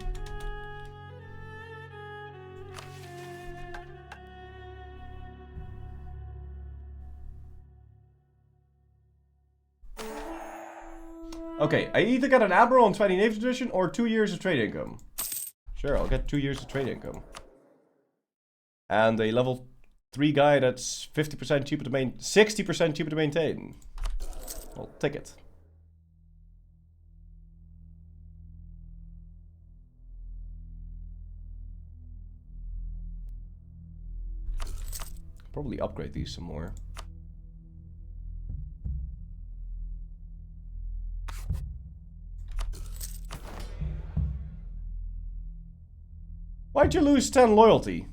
Okay, I either get an Admiral on 28th edition or 2 years of trade income. Sure, I'll get 2 years of trade income. And a level 3 guy that's 50% cheaper to maintain, 60% cheaper to maintain. I'll take it. Probably upgrade these some more. Why'd you lose 10 loyalty?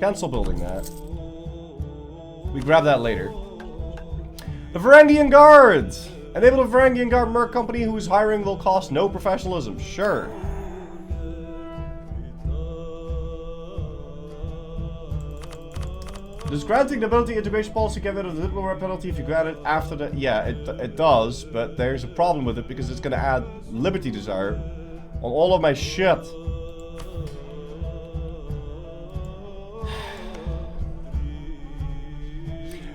Cancel building that. We grab that later. The Varangian Guards! Enable the Varangian Guard merc company whose hiring will cost no professionalism. Sure. Does granting the ability integration policy get rid of the diplomat penalty if you grant it after the... Yeah, it does, but there's a problem with it because it's going to add liberty desire on all of my shit.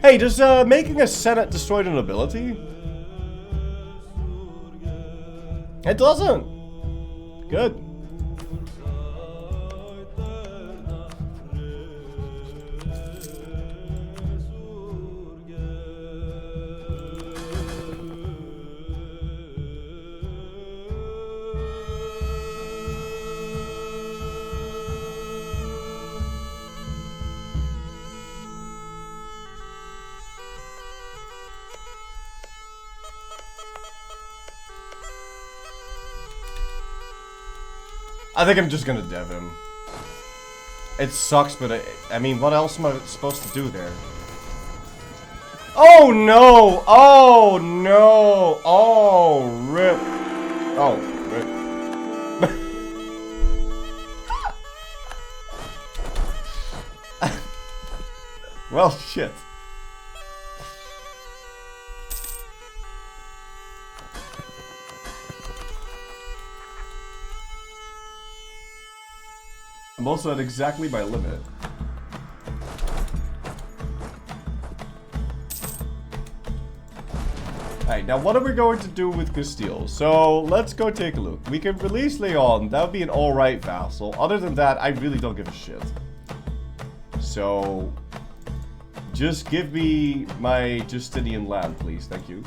Hey, does making a senate destroy the nobility? It doesn't. Good. I think I'm just gonna dev him. It sucks, but I mean, what else am I supposed to do there? Oh no! Oh no! Oh, rip. Oh, rip. Well, shit. I'm also at exactly my limit. Alright, now what are we going to do with Castile? So, let's go take a look. We can release Leon. That would be an alright vassal. Other than that, I really don't give a shit. So, just give me my Justinian land, please. Thank you.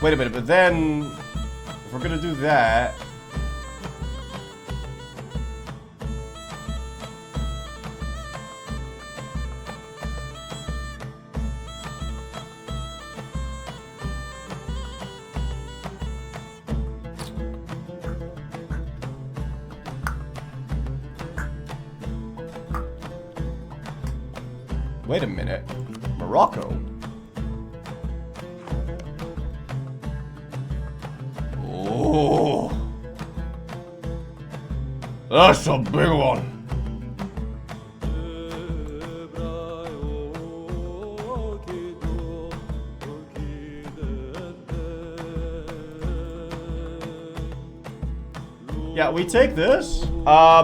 Wait a minute, but then... if we're gonna do that... wait a minute. Morocco? Oh, that's a big one. Yeah, we take this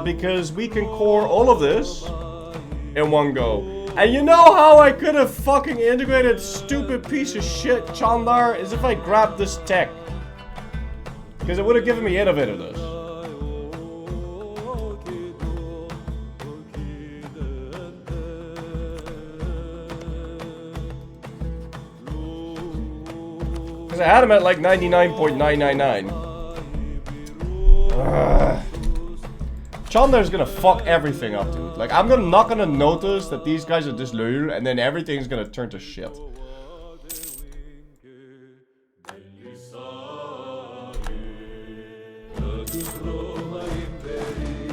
because we can core all of this in one go. And you know how I could have fucking integrated stupid piece of shit Chandar is if I grabbed this tech. Because it would have given me innovativeness. Because I had him at like 99.999. Chandar's gonna fuck everything up, dude. Like, I'm not gonna notice that these guys are disloyal, and then everything's gonna turn to shit.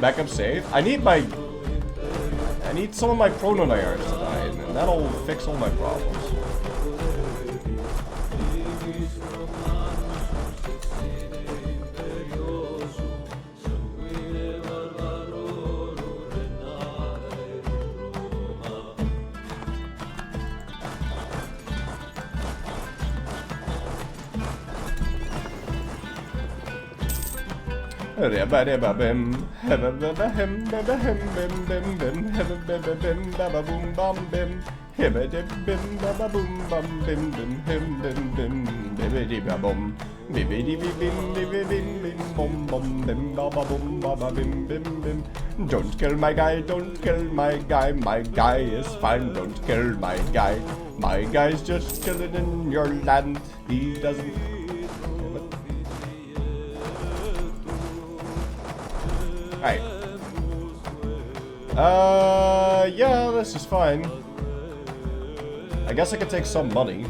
Backup save? I need some of my proto-Nairs to die, and that'll fix all my problems. Don't kill my guy, don't kill my guy is fine, don't kill my guy's just chilling in your land, he doesn't... Alright. Yeah, this is fine. I guess I could take some money.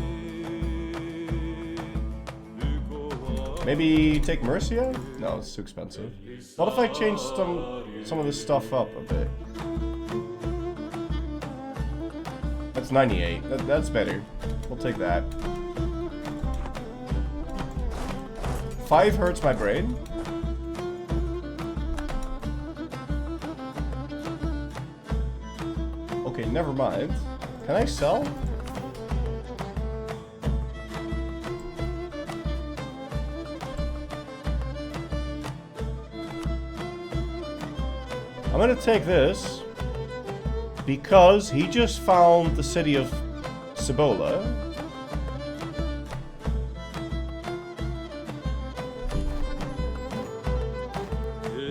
Maybe take Mercia? No, it's too expensive. What if I change some of this stuff up a bit? That's 98. That's better. We'll take that. 5 hurts my brain. Okay, never mind. Can I sell? I'm gonna take this. because he just found the city of Cibola.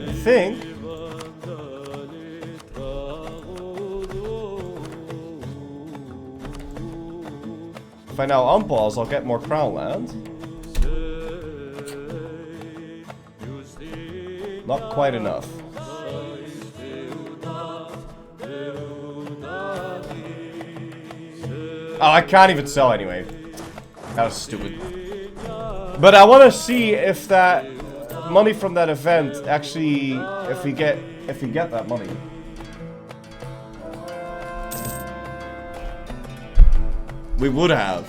I think if I now unpause, I'll get more crown land. Not quite enough. Oh, I can't even sell anyway. That was stupid. But I want to see if that money from that event actually, if we get that money. We would have.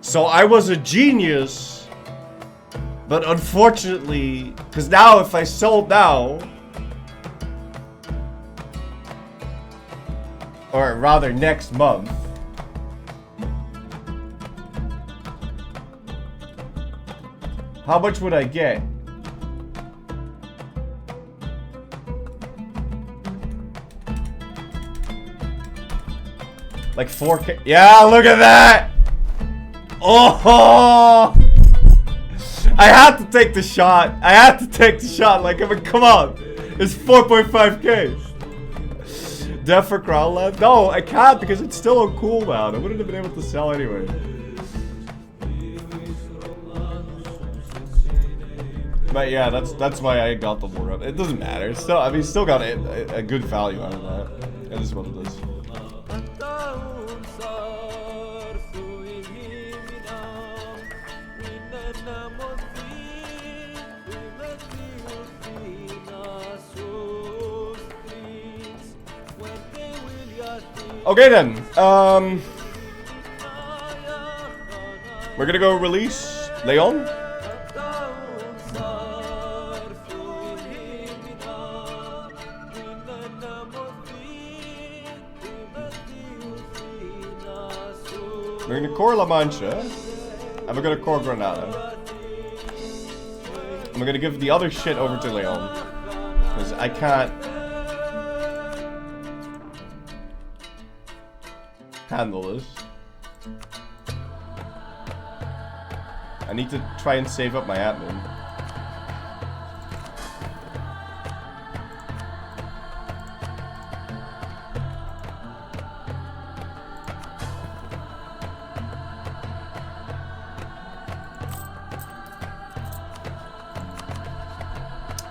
So I was a genius, but unfortunately, because now if I sold now, or rather next month, how much would I get? Like 4K. Yeah, look at that! Oh! I had to take the shot. I had to take the shot. Like, I mean, come on. It's 4.5K. Death for crown land? No, I can't because it's still on cooldown. I wouldn't have been able to sell anyway. But yeah, that's why I got the war up. It doesn't matter. Still, I mean, still got a good value out of that. It is what it is. Okay then, we're gonna go release Leon. We're gonna core La Mancha, and we're gonna core Granada. And we're gonna give the other shit over to Leon, because I can't handle this. I need to try and save up my admin.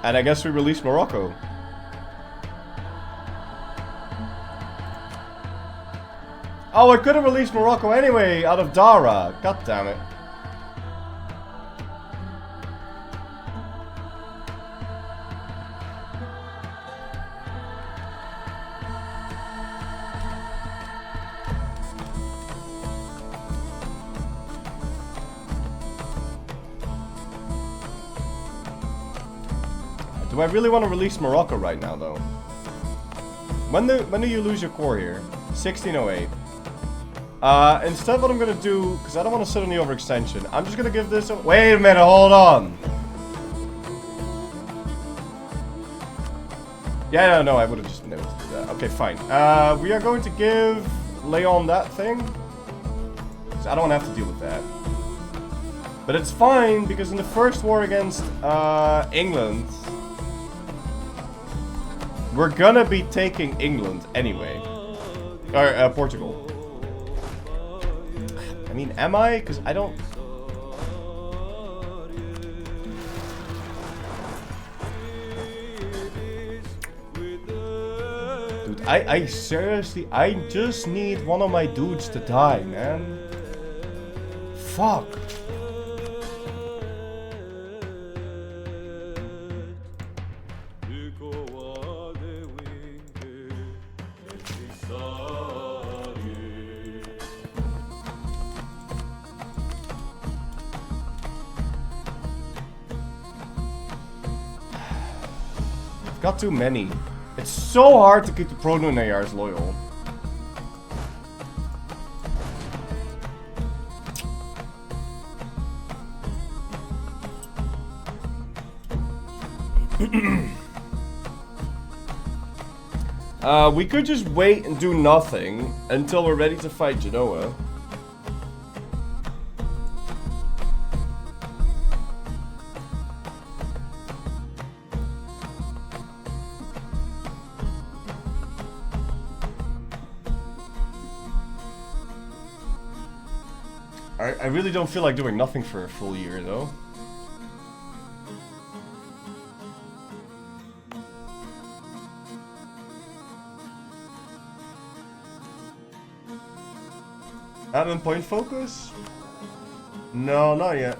And I guess we release Morocco. Oh, I could have released Morocco anyway, out of Dara. God damn it. Do I really want to release Morocco right now, though? When do you lose your core here? 1608. Instead what I'm gonna do, because I don't want to sit on the overextension, I'm just gonna give this a... Wait a minute, hold on! Yeah, no, I would have just been able to do that. Okay, fine. We are going to give Leon that thing. Because I don't have to deal with that. But it's fine, because in the first war against England, we're gonna be taking England anyway. Or Portugal. I mean, am I? Because I don't... Dude, I seriously... I just need one of my dudes to die, man. Fuck. Got too many. It's so hard to keep the Proto-Nayars loyal. We could just wait and do nothing until we're ready to fight Genoa. I really don't feel like doing nothing for a full year, though. Admin point focus? No, not yet.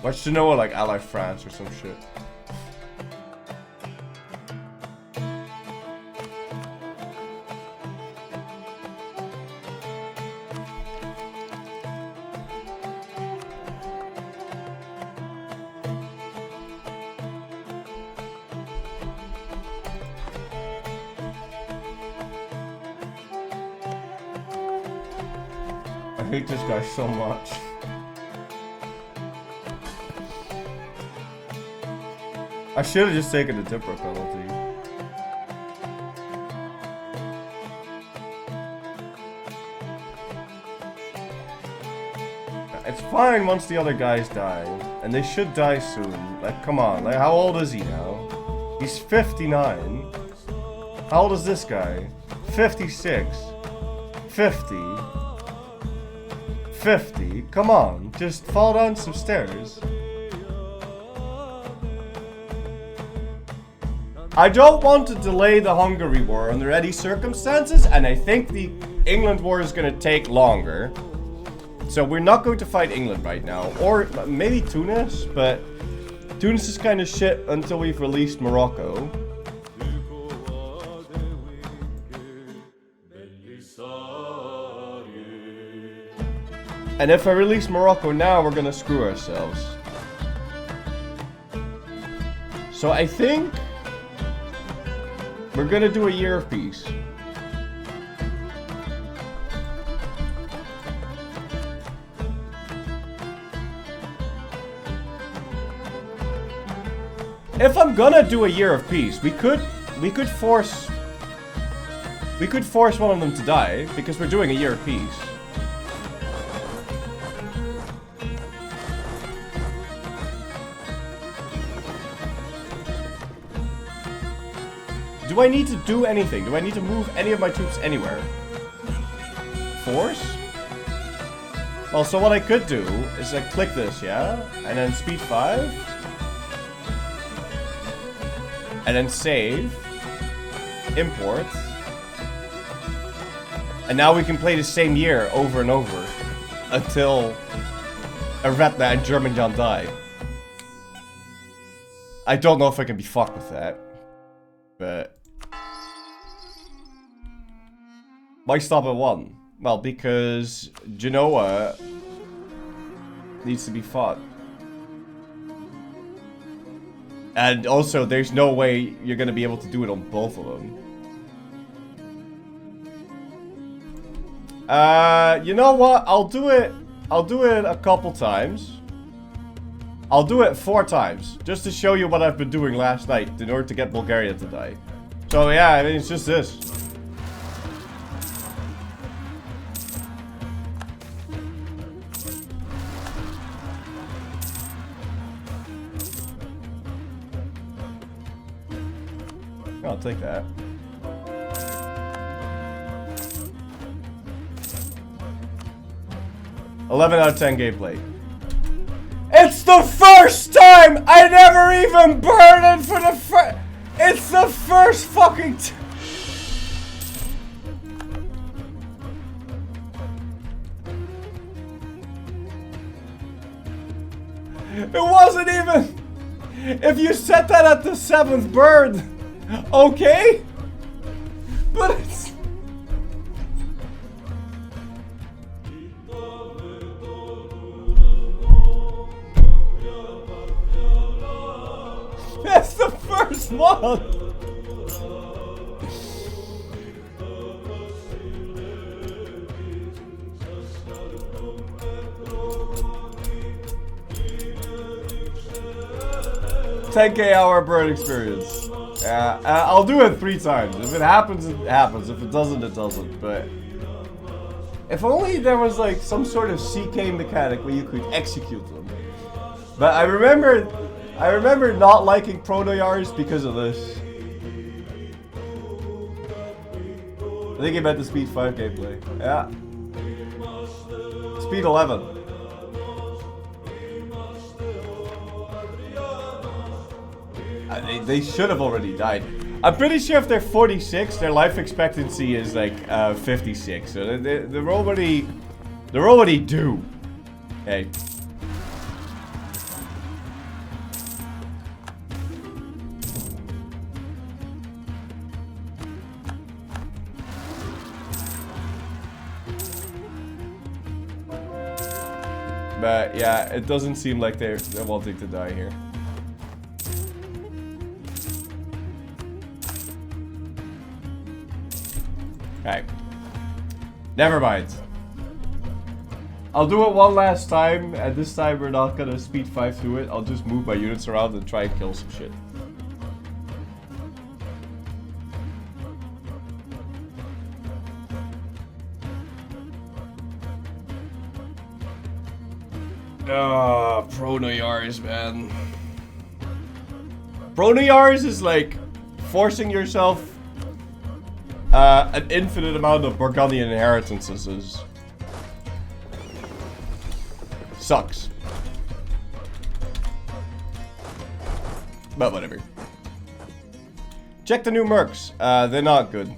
Watch Genoa like ally France or some shit. I hate this guy so much. I should have just taken the Dipper penalty. It's fine once the other guys die. And they should die soon. Like, come on. Like, how old is he now? He's 59. How old is this guy? 56. 50. 50. Come on. Just fall down some stairs. I don't want to delay the Hungary war under any circumstances, and I think the England war is going to take longer. So we're not going to fight England right now, or maybe Tunis, but Tunis is kind of shit until we've released Morocco. And if I release Morocco now, we're going to screw ourselves. So I think we're gonna do a year of peace. If I'm gonna do a year of peace, we could force one of them to die because we're doing a year of peace. Do I need to do anything? Do I need to move any of my troops anywhere? Force? Well, so what I could do is I click this, yeah? And then speed 5. And then save. Import. And now we can play the same year over and over. Until Eretna and Germanjan die. I don't know if I can be fucked with that. But why stop at 1? Well, because Genoa needs to be fought. And also, there's no way you're gonna be able to do it on both of them. You know what? I'll do it a couple times. I'll do it 4 times, just to show you what I've been doing last night in order to get Bulgaria to die. So yeah, I mean, it's just this. I'll take that. $11 out of 10 gameplay. It's the first time I never even burned it for the first. It's the first fucking It wasn't even... If you set that at the 7th bird, okay? But it's... That's the first one! $10K hour bird experience. Yeah, I'll do it 3 times. If it happens, it happens. If it doesn't, it doesn't. But if only there was like some sort of CK mechanic where you could execute them. But I remember not liking Proto-Yars because of this. I think he meant the Speed 5 gameplay. Yeah. Speed 11. They should have already died. I'm pretty sure if they're 46, their life expectancy is like 56. So they're already due. Hey. But yeah, it doesn't seem like they're wanting to die here. Okay. Never mind. I'll do it one last time, and this time we're not gonna speed 5 through it. I'll just move my units around and try and kill some shit. Ah, Proto-Yars, man. Proto-Yars is like forcing yourself an infinite amount of Burgundian inheritances. Sucks. But whatever. Check the new mercs. They're not good.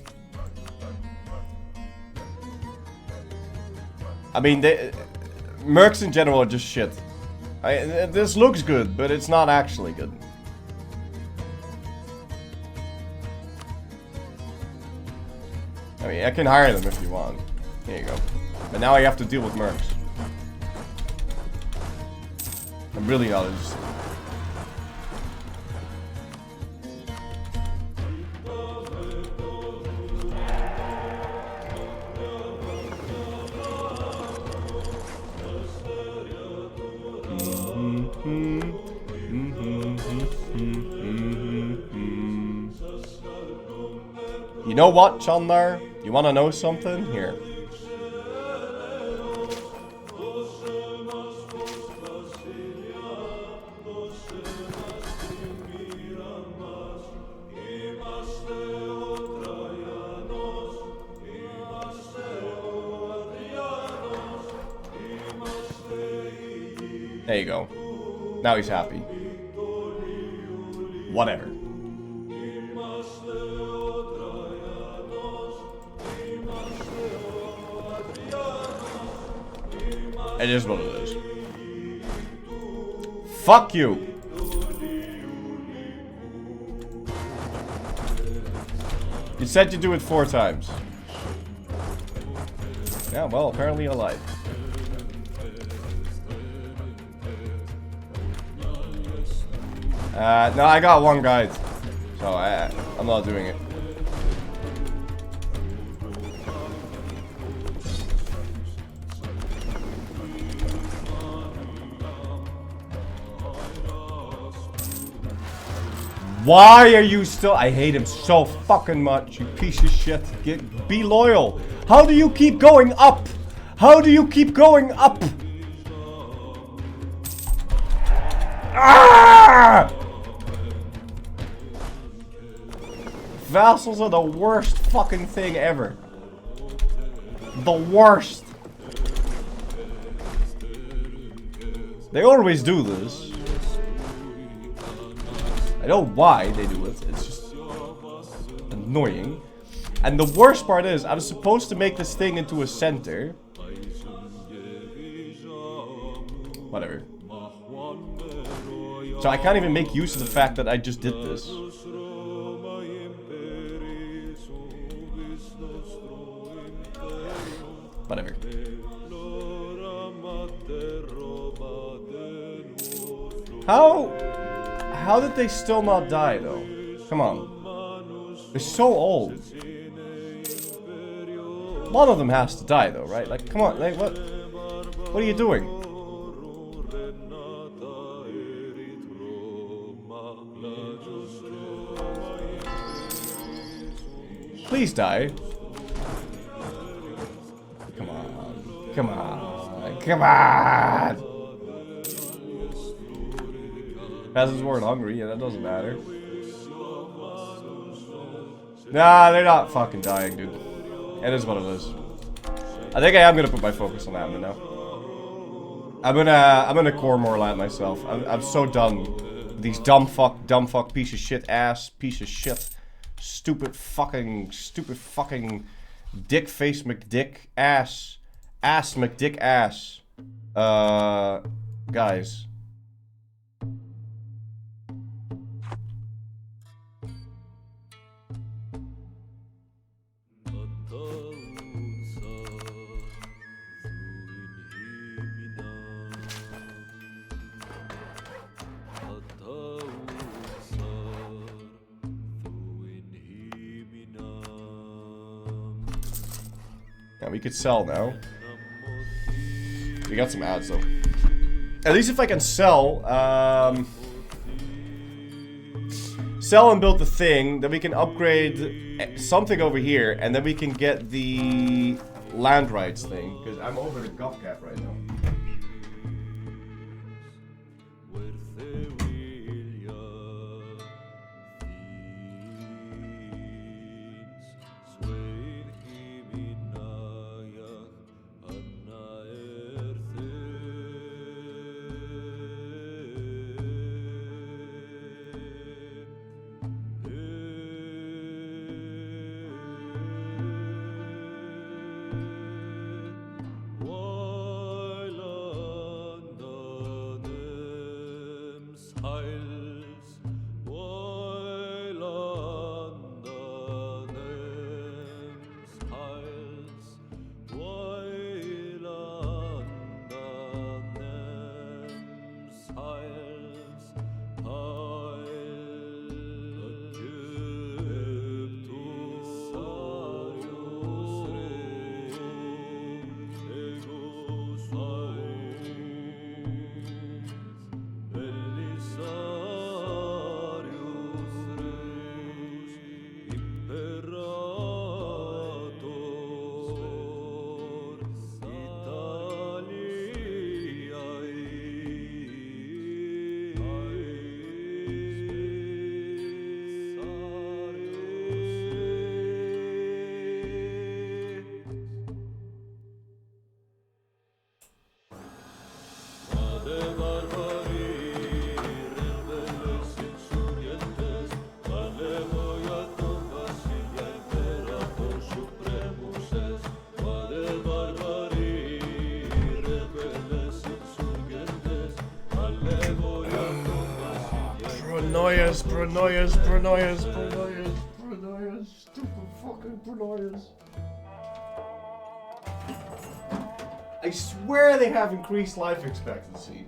I mean, mercs in general are just shit. This looks good, but it's not actually good. I mean, I can hire them if you want. Here you go. But now I have to deal with mercs. I'm really not interested. You know what, Chandar? You wanna know something? Here. There you go. Now he's happy. Whatever. It is what it is. Fuck you. You said you do it 4 times. Yeah, well, apparently you're alive. No, I got 1 guide. So I'm not doing it. Why are you still? I hate him so fucking much, you piece of shit. Be loyal. How do you keep going up? How do you keep going up? Ah! Vassals are the worst fucking thing ever. The worst. They always do this. I know why they do it. It's just annoying. And the worst part is, I'm supposed to make this thing into a center. Whatever. So I can't even make use of the fact that I just did this. Whatever. How did they still not die though? Come on. They're so old. One of them has to die though, right? Like, come on, like what are you doing? Please die. Come on. Come on. Come on! Peasants weren't hungry, yeah, that doesn't matter. Nah, they're not fucking dying, dude. It is what it is. I think I am gonna put my focus on that now. I'm gonna core more land myself. I'm so done with these dumb fuck, piece of shit, stupid fucking, dick face McDick, ass McDick ass. Guys. Yeah, we could sell now. We got some ads though. At least if I can sell, sell and build the thing, then we can upgrade something over here, and then we can get the land rights thing, because I'm over the gov cap right now. Paranoias, stupid fucking paranoias. I swear they have increased life expectancy.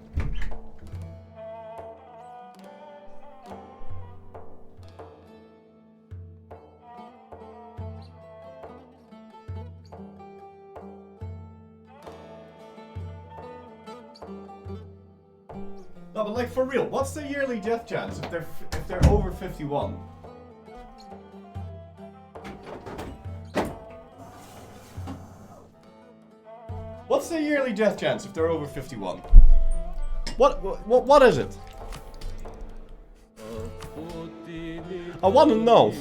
No, but like for real, what's the yearly death chance if they're over 51? What's the yearly death chance if they're over 51? What is it? I want to know.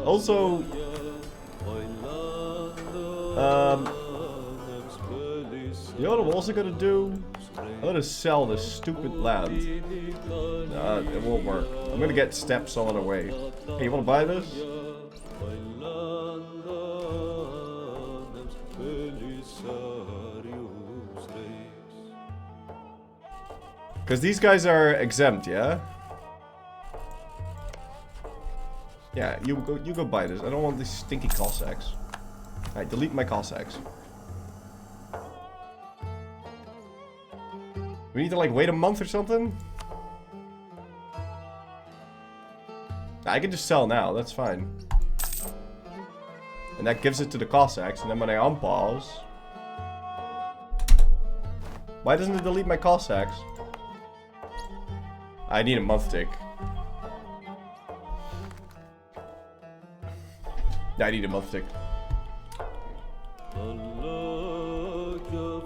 Also, you know what I'm also gonna do? I'm gonna sell this stupid land. Nah, it won't work. I'm gonna get steps on the way. Hey, you wanna buy this? Because these guys are exempt, yeah? Yeah, you go buy this. I don't want these stinky Cossacks. Alright, delete my Cossacks. We need to like wait a month or something? I can just sell now, that's fine. And that gives it to the Cossacks, and then when I unpause... Why doesn't it delete my Cossacks? I need a month tick. Yeah, I need a month tick.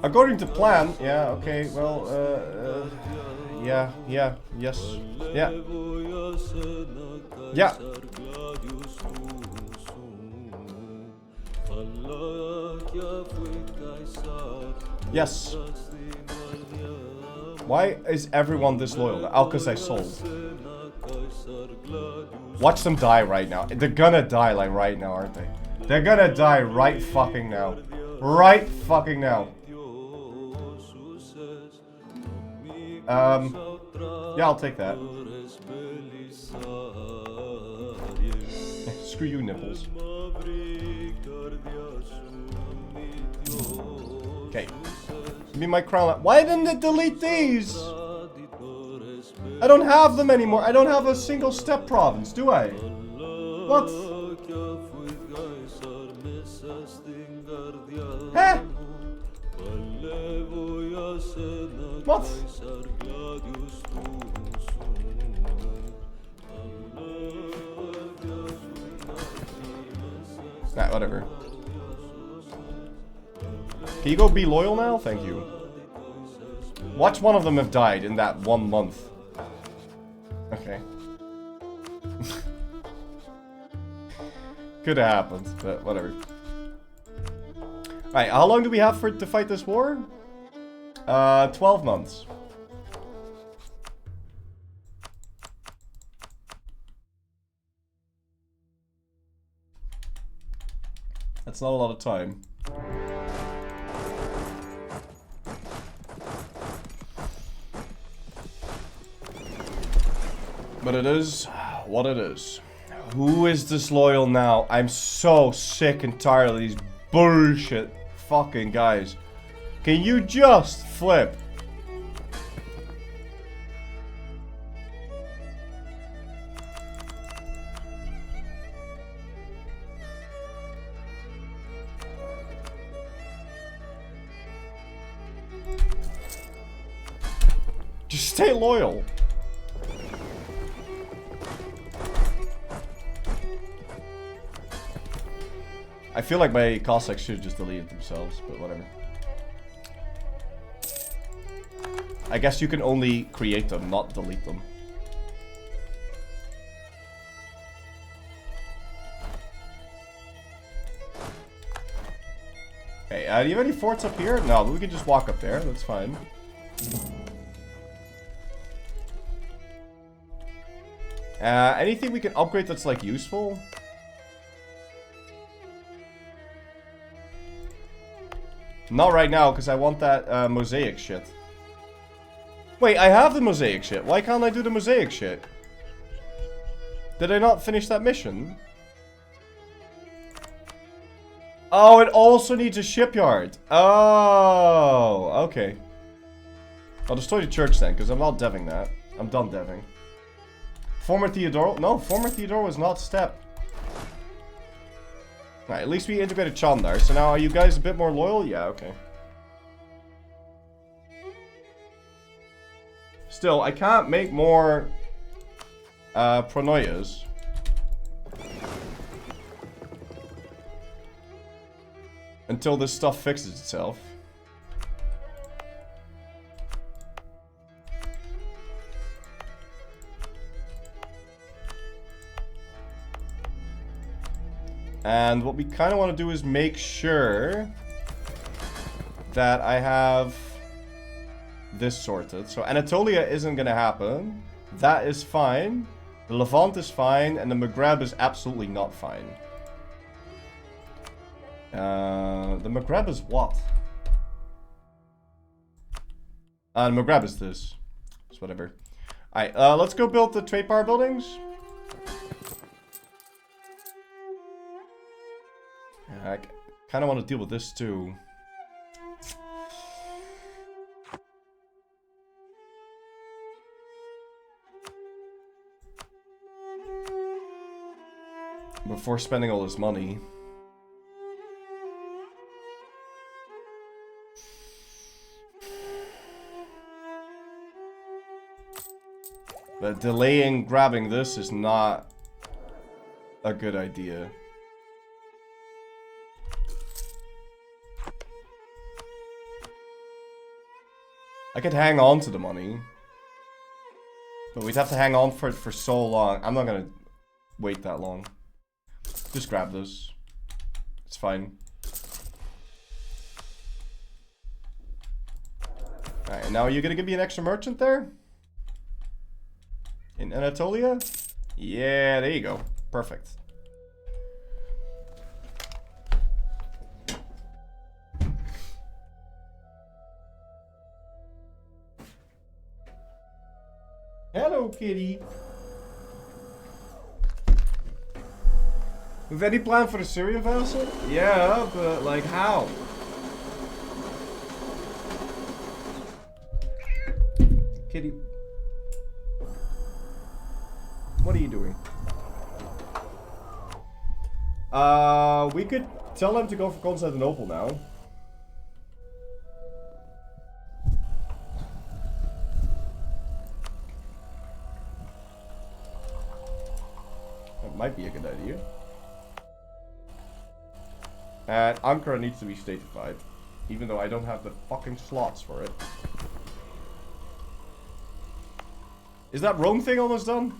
According to plan, yeah, okay, well, yeah, yes, yeah. Yeah. Yes. Why is everyone disloyal? Oh, because I sold. Watch them die right now. They're gonna die like right now, aren't they? They're gonna die right fucking now. Right fucking now. Yeah, I'll take that. Screw you, nipples. Okay. Give me my crown. Why didn't it delete these? I don't have them anymore. I don't have a single step province, do I? What? Huh? What? Nah, whatever. Can you go be loyal now? Thank you. Watch one of them have died in that 1 month. Okay. Could have happened, but whatever. Alright, how long do we have to fight this war? 12 months. That's not a lot of time. But it is what it is. Who is disloyal now? I'm so sick and tired of these bullshit fucking guys. Can you just flip? Just stay loyal. I feel like my Cossacks should have just deleted themselves, but whatever. I guess you can only create them, not delete them. Okay, do you have any forts up here? No, but we can just walk up there, that's fine. Anything we can upgrade that's like useful? Not right now, because I want that mosaic shit. Wait, I have the mosaic shit. Why can't I do the mosaic shit? Did I not finish that mission? Oh, it also needs a shipyard. Oh, okay. I'll destroy the church then, because I'm not deving that. I'm done deving. Former Theodoro? No, former Theodoro was not step. Right, at least we integrated Chandar, so now are you guys a bit more loyal? Yeah, okay. Still, I can't make more Pronoias. Until this stuff fixes itself. And what we kind of want to do is make sure that I have this sorted. So Anatolia isn't going to happen. That is fine. The Levant is fine. And the Maghreb is absolutely not fine. The Maghreb is what? The Maghreb is this. It's whatever. Alright, let's go build the trade power buildings. I kind of want to deal with this too. Before spending all this money. But delaying grabbing this is not a good idea. I could hang on to the money. But we'd have to hang on for it for so long. I'm not gonna wait that long. Just grab this. It's fine. Alright, and now are you gonna give me an extra merchant there? In Anatolia? Yeah, there you go. Perfect. Hello, kitty. With any plan for the Syrian vessel? Yeah, but like how? Kitty. What are you doing? We could tell them to go for Constantinople now. That might be a good idea. And Ankara needs to be statified, even though I don't have the fucking slots for it. Is that Rome thing almost done?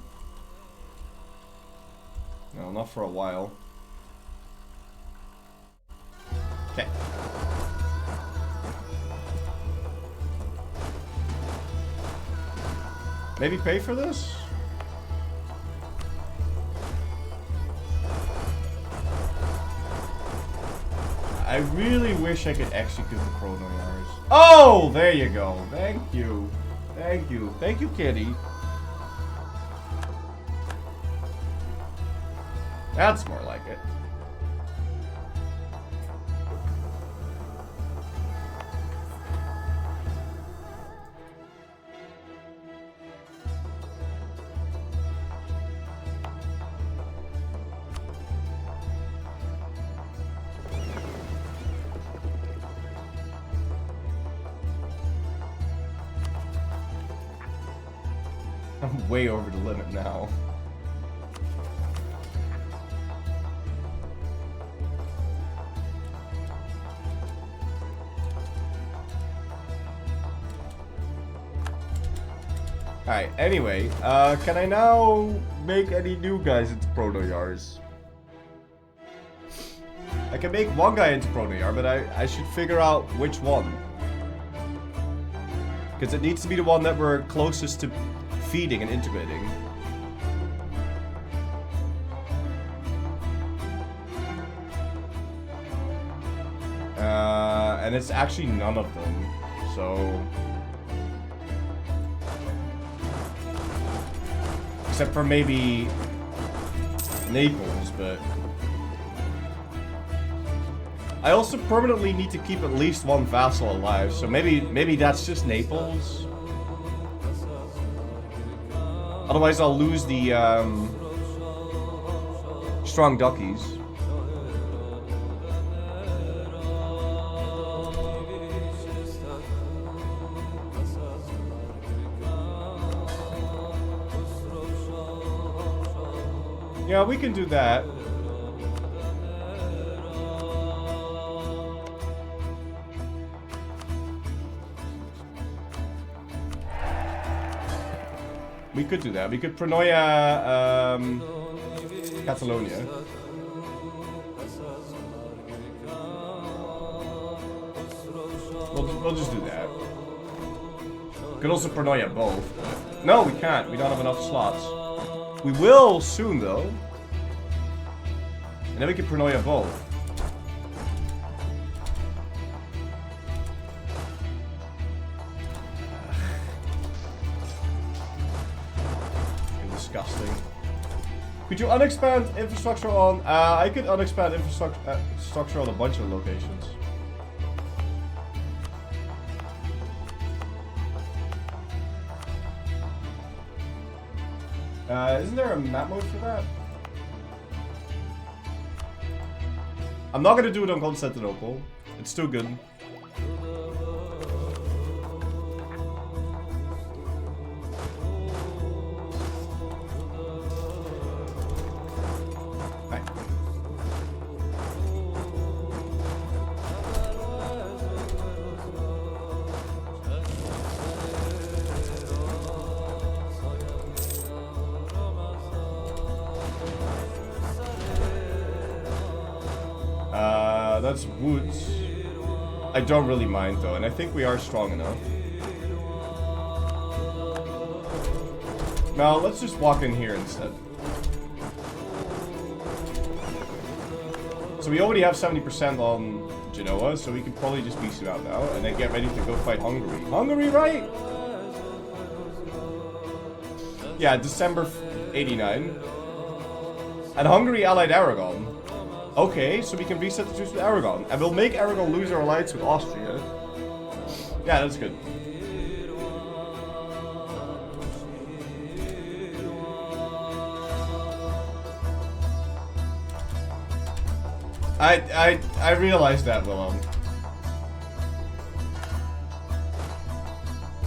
No, not for a while. Okay. Maybe pay for this? I really wish I could execute the Chronoyars. Oh, there you go. Thank you. Thank you. Thank you, kitty. That's more like it. I'm way over the limit now. Alright, anyway, can I now make any new guys into Proto-Yars? I can make one guy into Proto-Yar, but I should figure out which one. Because it needs to be the one that we're closest to feeding and integrating. And it's actually none of them, so... Except for maybe Naples, but... I also permanently need to keep at least one vassal alive, so maybe that's just Naples. Otherwise I'll lose the strong duckies. Yeah, we can do that. We could do that. We could Pronoia Catalonia. We'll just do that. Could also Pronoia both. But... No, we can't. We don't have enough slots. We will soon, though. And then we can Pronoia both. disgusting. Could you unexpand infrastructure on... I could unexpand infrastructure on a bunch of locations. Isn't there a map mode for that? I'm not gonna do it on Constantinople. It's too good. That's woods. I don't really mind though, and I think we are strong enough. Now let's just walk in here instead. So we already have 70% on Genoa, so we can probably just peace it out now, and then get ready to go fight Hungary. Hungary, right? Yeah, December 89. And Hungary allied Aragon. Okay, so we can reset the truce with Aragon. And we'll make Aragon lose our alliance with Austria. Yeah, that's good. I realized that, Willem.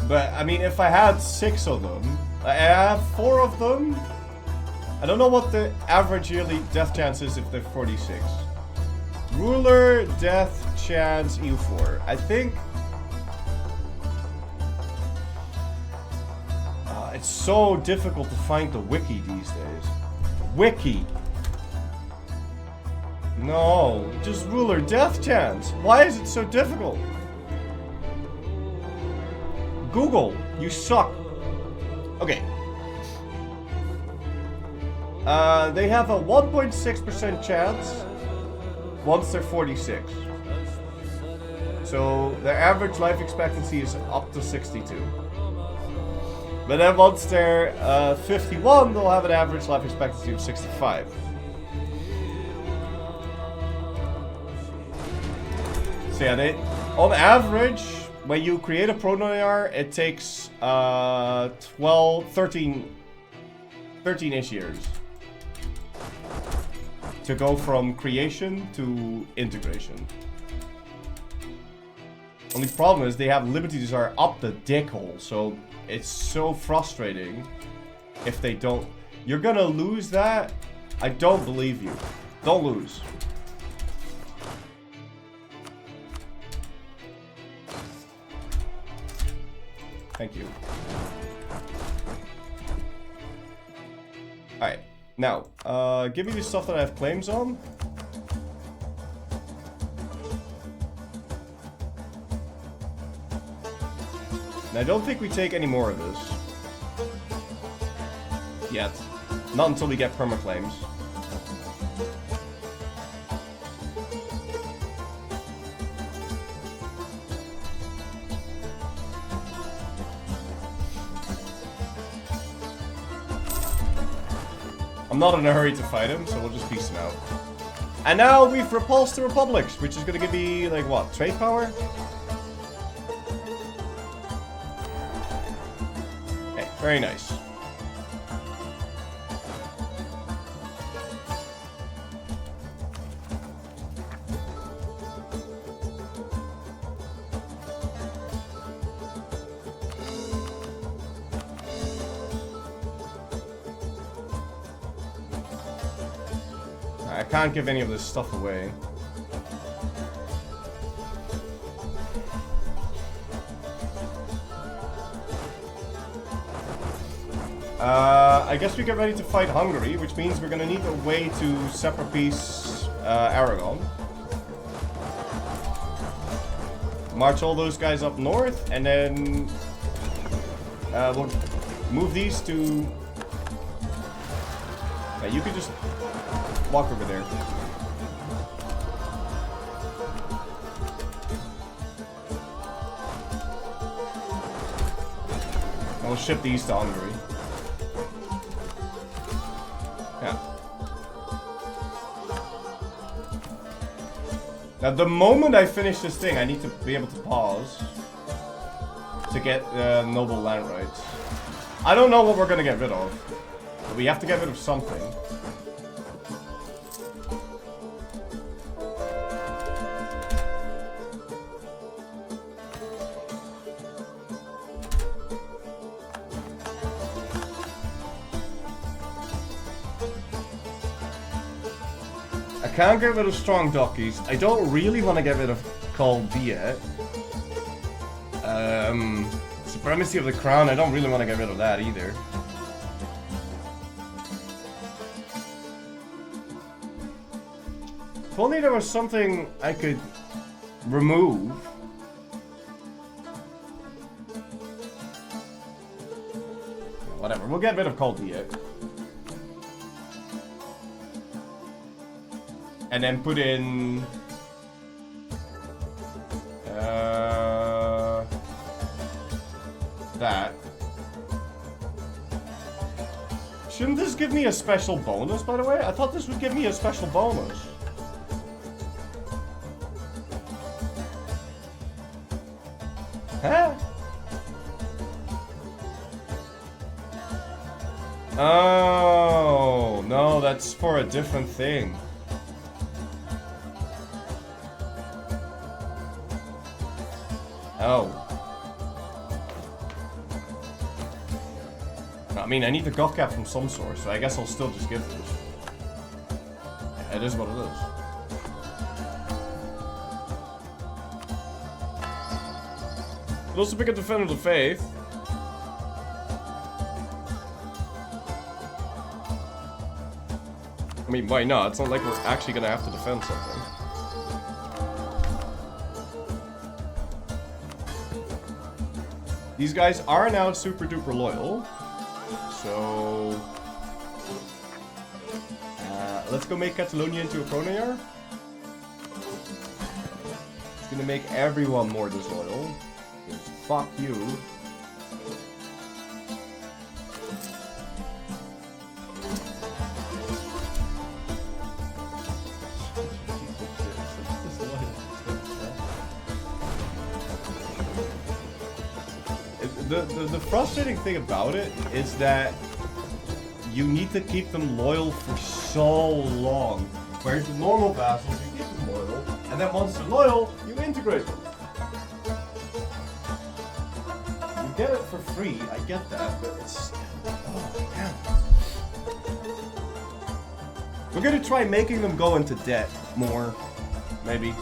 But, I mean, if I had 6 of them, I have 4 of them. I don't know what the average yearly death chance is if they're 46. Ruler, death chance, EU4. I think... it's so difficult to find the wiki these days. Wiki! No, just ruler, death chance. Why is it so difficult? Google, you suck. Okay. They have a 1.6% chance once they're 46. So their average life expectancy is up to 62. But then once they're 51, they'll have an average life expectancy of 65. So yeah, on average, when you create a proto-Heir, it takes 13-ish years to go from creation to integration. Only problem is they have Liberty Desire up the dickhole, so it's so frustrating if they don't. You're gonna lose that? I don't believe you. Don't lose. Thank you. Alright, now, give me the stuff that I have claims on. And I don't think we take any more of this. Yet. Not until we get perma-claims. I'm not in a hurry to fight him, so we'll just peace him out. And now we've repulsed the republics, which is gonna give me, like, what, trade power? Okay, very nice. I can't give any of this stuff away. I guess we get ready to fight Hungary, which means we're gonna need a way to separate peace Aragon. March all those guys up north, and then we'll move these to... you could just walk over there. And we'll ship these to Hungary. Yeah. Now, the moment I finish this thing, I need to be able to pause to get noble land rights. I don't know what we're gonna get rid of, but we have to get rid of something. I can't get rid of strong dockies. I don't really want to get rid of Chaldea. Supremacy of the crown, I don't really want to get rid of that either. If only there was something I could remove. Whatever, we'll get rid of Chaldea. And then put in... that. Shouldn't this give me a special bonus, by the way? I thought this would give me a special bonus. Huh? Oh, no, that's for a different thing. Oh. I mean, I need the god cap from some source, so I guess I'll still just give this. Yeah, it is what it is. I'll also pick a Defender of the Faith. I mean, why not? It's not like we're actually gonna have to defend something. These guys are now super duper loyal. So... let's go make Catalonia into a Pronayar. It's gonna make everyone more disloyal. Because fuck you. The frustrating thing about it is that you need to keep them loyal for so long. Whereas the normal vassals, you keep them loyal, and then once they're loyal, you integrate them. You get it for free, I get that, but it's... oh, damn. We're gonna try making them go into debt more, maybe.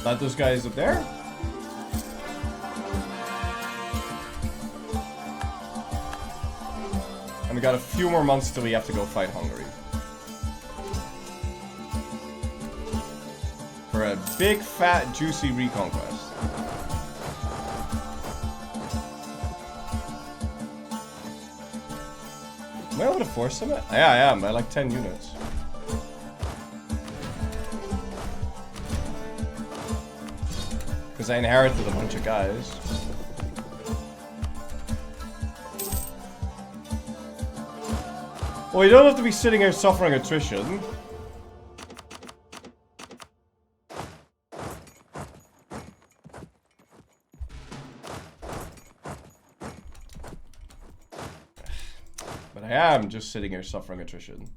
Let those guys up there. And we got a few more months till we have to go fight Hungary. For a big, fat, juicy reconquest. Am I able to force them? Yeah, I am, by like 10 units. Because I inherited a bunch of guys. Well, you don't have to be sitting here suffering attrition. But I am just sitting here suffering attrition.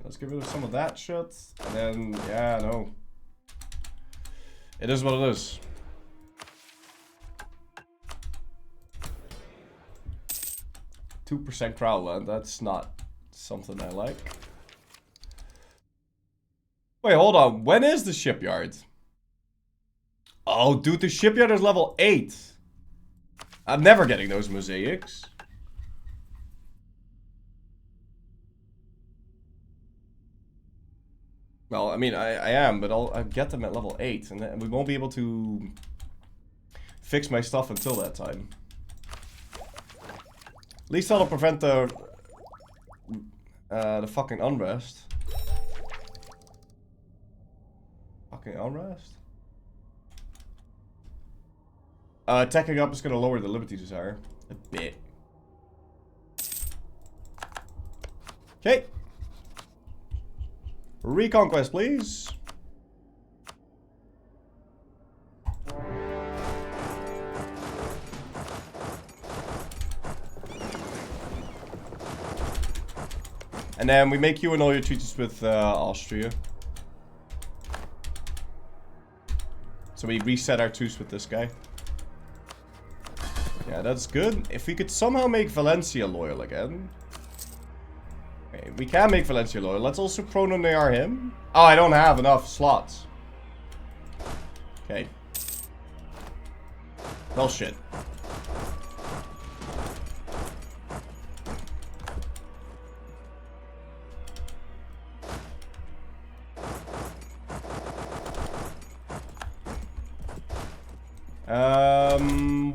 Let's get rid of some of that shit. And then, yeah, no. It is what it is. %2 crowdland, that's not something I like. Wait, hold on. When is the shipyard? Oh, dude, the shipyard is level 8. I'm never getting those mosaics. Well, I mean, I am, but I'll get them at level 8, and then we won't be able to fix my stuff until that time. At least that'll prevent the fucking unrest. Fucking unrest? Attacking up is gonna lower the Liberty Desire a bit. Okay. Reconquest, please. And then we make you annul your treaties with Austria. So we reset our truce with this guy. Yeah, that's good. If we could somehow make Valencia loyal again. Okay, we can make Valencia loyal. Let's also prononear him. Oh, I don't have enough slots. Okay. Well, shit.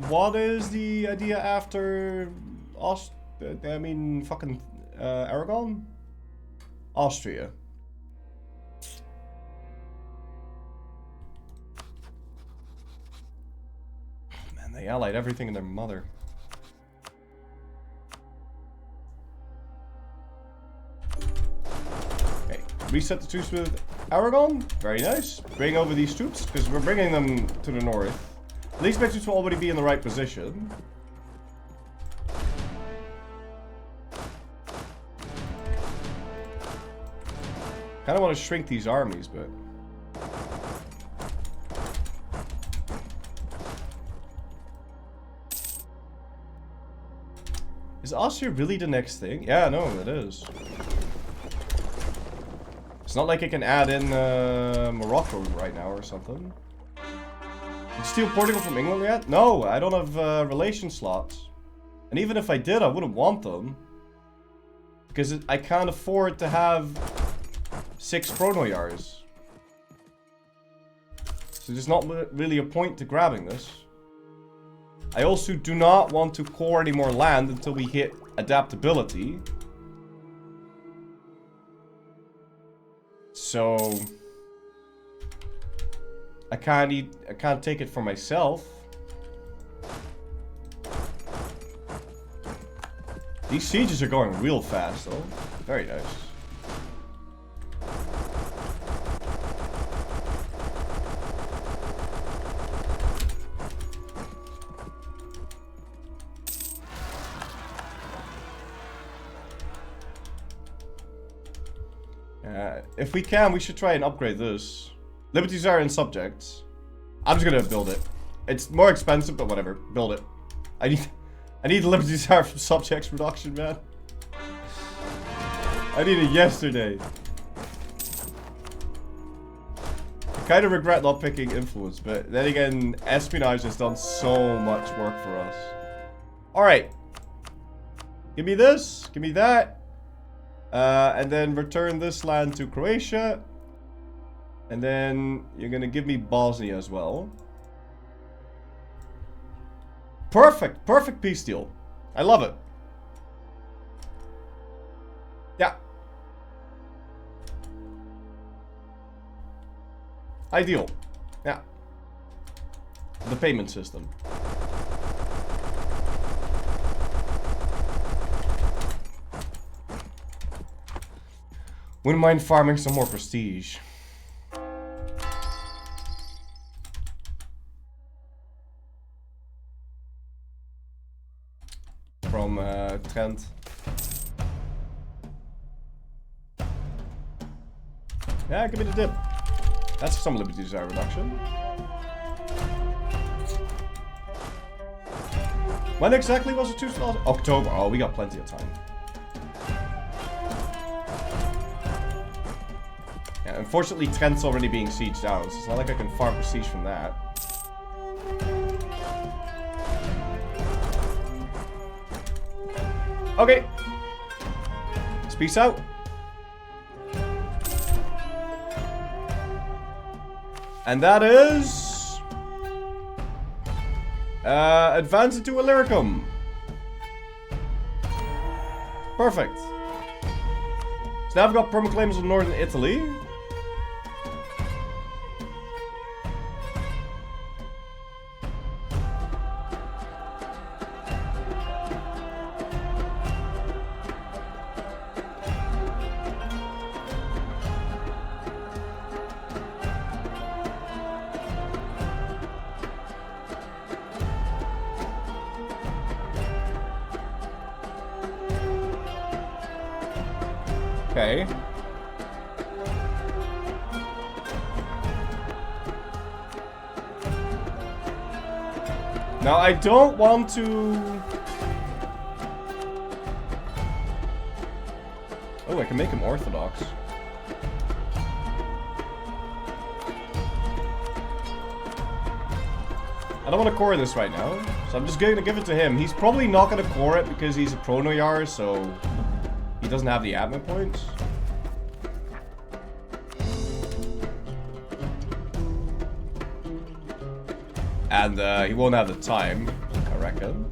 What is the idea after fucking Aragon? Austria. Man, they allied everything in their mother. Okay, reset the troops with Aragon. Very nice. Bring over these troops, because we're bringing them to the north. At least my troops will already be in the right position. Kind of want to shrink these armies, but... Is Austria really the next thing? Yeah, no, it is. It's not like I can add in Morocco right now or something. Did you steal Portugal from England yet? No, I don't have relation slots. And even if I did, I wouldn't want them. Because I can't afford to have 6 chronoyars. So there's not really a point to grabbing this. I also do not want to core any more land until we hit adaptability. So I can't take it for myself. These sieges are going real fast though. Very nice. If we can, we should try and upgrade this. Liberties are in subjects. I'm just gonna build it. It's more expensive, but whatever. Build it. I need the liberties are from subjects reduction, man. I need it yesterday. I kind of regret not picking influence, but then again, espionage has done so much work for us. Alright. Give me this. Give me that. And then return this land to Croatia. And then you're gonna give me Bosnia as well. Perfect. Perfect peace deal. I love it. Yeah. Ideal. Yeah. The payment system. Wouldn't mind farming some more prestige. From Trent. Yeah, give me the dip. That's some Liberty Desire reduction. When exactly was it 2 slots? October. Oh, we got plenty of time. Yeah, unfortunately, Trent's already being sieged down, so it's not like I can farm prestige from that. Okay. Let's peace out. And that is... advance into Illyricum. Perfect. So now I've got permaclaims of northern Italy. Okay. Now I don't want to... Oh, I can make him Orthodox. I don't want to core this right now, so I'm just going to give it to him. He's probably not going to core it because he's a Pronoyar, so he doesn't have the admin points. And he won't have the time, I reckon.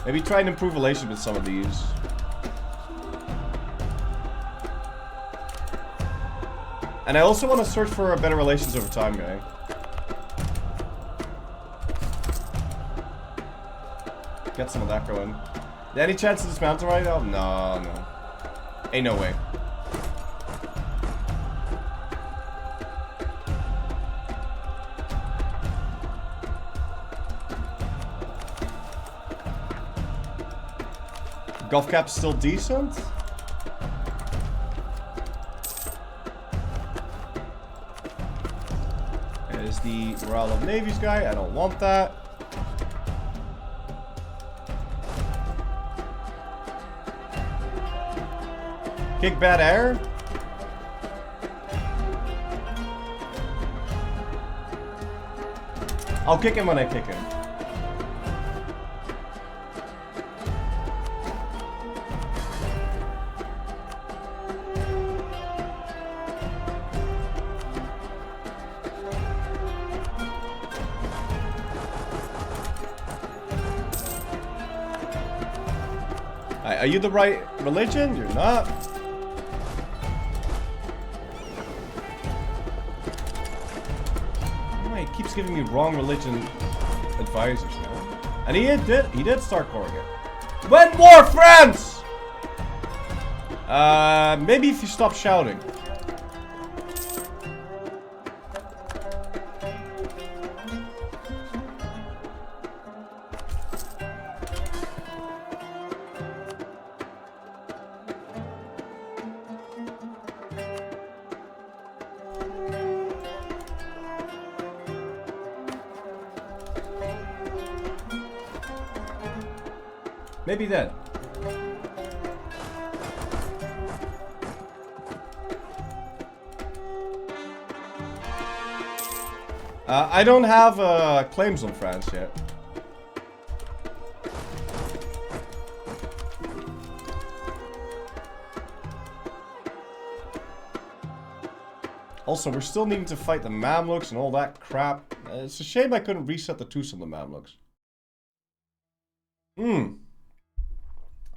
Maybe try and improve relations with some of these. And I also want to search for better relations over time, guy. Get some of that going. Any chance to dismount right now? No, no. Ain't no way. Golf cap's still decent. There's the morale of navies guy. I don't want that. Kick bad air. I'll kick him when I kick him. Are you the right religion? You're not. Oh, he keeps giving me wrong religion advisors now. And he did start coring it. When more France! Maybe if you stop shouting. Maybe then. I don't have claims on France yet. Also, we're still needing to fight the Mamluks and all that crap. It's a shame I couldn't reset the Tus on the Mamluks.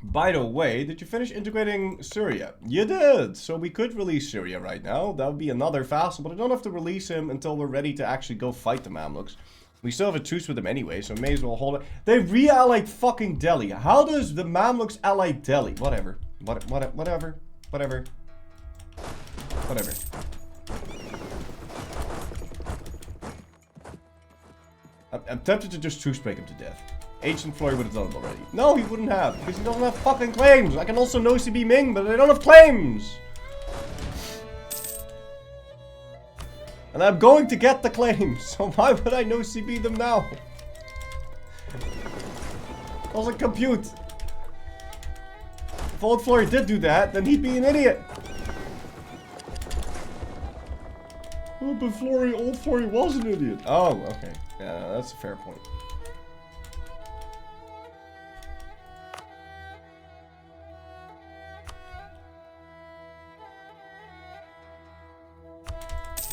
By the way, did you finish integrating Syria? You did! So we could release Syria right now. That would be another vassal, but I don't have to release him until we're ready to actually go fight the Mamluks. We still have a truce with them anyway, so may as well hold it. They re-allied fucking Delhi. How does the Mamluks ally Delhi? Whatever. Whatever. I'm tempted to just truce break him to death. Ancient Flory would have done it already. No, he wouldn't have, because he doesn't have fucking claims. I can also no CB Ming, but I don't have claims. And I'm going to get the claims, so why would I no CB them now? Doesn't compute. If Old Flory did do that, then he'd be an idiot. but old Florry was an idiot. Oh, okay. Yeah, no, that's a fair point.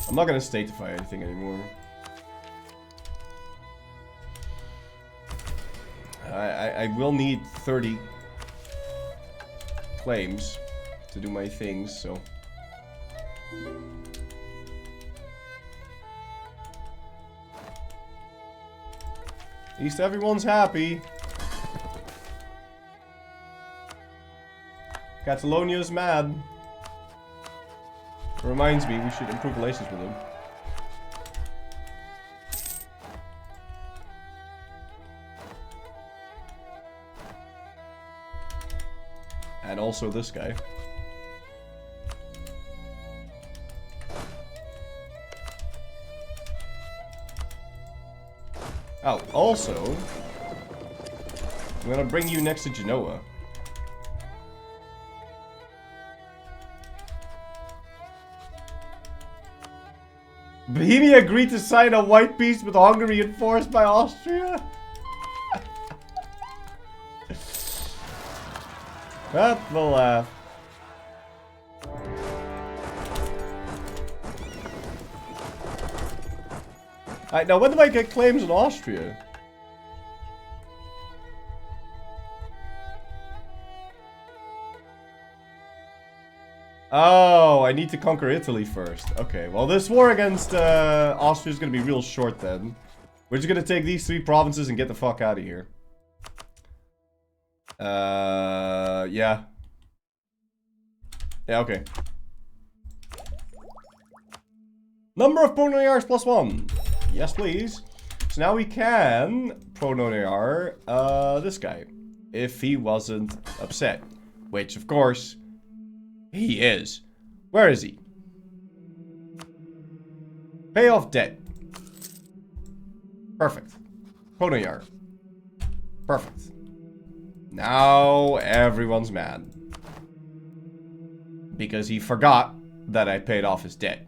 I'm not gonna statify anything anymore. I will need 30 claims to do my things, so. At least everyone's happy. Catalonia's mad. Reminds me, we should improve relations with him. And also this guy. Oh, also, I'm gonna bring you next to Genoa. Bohemia agreed to sign a white peace with Hungary enforced by Austria? That's the laugh. Alright, now when do I get claims in Austria? Oh, I need to conquer Italy first. Okay, well this war against Austria is going to be real short then. We're just going to take these 3 provinces and get the fuck out of here. Yeah. Yeah, okay. Number of Prononiars +1. Yes, please. So now we can Prononiar this guy. If he wasn't upset. Which, of course, he is. Where is he? Pay off debt. Perfect. Prononiar. Perfect. Now everyone's mad. Because he forgot that I paid off his debt.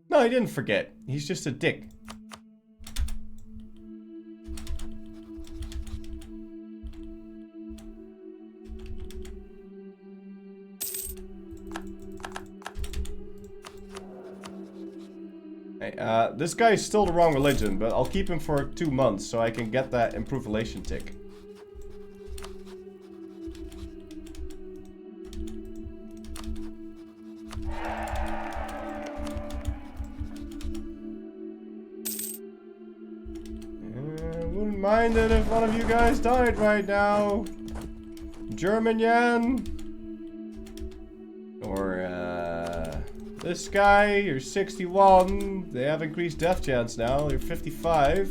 No, he didn't forget. He's just a dick. Hey, this guy is still the wrong religion, but I'll keep him for 2 months so I can get that improved relation tick. Wouldn't mind it if one of you guys died right now. German Yan. Or, this guy, you're 61. They have increased death chance now. You're 55.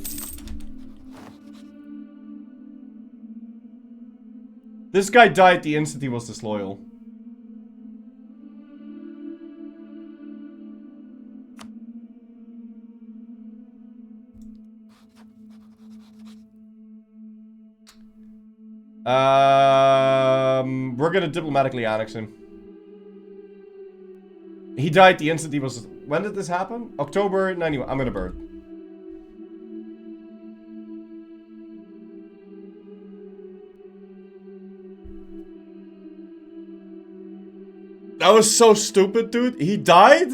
This guy died the instant he was disloyal. We're gonna diplomatically annex him. He died the instant he was... When did this happen? October 91. I'm gonna burn. That was so stupid, dude. He died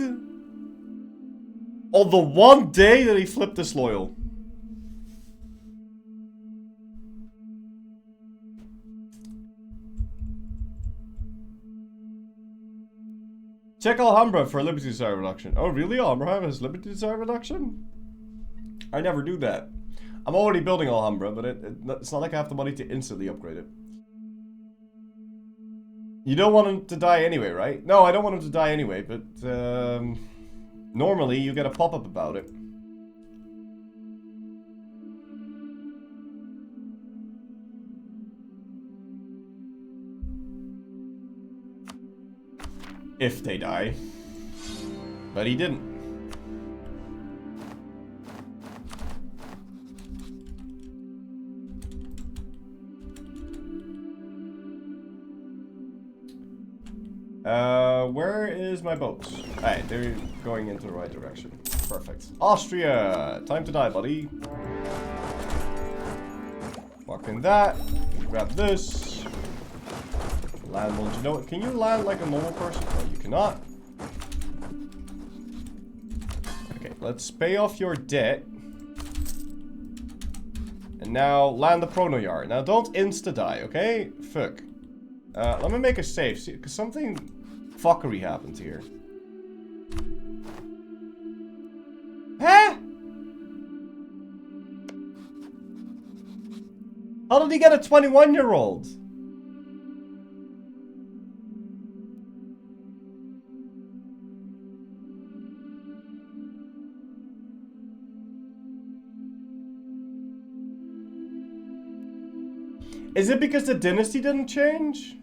on the one day that he flipped disloyal. Check Alhambra for Liberty Desire reduction. Oh, really? Alhambra has Liberty Desire reduction? I never do that. I'm already building Alhambra, but it's not like I have the money to instantly upgrade it. You don't want him to die anyway, right? No, I don't want him to die anyway, but normally you get a pop-up about it. If they die. But he didn't. Where is my boat? Alright, they're going into the right direction. Perfect. Austria! Time to die, buddy. Mark in that. Grab this. Land, well, you know what? Can you land like a normal person? No, you cannot. Okay, let's pay off your debt. And now land the Prono Yard. Now don't insta-die, okay? Fuck. Let me make a save, see, because something fuckery happened here. Huh? How did he get a 21-year-old? Is it because the dynasty didn't change?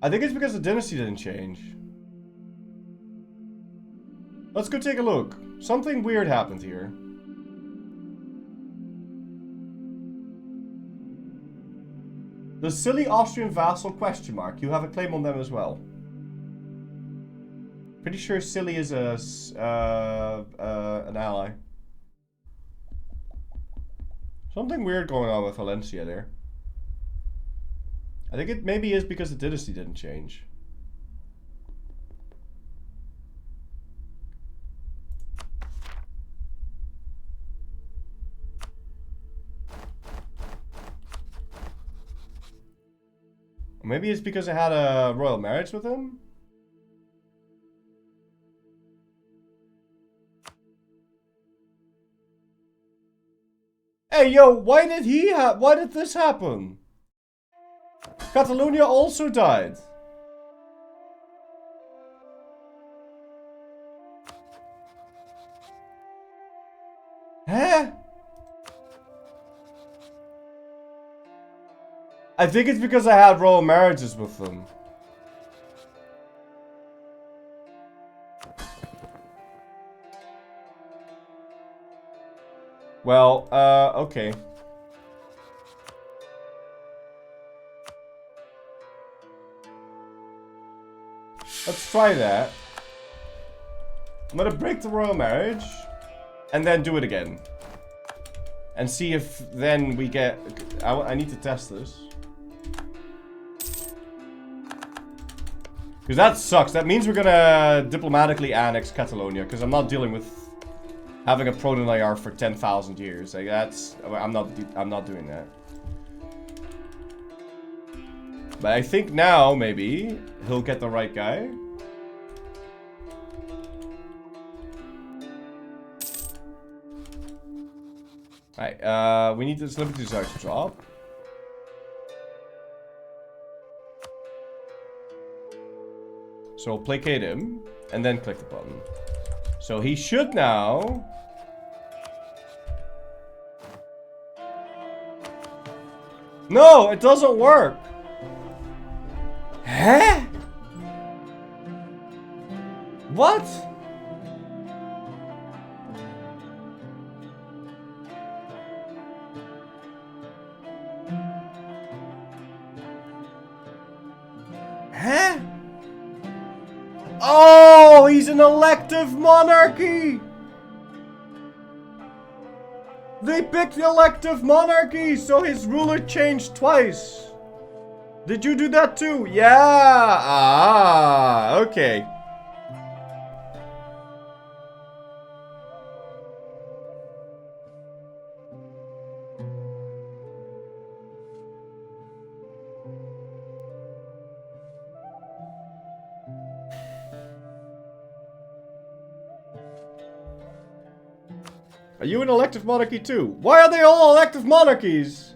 I think it's because the dynasty didn't change. Let's go take a look. Something weird happened here. The silly Austrian vassal question mark. You have a claim on them as well. Pretty sure silly is a an ally. Something weird going on with Valencia there. I think it maybe is because the dynasty didn't change. Maybe it's because I had a royal marriage with him? Hey, yo, why did this happen? Catalonia also died. Huh? I think it's because I had royal marriages with them. Well, okay. Let's try that. I'm gonna break the royal marriage and then do it again. And see if then we get... I need to test this. Because that sucks. That means we're gonna diplomatically annex Catalonia. Because I'm not dealing with having a Proto-Nayar for 10,000 years. Like that's... I'm not doing that. But I think now, maybe, he'll get the right guy. Alright, we need this Liberty Desire to drop. So we'll placate him, and then click the button. So he should now... No, it doesn't work! Huh? What? Huh? Oh, he's an elective monarchy! They picked the elective monarchy, so his ruler changed twice. Did you do that too? Yeah! Ah, okay. Are you an elective monarchy too? Why are they all elective monarchies?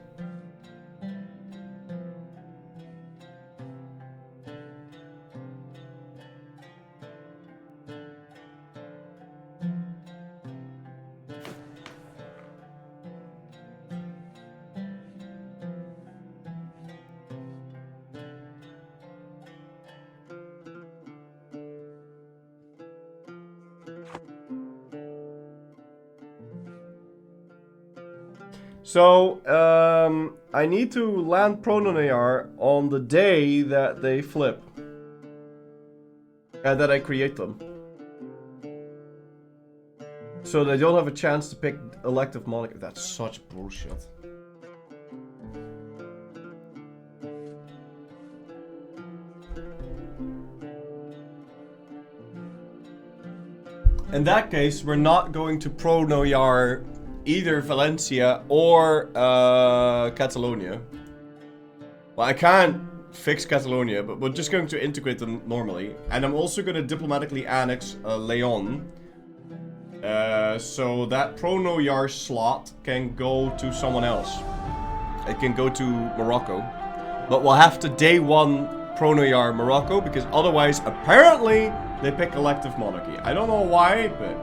So, I need to land Prononayar on the day that they flip. And that I create them. So they don't have a chance to pick elective monarchy. That's such bullshit. In that case, we're not going to Pronoyar either Valencia or Catalonia. Well, I can't fix Catalonia, but we're just going to integrate them normally. And I'm also going to diplomatically annex Leon. So that Pronoyar slot can go to someone else. It can go to Morocco. But we'll have to day one Pronoyar Morocco, because otherwise, apparently, they pick elective monarchy. I don't know why, but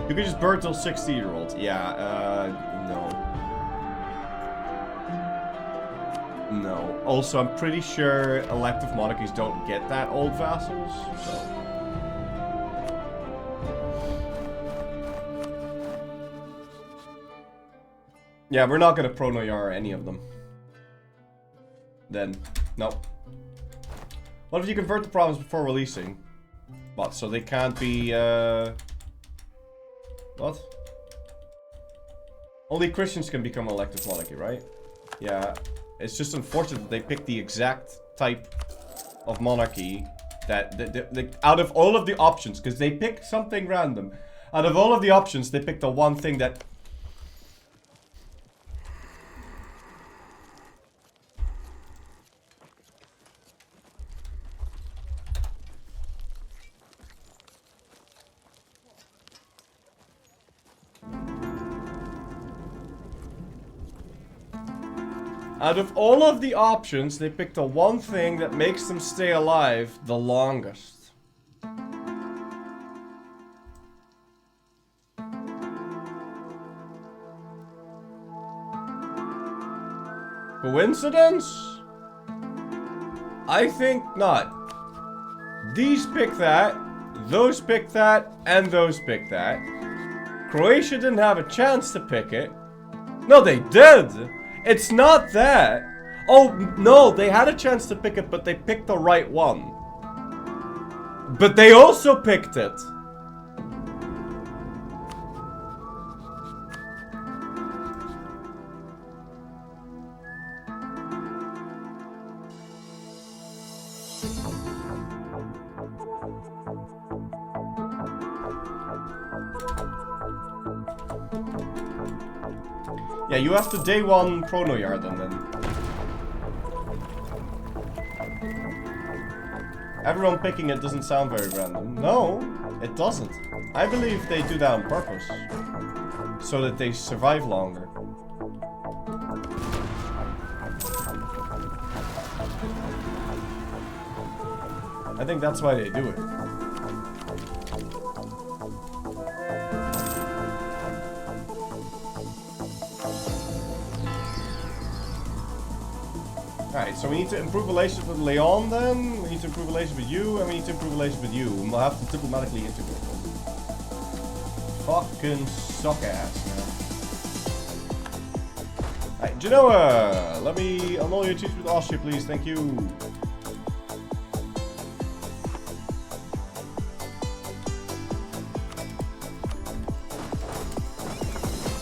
you can just birth till 60-year-olds. Yeah, no. No. Also, I'm pretty sure elective monarchies don't get that old vassals, so. Yeah, we're not gonna Pronoyar any of them. Then, no. What if you convert the province before releasing? What, so they can't be, what? Only Christians can become elective monarchy, right? Yeah. It's just unfortunate that they picked the exact type of monarchy that out of all of the options, because they picked something random. Out of all of the options, they picked the one thing that... Out of all of the options, they picked the one thing that makes them stay alive the longest. Coincidence? I think not. These pick that, those pick that, and those pick that. Croatia didn't have a chance to pick it. No, they did! It's not that. Oh, no, they had a chance to pick it, but they picked the right one. But they also picked it. Yeah, you have to day one Pronoyar them then. Everyone picking it doesn't sound very random. No, it doesn't. I believe they do that on purpose. So that they survive longer. I think that's why they do it. Alright, so we need to improve relations with Leon then, we need to improve relations with you, and we need to improve relations with you. And we'll have to diplomatically integrate them. Fucking suck ass, man. Alright, Genoa! Let me annul your treaty with Austria, please, thank you.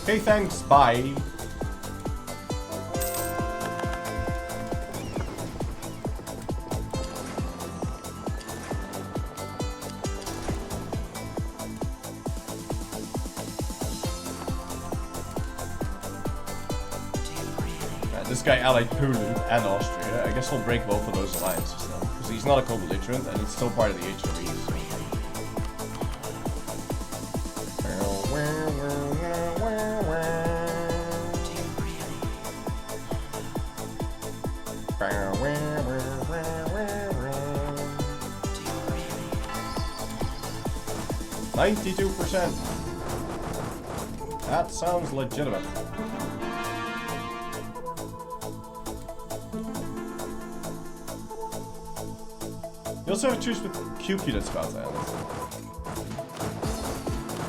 Okay, thanks, bye. This guy allied Poland and Austria. I guess he'll break both of those alliances then. Because he's not a co-belligerent and it's still part of the HOE. So. 92%. That sounds legitimate. You also have a truce with QQ that's about to end.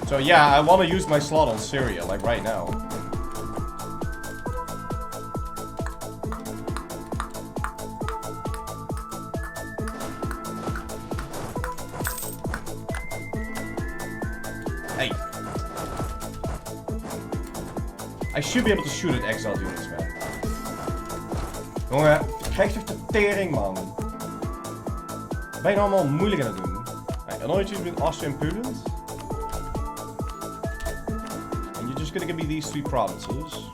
So yeah, I want to use my slot on Syria, like right now. Hey. I should be able to shoot at exiled units, man. Jongen, krijg toch de tering, man. Ben je nou allemaal moeilijk aan het doen? Right, another choose between Austria and Poland. And you're just gonna give me these 3 provinces.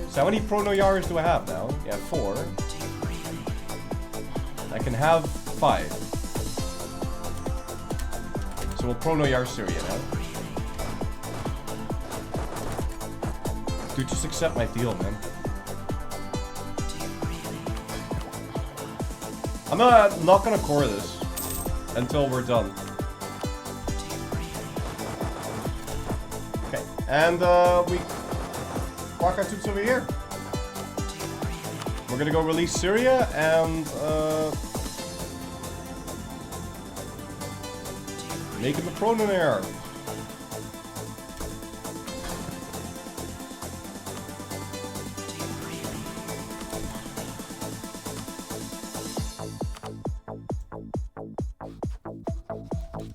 So how many Prono-Yars do I have now? Yeah, 4. I can have 5. So we'll Prono-Yar Syria now. Dude, just accept my deal, man. I'm not gonna core this until we're done. Okay, and we park our troops over here. We're gonna go release Syria and make him a Prononair.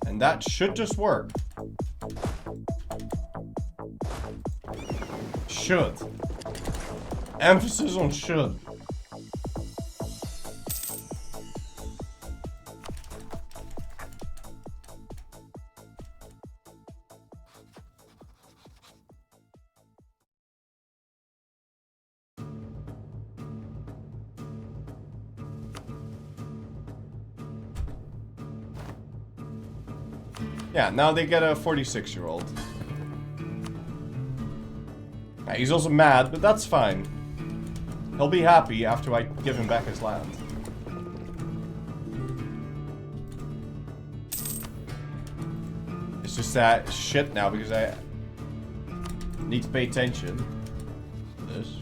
And that should just work. Should. Emphasis on should. Yeah, now they get a 46-year-old. Yeah, he's also mad, but that's fine. He'll be happy after I give him back his land. It's just that shit now because I need to pay attention to this.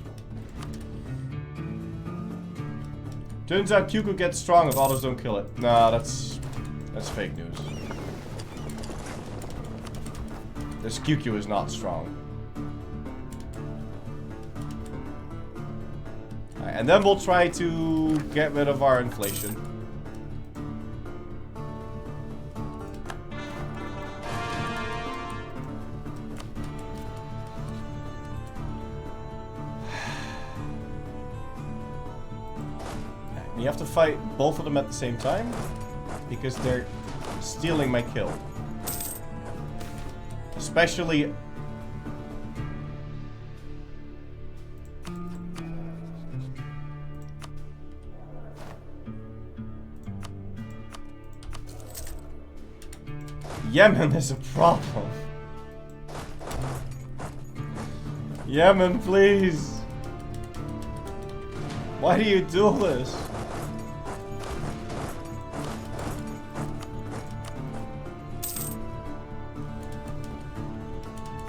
Turns out Q gets strong if others don't kill it. Nah, that's fake news. This QQ is not strong. Right, and then we'll try to get rid of our inflation. You have to fight both of them at the same time because they're stealing my kill. Especially Yemen is a problem. Yemen, please. Why do you do this?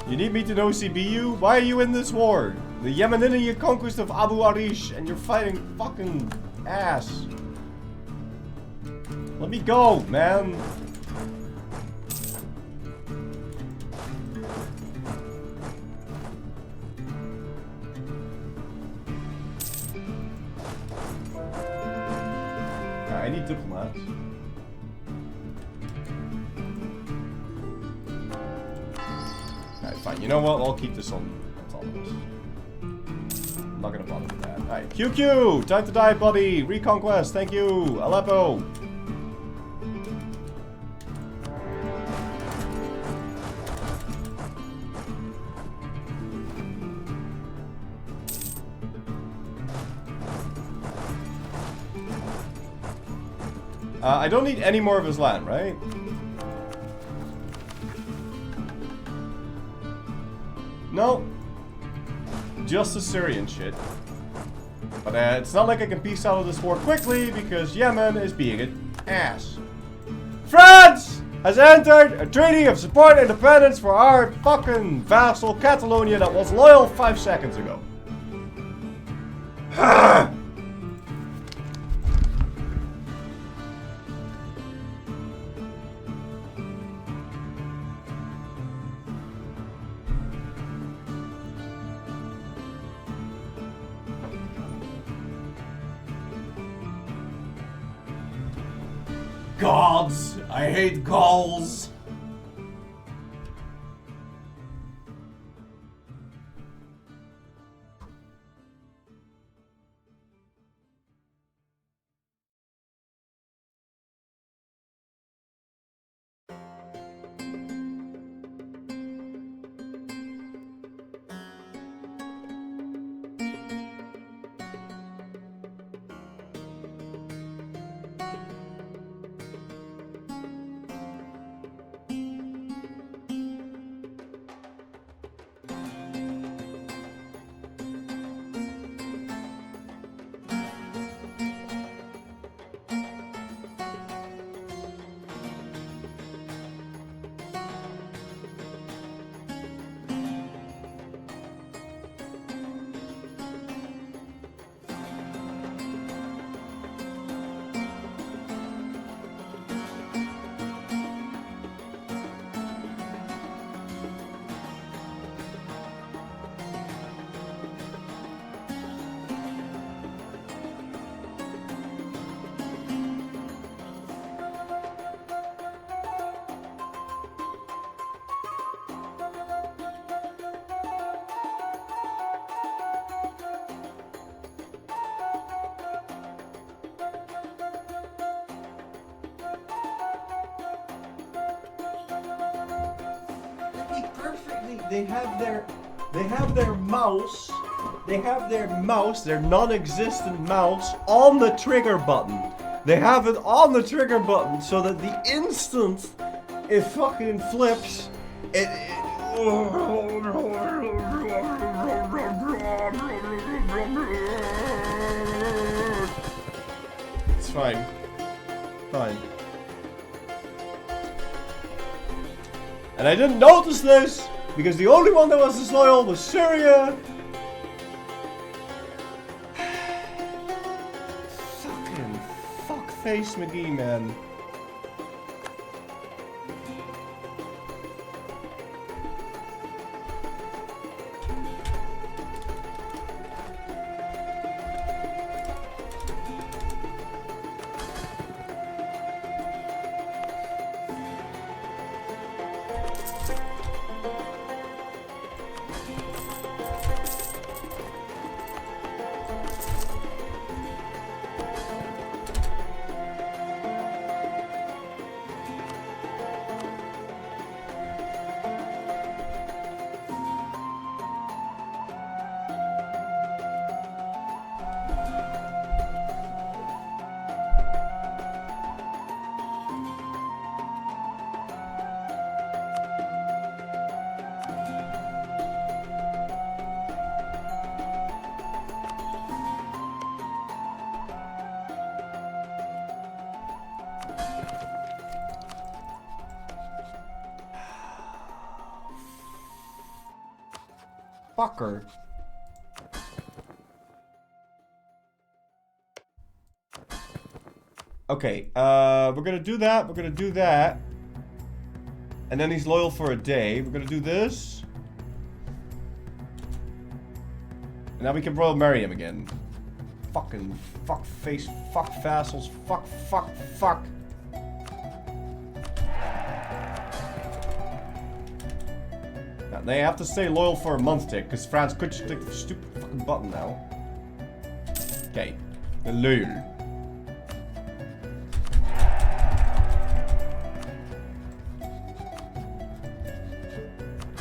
You need me to know CBU? Why are you in this war? The Yemenian conquest of Abu Arish and you're fighting fucking ass. Let me go, man. I need diplomats. Alright, fine. You know what? I'll keep this on autonomous. I'm not gonna bother with that. Alright, QQ! Time to die, buddy! Reconquest, thank you! Aleppo! I don't need any more of his land, right? No. Just the Syrian shit. But it's not like I can peace out of this war quickly because Yemen is being an ass. France has entered a treaty of support and independence for our fucking vassal Catalonia that was loyal 5 seconds ago. gods. I hate Gauls. They have their mouse. They have their non-existent mouse on the trigger button. They have it on the trigger button so that the instant it fucking flips, it it's fine. Fine. And I didn't notice this because the only one that was disloyal was Syria. Fucking fuckface McGee, man. Fucker. Okay, we're gonna do that, we're gonna do that. And then he's loyal for a day. We're gonna do this. And now we can royal marry him again. Fucking fuck face, fuck vassals, fuck. Now, they have to stay loyal for a month, Dick, because France could just click the stupid fucking button now. Okay. Loyal.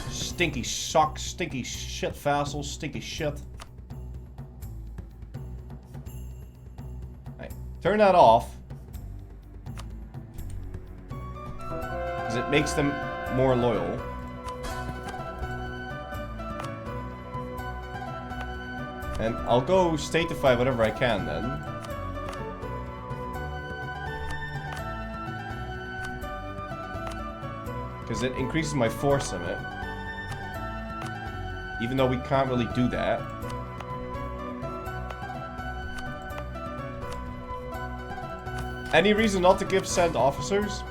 Stinky sock, stinky shit vassals, stinky shit. Right. Turn that off. Because it makes them more loyal. And I'll go statify whatever I can then. Because it increases my force limit. Even though we can't really do that. Any reason not to give send officers?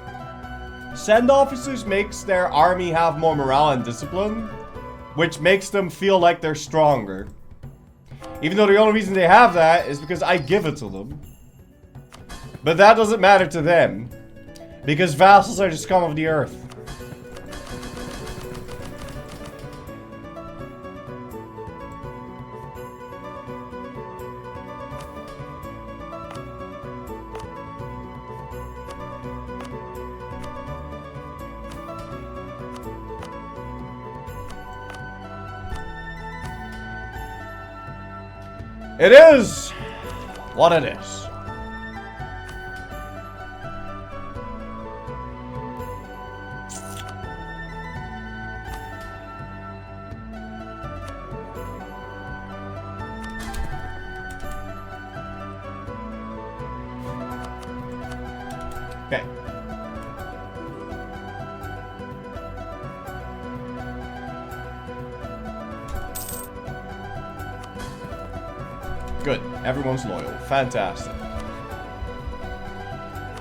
Send officers makes their army have more morale and discipline, which makes them feel like they're stronger. Even though the only reason they have that is because I give it to them. But that doesn't matter to them. Because vassals are the scum of the earth. It is what it is. Okay. Good. Everyone's loyal. Fantastic.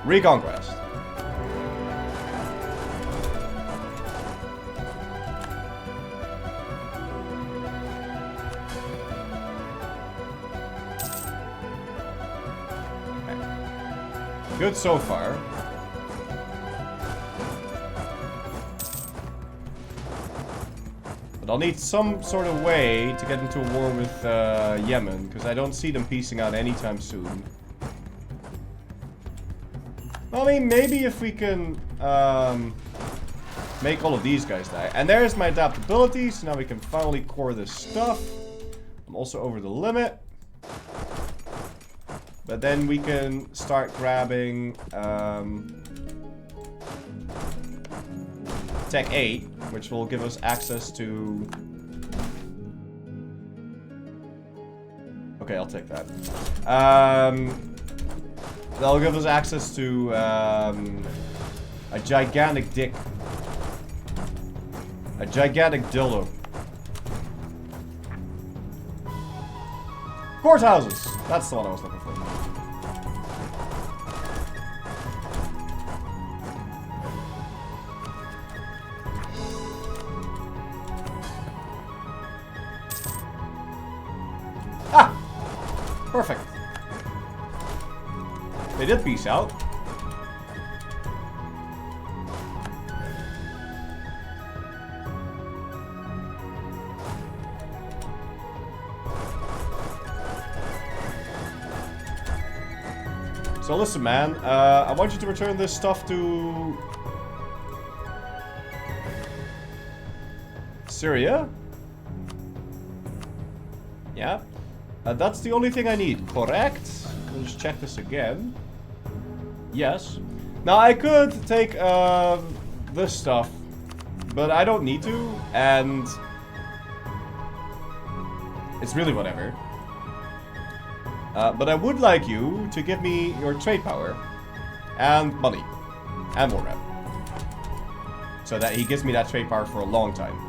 Reconquest. Okay. Good so far. But I'll need some sort of way to get into a war with Yemen, because I don't see them piecing out anytime soon. I mean, maybe if we can make all of these guys die. And there's my adaptability, so now we can finally core this stuff. I'm also over the limit. But then we can start grabbing Tech 8, which will give us access to... Okay, I'll take that. That'll give us access to a gigantic dick. A gigantic dildo. Courthouses! That's the one I was looking for. Perfect. They did peace out. So listen, man. I want you to return this stuff to Syria. Yeah. That's the only thing I need, correct? We'll just check this again. Yes. Now, I could take this stuff, but I don't need to, and it's really whatever. But I would like you to give me your trade power, and money, and more rep. So that he gives me that trade power for a long time.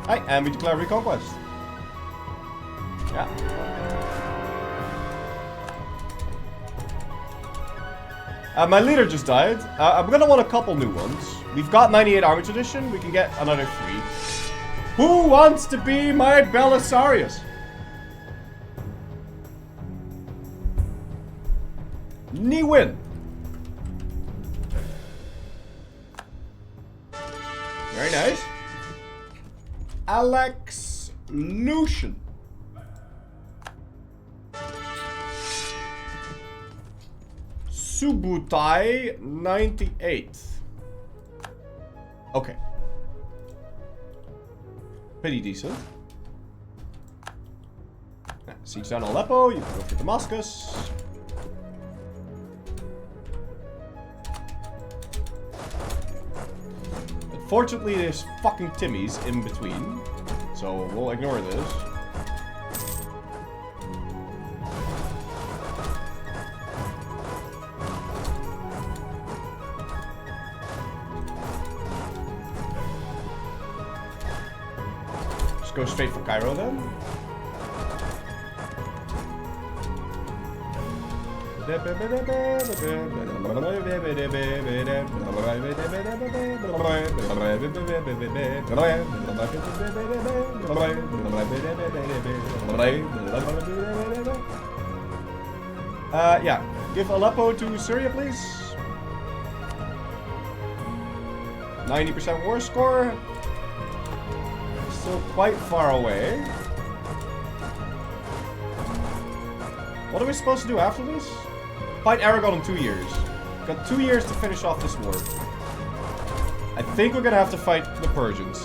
Hi, and we declare reconquest. Yeah. My leader just died. I'm gonna want a couple new ones. We've got 98 army tradition. We can get another 3. Who wants to be my Belisarius? Ni win. Very nice. Alex Lucian. Subutai 98. Okay. Pretty decent. Siege down Aleppo, you can go for Damascus. Unfortunately, there's fucking Timmys in between, so we'll ignore this. Just go straight for Cairo then. Yeah. Give Aleppo to Syria, please. 90% war score. Still quite far away. What are we supposed to do after this? Fight Aragon in 2 years. Got 2 years to finish off this war. I think we're gonna have to fight the Persians.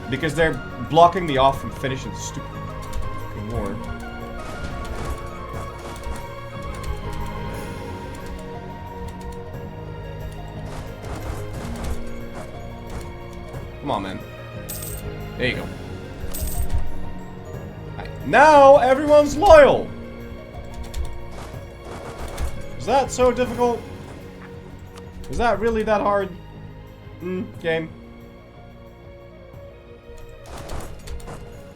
Because they're blocking me off from finishing this stupid fucking war. Come on, man. There you go. Right. Now everyone's loyal. Is that so difficult? Is that really that hard? Game.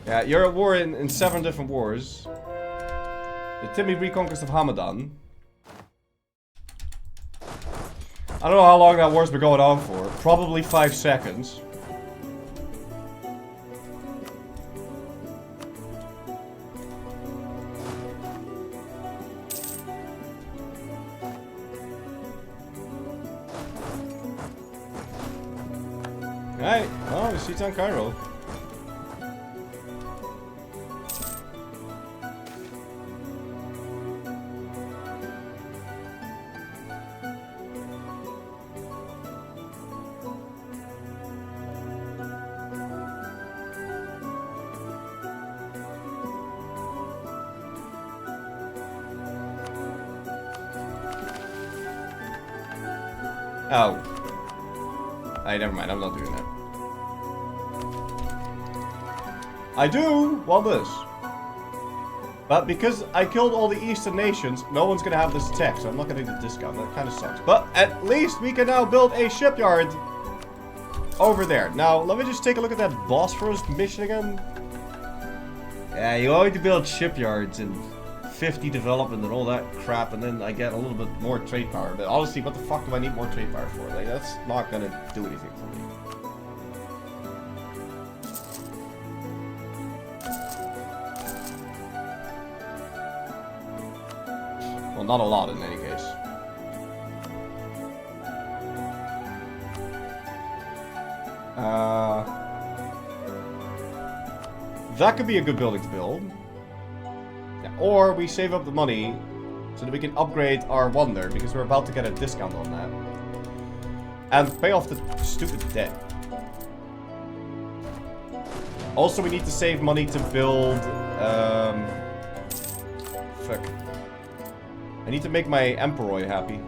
Yeah, you're at war in 7 different wars. The Timmy reconquest of Hamadan. I don't know how long that war's been going on for. Probably 5 seconds. Alright, well, the seat's on Cairo. Oh. Alright, never mind, I'm not doing that. I do want this. But because I killed all the eastern nations, no one's gonna have this tech, so I'm not gonna get the discount. That kind of sucks. But at least we can now build a shipyard over there. Now, let me just take a look at that Bosphorus mission again. Yeah, you always build shipyards and 50 development and all that crap, and then I get a little bit more trade power. But honestly, what the fuck do I need more trade power for? Like, that's not gonna do anything for me. Well, not a lot in any case. That could be a good building to build. Yeah, or we save up the money so that we can upgrade our wonder, because we're about to get a discount on that. And pay off the stupid debt. Also, we need to save money to build... fuck. I need to make my Emperor happy.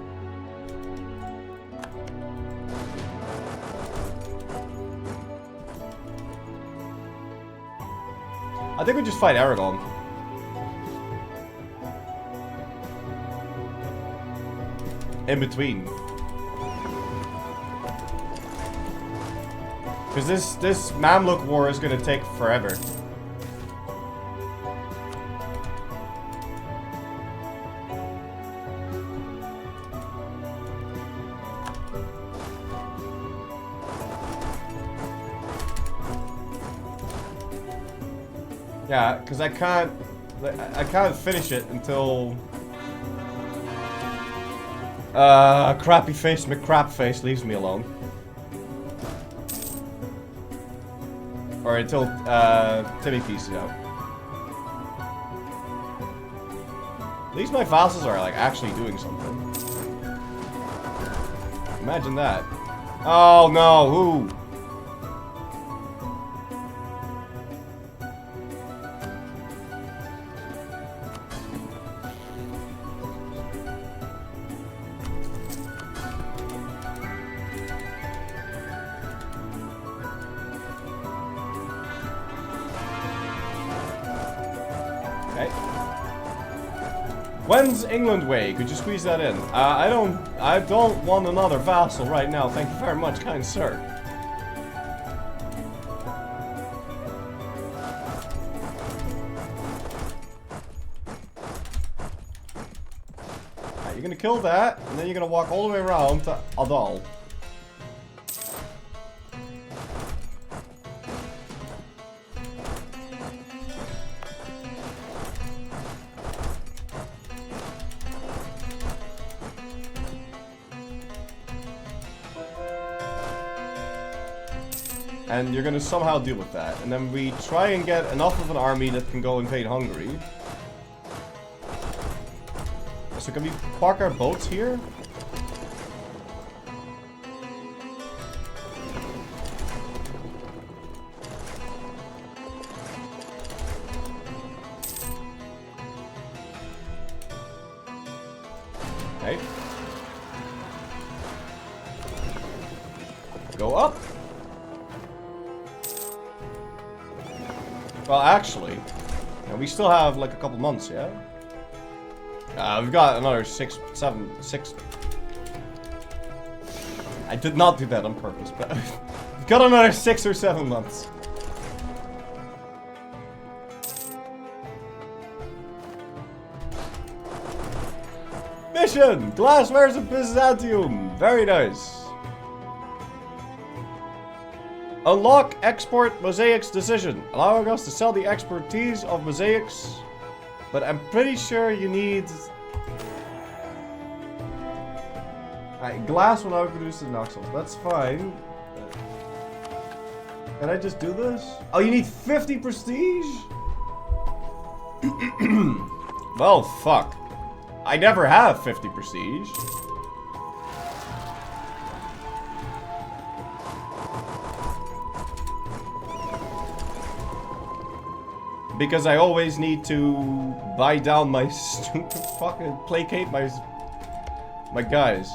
I think we just fight Aragon. In between. Because this Mamluk war is gonna take forever. Yeah, because I can't finish it until Crappy Face McCrapface leaves me alone. Or until Timmy pieces out. At least my vassals are like actually doing something. Imagine that. Oh no, who? When's England way? Could you squeeze that in? I don't want another vassal right now. Thank you very much, kind sir. gonna kill that, and then you're gonna walk all the way around to Adal. And you're gonna somehow deal with that. And then we try and get enough of an army that can go invade Hungary. So can we park our boats here? Okay. Go up. Well, actually, we still have like a couple months, yeah? We've got another 6. I did not do that on purpose, but we've got another 6 or 7 months. Mission! Glasswares of Byzantium! Very nice. Unlock export mosaics decision, allowing us to sell the expertise of mosaics, but I'm pretty sure you need glass will now produce the Noxels. That's fine. Can I just do this? Oh, you need 50 prestige? Well, fuck. I never have 50 prestige. Because I always need to buy down my stupid fucking placate my guys.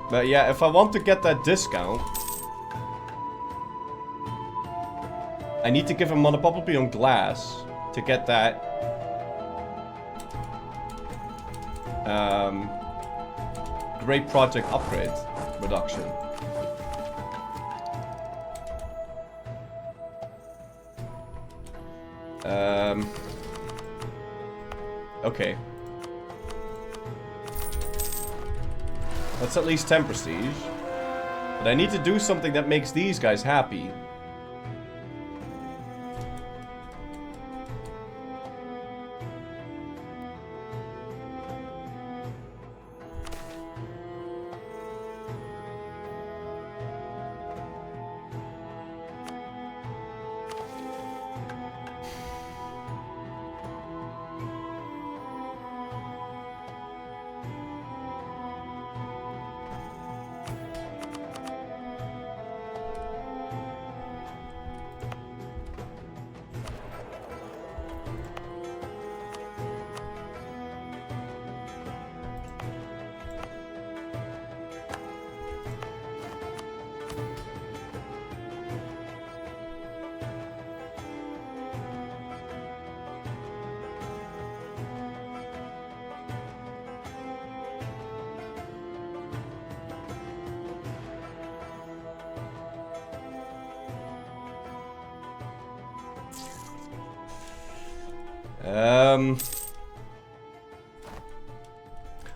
But yeah, if I want to get that discount, I need to give him monopolly on glass to get that great project upgrade reduction. Okay. That's at least 10 prestige. But I need to do something that makes these guys happy.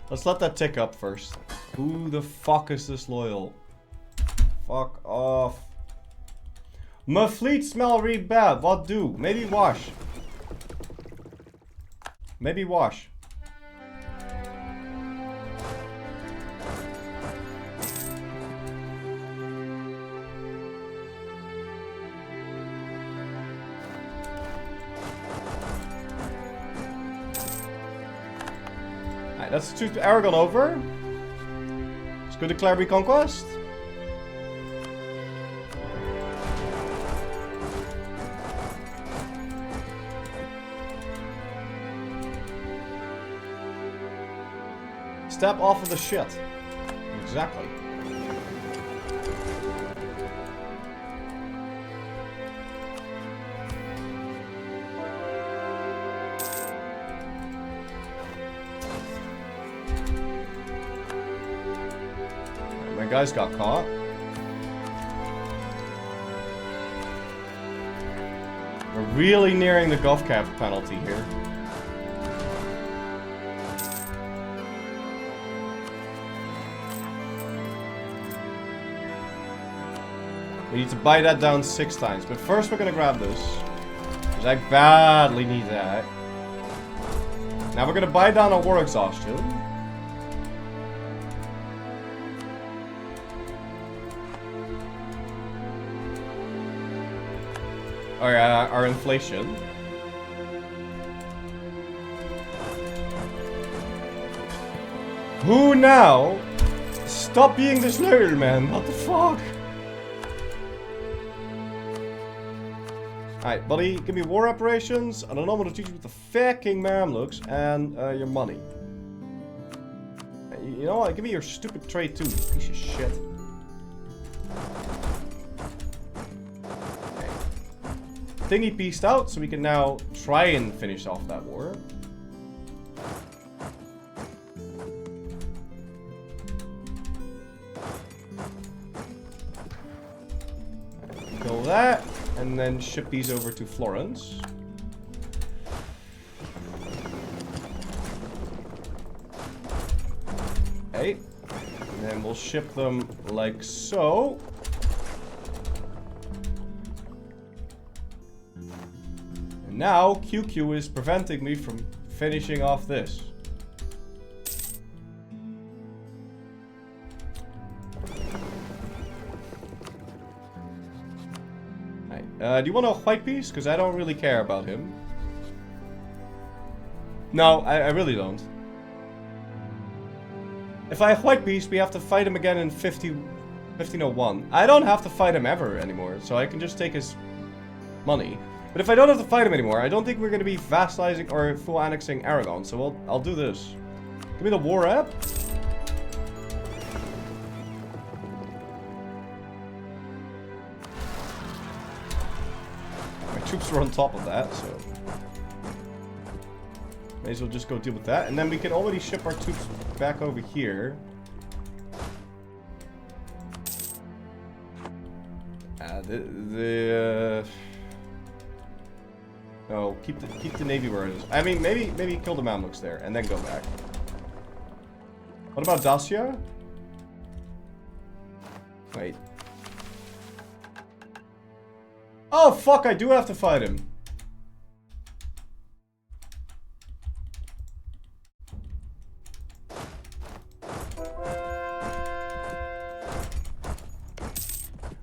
Let's let that tick up first. Who the fuck is this loyal? Fuck off. My fleet smell really bad. What do? Maybe wash. Maybe wash. Let's choose Aragon over. Let's go declare reconquest. Step off of the shit. Exactly. My guys got caught. We're really nearing the golf cap penalty here. We need to buy that down 6 times. But first we're gonna grab this. Because I badly need that. Now we're gonna buy down our war exhaustion. Our inflation. Who now? Stop being this loyal, man. What the fuck? Alright, buddy, give me war operations, and then I'm gonna teach you what the fucking Mamluks and your money. You know what? Give me your stupid trade too, piece of shit. Okay. Thingy pieced out, so we can now try and finish off that war. Kill that. And then ship these over to Florence. Okay. And then we'll ship them like so. And now QQ is preventing me from finishing off this. Do you want a white piece? Because I don't really care about him. No, I really don't. If I have white piece, we have to fight him again in 1501. I don't have to fight him ever anymore, so I can just take his money. But if I don't have to fight him anymore, I don't think we're going to be vassalizing or full annexing Aragon, so I'll do this. Give me the war app. Troops are on top of that, so may as well just go deal with that, and then we can already ship our troops back over here. No, keep the navy where it is. I mean, maybe kill the Mamluks there and then go back. What about Dacia? Wait. Oh, fuck, I do have to fight him.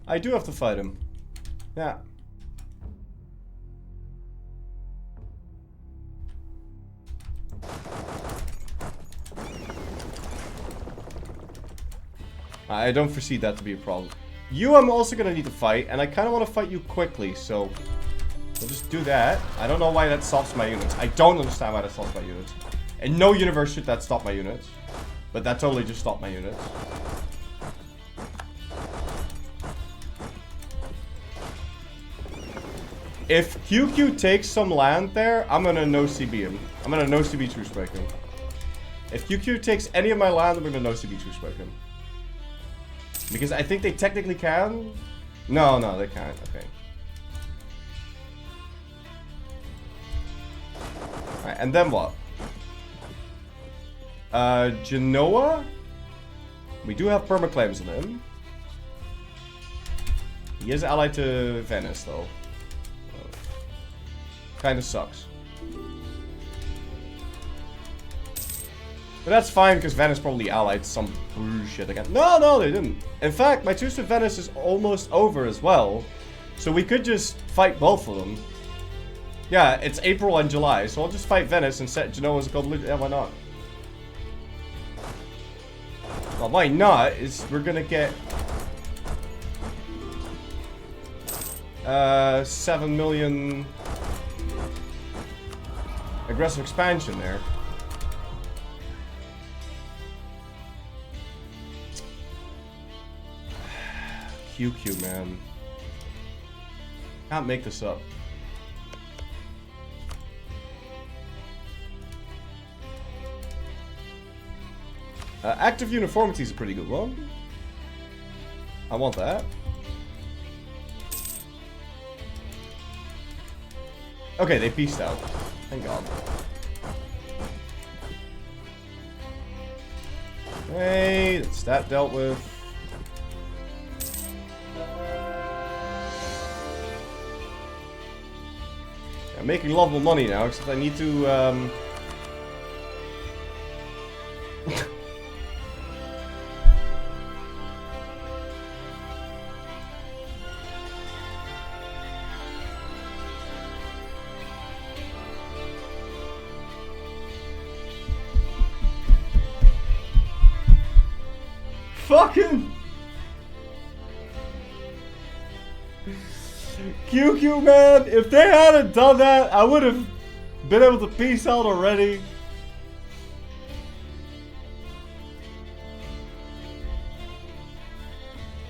I do have to fight him. Yeah. I don't foresee that to be a problem. You I'm also gonna need to fight, and I kind of want to fight you quickly, so we'll just do that. I don't know why that stops my units. I don't understand why that stops my units. In no universe should that stop my units. But that totally just stopped my units. If QQ takes some land there, I'm gonna no-CB him. I'm gonna no-CB true strike him. If QQ takes any of my land, I'm gonna no-CB true strike him. Because I think they technically can. No, they can't. Okay. Alright, and then what? Genoa? We do have permaclaims on him. He is allied to Venice, though. Kinda sucks. But that's fine, because Venice probably allied some bullshit again. No, they didn't. In fact, my truce with Venice is almost over as well. So we could just fight both of them. Yeah, it's April and July, so I'll just fight Venice and set Genoa as a gold. Yeah, why not? Well, why not is we're gonna get 7 million aggressive expansion there. QQ, man. Can't make this up. Active uniformity is a pretty good one. I want that. Okay, they peaced out. Thank God. Hey, that's that dealt with. I'm making lovable money now, except I need to, Fucking QQ, man, if they hadn't done that, I would have been able to peace out already.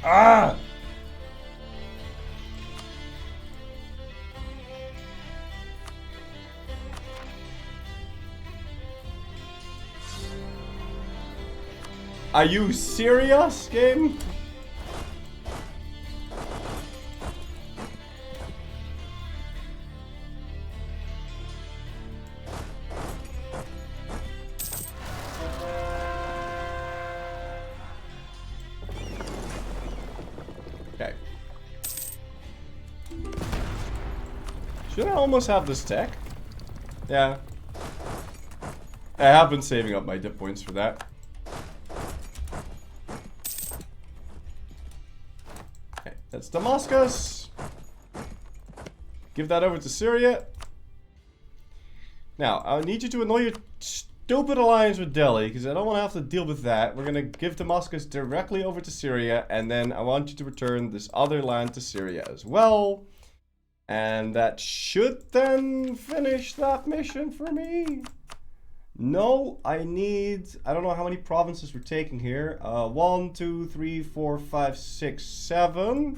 Ah! Are you serious, game? Okay. Should I almost have this tech? Yeah. I have been saving up my dip points for that. That's Damascus. Give that over to Syria. Now, I need you to annul your stupid alliance with Delhi, because I don't want to have to deal with that. We're going to give Damascus directly over to Syria, and then I want you to return this other land to Syria as well. And that should then finish that mission for me. No, I don't know how many provinces we're taking here. 1, 2, 3, 4, 5, 6, 7.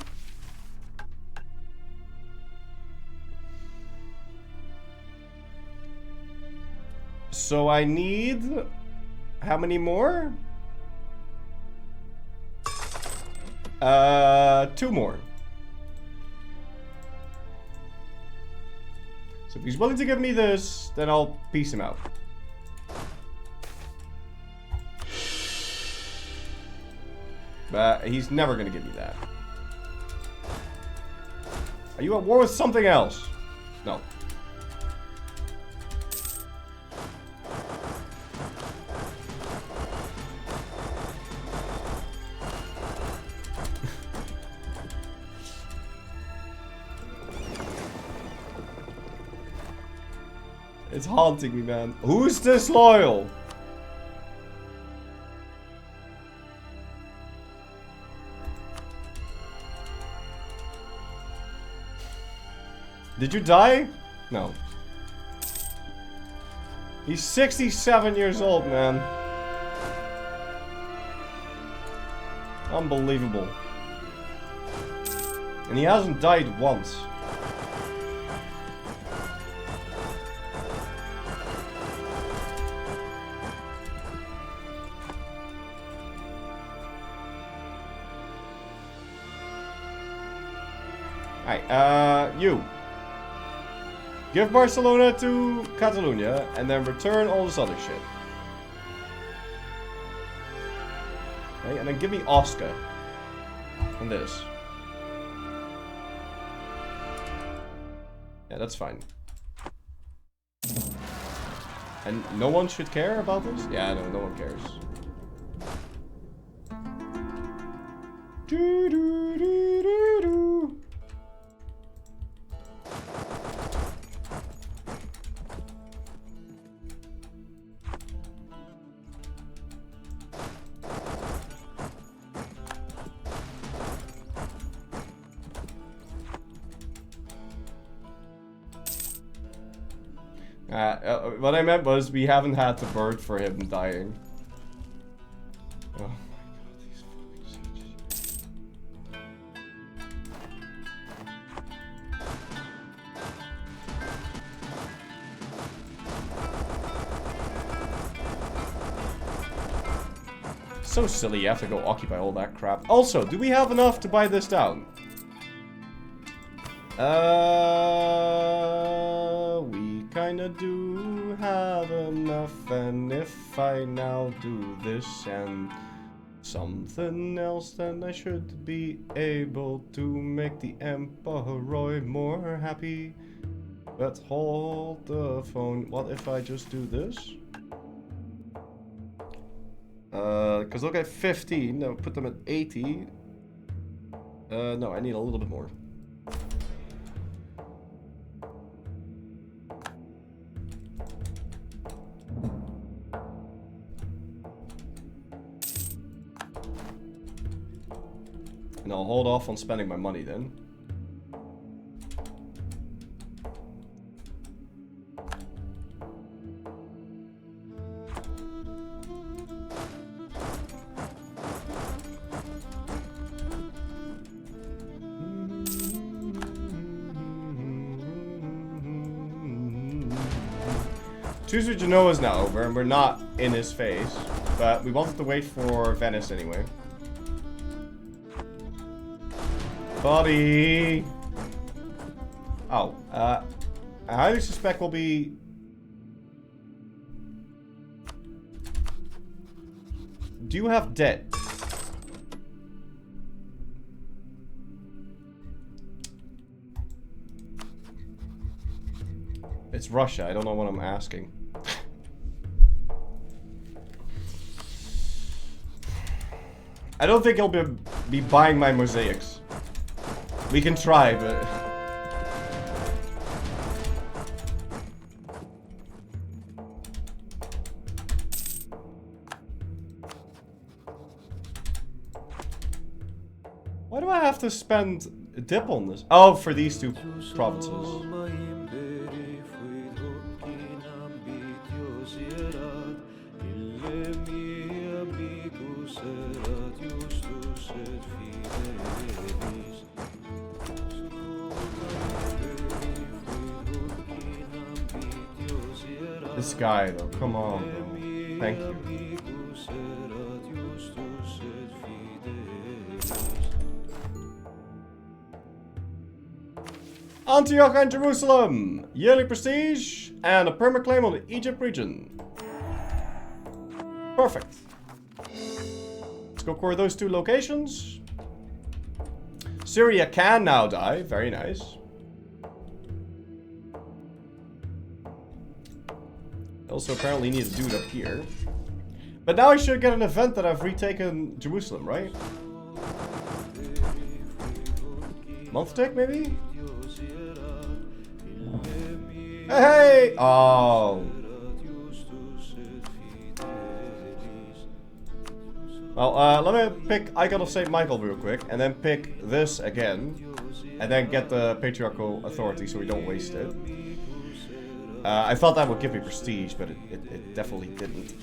So I need, how many more? 2 more. So if he's willing to give me this, then I'll peace him out. But he's never going to give me that. Are you at war with something else? No. It's haunting me, man. Who's disloyal? Did you die? No. He's 67 years old, man. Unbelievable. And he hasn't died once. Alright, you. Give Barcelona to Catalonia, and then return all this other shit. Okay, and then give me Osca. And this. Yeah, that's fine. And no one should care about this? Yeah, no one cares. Do do do do do. What I meant was we haven't had to bird for him dying. Oh my god, these fucking switches. So silly, you have to go occupy all that crap. Also, do we have enough to buy this down? We kinda do have enough, and if I now do this and something else, then I should be able to make the Emperor more happy. But hold the phone. What if I just do this? Because look at 15. Now put them at 80. No, I need a little bit more. And I'll hold off on spending my money then. Choose your Genoa is now over, and we're not in his face, but we wanted to wait for Venice anyway. Buddy! Oh, I highly suspect we'll be... Do you have debt? It's Russia, I don't know what I'm asking. I don't think he'll be buying my mosaics. We can try, but... Why do I have to spend a dip on this? Oh, for these two provinces. This guy, though, come on, bro. Thank you. Antioch and Jerusalem! Yearly prestige and a perma claim on the Egypt region. Perfect. Let's go core those two locations. Syria can now die. Very nice. Also apparently need to do it up here. But now I should get an event that I've retaken Jerusalem, right? Month tech, maybe? Hey! Oh. Well, let me pick Icon of St. Michael real quick, and then pick this again, and then get the Patriarchal Authority so we don't waste it. I thought that would give me prestige, but it definitely didn't.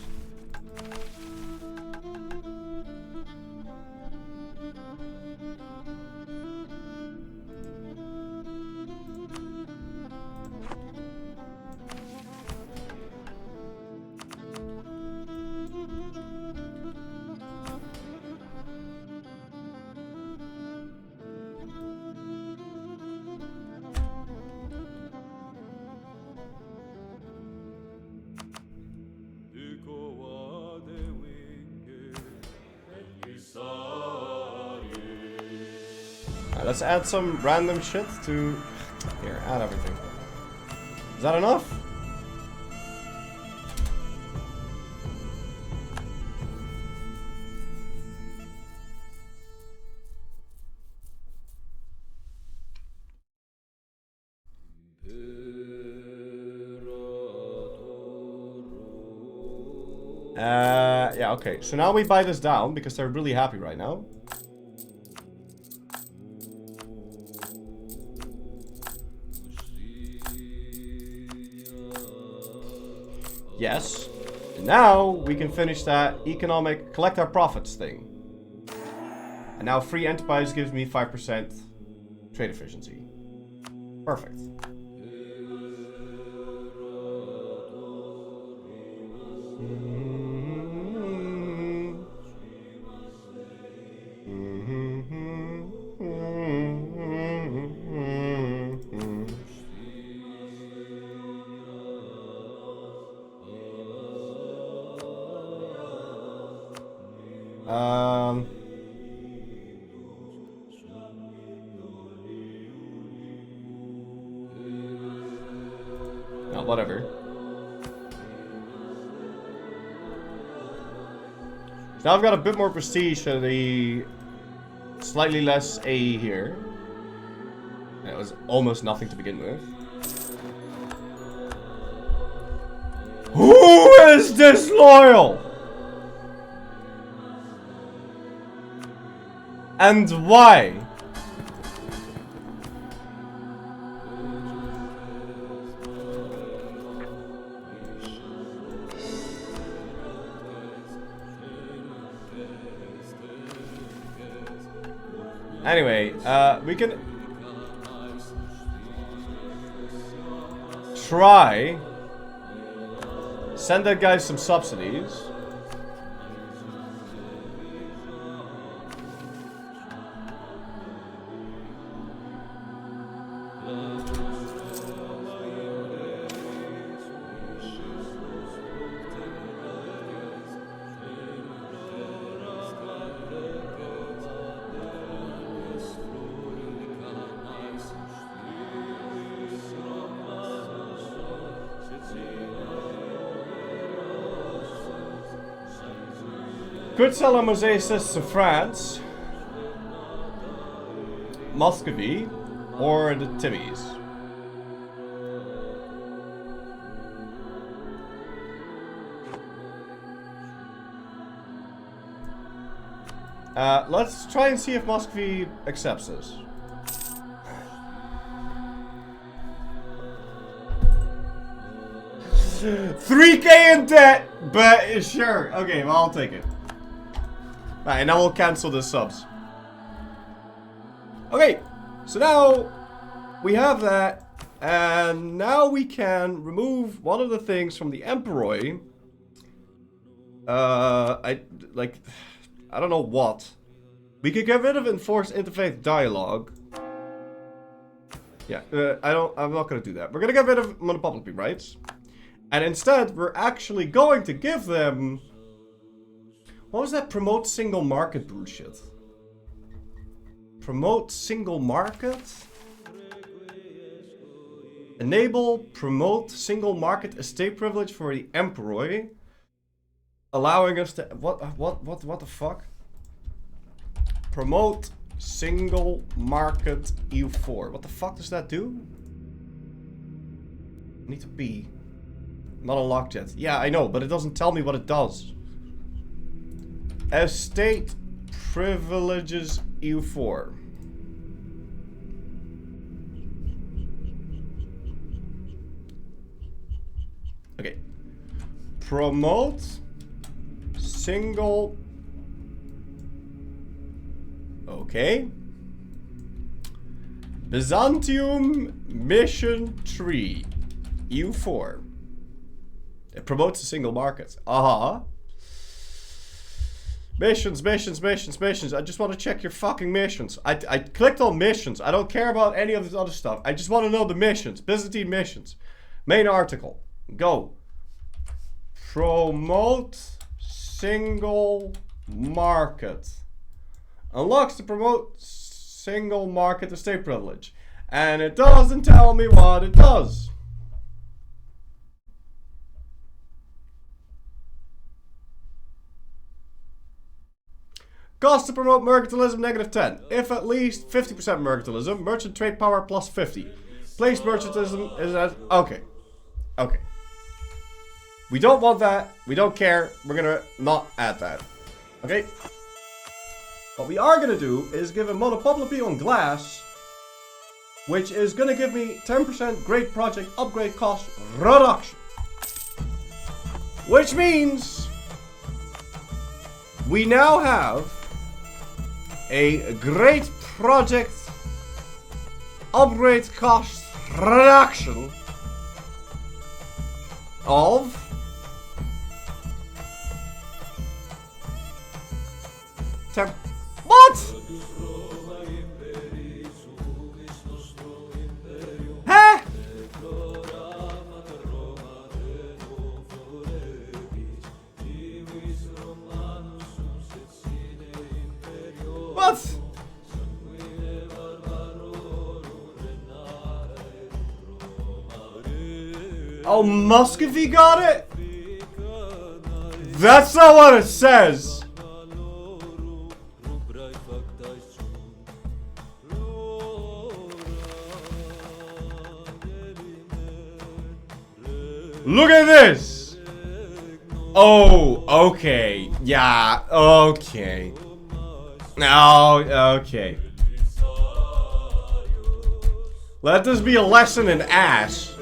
Let's add some random shit to... Here, add everything. Is that enough? Yeah, okay. So now we buy this down because they're really happy right now. Yes. And now we can finish that economic collect our profits thing. And now free enterprise gives me 5% trade efficiency. Perfect. No, whatever. So now I've got a bit more prestige and a slightly less A here. That was almost nothing to begin with. Who is disloyal? And why? Anyway, we can try send that guy some subsidies. Could sell a mosaicist to France, Muscovy, or the Timmies. Let's try and see if Muscovy accepts this. $3K in debt, but sure. Okay, well, I'll take it. Right, and now we'll cancel the subs. Okay, so now we have that, and now we can remove one of the things from the Emperor. I don't know what. We could get rid of enforced interfaith dialogue. Yeah, I'm not gonna do that. We're gonna get rid of monopoly rights, and instead we're actually going to give them. What was that promote single market bullshit? Promote single market? Enable promote single market estate privilege for the Emperor. Allowing us to what the fuck? Promote single market EU4. What the fuck does that do? I need to be not unlocked yet. Yeah, I know, but it doesn't tell me what it does. Estate privileges EU4. Okay. Promote single. Okay. Byzantium mission 3 EU4. It promotes a single market. Missions. I just want to check your fucking missions. I clicked on missions. I don't care about any of this other stuff. I just want to know the missions. Byzantine missions. Main article. Go. Promote single market. Unlocks to promote single market estate privilege. And it doesn't tell me what it does. Cost to promote mercantilism -10. If at least 50% mercantilism, merchant trade power plus 50. Place mercantilism is at. Okay. Okay. We don't want that. We don't care. We're gonna not add that. Okay? What we are gonna do is give a monopoly on glass, which is gonna give me 10% great project upgrade cost reduction. Which means we now have a great project upgrade cost reduction of what? Huh? What? Oh, Muscovy got it? That's not what it says. Look at this. Oh, okay. Yeah, okay. Oh, okay. Let this be a lesson in ass.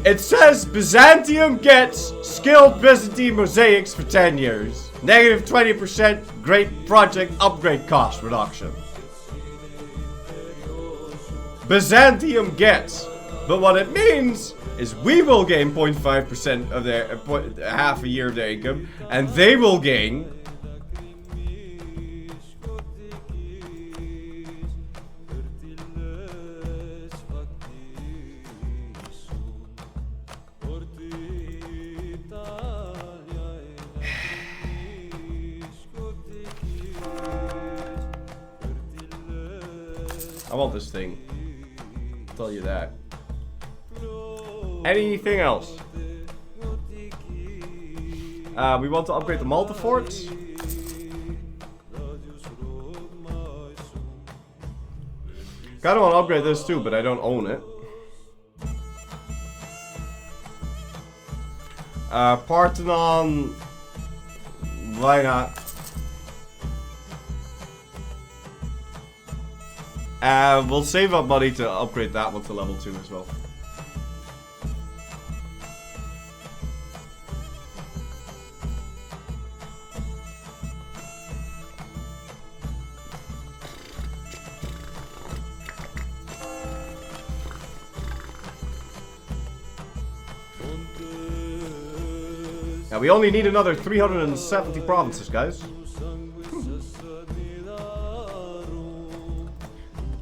It says Byzantium gets skilled Byzantine mosaics for 10 years. Negative 20% great project upgrade cost reduction. Byzantium gets. But what it means is we will gain 0.5% of their, half a year of their income. And they will gain... I want this thing. I'll tell you that. Anything else? We want to upgrade the Malta forts. Kinda want to upgrade this too, but I don't own it. Parthenon. Why not? We'll save up money to upgrade that one to level 2 as well. Now we only need another 370 provinces, guys.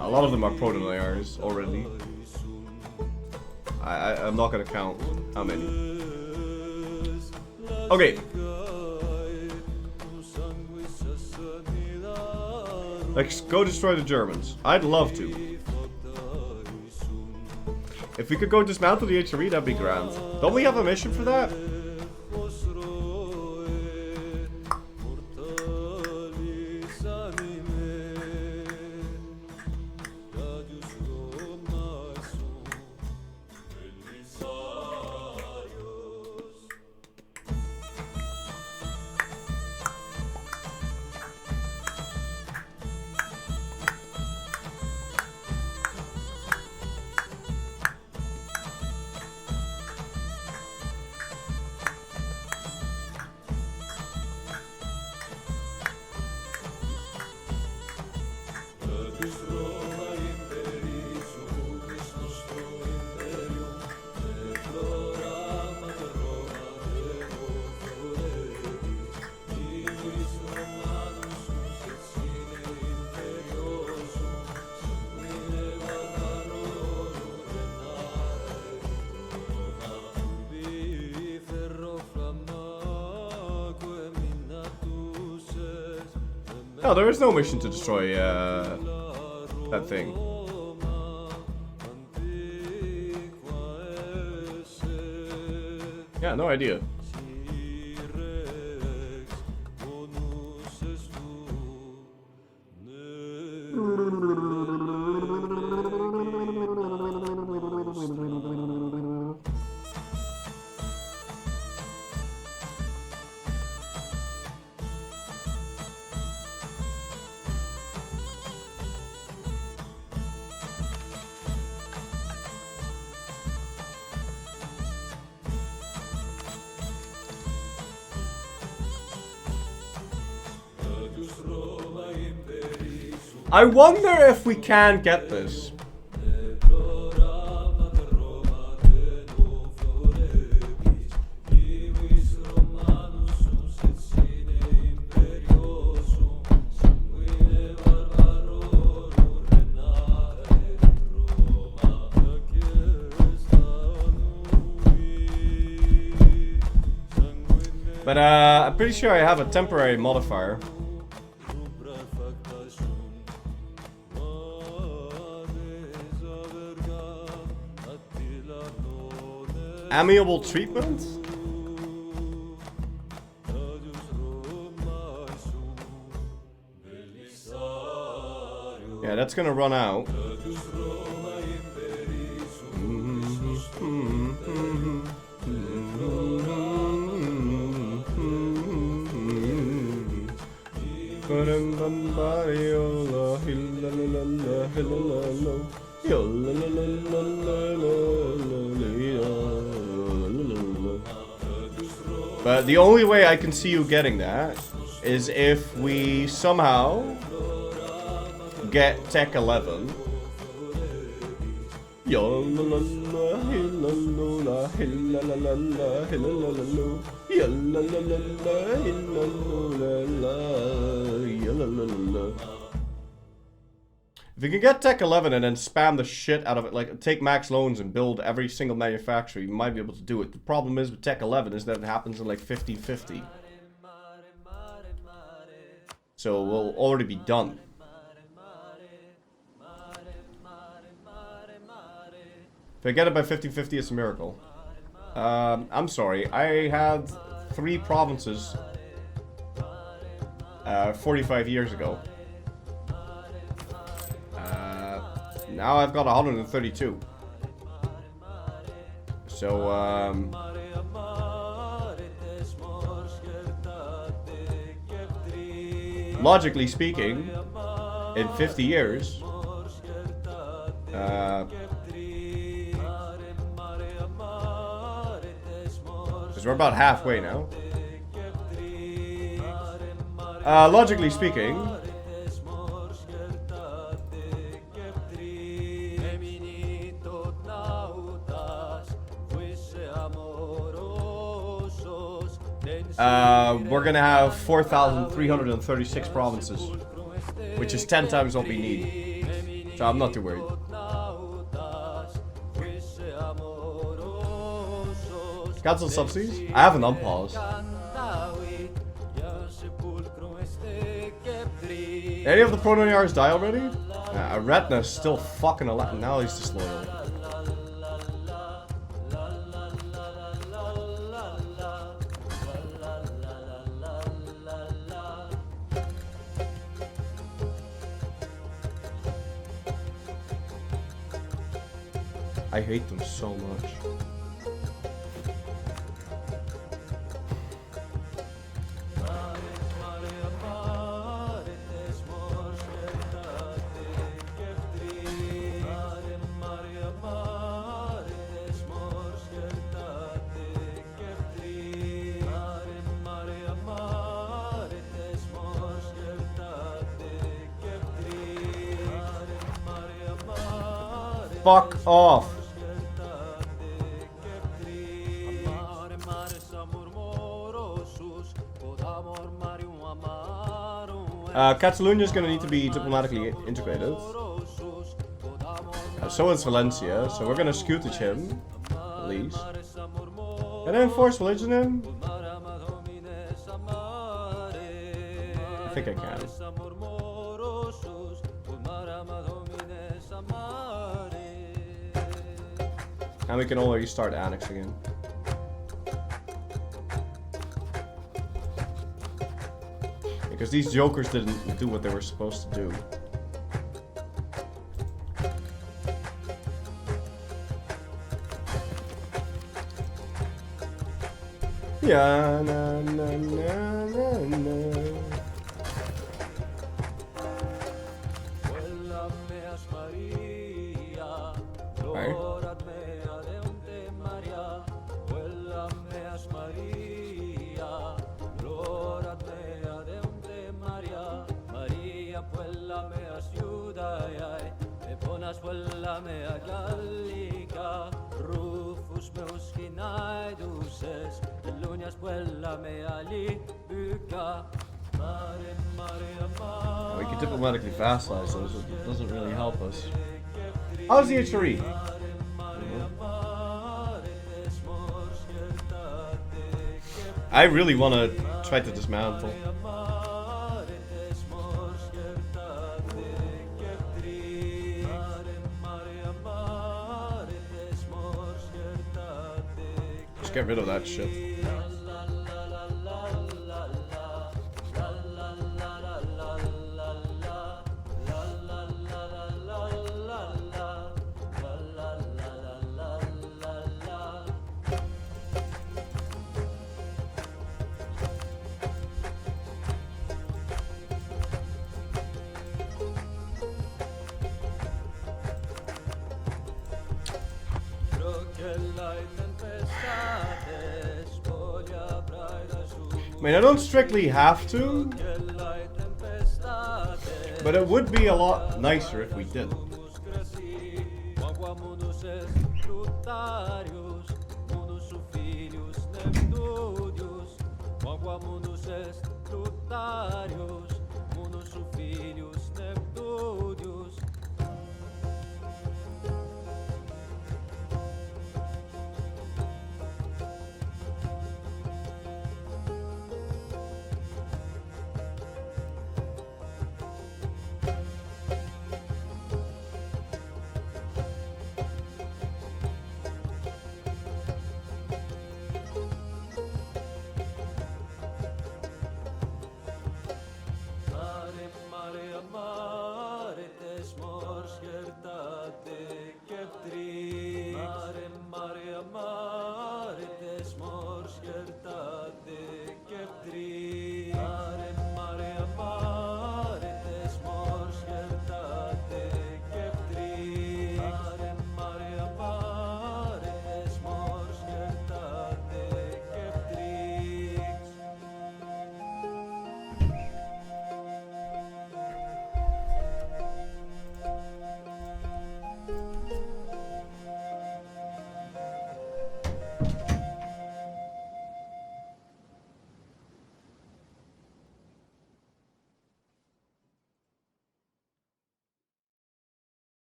A lot of them are proto-Heirs already. I'm not gonna count how many. Okay. Let's go destroy the Germans. I'd love to. If we could go dismantle the HRE, that'd be grand. Don't we have a mission for that? No, there is no mission to destroy that thing. Yeah, no idea. I wonder if we can get this. But I'm pretty sure I have a temporary modifier. Amiable treatment? Yeah, that's gonna run out. But the only way I can see you getting that is if we somehow get Tech 11. If you can get Tech 11 and then spam the shit out of it, like take max loans and build every single manufacturer, you might be able to do it. The problem is with Tech 11 is that it happens in like 50-50. So we'll already be done. If I get it by 50-50, it's a miracle. I'm sorry, I had 3 provinces 45 years ago. Now I've got 132. So, logically speaking, in 50 years, because we're about halfway now. Logically speaking, we're gonna have 4,336 provinces, which is 10 times what we need. So I'm not too worried. Cancel subsidies? I haven't unpaused. Any of the Prononiars die already? Retna's still fucking alive. Now he's disloyal. I hate them so much. Fuck off. Catalonia is going to need to be diplomatically integrated. So is Valencia, so we're going to scutage him, at least. Can I enforce religion in? I think I can. And we can already start annexing him. Because these jokers didn't do what they were supposed to do. Yeah, na na na na na. We can diplomatically vassalize those, it doesn't really help us. How's the HRE? I really want to try to dismantle. Just get rid of that shit. I mean, I don't strictly have to, but it would be a lot nicer if we did.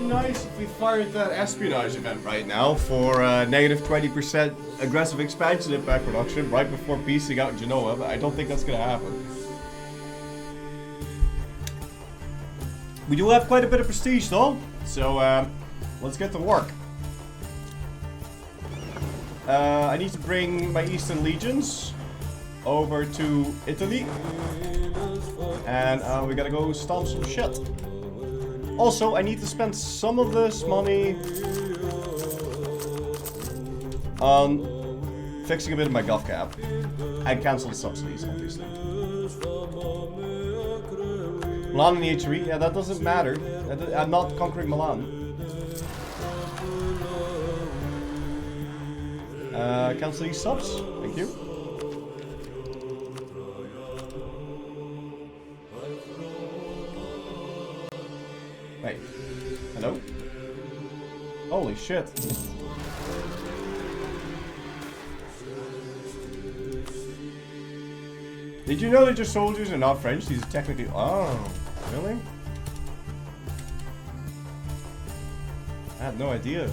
Nice if we fired that espionage event right now for negative 20% aggressive expansion impact production right before piecing out Genoa, but I don't think that's gonna happen. We do have quite a bit of prestige though, so let's get to work. I need to bring my Eastern legions over to Italy, and we gotta go stomp some shit. Also, I need to spend some of this money on fixing a bit of my gov cap and cancel the subsidies, obviously. Milan and HRE, yeah, that doesn't matter. I'm not conquering Milan. Cancel these subs, thank you. Wait, hello? Holy shit. Did you know that your soldiers are not French? These are technically... Oh, really? I had no idea.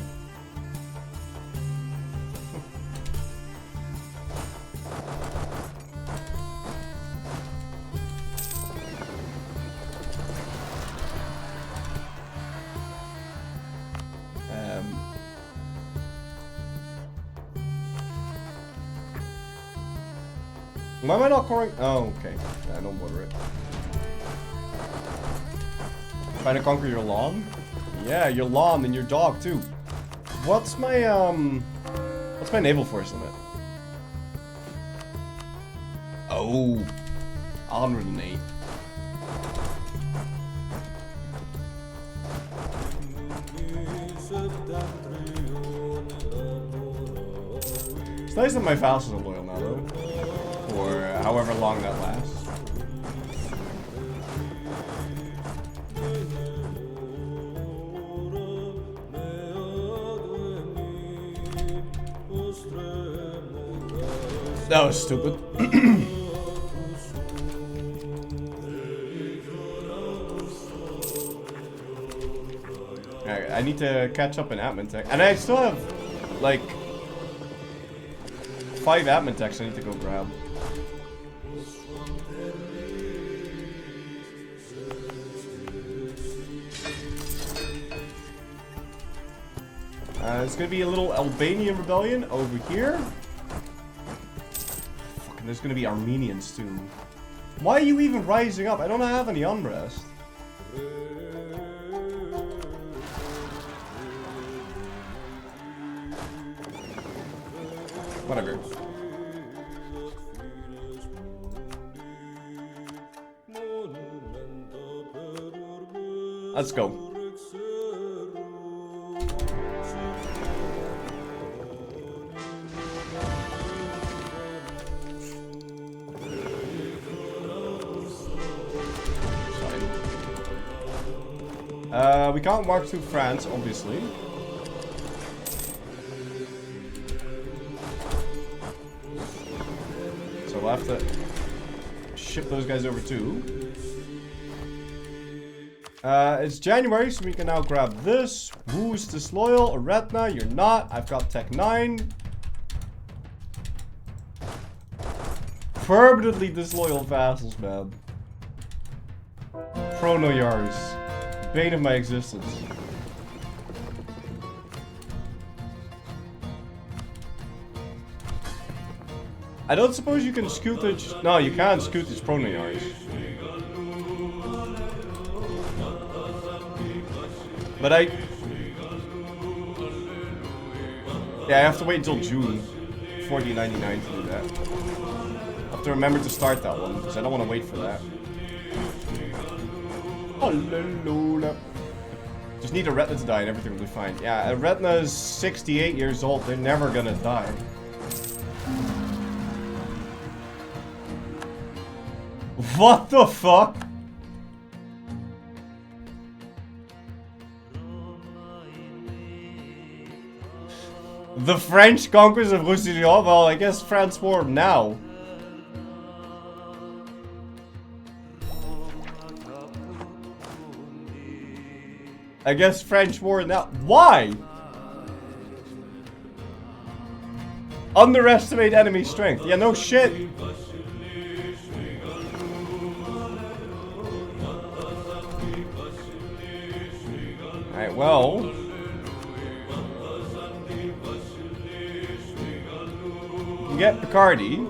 Why am I not conquering? Oh, okay. Yeah, don't bother it. Trying to conquer your lawn? Yeah, your lawn and your dog too. What's my naval force limit? Oh, 108. It's nice that my vassals are loyal now, though. For however long that lasts. That was stupid. Alright, I need to catch up in admin tech. And I still have, like, 5 admin techs I need to go grab. There's gonna be a little Albanian rebellion over here. Fucking, there's gonna be Armenians too. Why are you even rising up? I don't have any unrest. Whatever. Let's go. We can't march to France, obviously. So we'll have to ship those guys over too. It's January, so we can now grab this. Who's disloyal? Aretna, you're not. I've got Tech 9. Permanently disloyal vassals, man. Pronoyars. Bane of my existence. I don't suppose you can scootage. No, you can't scootage Pronoyars. But yeah, I have to wait until June 1499 to do that. I have to remember to start that one because I don't want to wait for that. Hallelujah. Just need Aretna to die and everything will be fine. Yeah, Aretna is 68 years old. They're never gonna die. What the fuck? The French conquest of Roussillon? Well, I guess France war now. I guess French war now. Why? Underestimate enemy strength. Yeah, no shit. Alright, well. You can get Picardy.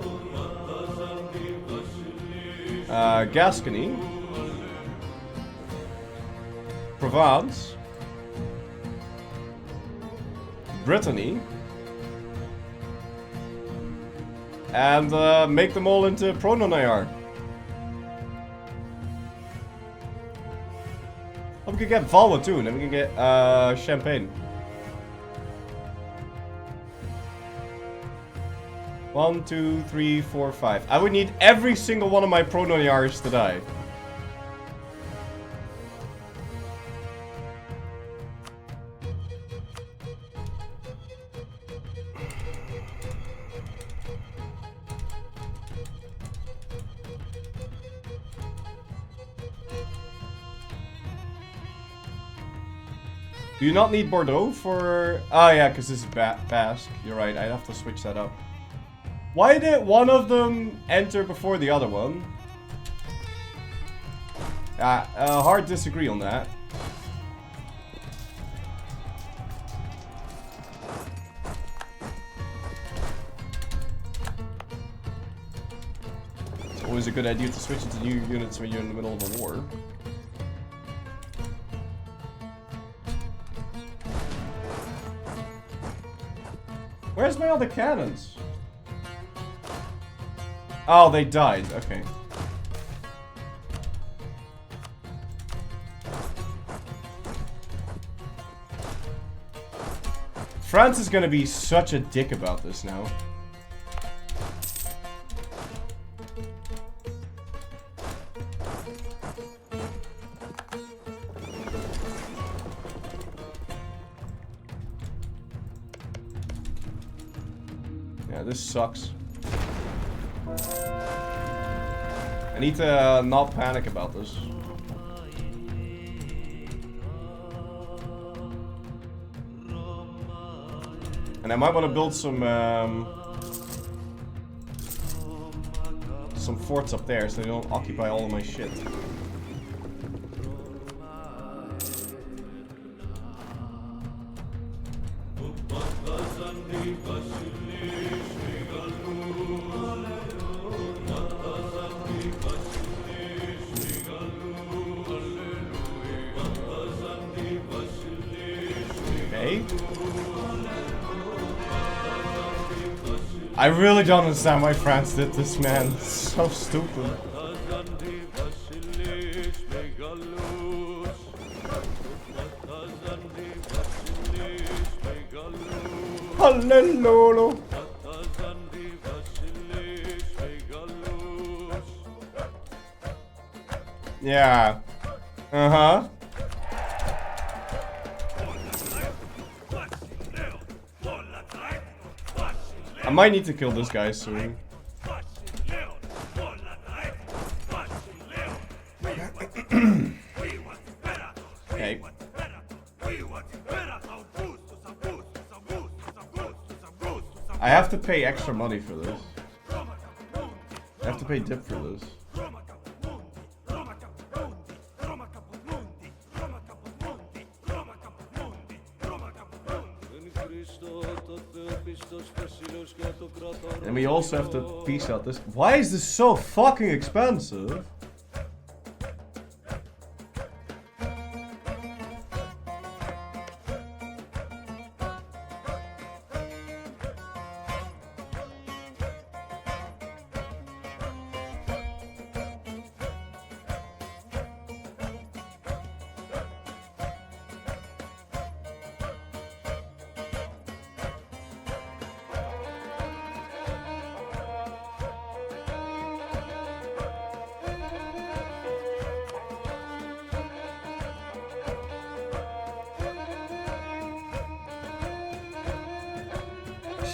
Gascony. Provence, Brittany, and make them all into Pronoyar. Oh, we can get Valois too, and then we can get Champagne. 1, 2, 3, 4, 5. I would need every single one of my Pronoyars to die. Do you not need Bordeaux for... Oh yeah, because this is Basque. You're right, I'd have to switch that up. Why did one of them enter before the other one? Hard disagree on that. always a good idea to switch into new units when you're in the middle of a war. Where's my other cannons? Oh, they died. Okay. France is gonna be such a dick about this now. Yeah, this sucks. I need to not panic about this. And I might want to build some forts up there so they don't occupy all of my shit. Okay. I really don't understand why France did this, man. It's so stupid. Hallelujah. Yeah. Uh-huh. I might need to kill this guy soon. Okay. I have to pay extra money for this. I have to pay dip for this. And we also have to piece out this. Why is this so fucking expensive?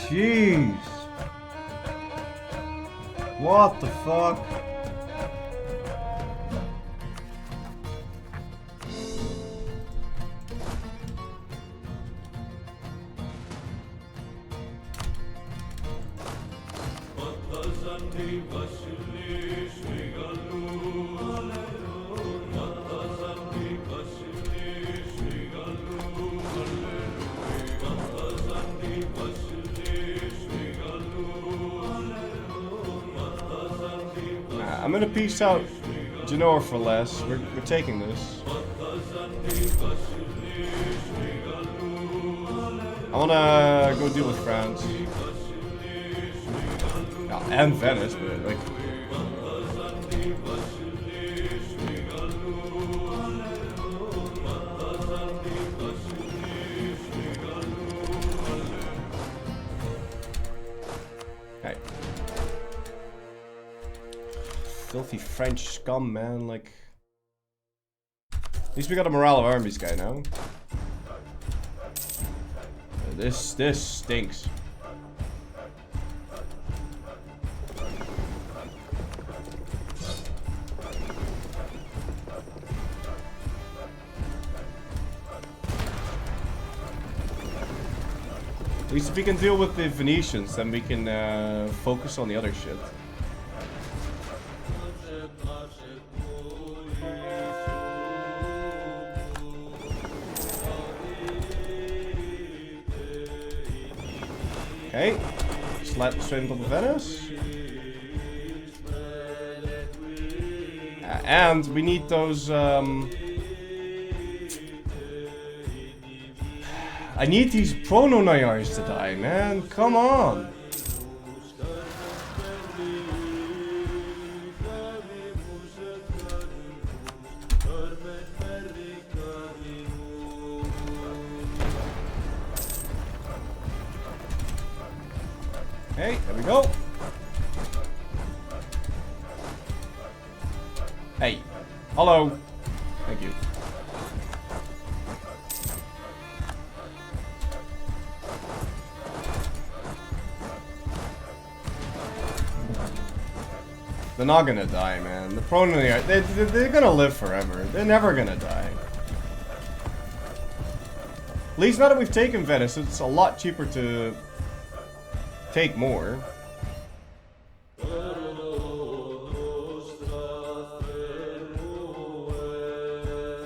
Jeez. What the fuck? I'm gonna piece out Genoa for less. We're taking this. I wanna go deal with France. Yeah, and Venice, but like. Filthy French scum, man, like... At least we got a morale of armies guy now. This stinks. At least if we can deal with the Venetians, then we can focus on the other shit. Okay, slide straight into Venice. And we need those, I need these proto-Nayars to die, man. Come on. Okay, there we go. Hey. Hello. Thank you. They're not gonna die, man. The prone they're gonna live forever. They're never gonna die. At least now that we've taken Venice, it's a lot cheaper to take more.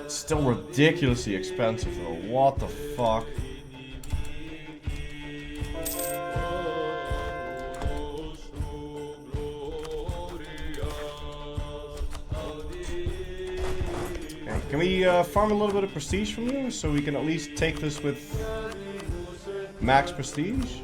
It's still ridiculously expensive though. What the fuck? Can we farm a little bit of prestige from you so we can at least take this with max prestige?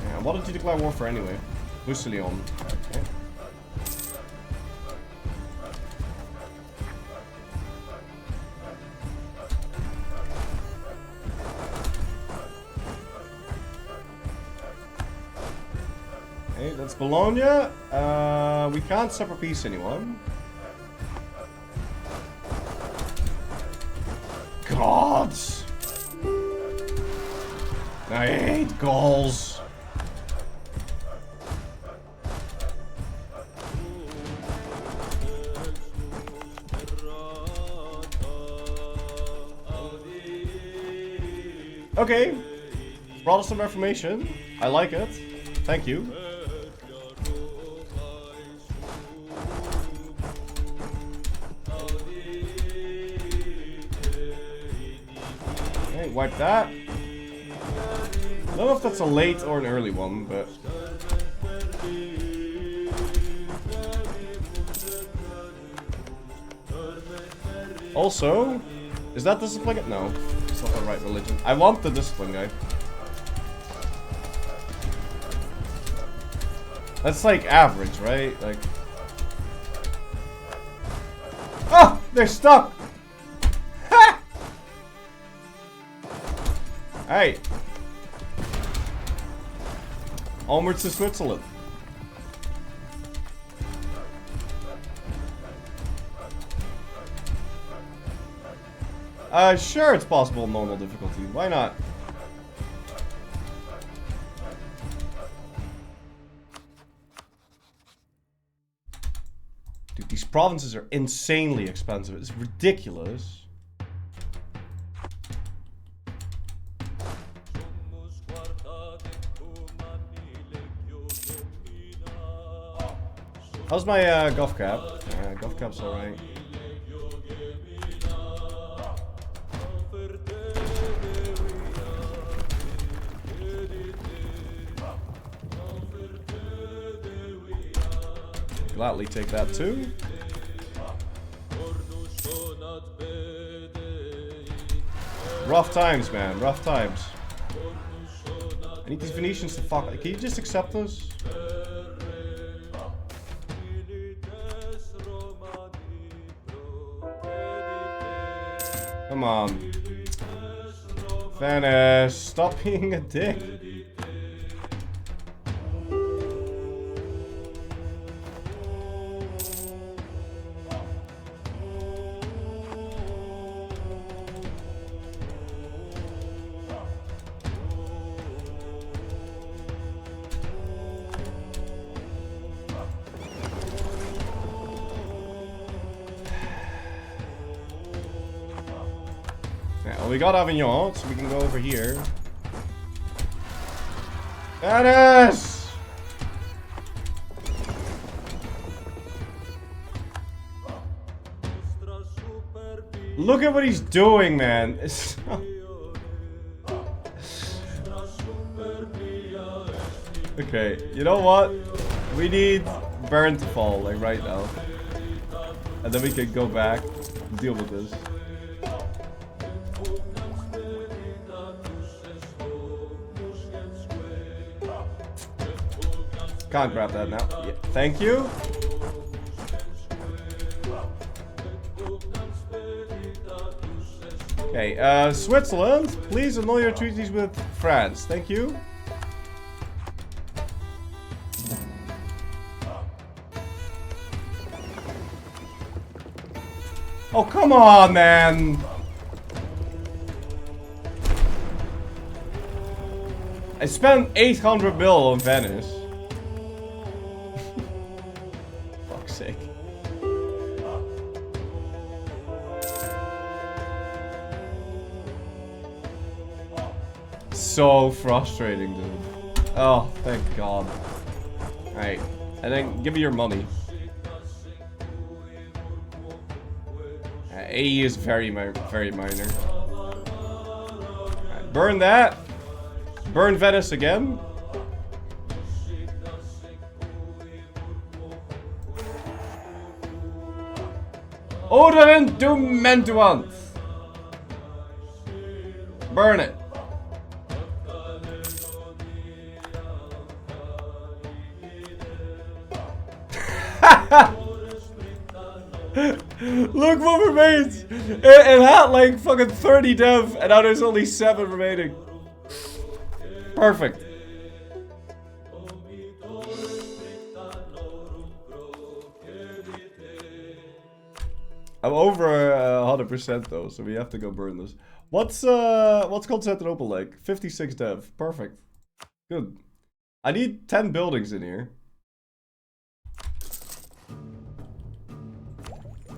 Yeah, why did you declare war for anyway? Justinian. Okay. Okay, that's Bologna. We can't separate peace anyone. Gods! I hate Gauls. Okay. Protestant Reformation. I like it. Thank you. Okay, wipe that. I don't know if that's a late or an early one, but... Also, is that discipline? No, it's not the right religion. I want the discipline guy. That's like average, right? Like... Oh! They're stuck! Ha! Hey! Onwards to Switzerland. Sure, it's possible normal difficulty. Why not? Dude, these provinces are insanely expensive. It's ridiculous. How's my golf cap? Golf cap's alright. Gladly take that too. Rough times, man. Rough times. I need these Venetians to fuck. Can you just accept us? Come on. Venice, stop being a dick. We got Avignon, so we can go over here. Venice! Look at what he's doing, man. It's okay, you know what? We need Bern to fall, like right now. And then we can go back and deal with this. Can't grab that now. Yeah, thank you. Okay, Switzerland, please annul your treaties with France. Thank you. Oh, come on, man. I spent 800 mil on Venice. Fuck's sake. So frustrating, dude. Oh, thank God. Alright. And then give me your money. AE is very minor. Right, burn that. Burn Venice again. Odin Dumentuant. Burn it. Look what remains! It had like fucking 30 dev, and now there's only 7 remaining. Perfect. I'm over 100% though, so we have to go burn this. What's Constantinople like? 56 dev. Perfect. Good. I need 10 buildings in here.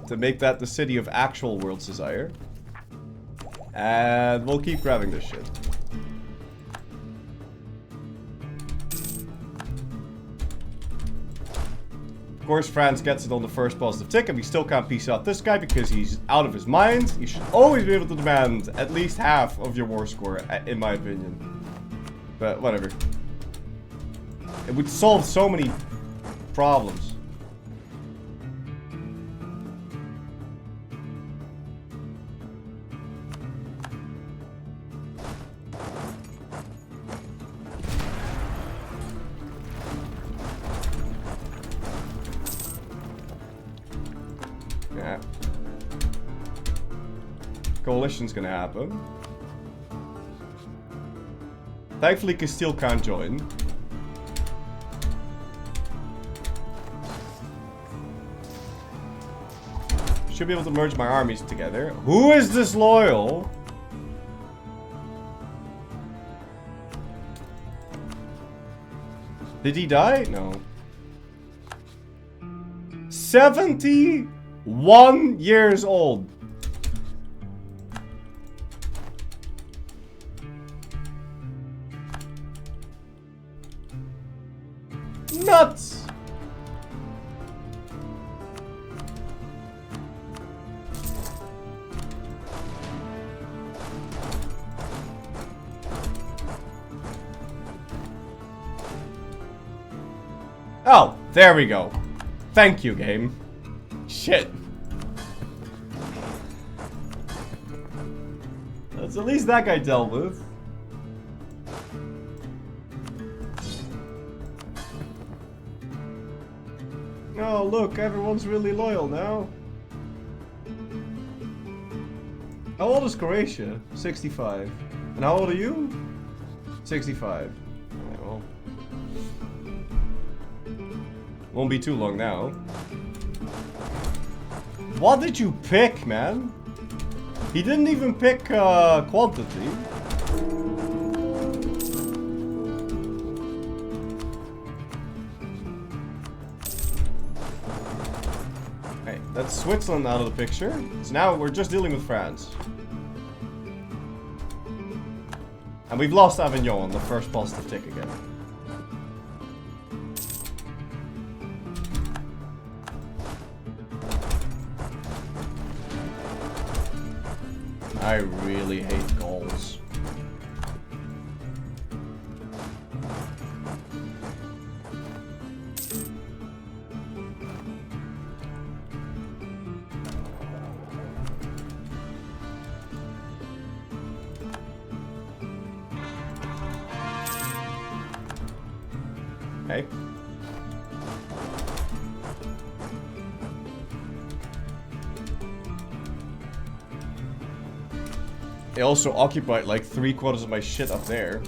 To make that the city of actual world's desire. And we'll keep grabbing this shit. Of course, France gets it on the first positive tick, and we still can't peace out this guy because he's out of his mind. You should always be able to demand at least half of your war score, in my opinion. But whatever. It would solve so many problems. Yeah. Coalition's gonna happen. Thankfully, Castile can't join. Should be able to merge my armies together. Who is disloyal? Did he die? No. 71 years old. Nuts. Oh, there we go. Thank you, game. Shit. That's at least that guy dealt with. Oh, look, everyone's really loyal now. How old is Croatia? 65. And how old are you? 65. Alright, well. Won't be too long now. What did you pick, man? He didn't even pick quantity. Hey, that's Switzerland out of the picture. So now we're just dealing with France. And we've lost Avignon on the first positive tick again. I really hate Gauls. Okay. They also occupied like 3/4 of my shit up there.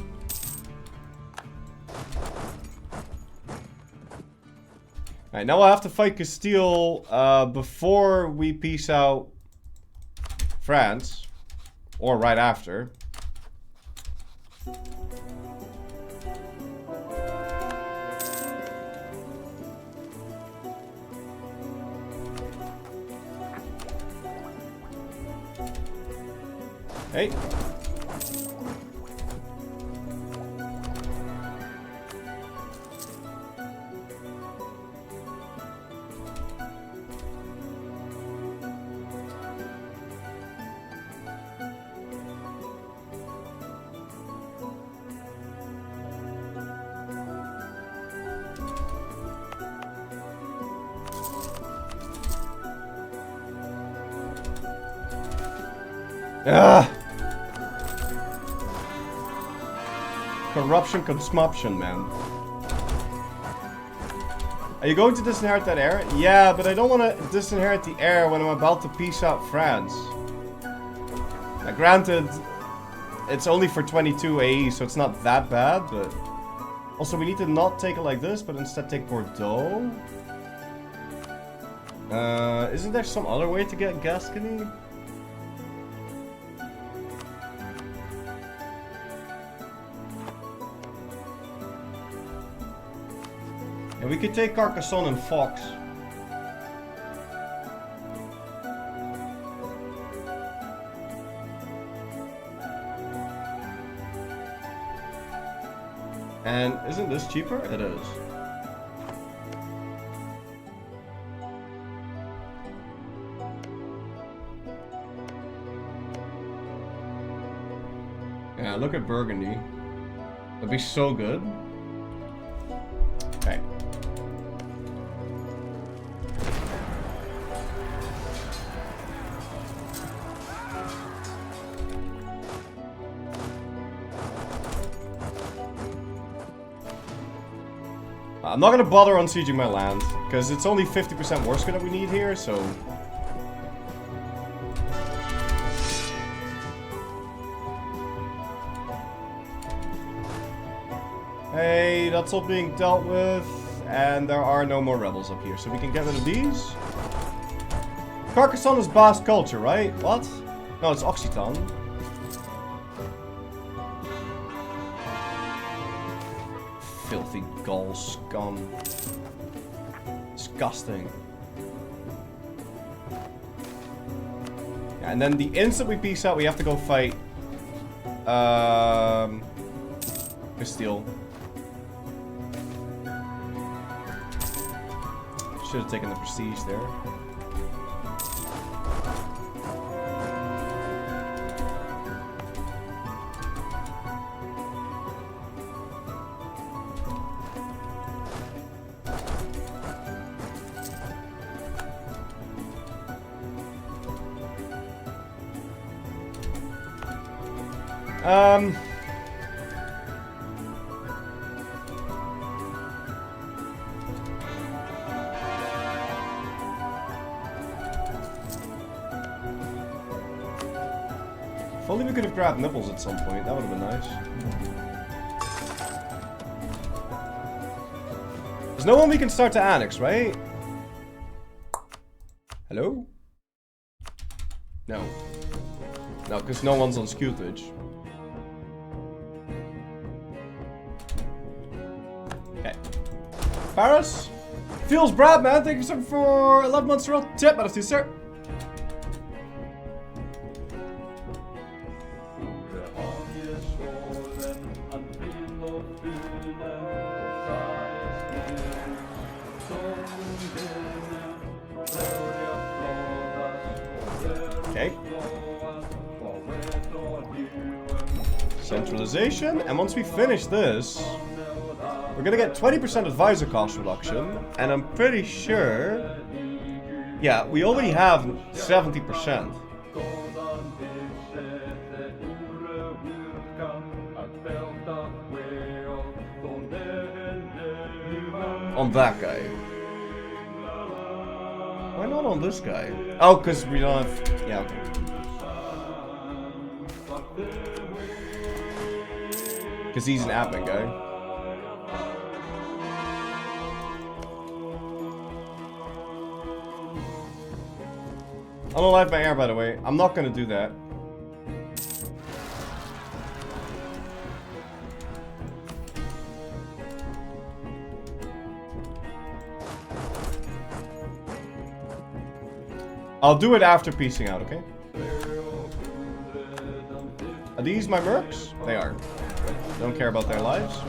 Alright, now I have to fight Castile before we peace out France. Or right after. Hey. Ah. Corruption, consmoption, man. Are you going to disinherit that heir? Yeah, but I don't want to disinherit the heir when I'm about to peace out France. Now, granted, it's only for 22 AE, so it's not that bad, but... Also, we need to not take it like this, but instead take Bordeaux. Isn't there some other way to get Gascony? And we could take Carcassonne and Fox. And isn't this cheaper? It is. Yeah, look at Burgundy. That'd be so good. Okay. I'm not gonna bother unsieging my land, because it's only 50% war score that we need here, so... Hey, that's all being dealt with, and there are no more rebels up here, so we can get rid of these. Carcassonne is Basque culture, right? What? No, it's Occitan. Filthy Gaul scum. Disgusting. Yeah, and then the instant we peace out, we have to go fight Castile. Should have taken the prestige there. If only we could have grabbed Nipples at some point, that would have been nice. There's no one we can start to annex, right? Hello? No. No, because no one's on Scutage. Okay. Paris? Feels Brad, man. Thank you so much for 11 months roll. Tip, that is you, sir. Okay. Centralization, and once we finish this, we're gonna get 20% advisor cost reduction, and I'm pretty sure... Yeah, we already have 70%. On that guy. Why not on this guy? Oh, because we don't have... Yeah, okay. Because he's an admin guy. Unalive my heir, by the way. I'm not gonna do that. I'll do it after piecing out, okay? Are these my mercs? They are. Don't care about their lives.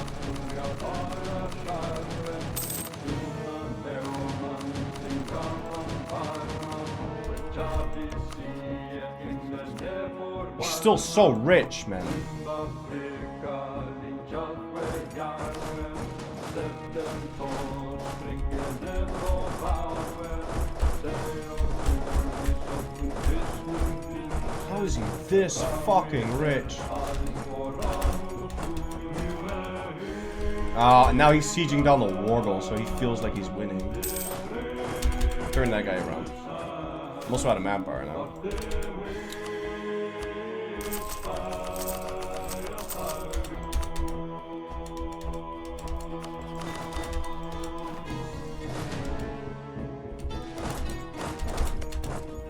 He's still so rich, man. How is he this fucking rich? Now he's sieging down the Wargle, so he feels like he's winning. Turn that guy around. I'm also out of manpower now.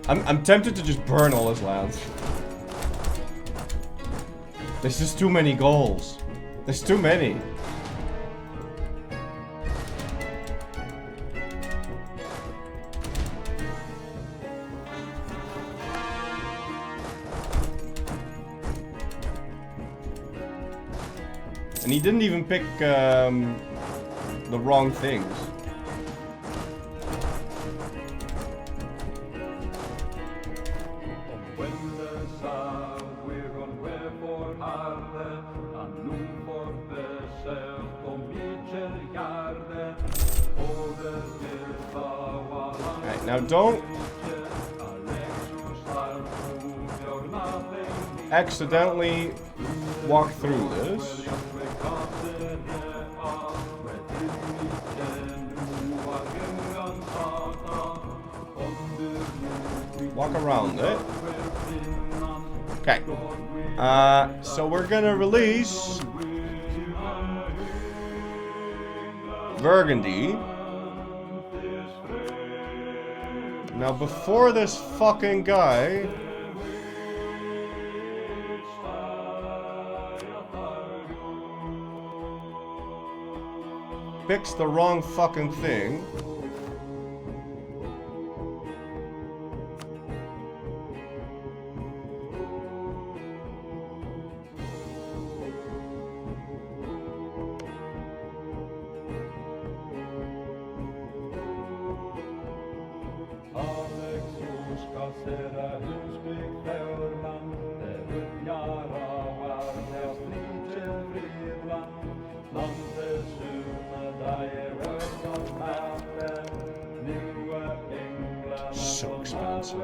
I'm tempted to just burn all his lands. There's just too many goals. There's too many. And he didn't even pick the wrong things. Alright, now don't accidentally walk through this. Walk around it. Okay. So we're gonna release Burgundy. Now before this fucking guy picks the wrong fucking thing. So expensive.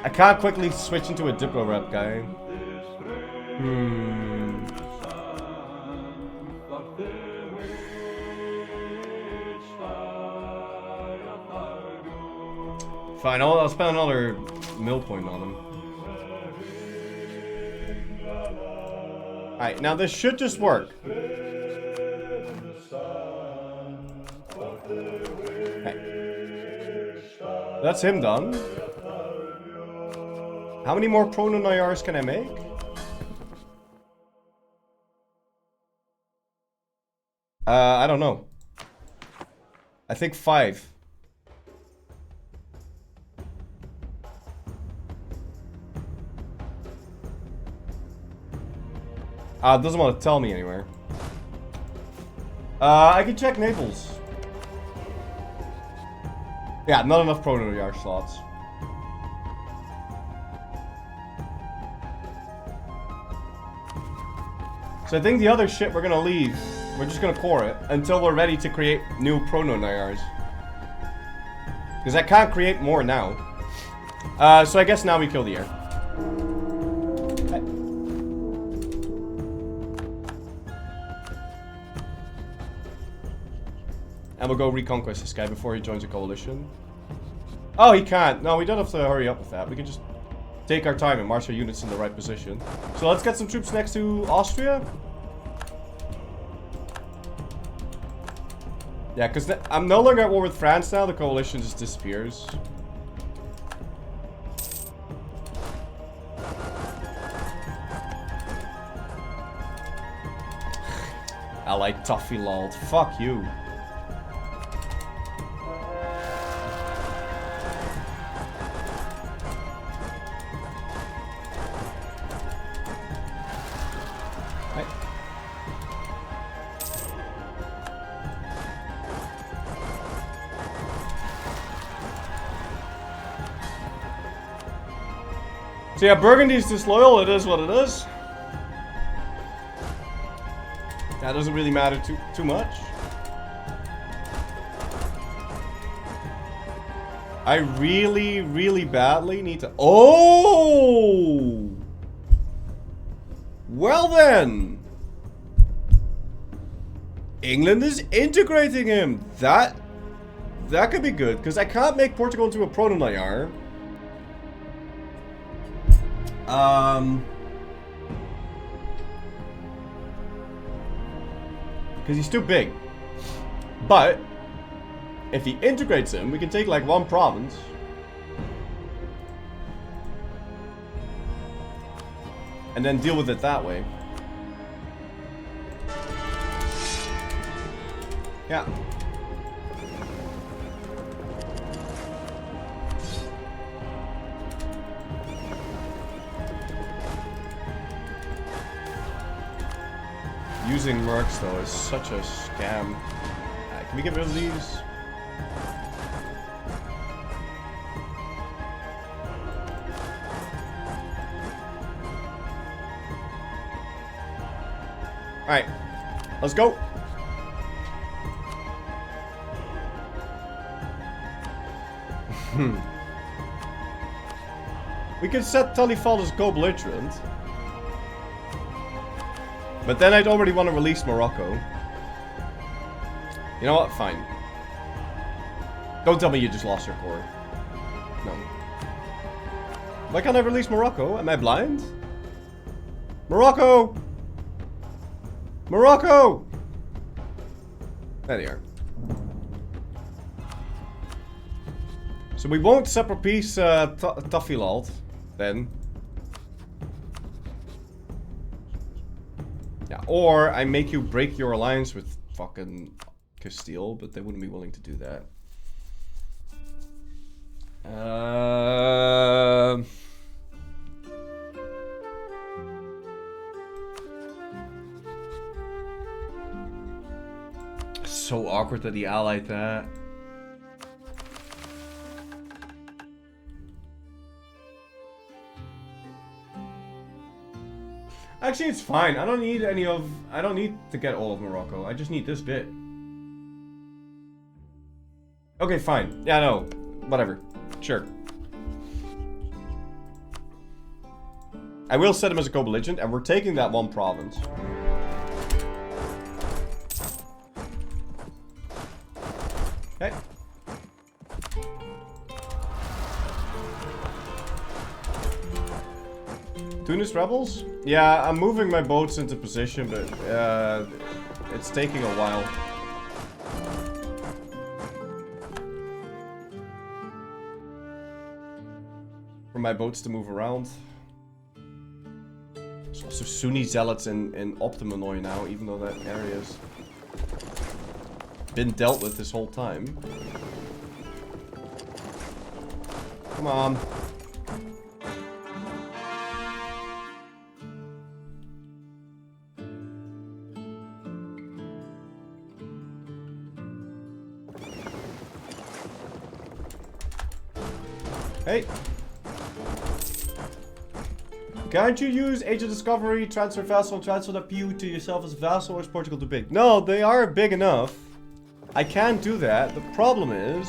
I can't quickly switch into a Diplo rep guy. Fine, I'll spend another mill point on him. Alright, now this should just work. Okay. That's him done. How many more Pronon IRs can I make? I don't know. I think 5. It doesn't want to tell me anywhere. I can check Naples. Yeah, not enough proto-yard slots. So I think the other shit we're gonna leave. We're just gonna core it until we're ready to create new proto-Nayars. Because I can't create more now. So I guess now we kill the Heir. And we'll go reconquest this guy before he joins a coalition. Oh, he can't. No, we don't have to hurry up with that. We can just take our time and march our units in the right position. So let's get some troops next to Austria. Yeah, because I'm no longer at war with France now. The coalition just disappears. I like Toffee Lald. Fuck you. So yeah, Burgundy's disloyal, it is what it is. That doesn't really matter too much. I really, really badly need to... Oh! Well then! England is integrating him! That could be good, because I can't make Portugal into a proto-Nayar. Because he's too big. But if he integrates him, we can take like one province. And then deal with it that way. Yeah. Using mercs though is such a scam. Can we get rid of these? Alright, let's go. We can set Talifal as co-belligerent. But then I'd already want to release Morocco. You know what? Fine. Don't tell me you just lost your core. No. Why can't I release Morocco? Am I blind? Morocco! Morocco! There they are. So we won't separate peace Tafilalt then. Yeah, or I make you break your alliance with fucking Castile, but they wouldn't be willing to do that. So awkward that he allied that. Actually, it's fine. I don't need I don't need to get all of Morocco. I just need this bit. Okay, fine. Yeah, no. Whatever. Sure. I will set him as a co-belligerent, and we're taking that one province. Okay. Tunis rebels? Yeah, I'm moving my boats into position, but it's taking a while. For my boats to move around. There's also Sunni zealots in Optimanoy now, even though that area's been dealt with this whole time. Come on. Hey. Can't you use Age of Discovery, transfer vassal, transfer the pew to yourself as a vassal, or is Portugal too big? No, they are big enough. I can't do that. The problem is...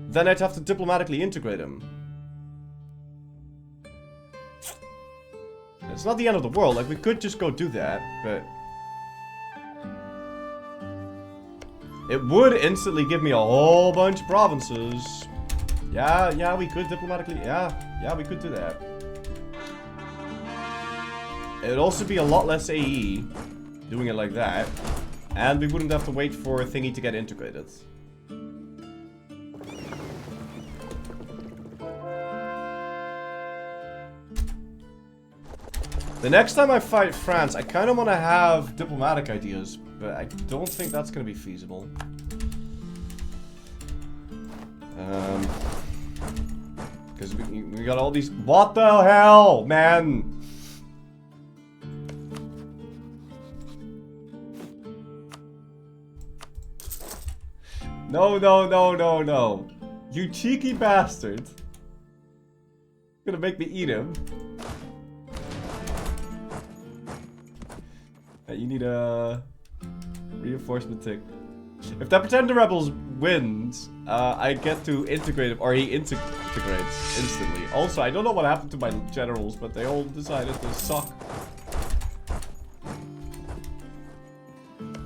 then I'd have to diplomatically integrate them. It's not the end of the world. Like, we could just go do that, but... it would instantly give me a whole bunch of provinces. Yeah, we could diplomatically... Yeah, we could do that. It'd also be a lot less AE doing it like that. And we wouldn't have to wait for a thingy to get integrated. The next time I fight France, I kind of want to have diplomatic ideas, but I don't think that's going to be feasible. Because we got all these... What the hell, man? No. You cheeky bastard. You're gonna make me eat him. You need a reinforcement tick. If that Pretender Rebels wins, I get to integrate him, or he integrates instantly. Also, I don't know what happened to my generals, but they all decided to suck.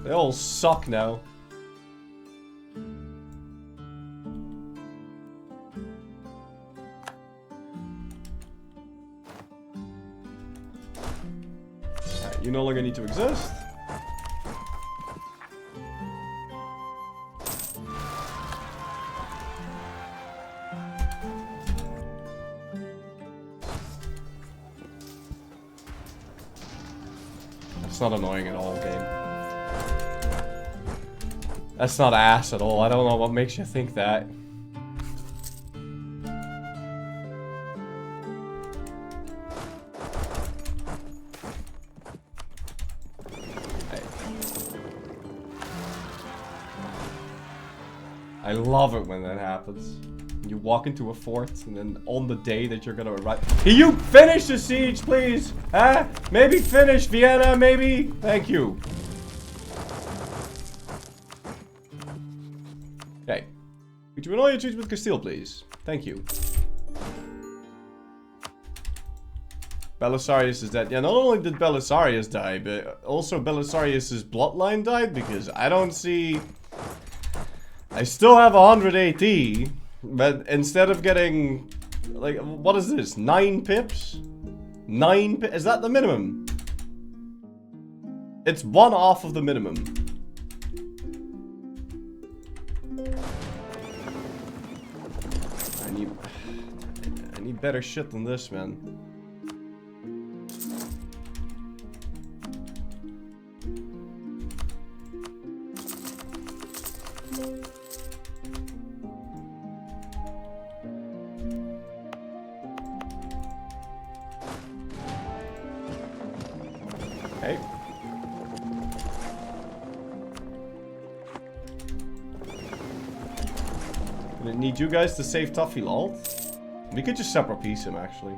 They all suck now. You no longer need to exist. That's not annoying at all, game. That's not ass at all. I don't know what makes you think that. I love it when that happens. You walk into a fort, and then on the day that you're gonna arrive... Can you finish the siege, please? Huh? Maybe finish Vienna, maybe? Thank you. Okay. Could you annoy your treats with Castile, please? Thank you. Belisarius is dead. Yeah, not only did Belisarius die, but also Belisarius' bloodline died, because I don't see... I still have 100 AT, but instead of getting, like, what is this? 9 pips? 9 pips? Is that the minimum? It's 1 off of the minimum. I need better shit than this, man. Okay. Gonna need you guys to save Tuffy Lalt. We could just separate piece him, actually.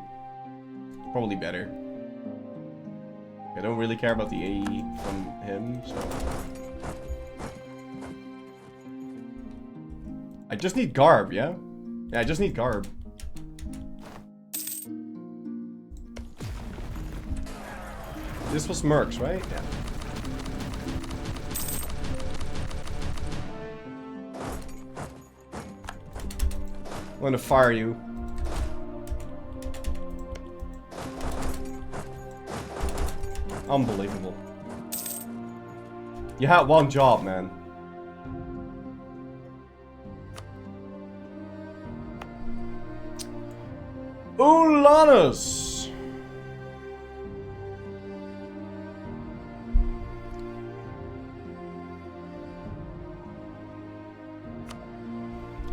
Probably better. I don't really care about the AE from him, so... I just need Garb, yeah? Yeah, I just need Garb. This was Mercs, right? Yeah. I'm gonna fire you. Unbelievable. You had one job, man. Ulanus!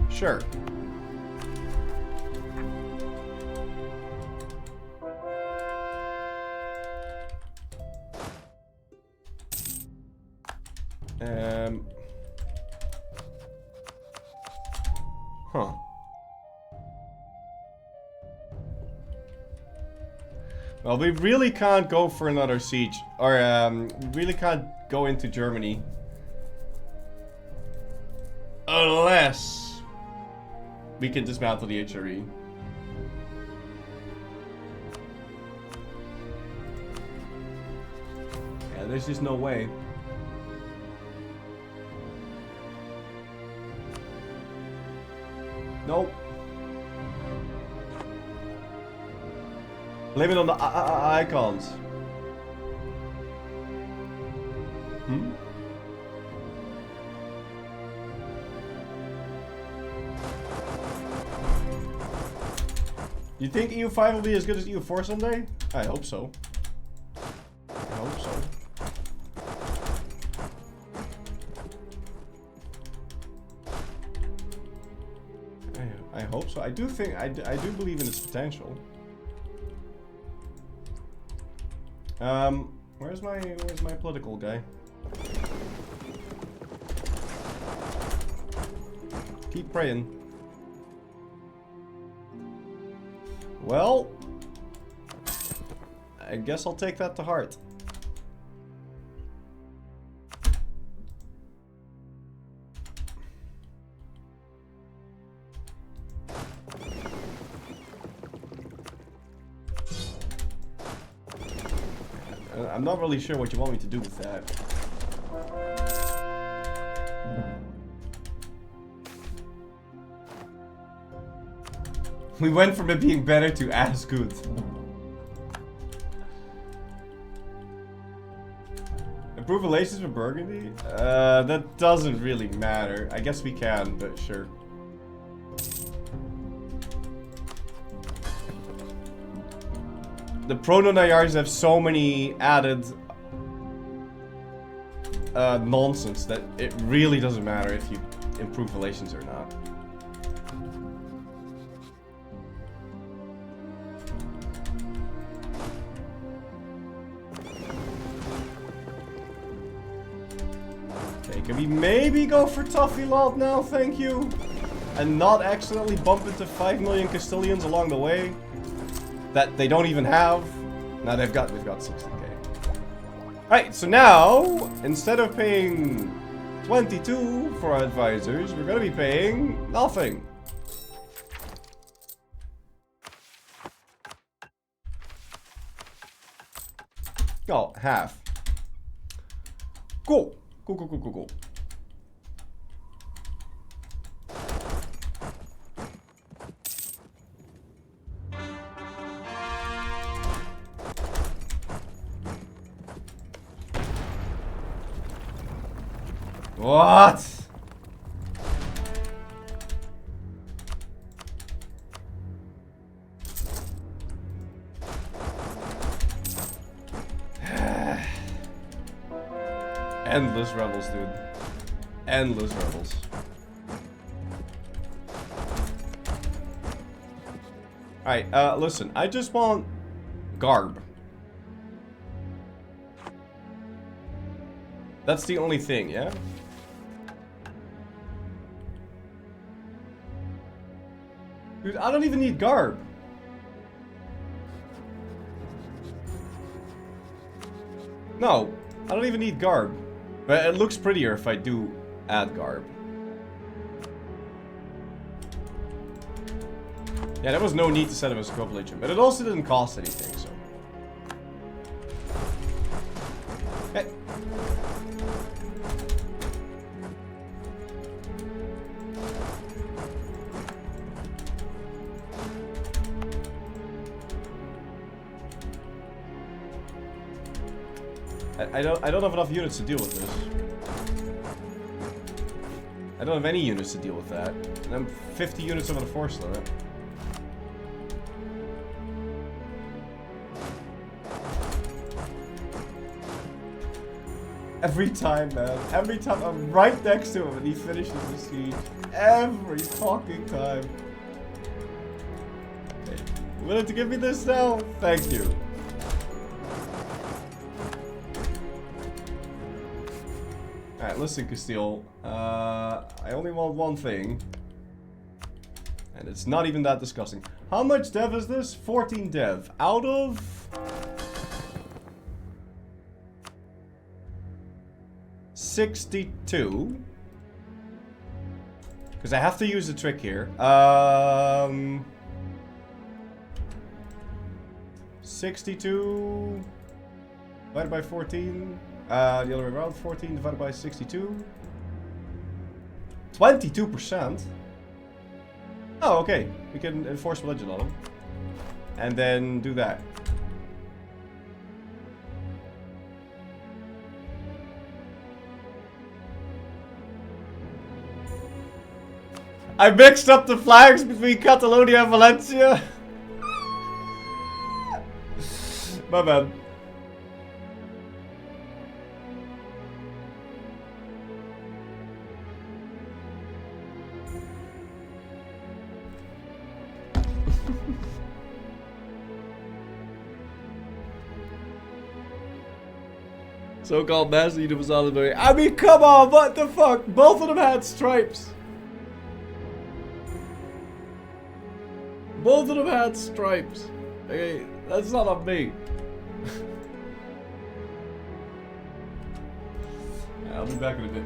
Sure. Well, we really can't go for another siege. Or, we really can't go into Germany. Unless we can dismantle the HRE. Yeah, there's just no way. Nope. Blame it on the icons. Hmm? You think EU5 will be as good as EU4 someday? I hope so. I hope so. I hope so. I do think I do believe in its potential. Where's my political guy? Keep praying. Well, I guess I'll take that to heart. I'm not really sure what you want me to do with that. We went from it being better to as good. Improve relations with Burgundy? That doesn't really matter. I guess we can, but sure. The proto-Nayars have so many added nonsense that it really doesn't matter if you improve relations or not. Okay, can we maybe go for Toffee Lot now, thank you? And not accidentally bump into 5 million Castilians along the way? That they don't even have. Now we've got 60k. Alright, so now, instead of paying 22 for our advisors, we're gonna be paying nothing. Oh, half. Cool. Cool. What? Endless rebels, dude. Endless rebels. Alright, listen. I just want garb. That's the only thing, yeah? Dude, I don't even need garb. No, I don't even need garb. But it looks prettier if I do add garb. Yeah, there was no need to set up a scope legion, but it also didn't cost anything, so. Hey. I don't have enough units to deal with this. I don't have any units to deal with that. And I'm 50 units over the force limit. Every time, man. Every time I'm right next to him and he finishes the siege. Every fucking time. Okay. You willing to give me this now? Thank you. Alright, listen, Castile. I only want one thing. And it's not even that disgusting. How much dev is this? 14 dev. Out of... 62. Because I have to use a trick here. 62 divided by 14. The other way around. 14 divided by 62. 22%. Oh, okay. We can enforce religion on him. And then do that. I mixed up the flags between Catalonia and Valencia. My bad. So-called master leader was Oliver. I mean, come on, what the fuck? Both of them had stripes. Both of them had stripes. Okay, that's not on me. Yeah, I'll be back in a bit.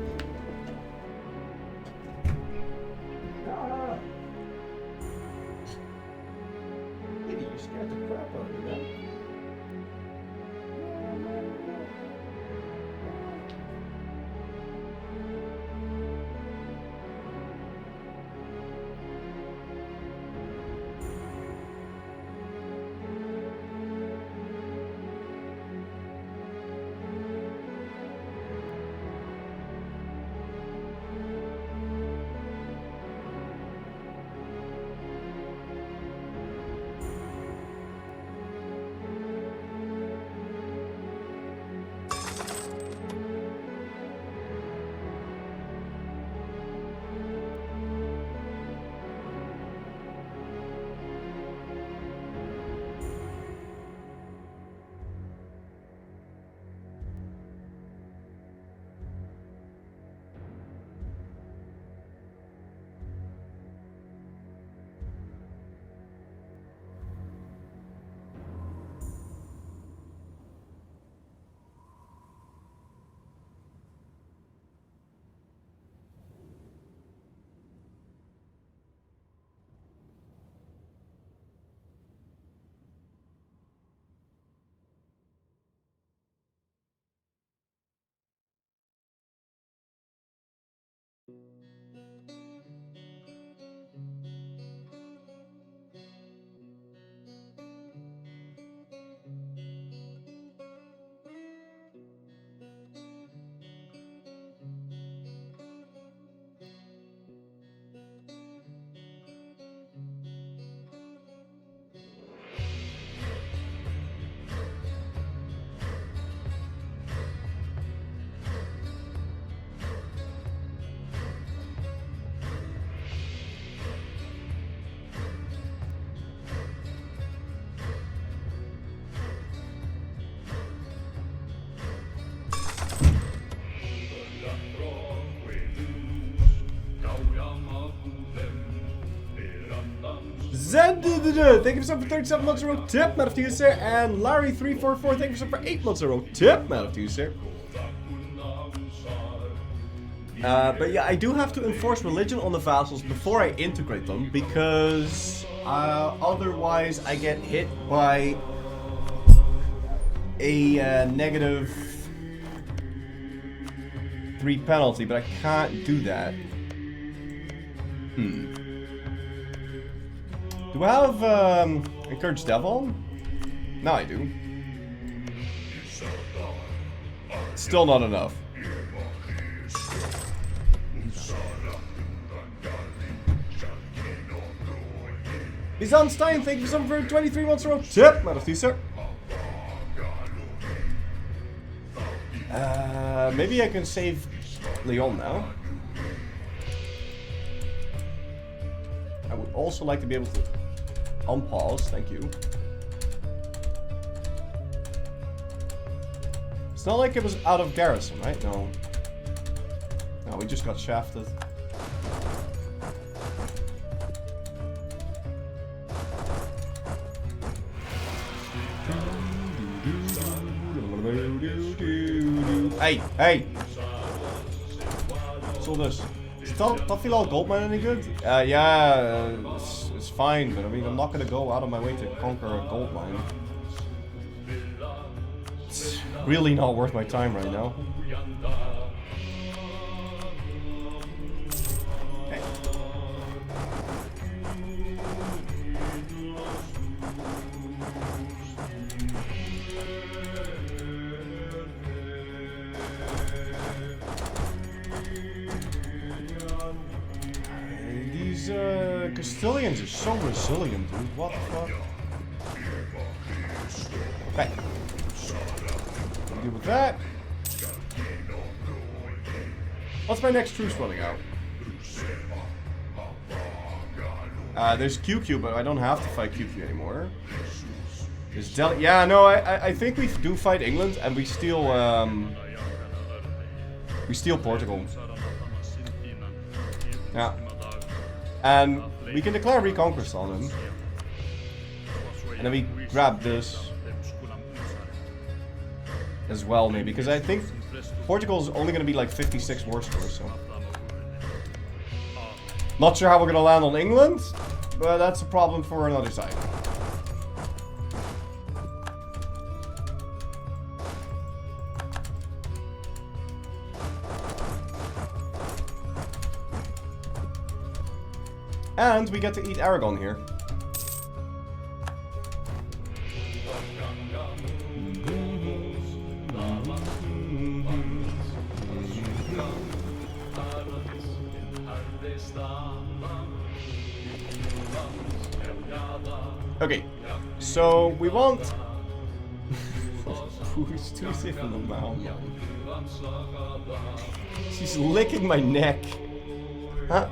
Lady, you scared the crap out of me, man. Zed, thank you so much for 37 months in a row. Tip, mad of you, sir. And Larry344, thank you so much for 8 months in a row. Tip, mad of you, sir. But yeah, I do have to enforce religion on the vassals before I integrate them, because otherwise I get hit by a negative 3 penalty, but I can't do that. Do I have Encourage Devil? No, I do. Still not enough. Byzantium, thank you so much for 23 months in a row. Tip, mad of you, sir. Maybe I can save Leon now. I would also like to be able to unpause, thank you. It's not like it was out of garrison, right? No. No, we just got shafted. Hey, hey! So this. Is Tafilal gold mine any good? Yeah, it's fine, but I mean, I'm not gonna go out of my way to conquer a gold mine. It's really not worth my time right now. Okay. These Castilians are so resilient, dude. What the fuck? Okay. Deal with that. What's my next truce running out? There's QQ, but I don't have to fight QQ anymore. There's yeah, no, I think we do fight England, and we steal Portugal. Yeah. And we can declare reconquest on them. And then we grab this as well, maybe, because I think Portugal's only going to be like 56 war scores, so. Not sure how we're going to land on England, but that's a problem for another side. And we get to eat Aragon here. Okay, so we want... Who's too safe in the mouth? She's licking my neck. Huh?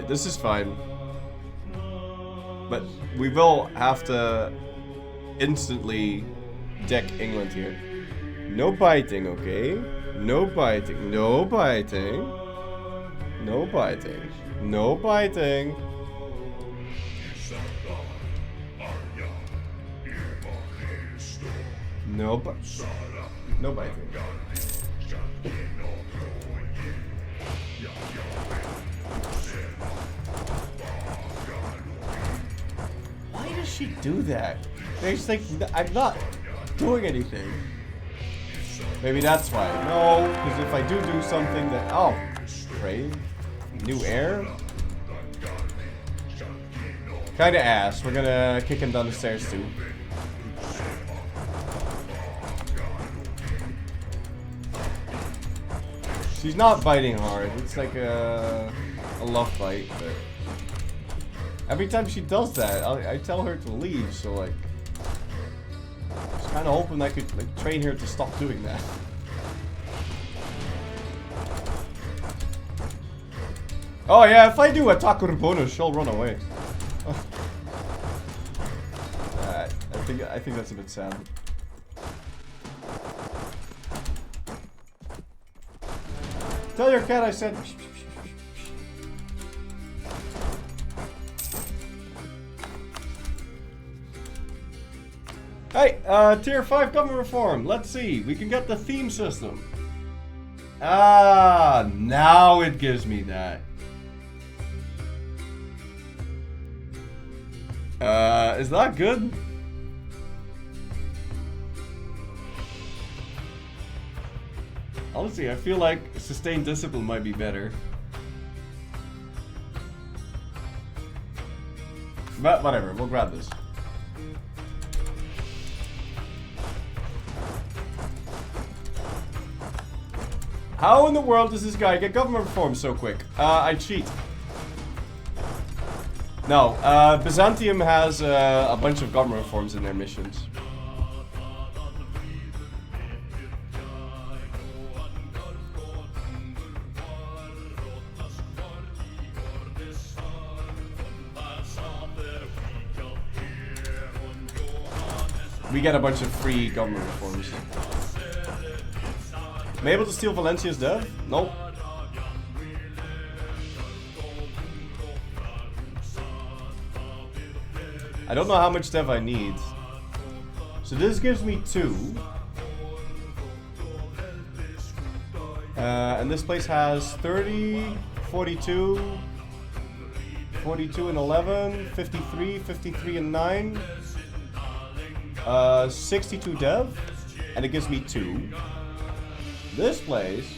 This is fine. But we will have to instantly deck England here. No biting, okay? No biting. No biting. No biting. No biting. No no biting. Why does she do that? It's like, I'm not doing anything. Maybe that's why. No, because if I do something that... Oh, great. New heir? Kinda ass. We're gonna kick him down the stairs too. She's not biting hard. It's like a love bite, but... Every time she does that, I tell her to leave, so like... I was kinda hoping I could like train her to stop doing that. Oh yeah, if I do attack her bonus, she'll run away. I think that's a bit sad. Tell your cat I said. Hey, tier 5 government reform. Let's see. We can get the theme system. Ah, now it gives me that. Is that good? Honestly, I feel like sustained discipline might be better. But whatever, we'll grab this. How in the world does this guy get government reform so quick? I cheat. No, Byzantium has a bunch of government reforms in their missions. we get a bunch of free government reforms. Am I able to steal Valencia's dev? Nope. I don't know how much dev I need. So this gives me 2. And this place has 30, 42, 42 and 11, 53, 53 and 9, 62 dev, and it gives me 2. This place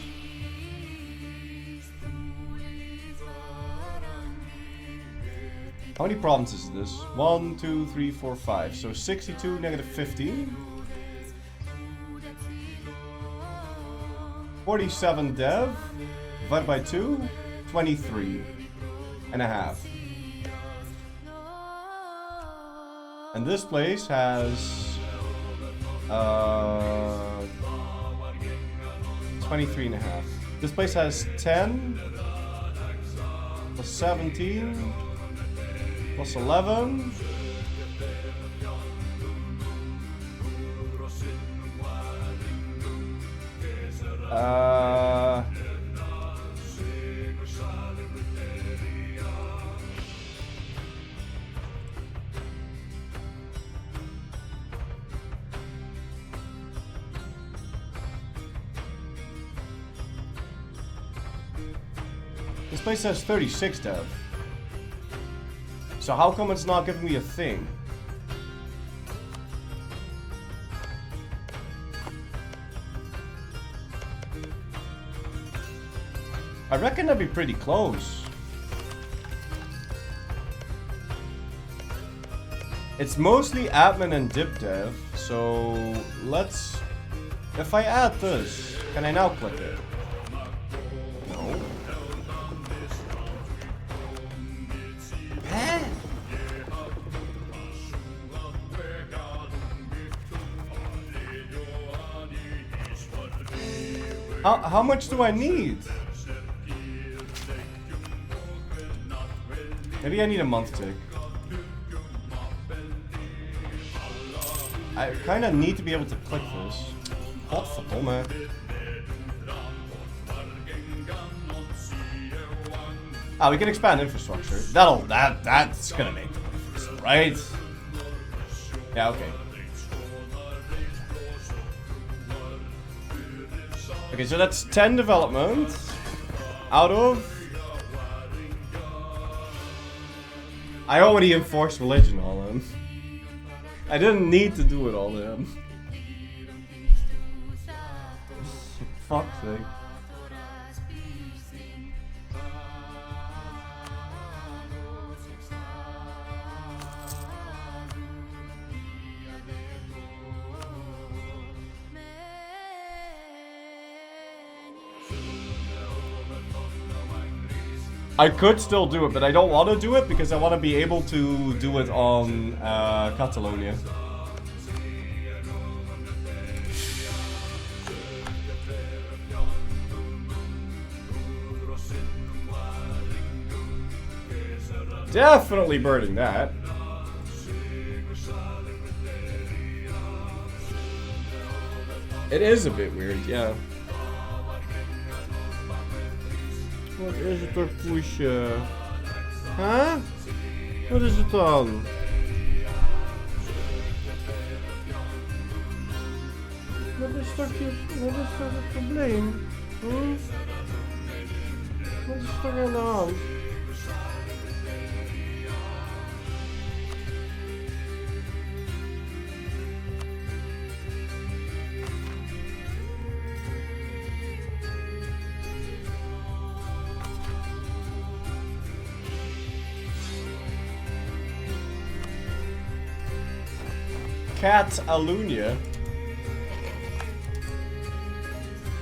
how many provinces is this? 1, 2, 3, 4, 5. So 62, negative 15. 47 dev, divided by 2, 23 and a half. And this place has 23 and a half. This place has 10 plus 17 plus 11. This place has 36 dev. So how come it's not giving me a thing? I reckon that'd be pretty close. It's mostly admin and dip dev, so let's... If I add this, can I now click it? No. How much do I need? Maybe I need a month tick. I kind of need to be able to click this. Godverdomme. Ah, we can expand infrastructure. That's gonna make the difference, right? Yeah, okay. Okay, so that's 10 development out of... I already enforced religion on them. I didn't need to do it all then. Fuck's sake. I could still do it, but I don't want to do it because I want to be able to do it on Catalonia. Definitely burning that. It is a bit weird, yeah. Wat is het toch, poesje? Huh? Wat is het dan? Wat is toch het probleem? Hm? Wat is toch aan de hand? Catalonia.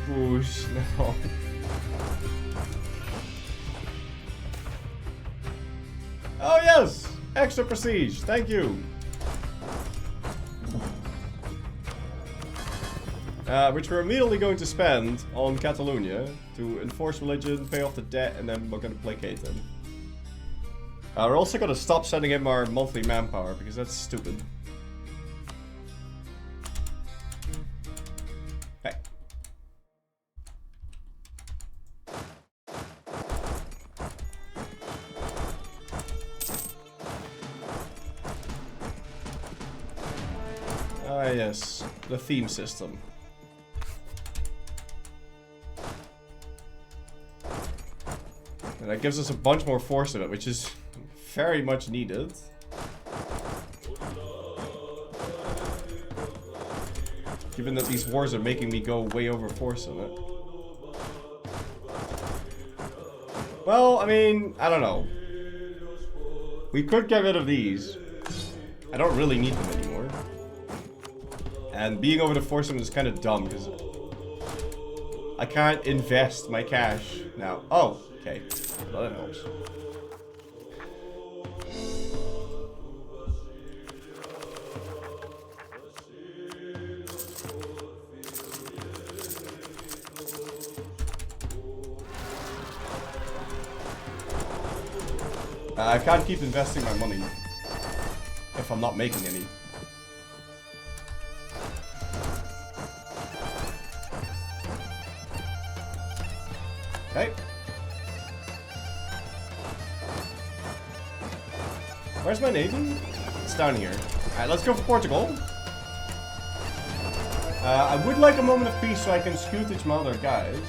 Push, no. Oh yes! Extra prestige, thank you. Which we're immediately going to spend on Catalonia to enforce religion, pay off the debt, and then we're going to placate them. We're also going to stop sending him our monthly manpower because that's stupid. Ah, yes. The theme system. And that gives us a bunch more force in it, which is very much needed. Given that these wars are making me go way over force in it. Well, I mean, I don't know. We could get rid of these. I don't really need them anymore. And being over the force limit is kind of dumb because I can't invest my cash now. Oh, okay. Well, that helps. I can't keep investing my money if I'm not making any. Okay. Where's my navy? It's down here. Alright, let's go for Portugal. I would like a moment of peace so I can scutage my other guys.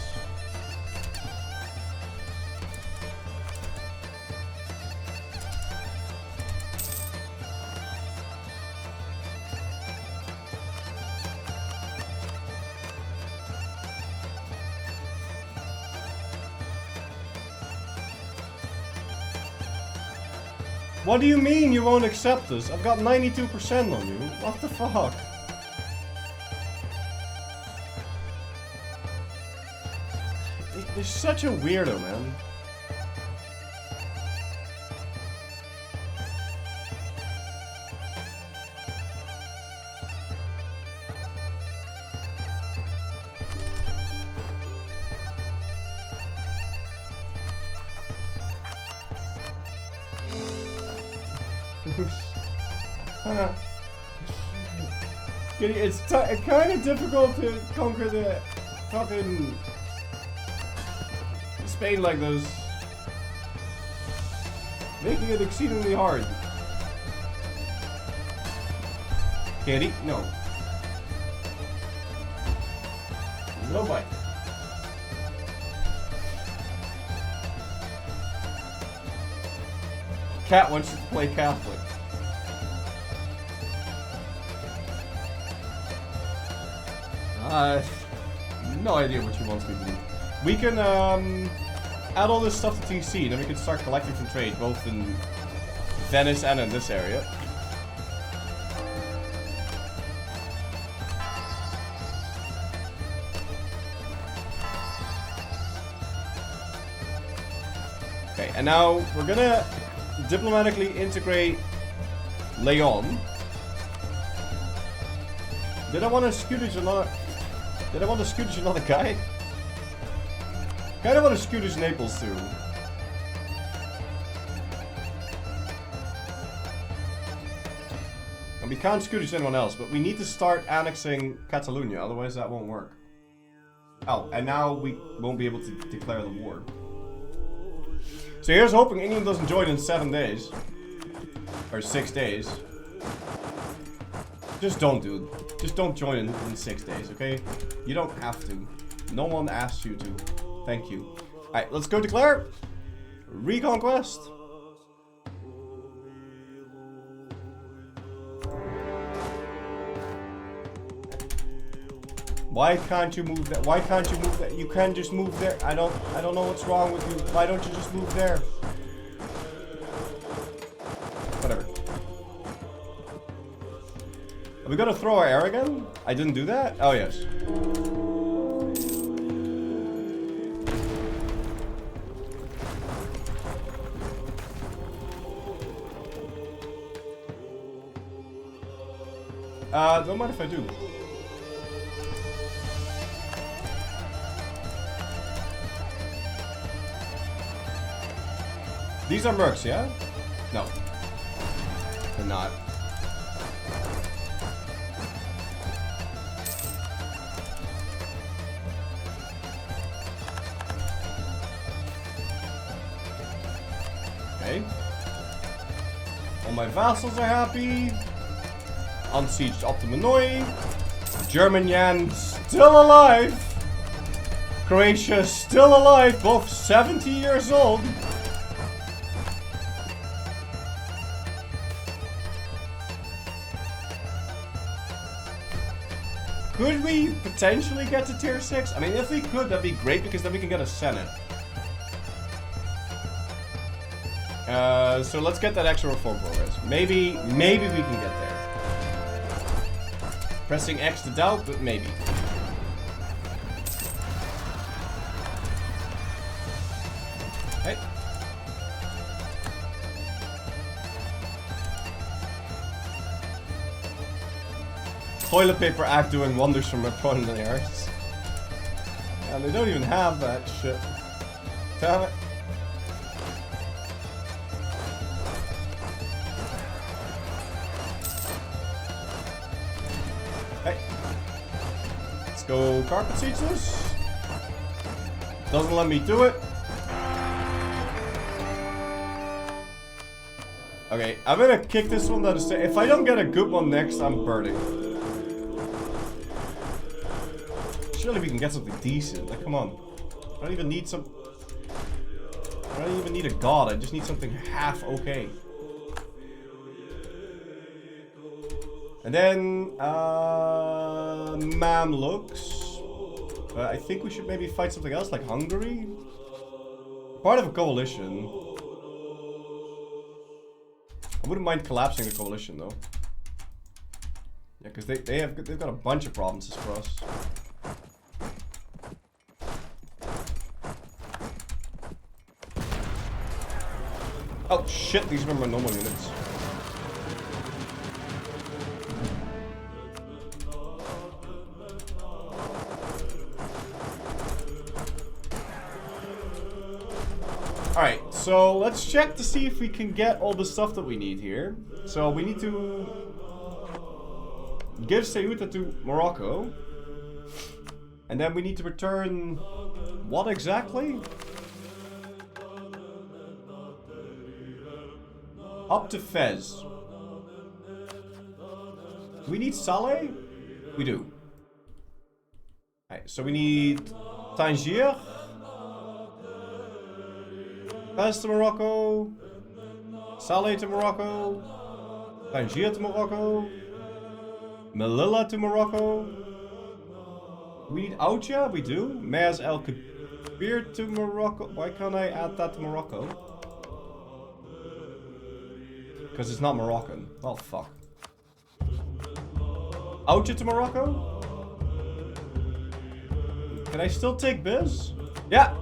What do you mean you won't accept this? I've got 92% on you. What the fuck? You're such a weirdo, man. It's kind of difficult to conquer the fucking Spain like this, making it exceedingly hard. Kitty, no, no bite. Cat wants to play Catholic. No idea what she wants me to do. We can add all this stuff to TC, then we can start collecting from trade, both in Venice and in this area. Okay, and now we're gonna diplomatically integrate Leon. Did I want to scutage another? Did I want to scutage another guy? Kind of want to scutage Naples too. And we can't scutage anyone else, but we need to start annexing Catalonia, otherwise that won't work. Oh, and now we won't be able to declare the war. So here's hoping England doesn't join in 7 days. Or 6 days. Just don't, dude. Just don't join in 6 days, okay? You don't have to. No one asked you to. Thank you. Alright, let's go declare Reconquest. Why can't you move that? Why can't you move that? You can't just move there. I don't know what's wrong with you. Why don't you just move there? Whatever. Are we gonna throw our air again? I didn't do that? Oh yes. Don't mind if I do. These are mercs, yeah? No. They're not. Okay. All my vassals are happy. unsieged Optimonoi. German Yan still alive. Croatia still alive, both 70 years old. Could we potentially get to tier 6? I mean, if we could, that'd be great because then we can get a Senate. So let's get that extra reform progress. Maybe we can get there. Pressing X to doubt, but maybe. Hey. Toilet paper act doing wonders for my opponent in the arts. And they don't even have that shit. Damn it. Hey. Let's go carpet siege this. Doesn't let me do it. Okay, I'm gonna kick this one down the stairs. If I don't get a good one next, I'm burning. Surely we can get something decent. Like, come on. I don't even need some... I don't even need a god. I just need something half okay. And then... Mamluks. I think we should maybe fight something else, like Hungary. Part of a coalition. I wouldn't mind collapsing the coalition, though. Yeah, because they've got a bunch of provinces for us. Oh shit, these are my normal units. Alright, so let's check to see if we can get all the stuff that we need here. So we need to give Ceuta to Morocco. And then we need to return what exactly? Up to Fez. Do we need Saleh? We do. Alright, so we need Tangier. Fez to Morocco. Saleh to Morocco. Tangier to Morocco. Melilla to Morocco. We need Oudja? We do. Mers El Kabir to Morocco. Why can't I add that to Morocco? Because it's not Moroccan. Oh, fuck. Oudja to Morocco? Can I still take Biz? Yeah!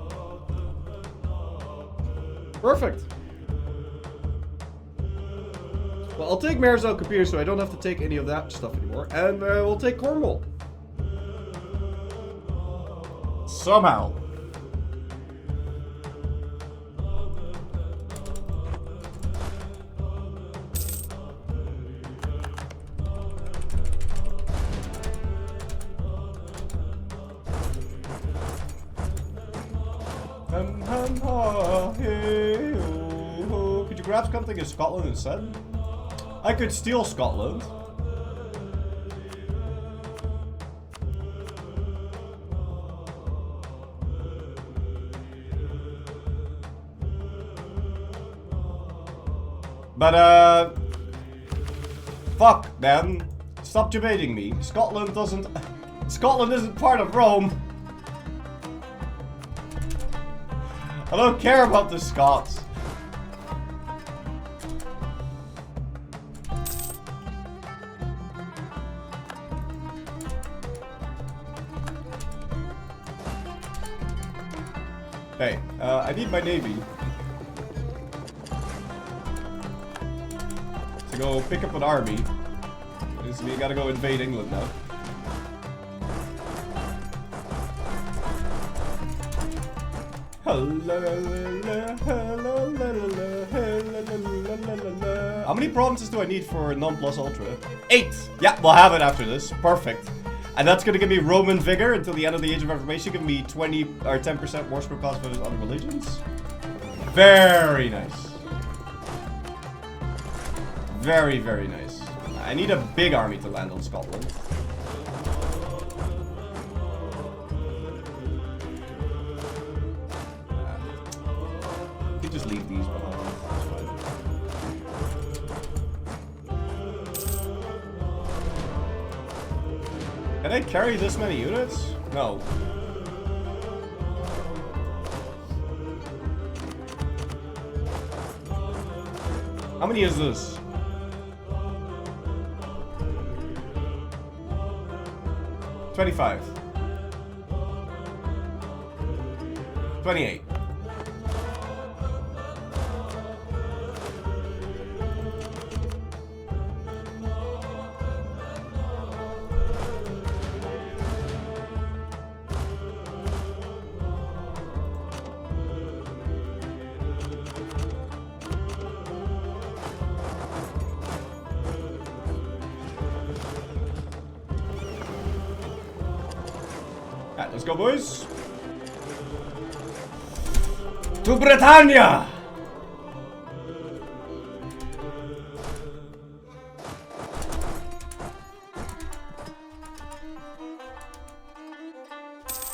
Perfect. Well, I'll take Mers El Kabir so I don't have to take any of that stuff anymore. And we'll take Cornwall. Somehow. Could you grab something in Scotland instead? I could steal Scotland. But fuck, man. Stop debating me. Scotland isn't part of Rome. I don't care about the Scots. Hey, I need my navy to go pick up an army. We gotta go invade England now. How many provinces do I need for non plus ultra? 8! Yeah, we'll have it after this. Perfect. And that's gonna give me Roman vigor until the end of the Age of Reformation. Give me 20 or 10% war score cost for other religions. Very nice. Very, very nice. I need a big army to land on Scotland. You can just leave these behind. That's fine. Can I carry this many units? No. How many is this? 25. 28. Alright, let's go, boys. To Britannia!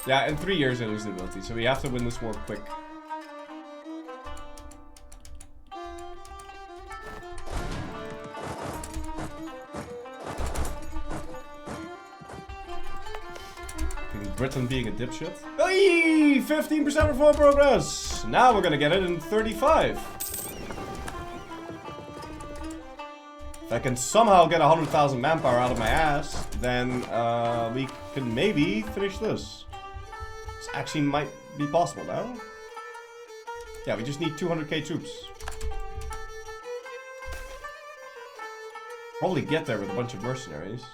Yeah, in 3 years I lose the ability, so we have to win this war quick. Britain being a dipshit. Hey! 15% reform progress! Now we're gonna get it in 35. If I can somehow get 100,000 manpower out of my ass, then we can maybe finish this. This actually might be possible now. Yeah, we just need 200k troops. Probably get there with a bunch of mercenaries.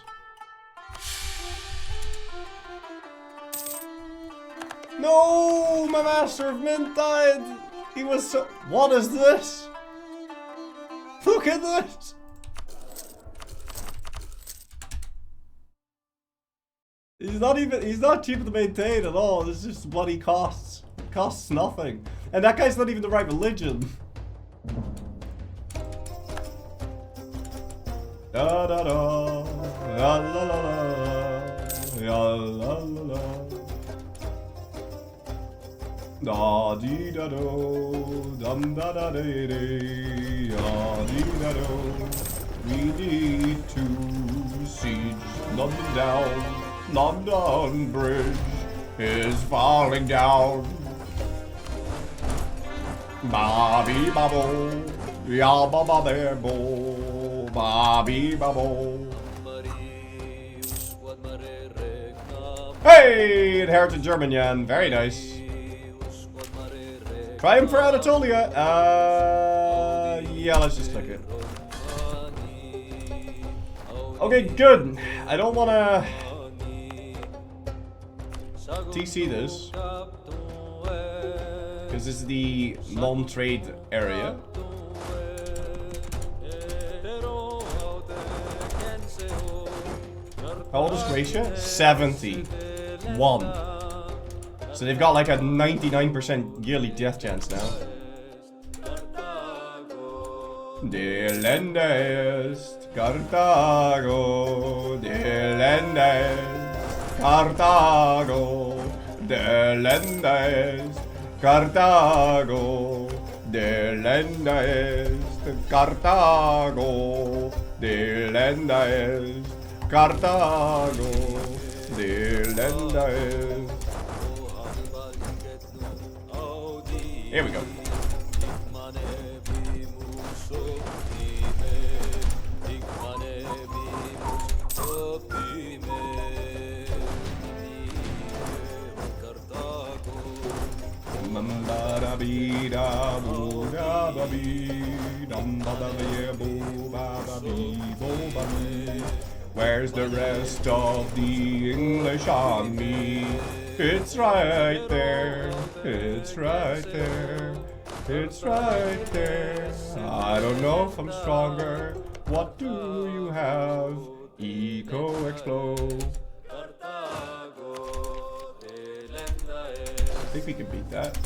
No, my Master of Mint died. He was so... What is this? Look at this. He's not cheap to maintain at all. It's just bloody costs. It costs nothing. And that guy's not even the right religion. Da da da. La la la la. La la la la. Da dee da do, dum da da dee dee, da dee da do. We need to siege London down. London Bridge is falling down. Bobby bubble, ya baba bebo, Bobby bubble. Hey, inherited Germanian, very nice. Triumph for Anatolia. Yeah, let's just click it. Okay, good. I don't want to TC this because this is the non-trade area. How old is Croatia? 71. So they've got like a 99% yearly death chance now. Delenda est Carthago, delenda est Carthago, delenda est Carthago, delenda est Carthago, delenda est Carthago, delenda est. Here we go. Where's the rest of the English army? It's right there. It's right there. It's right there. I don't know if I'm stronger. What do you have? Eco explode. I think we can beat that.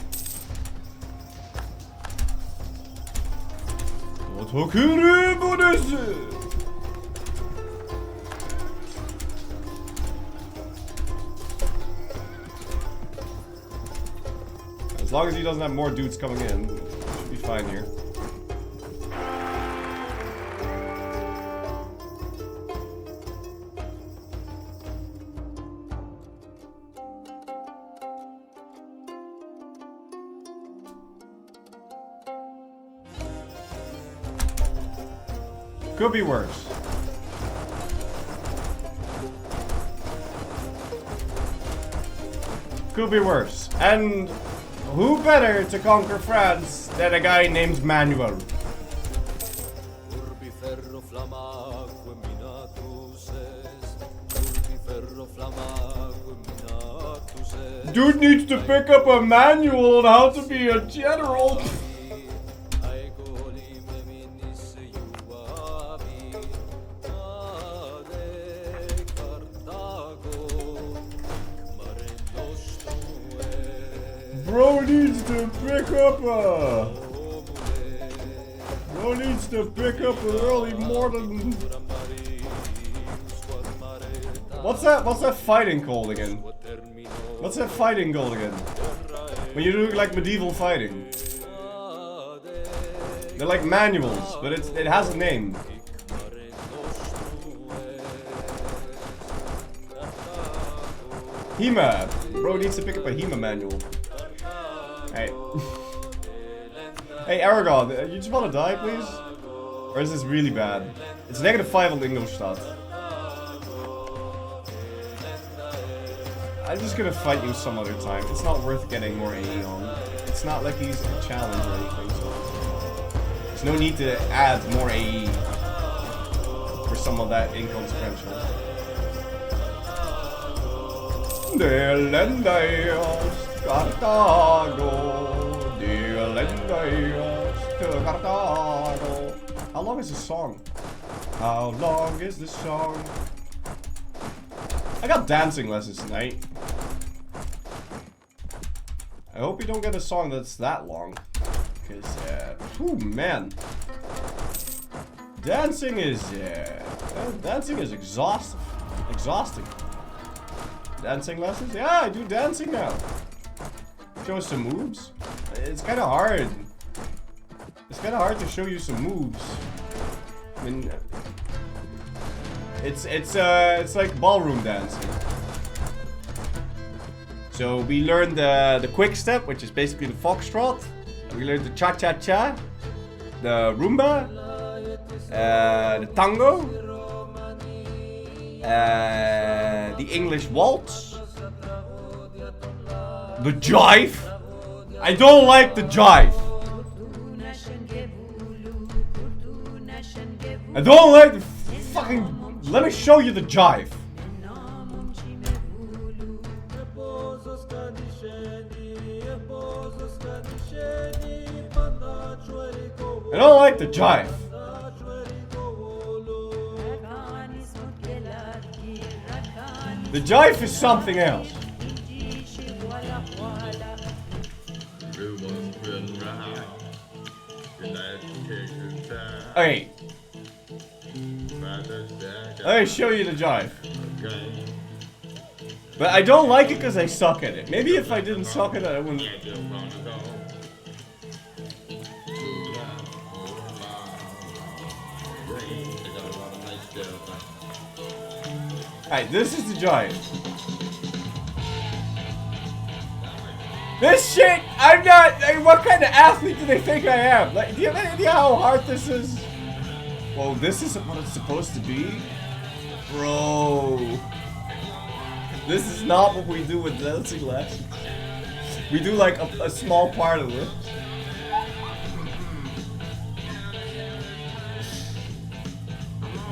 long as he doesn't have more dudes coming in, should be fine here. Could be worse. Could be worse. And who better to conquer France than a guy named Manuel? Dude needs to pick up a manual on how to be a general. Bro needs to pick up a... Bro needs to pick up an early morning... What's that fighting called again? What's that fighting called again? When you do like medieval fighting. They're like manuals, but it has a name. Hema! Bro needs to pick up a Hema manual. Hey. Hey, Aragon, you just want to die, please? Or is this really bad? It's -5 on the English stat. I'm just gonna fight you some other time. It's not worth getting more AE on. It's not like he's a challenge or anything, so... There's no need to add more AE for someone that inconsequential. Cartago, Cartago. How long is this song? How long is this song? I got dancing lessons tonight. I hope you don't get a song that's that long. Cause, whew, man. Dancing is exhausting. Exhausting. Dancing lessons? Yeah, I do dancing now. Show us some moves. It's kind of hard. It's kind of hard to show you some moves. I mean, it's like ballroom dancing. So we learned the quick step, which is basically the foxtrot. We learned the cha-cha-cha, the rumba, the tango, the English waltz, the jive. I don't like the jive. I don't like the fucking... Let me show you the jive. I don't like the jive. The jive is something else. Okay. Let me show you the jive. But I don't like it because I suck at it. Maybe if I didn't suck at it, I wouldn't. Alright, this is the jive. This shit, I'm not. What kind of athlete do they think I am? Like, do you have any idea how hard this is? Well, this isn't what it's supposed to be. Bro. This is not what we do with dancing lessons. We do like a small part of it.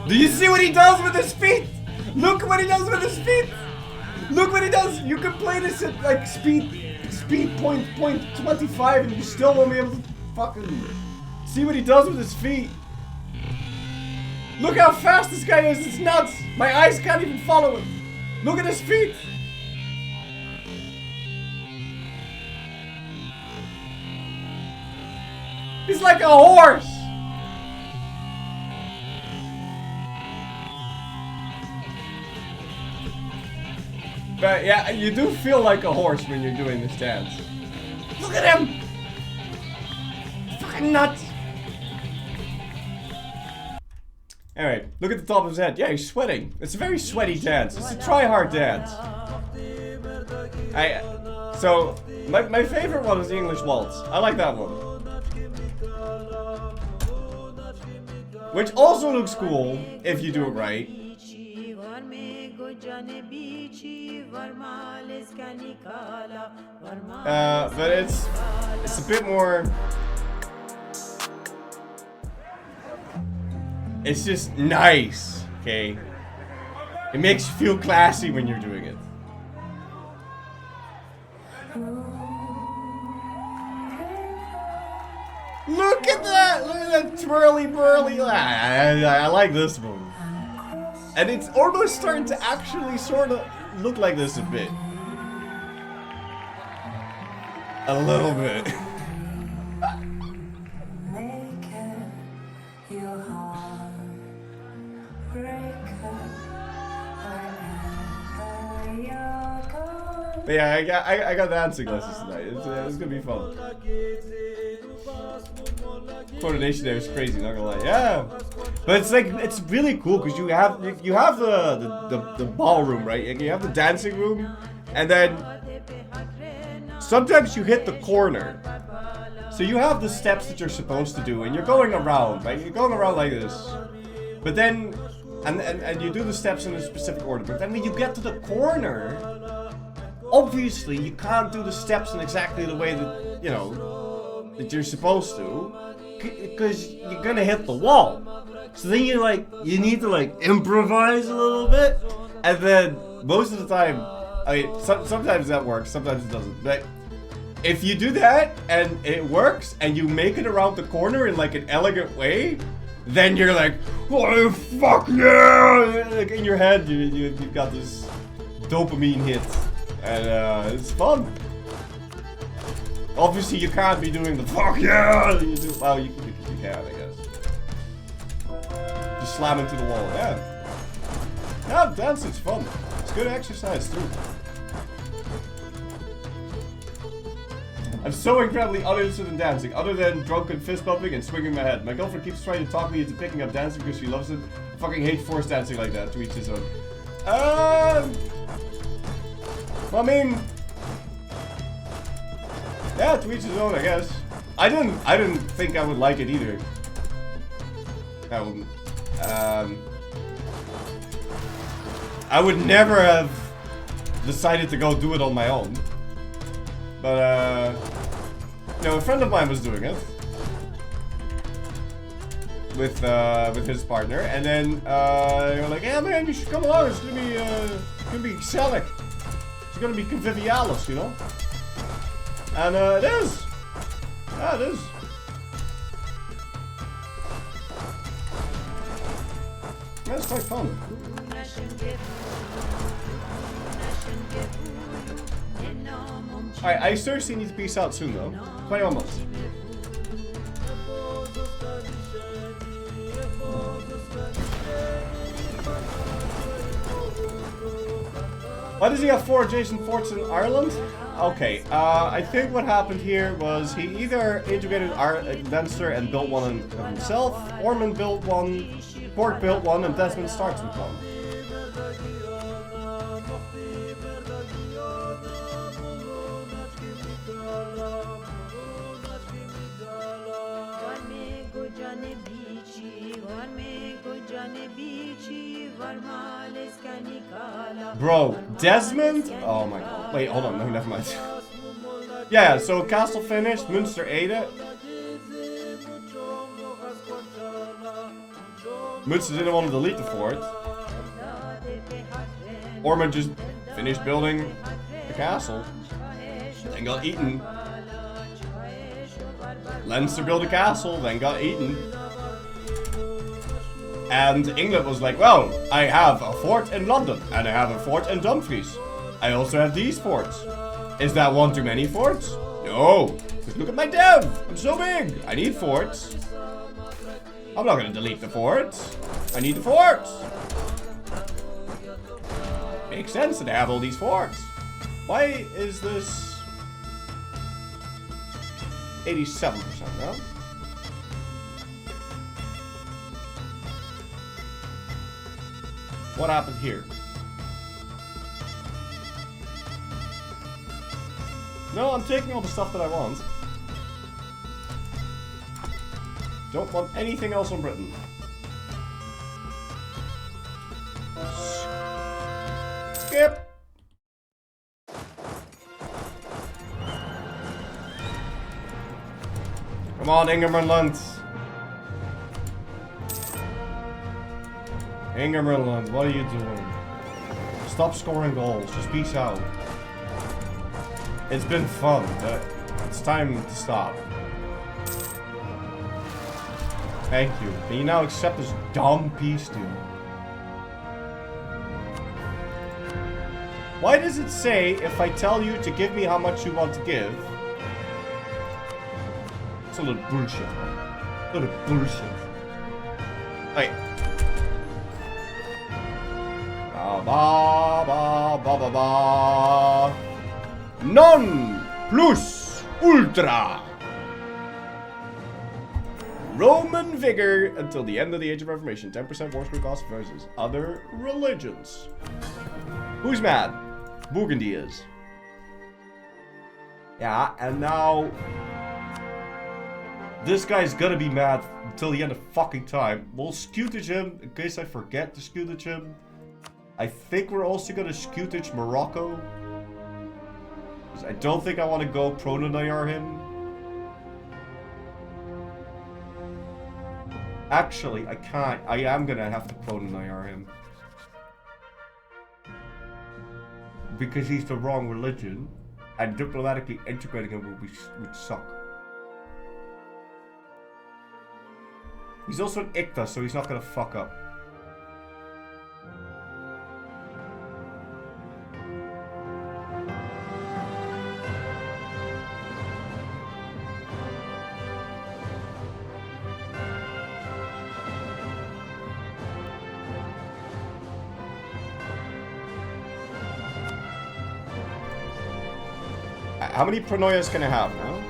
Do you see what he does with his feet? Look what he does with his feet! Look what he does! You can play this at like speed point 25 and you still won't be able to fucking see what he does with his feet. Look how fast this guy is, it's nuts! My eyes can't even follow him. Look at his feet! He's like a horse! But yeah, you do feel like a horse when you're doing this dance. Look at him! Fucking nuts! Alright, look at the top of his head. Yeah, he's sweating. It's a very sweaty dance. It's a try-hard dance. So, my favorite one is the English waltz. I like that one. Which also looks cool if you do it right. But it's a bit more. It's just nice, okay? It makes you feel classy when you're doing it. Look at that! Look at that twirly burly. I like this move. And it's almost starting to actually sort of look like this a bit. A little bit. But yeah, I got dancing lessons tonight. It's gonna be fun. Coordination there is crazy, not gonna lie. Yeah, but it's like it's really cool because you have the ballroom, right? You have the dancing room, and then sometimes you hit the corner. So you have the steps that you're supposed to do, and you're going around, right? You're going around like this, but then and you do the steps in a specific order. But then when you get to the corner, obviously you can't do the steps in exactly the way that that you're supposed to, because you're gonna hit the wall. So then you need to improvise a little bit, and then most of the time, sometimes that works, sometimes it doesn't. But if you do that and it works, and you make it around the corner in an elegant way, then you're like, oh fuck yeah! In your head, you've got this dopamine hit, and it's fun. Obviously, you can't be doing the fuck yeah! Well, you can, I guess. Just slam into the wall, yeah. Yeah, dancing's fun. It's good exercise, too. I'm so incredibly uninterested in dancing, other than drunken fist bumping and swinging my head. My girlfriend keeps trying to talk me into picking up dancing because she loves it. I fucking hate forced dancing like that, to each his own. I mean, yeah, to each his own, I guess. I didn't think I would like it either. I would never have decided to go do it on my own. But, a friend of mine was doing it. With his partner, and then, they were like, yeah man, you should come along, it's gonna be gezellig. It's gonna be convivialis, you know? And, it is! Yeah, it is. That's quite fun. Alright, I seriously need to peace out soon though. Quite almost. Why does he have 4 adjacent forts in Ireland? Okay, I think what happened here was he either integrated Leinster and built one himself, Ormond built one, Cork built one, and Desmond starts with one. Bro, Desmond? Oh my god. Wait, hold on. No, never mind. Yeah, so castle finished. Munster ate it. Munster didn't want to delete the fort. Ormond just finished building the castle. Then got eaten. Leinster built a castle, then got eaten. And England was like, well, I have a fort in London, and I have a fort in Dumfries. I also have these forts. Is that one too many forts? No. Just look at my dev. I'm so big. I need forts. I'm not going to delete the forts. I need the forts. Makes sense that I have all these forts. Why is this... 87% now. What happened here? No, I'm taking all the stuff that I want. Don't want anything else on Britain. Skip! Come on, Ingermanland. Ingermanland, what are you doing? Stop scoring goals. Just peace out. It's been fun, but it's time to stop. Thank you. Can you now accept this dumb peace deal? Why does it say if I tell you to give me how much you want to give? It's a little bullshit, man. A little bullshit. Hey. Ba ba ba ba ba ba. Non plus ultra. Roman vigor until the end of the Age of Reformation. 10% war screw cost versus other religions. Who's mad? Burgundy is. Yeah, and now this guy's gonna be mad until the end of fucking time. We'll scutage him in case I forget to scutage him. I think we're also gonna scutage Morocco. I don't think I want to go Prononayar him. Actually, I can't. I am gonna have to Prononayar him. Because he's the wrong religion, and diplomatically integrating him would suck. He's also an Ikta, so he's not gonna fuck up. How many Pronoyas can I have now?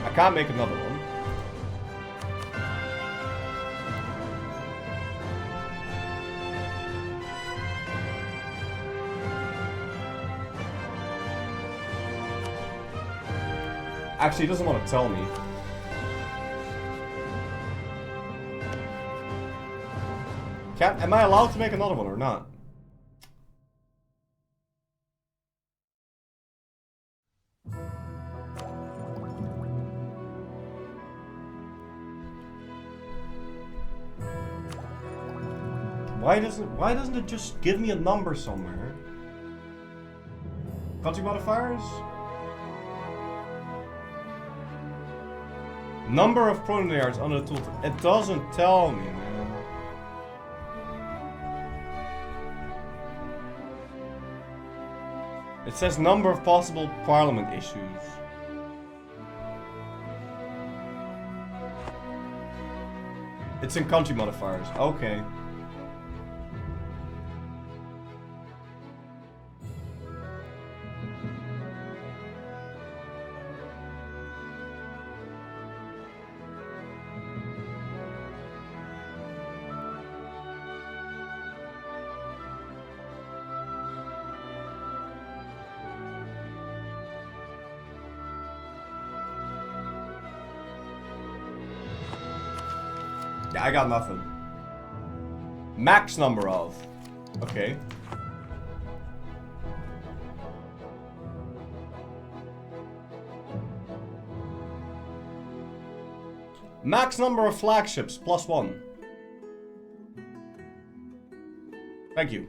I can't make another one. Actually, he doesn't want to tell me. Am I allowed to make another one or not? Why doesn't it just give me a number somewhere? Country modifiers? Number of Pronayars under the tool. It doesn't tell me, man. It says number of possible parliament issues. It's in country modifiers. Okay. Yeah, I got nothing. Max number of. Okay. Max number of flagships, +1. Thank you.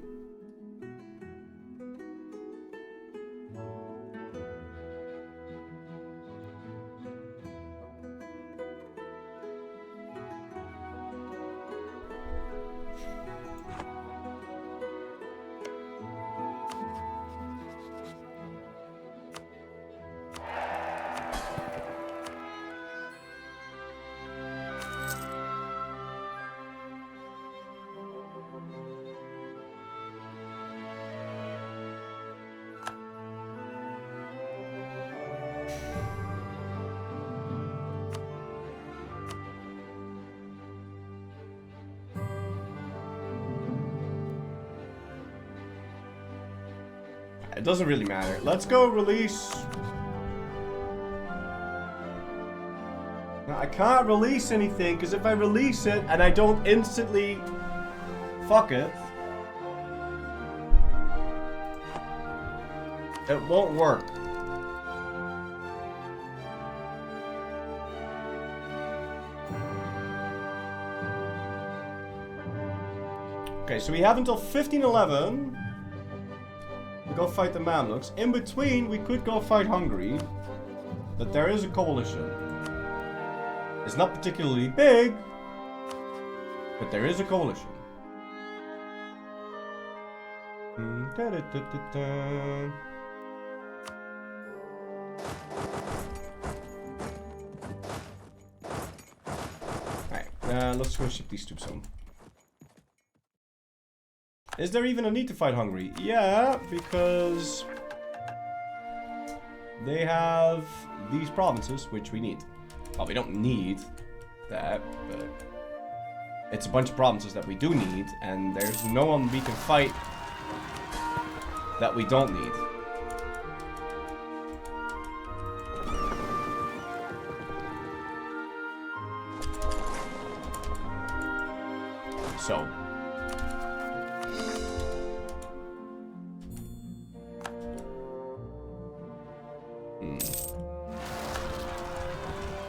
It doesn't really matter. Let's go release. Now, I can't release anything because if I release it and I don't instantly fuck it, it won't work. Okay, so we have until 1511 to go fight the Mamluks. In between, we could go fight Hungary, but there is a coalition. It's not particularly big, but there is a coalition. Alright, let's go ship these troops home. Is there even a need to fight Hungary? Yeah, because they have these provinces, which we need. Well, we don't need that, but it's a bunch of provinces that we do need, and there's no one we can fight that we don't need. So.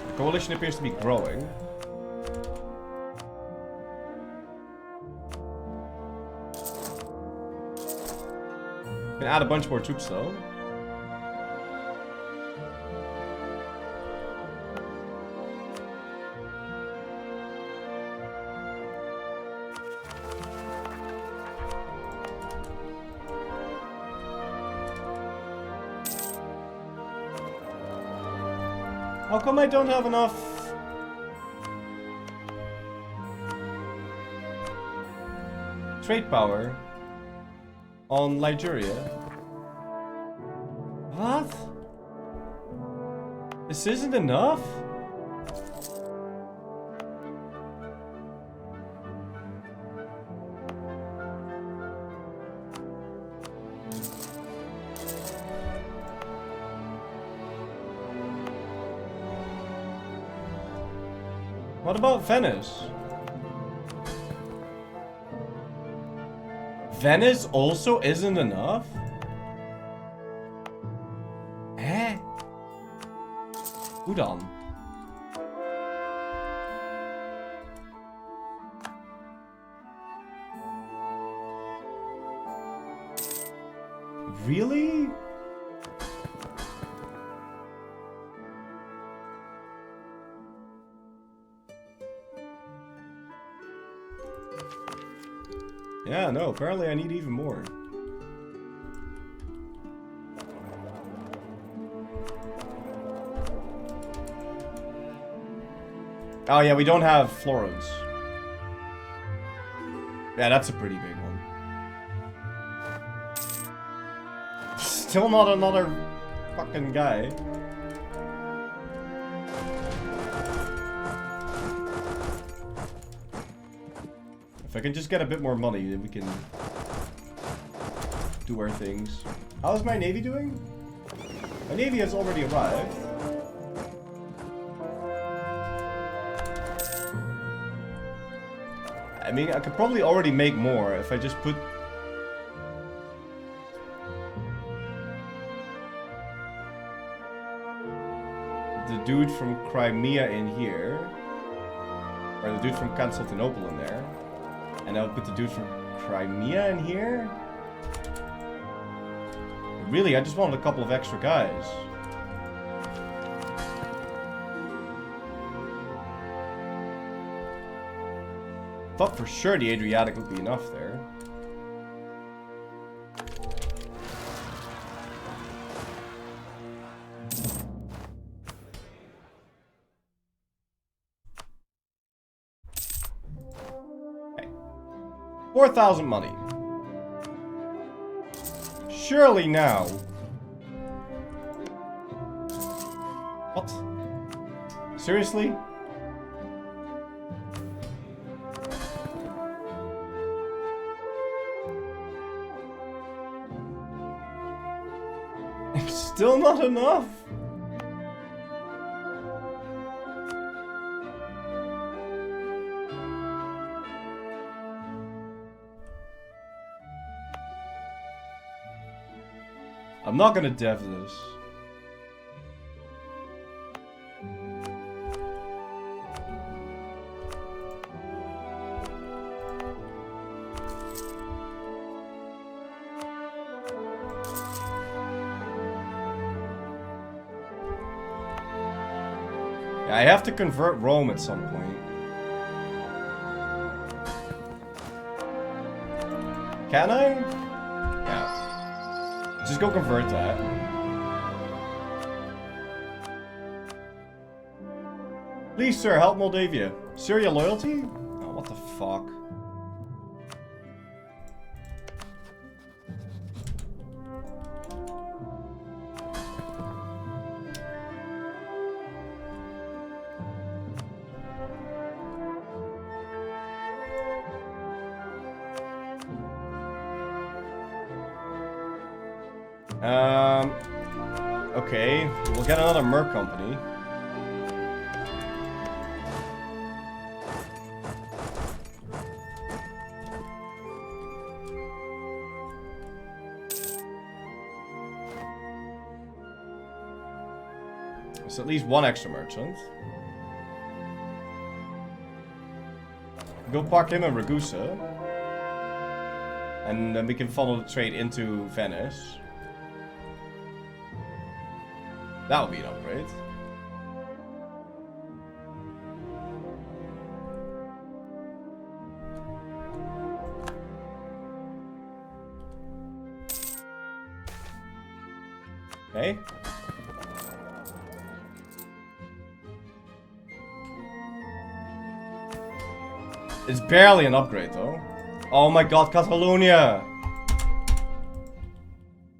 The coalition appears to be growing. Can add a bunch more troops though. How come I don't have enough trade power on Nigeria? What? This isn't enough? What about Venice? Venice also isn't enough? Eh? Udon. Really? Yeah, no, apparently I need even more. Oh yeah, we don't have Florence. Yeah, that's a pretty big one. Still not another fucking guy. If I can just get a bit more money, then we can do our things. How's my navy doing? My navy has already arrived. I mean, I could probably already make more if I just put the dude from Crimea in here, or the dude from Constantinople in there. And I'll put the dude from Crimea in here. Really, I just wanted a couple of extra guys. Thought for sure the Adriatic would be enough there. Okay. 4,000 money. Surely now. What? Seriously? Still not enough. I'm not gonna dev this. Yeah, I have to convert Rome at some point. Can I? Yeah. Just go convert that. Please, sir, help Moldavia. Syria loyalty? Oh, what the fuck? Okay, we'll get another merc company. It's at least one extra merchant. Go park him in Ragusa. And then we can funnel the trade into Venice. That would be an upgrade. Okay. It's barely an upgrade though. Oh my god, Catalonia!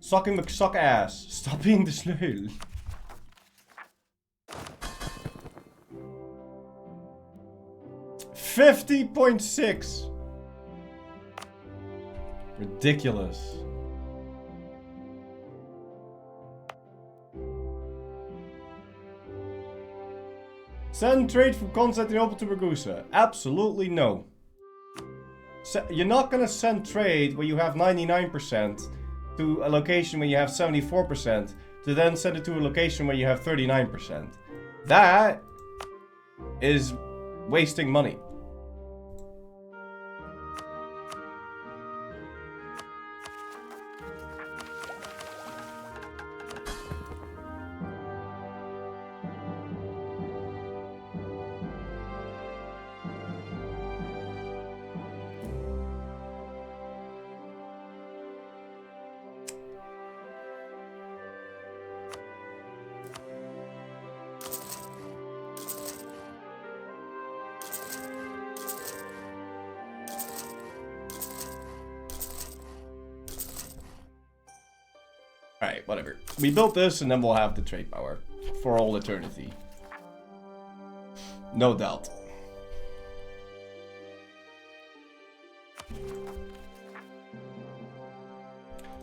Sucking McSuck ass. Stop being the snail. $50.6. Ridiculous. Send trade from Constantinople to Ragusa. Absolutely no. You're not gonna send trade where you have 99% to a location where you have 74% to then send it to a location where you have 39%. That is wasting money. Alright, whatever. We built this and then we'll have the trade power for all eternity. No doubt.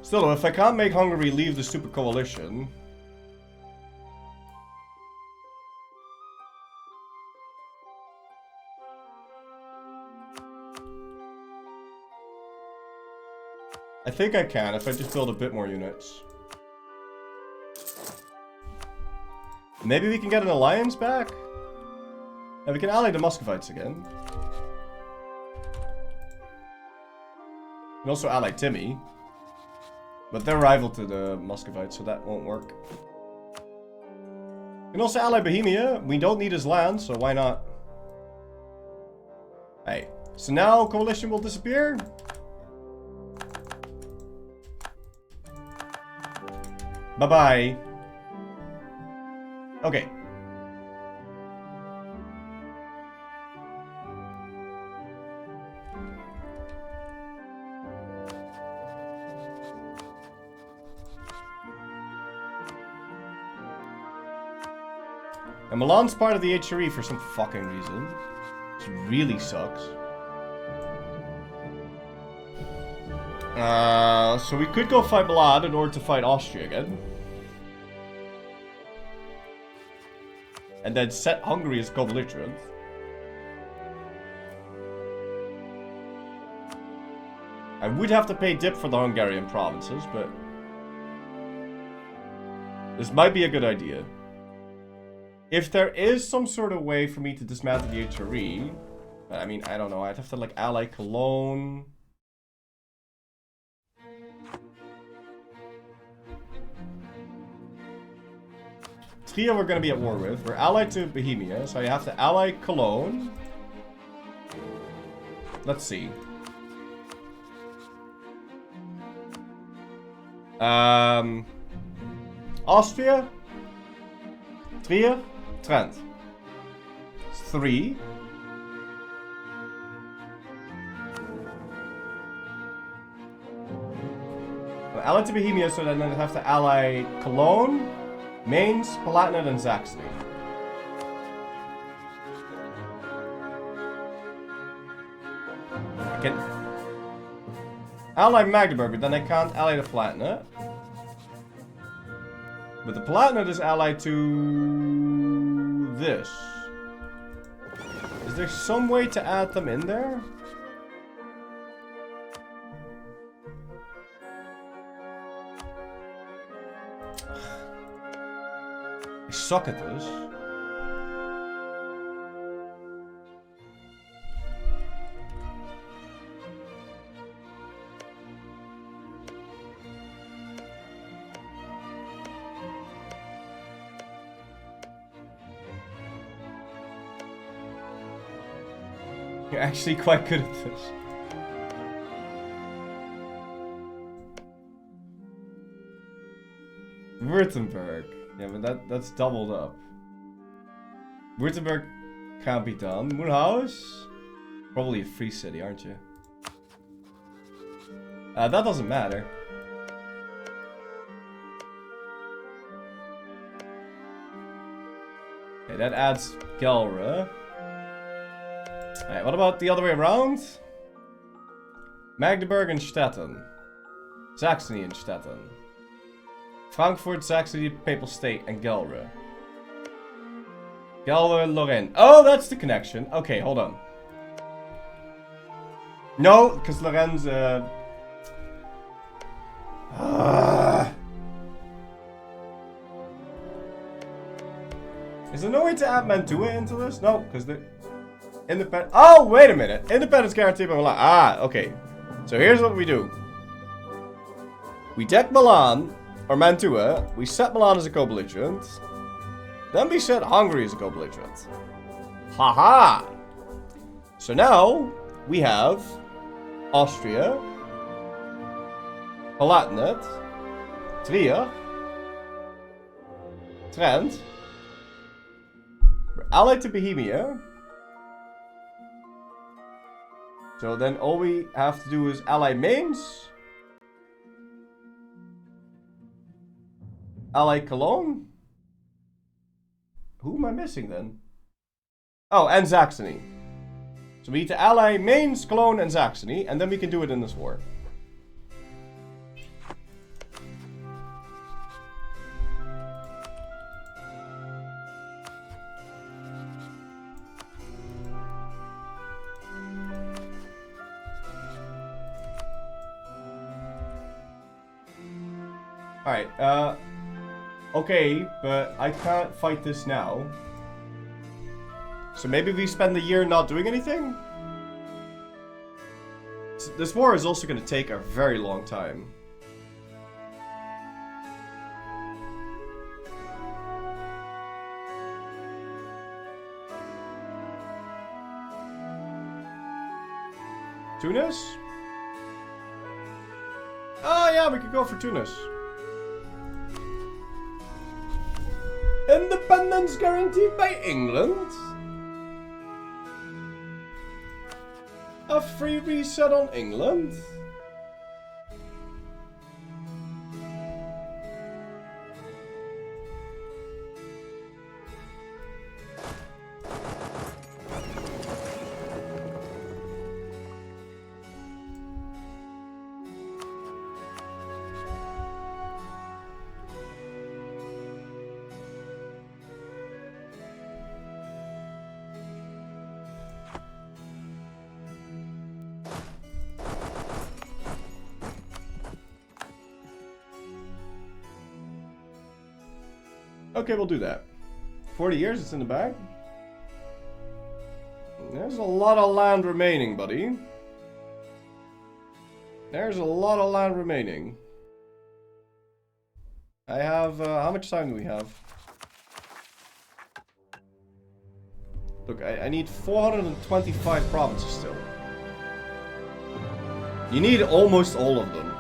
Still though, if I can't make Hungary leave the stupid coalition... I think I can if I just build a bit more units. Maybe we can get an alliance back? And we can ally the Muscovites again. We can also ally Timmy. But they're rival to the Muscovites, so that won't work. We can also ally Bohemia. We don't need his land, so why not? Hey, so now coalition will disappear? Bye-bye. Okay. And Milan's part of the HRE for some fucking reason. Which really sucks. So we could go fight Milan in order to fight Austria again. and then set Hungary as co-belligerent. I would have to pay dip for the Hungarian provinces, but this might be a good idea. If there is some sort of way for me to dismantle the HRE, I mean, I don't know, I'd have to like ally Cologne. Trier we're gonna be at war with. We're allied to Bohemia, so you have to ally Cologne. Let's see. Austria, Trier, Trent. It's 3. We're allied to Bohemia, so then I have to ally Cologne, Mainz, Palatinate, and Saxony. I can ally Magdeburg, but then I can't ally the Palatinate. But the Palatinate is allied to this. Is there some way to add them in there? I suck at this. You're actually quite good at this. Württemberg. Yeah, but that's doubled up. Württemberg can't be done. Mulhouse? Probably a free city, aren't you? That doesn't matter. Okay, that adds Gelre. Alright, what about the other way around? Magdeburg and Stettin. Saxony and Stettin. Frankfurt, Saxony, Papal State, and Gelre. Gelre, Lorraine. Oh, that's the connection. Okay, hold on. No, because Lorraine's, Is there no way to add Mantua into this? No, because the... Independent. Oh, wait a minute. Independence guaranteed by Milan. Ah, okay. So here's what we do. We deck Milan, or Mantua. We set Milan as a co-belligerent. Then we set Hungary as a co-belligerent. Haha! So now, we have Austria, Palatinate, Trier, Trent. We're allied to Bohemia. So then all we have to do is ally Mainz, ally Cologne. Who am I missing then? Oh, and Saxony. So we need to ally Mainz, Cologne, and Saxony, and then we can do it in this war. Alright, okay, but I can't fight this now. So maybe we spend the year not doing anything? This war is also going to take a very long time. Tunis? Oh yeah, we could go for Tunis. Independence guaranteed by England? A free reset on England? Okay, we'll do that. 40 years, it's in the bag. There's a lot of land remaining, buddy. There's a lot of land remaining. I have, how much time do we have? Look, I need 425 provinces still. You need almost all of them.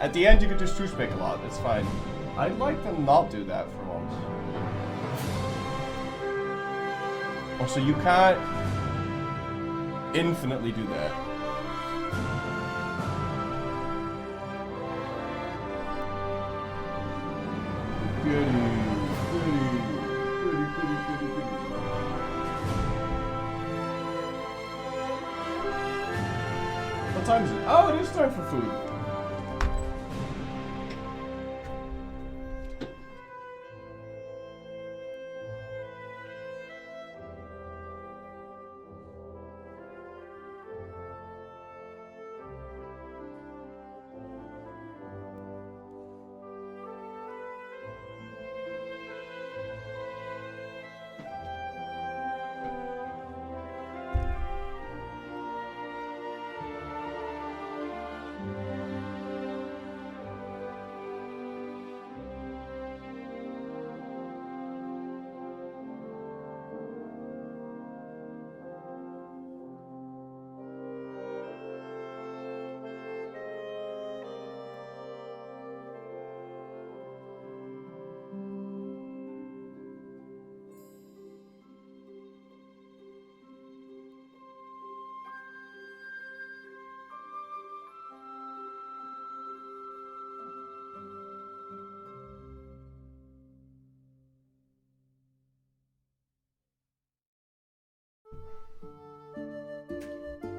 At the end, you could just choose pick a lot. It's fine. I'd like to not do that for once. Oh, so you can't infinitely do that. What time is it? Oh, it is time for food.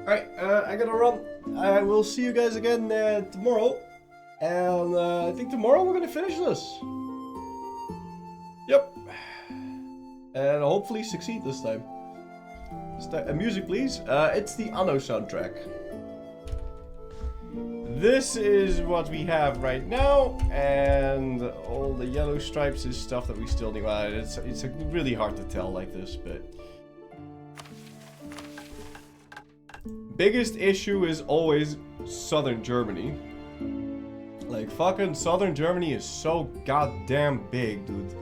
Alright, I gotta run. I will see you guys again tomorrow. And I think tomorrow we're gonna finish this. Yep. And hopefully succeed this time. Music, please. It's the Anno soundtrack. This is what we have right now, and all the yellow stripes is stuff that we still need. Well, it's really hard to tell like this, but biggest issue is always southern Germany. Like, fucking southern Germany is so goddamn big, dude.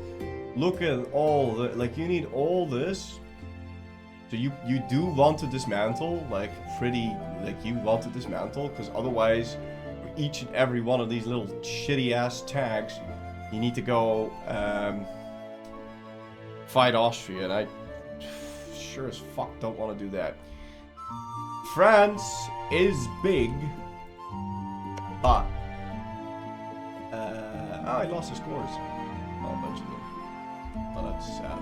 Look at all the, like, you need all this. So you do want to dismantle, like, you want to dismantle, because otherwise, for each and every one of these little shitty ass tags, you need to go fight Austria, and I sure as fuck don't want to do that. France is big, but I lost the scores. Oh, a bunch of them. Oh, that's sad.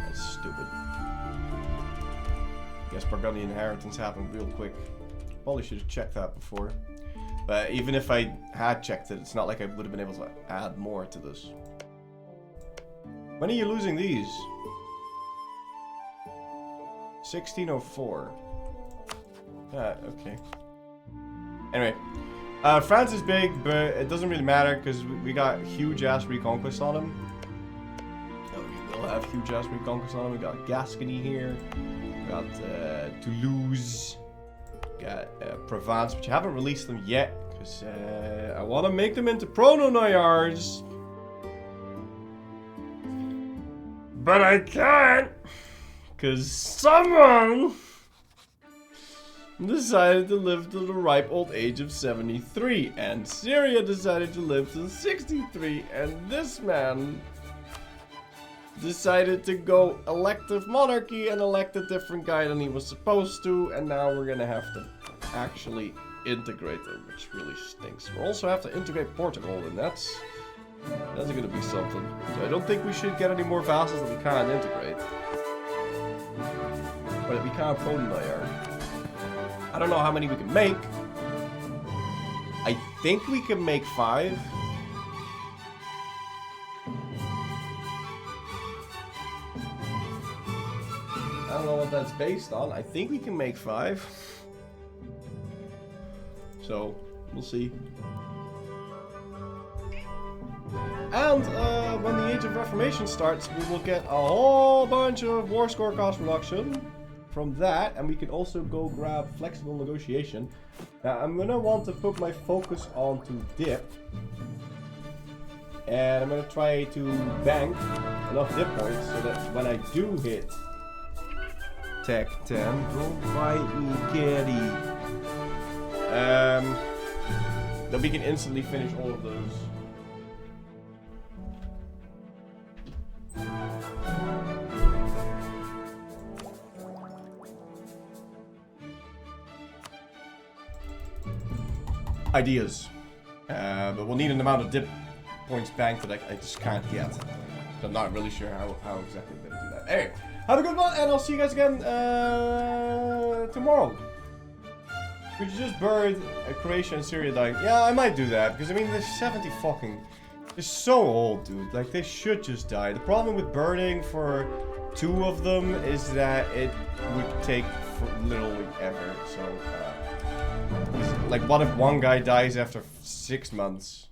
That's stupid. Guess Burgundian inheritance happened real quick. Probably should have checked that before. But even if I had checked it, it's not like I would have been able to add more to this. When are you losing these? 1604. Okay. Anyway, France is big, but it doesn't really matter because we got huge ass reconquest on them. Oh, we will have huge ass reconquest on them. We got Gascony here. We got Toulouse. We got Provence, but you haven't released them yet because I want to make them into proto-Nayars. But I can't. Because someone decided to live to the ripe old age of 73, and Syria decided to live to 63, and this man decided to go elective monarchy and elect a different guy than he was supposed to, and now we're gonna have to actually integrate them, which really stinks. We'll also have to integrate Portugal, and that's gonna be something. So I don't think we should get any more vassals that we can't integrate. But we can't proto-Nayar. I don't know how many we can make. I think we can make 5. I don't know what that's based on. I think we can make 5. So, we'll see. And when the Age of Reformation starts, we will get a whole bunch of war score cost reduction from that, and we can also go grab flexible negotiation. Now, I'm gonna want to put my focus onto dip, and I'm gonna try to bank enough dip points so that when I do hit Tech 10, don't fight me, kitty. That we can instantly finish all of those. Ideas. But we'll need an amount of dip points banked that I just can't get. So I'm not really sure how exactly I'm gonna do that. Anyway, have a good one, and I'll see you guys again tomorrow. We just buried Croatia and Syria dying. Yeah, I might do that, because I mean, they're 70 fucking... They're so old, dude. Like, they should just die. The problem with burning for 2 of them is that it would take literally ever. So, like, what if one guy dies after 6 months?